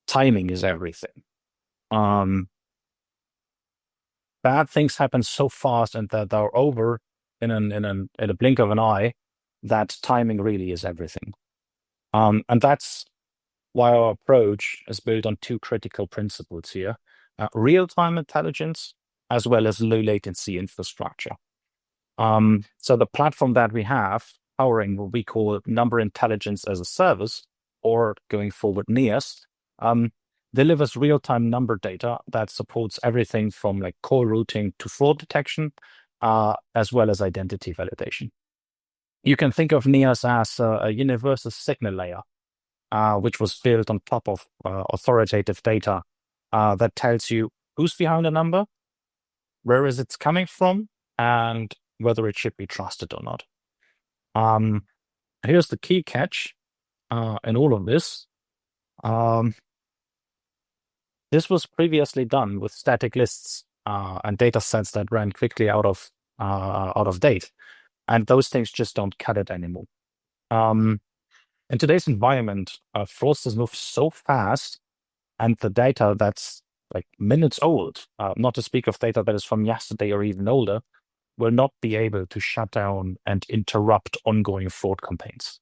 S12: timing is everything. Bad things happen so fast and that they're over in a blink of an eye that timing really is everything. And that's why our approach is built on 2 critical principles here: real-time intelligence as well as low latency infrastructure. So the platform that we have powering what we call number intelligence as a service, or going forward NEAS, delivers real-time number data that supports everything from like call routing to fraud detection, as well as identity validation. You can think of NEAS as a universal signal layer, which was built on top of authoritative data that tells you who's behind the number, where is it coming from, and whether it should be trusted or not. Here's the key catch in all of this. This was previously done with static lists and data sets that ran quickly out of date, and those things just don't cut it anymore. In today's environment, fraudsters move so fast, and the data that's like minutes old, not to speak of data that is from yesterday or even older, will not be able to shut down and interrupt ongoing fraud campaigns.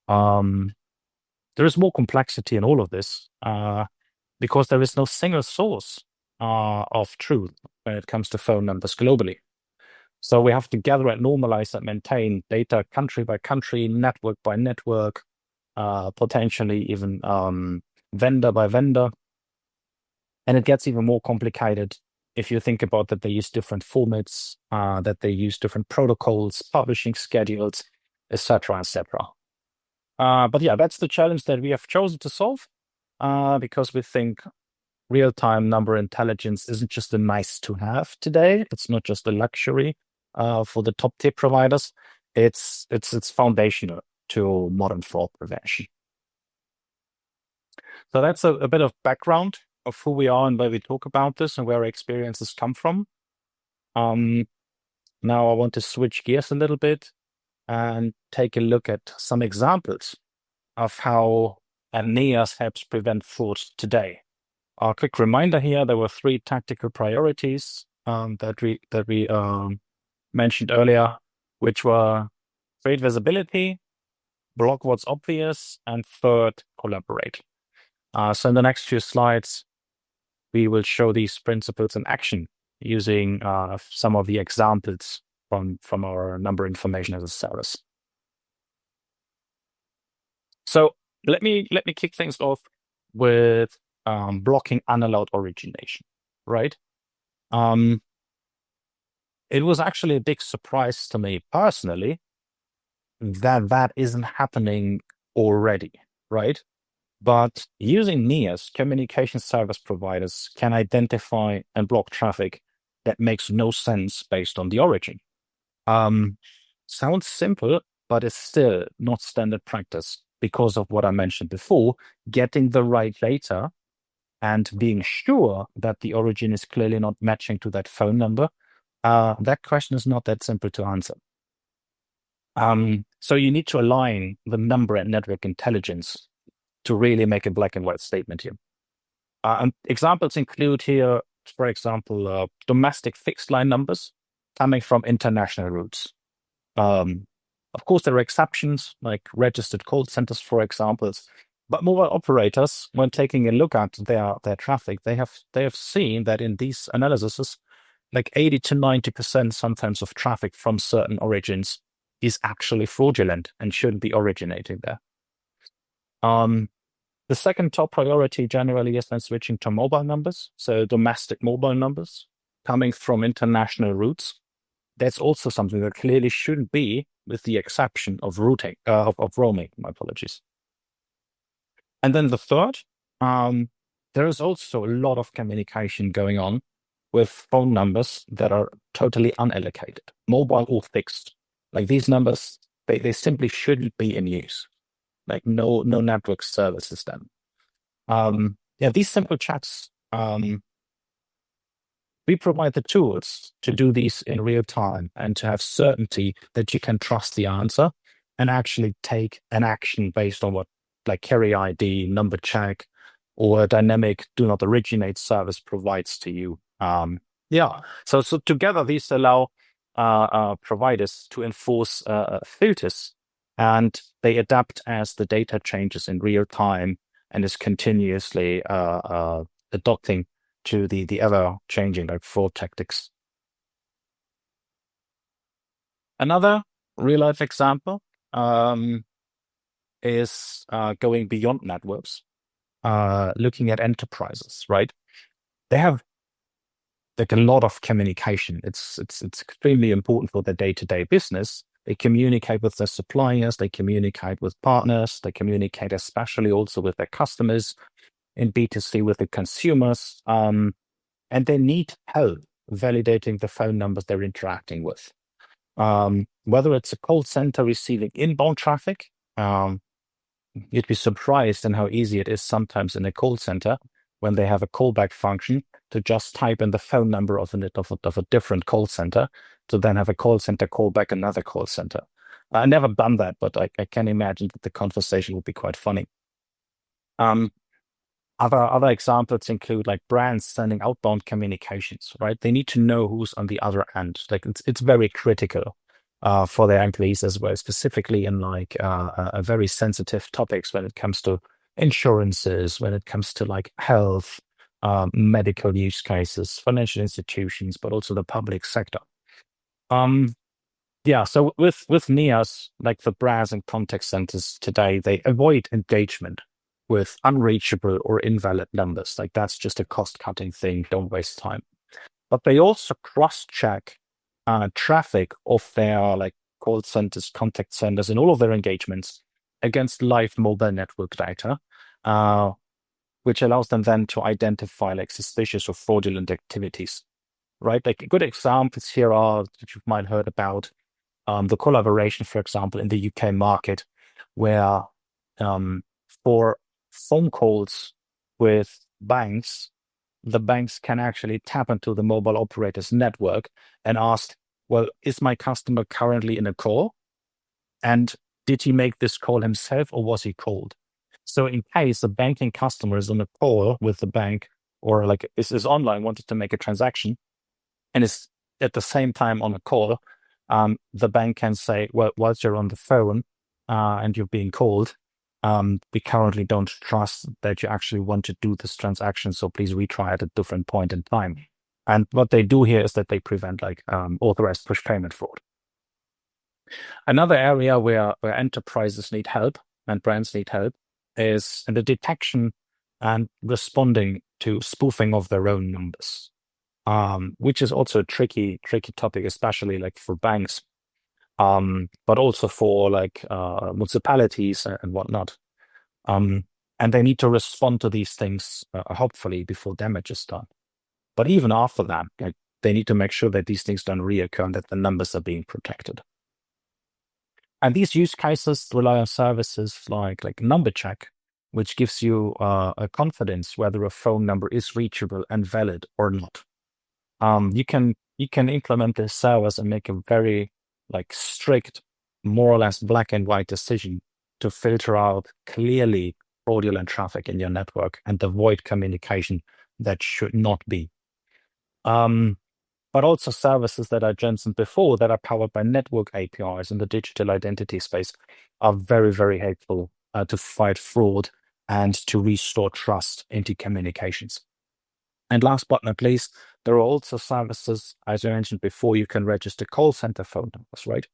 S12: There is more complexity in all of this because there is no single source of truth when it comes to phone numbers globally. So we have to gather and normalize and maintain data country by country, network by network, potentially even vendor by vendor. And it gets even more complicated if you think about that they use different formats, that they use different protocols, publishing schedules, etc., etc. But yeah, that's the challenge that we have chosen to solve because we think real-time number intelligence isn't just a nice to have today. It's not just a luxury for the top tier providers. It's foundational to modern fraud prevention. So that's a bit of background of who we are and where we talk about this and where our experiences come from. Now I want to switch gears a little bit and take a look at some examples of how Enea helps prevent fraud today. A quick reminder here, there were 3 tactical priorities that we mentioned earlier, which were create visibility, block what's obvious, and third, collaborate. So in the next few slides, we will show these principles in action using some of the examples from our number information as a service. So let me kick things off with blocking unallowed origination, right? It was actually a big surprise to me personally that isn't happening already, right? But using NEAs, communication service providers can identify and block traffic that makes no sense based on the origin. Sounds simple, but it's still not standard practice because of what I mentioned before, getting the right data and being sure that the origin is clearly not matching to that phone number. That question is not that simple to answer. So you need to align the number and network intelligence to really make a black and white statement here. Examples include here, for example, domestic fixed line numbers coming from international routes. Of course, there are exceptions like registered call centers, for example. But mobile operators, when taking a look at their traffic, they have seen that in these analyses, like 80 to 90% sometimes of traffic from certain origins is actually fraudulent and shouldn't be originating there. The second top priority generally is then switching to mobile numbers, so domestic mobile numbers coming from international routes. That's also something that clearly shouldn't be, with the exception of routing of roaming. My apologies. And then the third, there is also a lot of communication going on with phone numbers that are totally unallocated, mobile or fixed. Like these numbers, they simply shouldn't be in use. Like no network services then. These simple checks, we provide the tools to do these in real time and to have certainty that you can trust the answer and actually take an action based on what, like carry ID, number check, or a dynamic do not originate service provides to you. So together these allow providers to enforce filters, and they adapt as the data changes in real time and is continuously adopting to the ever changing like fraud tactics. Another real life example is going beyond networks, looking at enterprises, right? They have like a lot of communication. It's extremely important for their day-to-day business. They communicate with their suppliers, they communicate with partners, they communicate especially also with their customers, in B2C with the consumers. and they need help validating the phone numbers they're interacting with. Whether it's a call center receiving inbound traffic, you'd be surprised in how easy it is sometimes in a call center when they have a callback function to just type in the phone number of a different call center to then have a call center call back another call center. I never done that, but I can imagine that the conversation would be quite funny. Other examples include like brands sending outbound communications, right? They need to know who's on the other end. Like it's very critical for their employees as well, specifically in like a very sensitive topics when it comes to insurances, when it comes to like health, medical use cases, financial institutions, but also the public sector. So with NEAs, like the brands and contact centers today, they avoid engagement with unreachable or invalid numbers. Like that's just a cost-cutting thing. Don't waste time. But they also cross-check traffic of their like call centers, contact centers, and all of their engagements against live mobile network data, which allows them then to identify like suspicious or fraudulent activities, right? Like good examples here are that you might have heard about the collaboration, for example, in the UK market, where for phone calls with banks, the banks can actually tap into the mobile operator's network and ask, well, is my customer currently in a call? And did he make this call himself or was he called? So in case a banking customer is on a call with the bank or like is online, wanted to make a transaction and is at the same time on a call, the bank can say, well, whilst you're on the phone and you're being called, we currently don't trust that you actually want to do this transaction, so please retry at a different point in time. And what they do here is that they prevent like authorized push payment fraud. Another area where enterprises need help and brands need help is in the detection and responding to spoofing of their own numbers, which is also a tricky topic, especially like for banks, but also for like municipalities and whatnot. And they need to respond to these things, hopefully, before damage is done. But even after that, like, they need to make sure that these things don't reoccur and that the numbers are being protected. And these use cases rely on services like number check, which gives you a confidence whether a phone number is reachable and valid or not. You can implement this service and make a very like strict, more or less black and white decision to filter out clearly fraudulent traffic in your network and avoid communication that should not be. But also services that I mentioned before that are powered by network APIs in the digital identity space are very, very helpful to fight fraud and to restore trust into communications. And last but not least, there are also services, as I mentioned before, you can register call center phone numbers, right?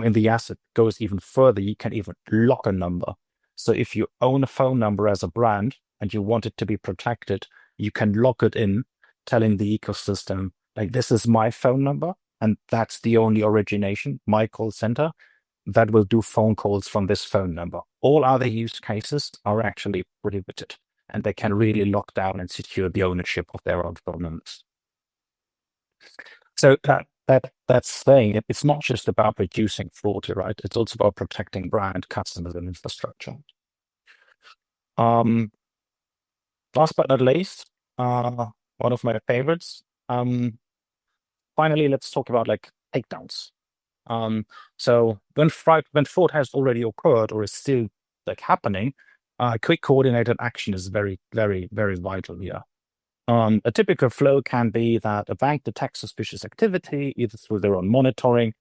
S12: In the asset goes even further. You can even lock a number. So if you own a phone number as a brand and you want it to be protected, you can lock it in, telling the ecosystem, like, this is my phone number, and that's the only origination, my call center, that will do phone calls from this phone number. All other use cases are actually prohibited, and they can really lock down and secure the ownership of their own phone numbers. So that's saying it's not just about reducing fraud, right? It's also about protecting brand, customers, and infrastructure. Last but not least, one of my favorites. Finally, let's talk about like takedowns. So when fraud has already occurred or is still like happening, quick coordinated action is very, very, very vital here. A typical flow can be that a bank detects suspicious activity either through their own monitoring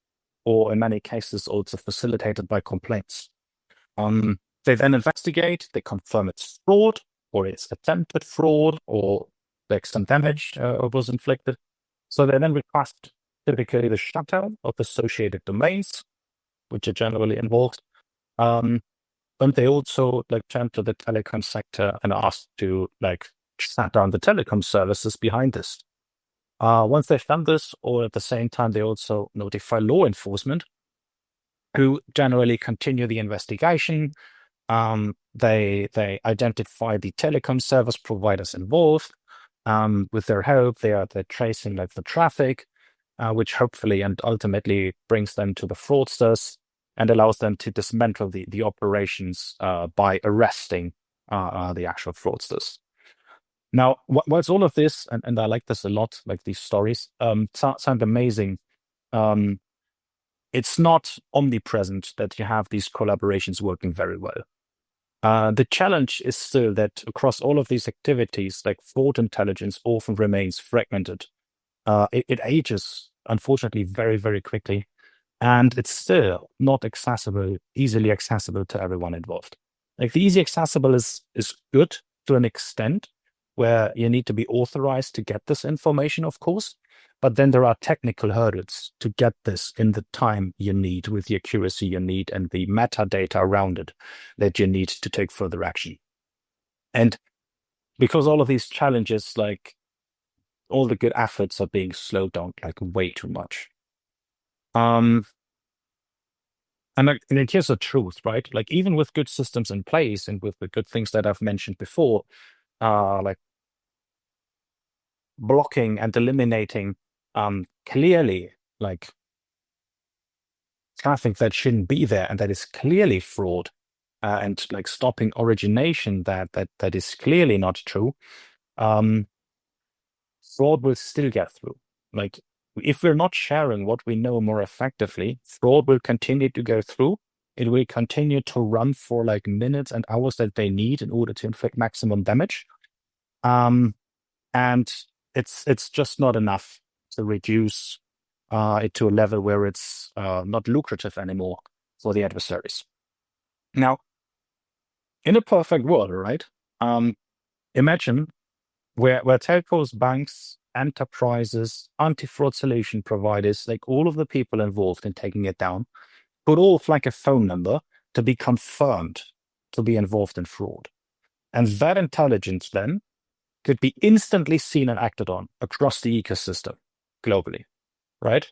S12: or in many cases also facilitated by complaints. They then investigate, they confirm it's fraud or it's attempted fraud or the extent damage was inflicted. So they then request typically the shutdown of associated domains, which are generally involved. And they also like turn to the telecom sector and ask to like shut down the telecom services behind this. Once they've done this, or at the same time, they also notify law enforcement, who generally continue the investigation. They identify the telecom service providers involved, With their help, they're tracing like the traffic, which hopefully and ultimately brings them to the fraudsters and allows them to dismantle the operations by arresting the actual fraudsters. Now, whilst all of this, and I like this a lot, like these stories, sound amazing, it's not omnipresent that you have these collaborations working very well. The challenge is still that across all of these activities, like fraud intelligence often remains fragmented. It ages, unfortunately, very, very quickly, and it's still not easily accessible to everyone involved. Like the easy accessible is good to an extent, where you need to be authorized to get this information, of course, but then there are technical hurdles to get this in the time you need, with the accuracy you need, and the metadata around it that you need to take further action. And because all of these challenges, like all the good efforts are being slowed down like way too much. And here's the truth, right? Like even with good systems in place and with the good things that I've mentioned before, like blocking and eliminating clearly like traffic that shouldn't be there and that is clearly fraud, and like stopping origination that is clearly not true, fraud will still get through. Like if we're not sharing what we know more effectively, fraud will continue to go through. It will continue to run for like minutes and hours that they need in order to inflict maximum damage. And it's just not enough to reduce it to a level where it's not lucrative anymore for the adversaries. Now, in a perfect world, right? Imagine where telcos, banks, enterprises, anti-fraud solution providers, like all of the people involved in taking it down, could all flag a phone number to be confirmed to be involved in fraud. And that intelligence then could be instantly seen and acted on across the ecosystem globally, right?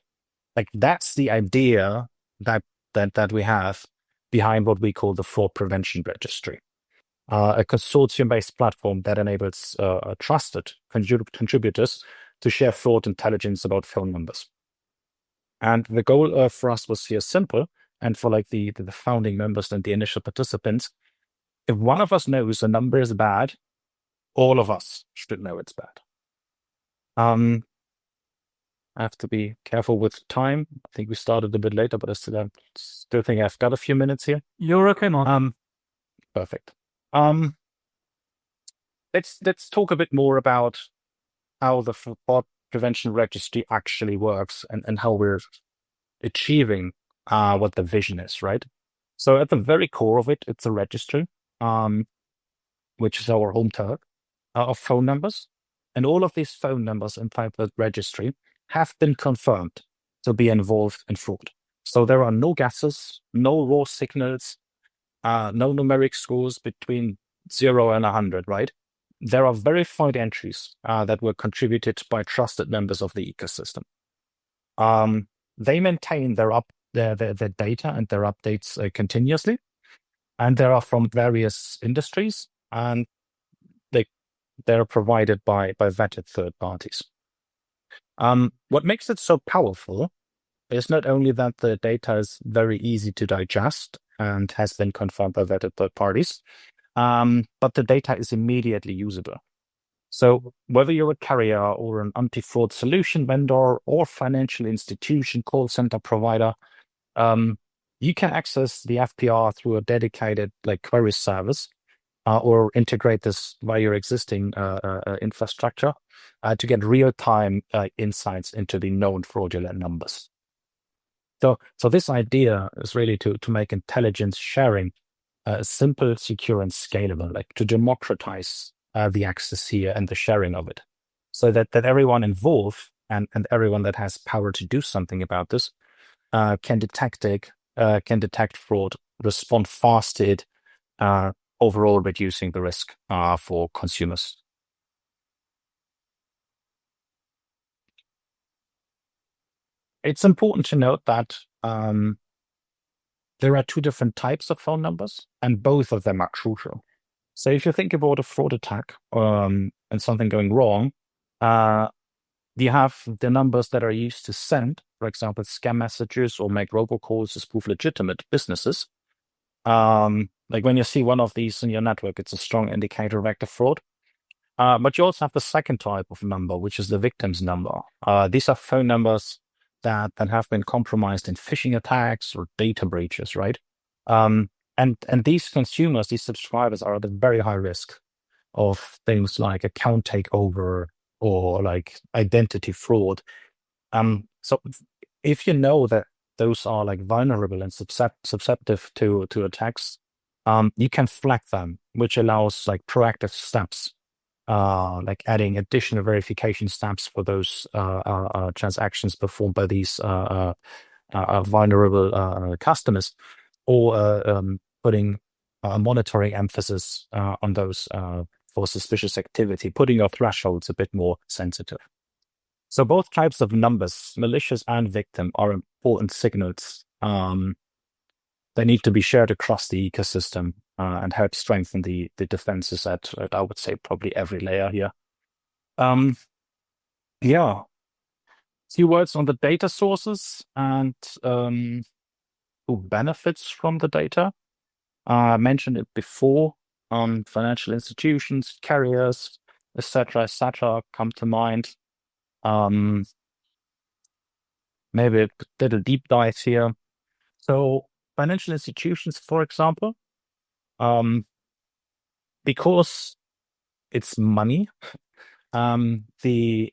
S12: Like that's the idea that we have behind what we call the Fraud Prevention Registry, a consortium-based platform that enables trusted contributors to share fraud intelligence about phone numbers. And the goal for us was here simple, and for like the founding members and the initial participants, if one of us knows a number is bad, all of us should know it's bad. I have to be careful with time. I think we started a bit later, but I still think I've got a few minutes here.
S1: You're okay, Mark.
S12: Perfect. Let's talk a bit more about how the Fraud Prevention Registry actually works and how we're achieving what the vision is, right? So at the very core of it, it's a registry, which is our home turf of phone numbers. And all of these phone numbers inside the registry have been confirmed to be involved in fraud. So there are no guesses, no raw signals, no numeric scores between 0 and 100, right? There are verified entries that were contributed by trusted members of the ecosystem. They maintain their data and their updates continuously, and they are from various industries, and they're provided by vetted third parties. What makes it so powerful is not only that the data is very easy to digest and has been confirmed by vetted third parties, but the data is immediately usable. So whether you're a carrier or an anti-fraud solution vendor or financial institution, call center provider, you can access the FPR through a dedicated like query service or integrate this via your existing infrastructure to get real-time insights into the known fraudulent numbers. So this idea is really to make intelligence sharing simple, secure, and scalable, like to democratize the access here and the sharing of it, so that everyone involved and everyone that has power to do something about this can detect fraud, respond fast to it, overall reducing the risk for consumers. It's important to note that there are two different types of phone numbers, and both of them are crucial. So if you think about a fraud attack, and something going wrong, you have the numbers that are used to send, for example, scam messages or make robocalls to spoof legitimate businesses. Like when you see one of these in your network, it's a strong indicator of active fraud. But you also have the second type of number, which is the victim's number. These are phone numbers that have been compromised in phishing attacks or data breaches, right? And these consumers, these subscribers, are at a very high risk of things like account takeover or like identity fraud. So if you know that those are like vulnerable and susceptible to attacks, you can flag them, which allows like proactive steps, like adding additional verification steps for those transactions performed by these vulnerable customers, or putting monitoring emphasis on those for suspicious activity, putting your thresholds a bit more sensitive. So both types of numbers, malicious and victim, are important signals. They need to be shared across the ecosystem and help strengthen the defenses at, I would say, probably every layer here. Yeah. Few words on the data sources and who benefits from the data. I mentioned it before. Financial institutions, carriers, etc., come to mind. Maybe a little deep dive here. So financial institutions, for example, because it's money, the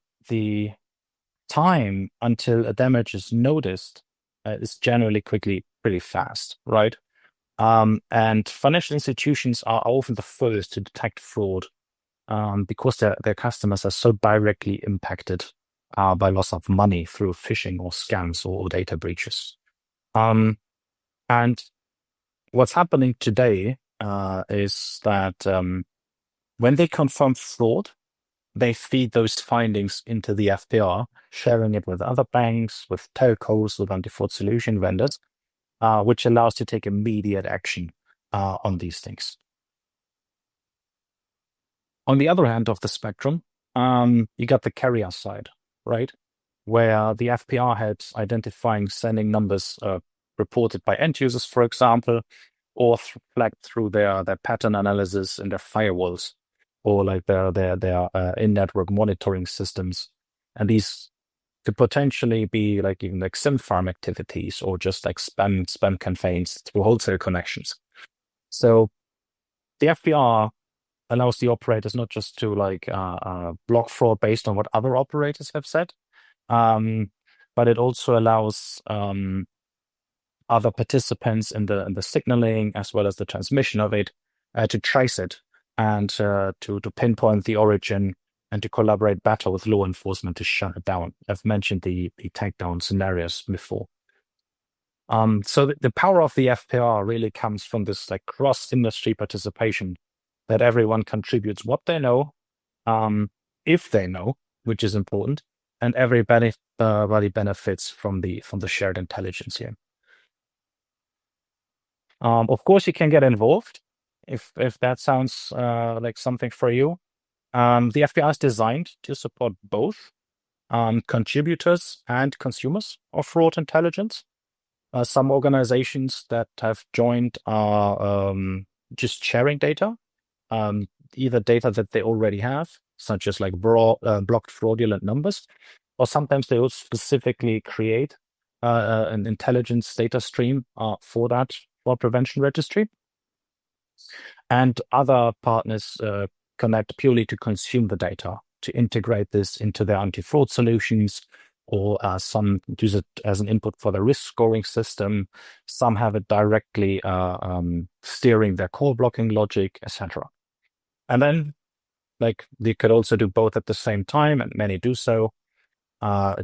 S12: time until a damage is noticed is generally pretty fast, right? And financial institutions are often the first to detect fraud because their customers are so directly impacted by loss of money through phishing or scams or data breaches. And what's happening today is that when they confirm fraud, they feed those findings into the FPR, sharing it with other banks, with telcos, with anti-fraud solution vendors, which allows to take immediate action on these things. On the other hand of the spectrum, you got the carrier side, right? Where the FPR helps identifying sending numbers reported by end users, for example, or flagged through their pattern analysis in their firewalls, or like their in-network monitoring systems. And these could potentially be like even like SIM farm activities or just like spam campaigns through wholesale connections. So the FPR allows the operators not just to like block fraud based on what other operators have said, but it also allows other participants in the signaling as well as the transmission of it to trace it and to pinpoint the origin and to collaborate better with law enforcement to shut it down. I've mentioned the takedown scenarios before. So the power of the FPR really comes from this like cross-industry participation, that everyone contributes what they know, if they know, which is important, and everybody benefits from the shared intelligence here. Of course, you can get involved if that sounds like something for you. The FPR is designed to support both contributors and consumers of fraud intelligence. Some organizations that have joined are just sharing data, either data that they already have, such as like blocked fraudulent numbers, or sometimes they will specifically create an intelligence data stream for that fraud prevention registry. And other partners connect purely to consume the data, to integrate this into their anti-fraud solutions, or some use it as an input for the risk scoring system. Some have it directly steering their call blocking logic, etc. And then, like, they could also do both at the same time, and many do so.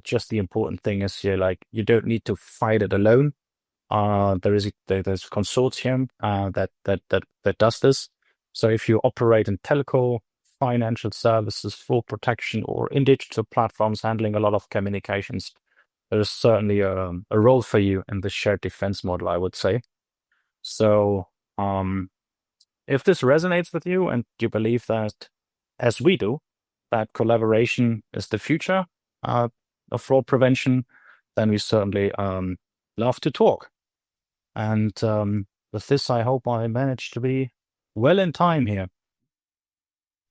S12: Just the important thing is you don't need to fight it alone. There's a consortium that does this. So if you operate in telco, financial services, fraud protection, or in digital platforms handling a lot of communications, there's certainly a role for you in the shared defense model, I would say. So if this resonates with you and you believe that, as we do, that collaboration is the future of fraud prevention, then we certainly love to talk. And with this, I hope I managed to be well in time here.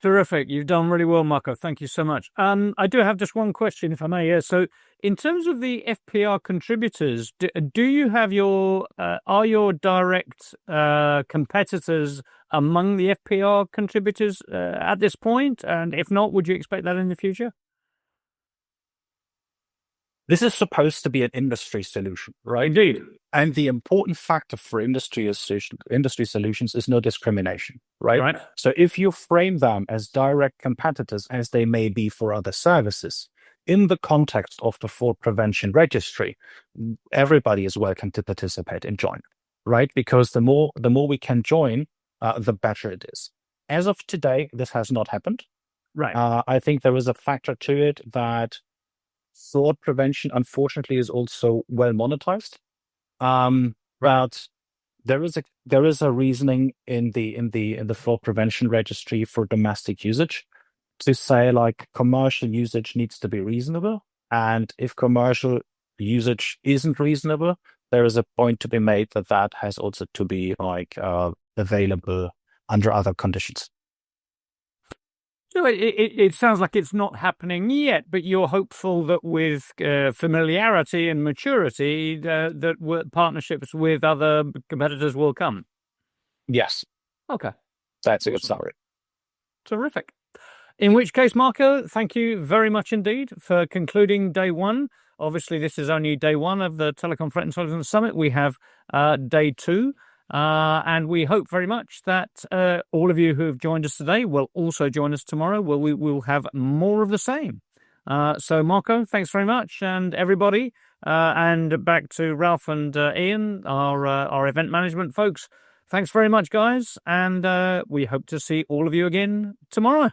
S1: Terrific. You've done really well, Marco. Thank you so much. I do have just one question, if I may. Yeah. So, in terms of the FPR contributors, do you have are your direct competitors among the FPR contributors at this point? And if not, would you expect that in the future?
S12: This is supposed to be an industry solution, right?
S1: Indeed.
S12: And the important factor for industry solutions is no discrimination, right?
S1: Right.
S12: So if you frame them as direct competitors, as they may be for other services, in the context of the fraud prevention registry, everybody is welcome to participate and join, right? Because the more we can join, the better it is. As of today, this has not happened.
S1: Right.
S12: I think there is a factor to it that fraud prevention, unfortunately, is also well monetized. But there is a reasoning in the fraud prevention registry for domestic usage to say like commercial usage needs to be reasonable, and if commercial usage isn't reasonable, there is a point to be made that has also to be like available under other conditions.
S1: So it sounds like it's not happening yet, but you're hopeful that with familiarity and maturity, that partnerships with other competitors will come.
S12: Yes.
S1: Okay.
S12: That's a good summary.
S1: Terrific. In which case, Marco, thank you very much indeed for concluding day one. Obviously, this is only day one of the Telecom Threat Intelligence Summit. We have day two. And we hope very much that all of you who have joined us today will also join us tomorrow, where we will have more of the same. So, Marco, thanks very much, and everybody. And back to Ralph and Ian, our event management folks. Thanks very much, guys, and we hope to see all of you again tomorrow.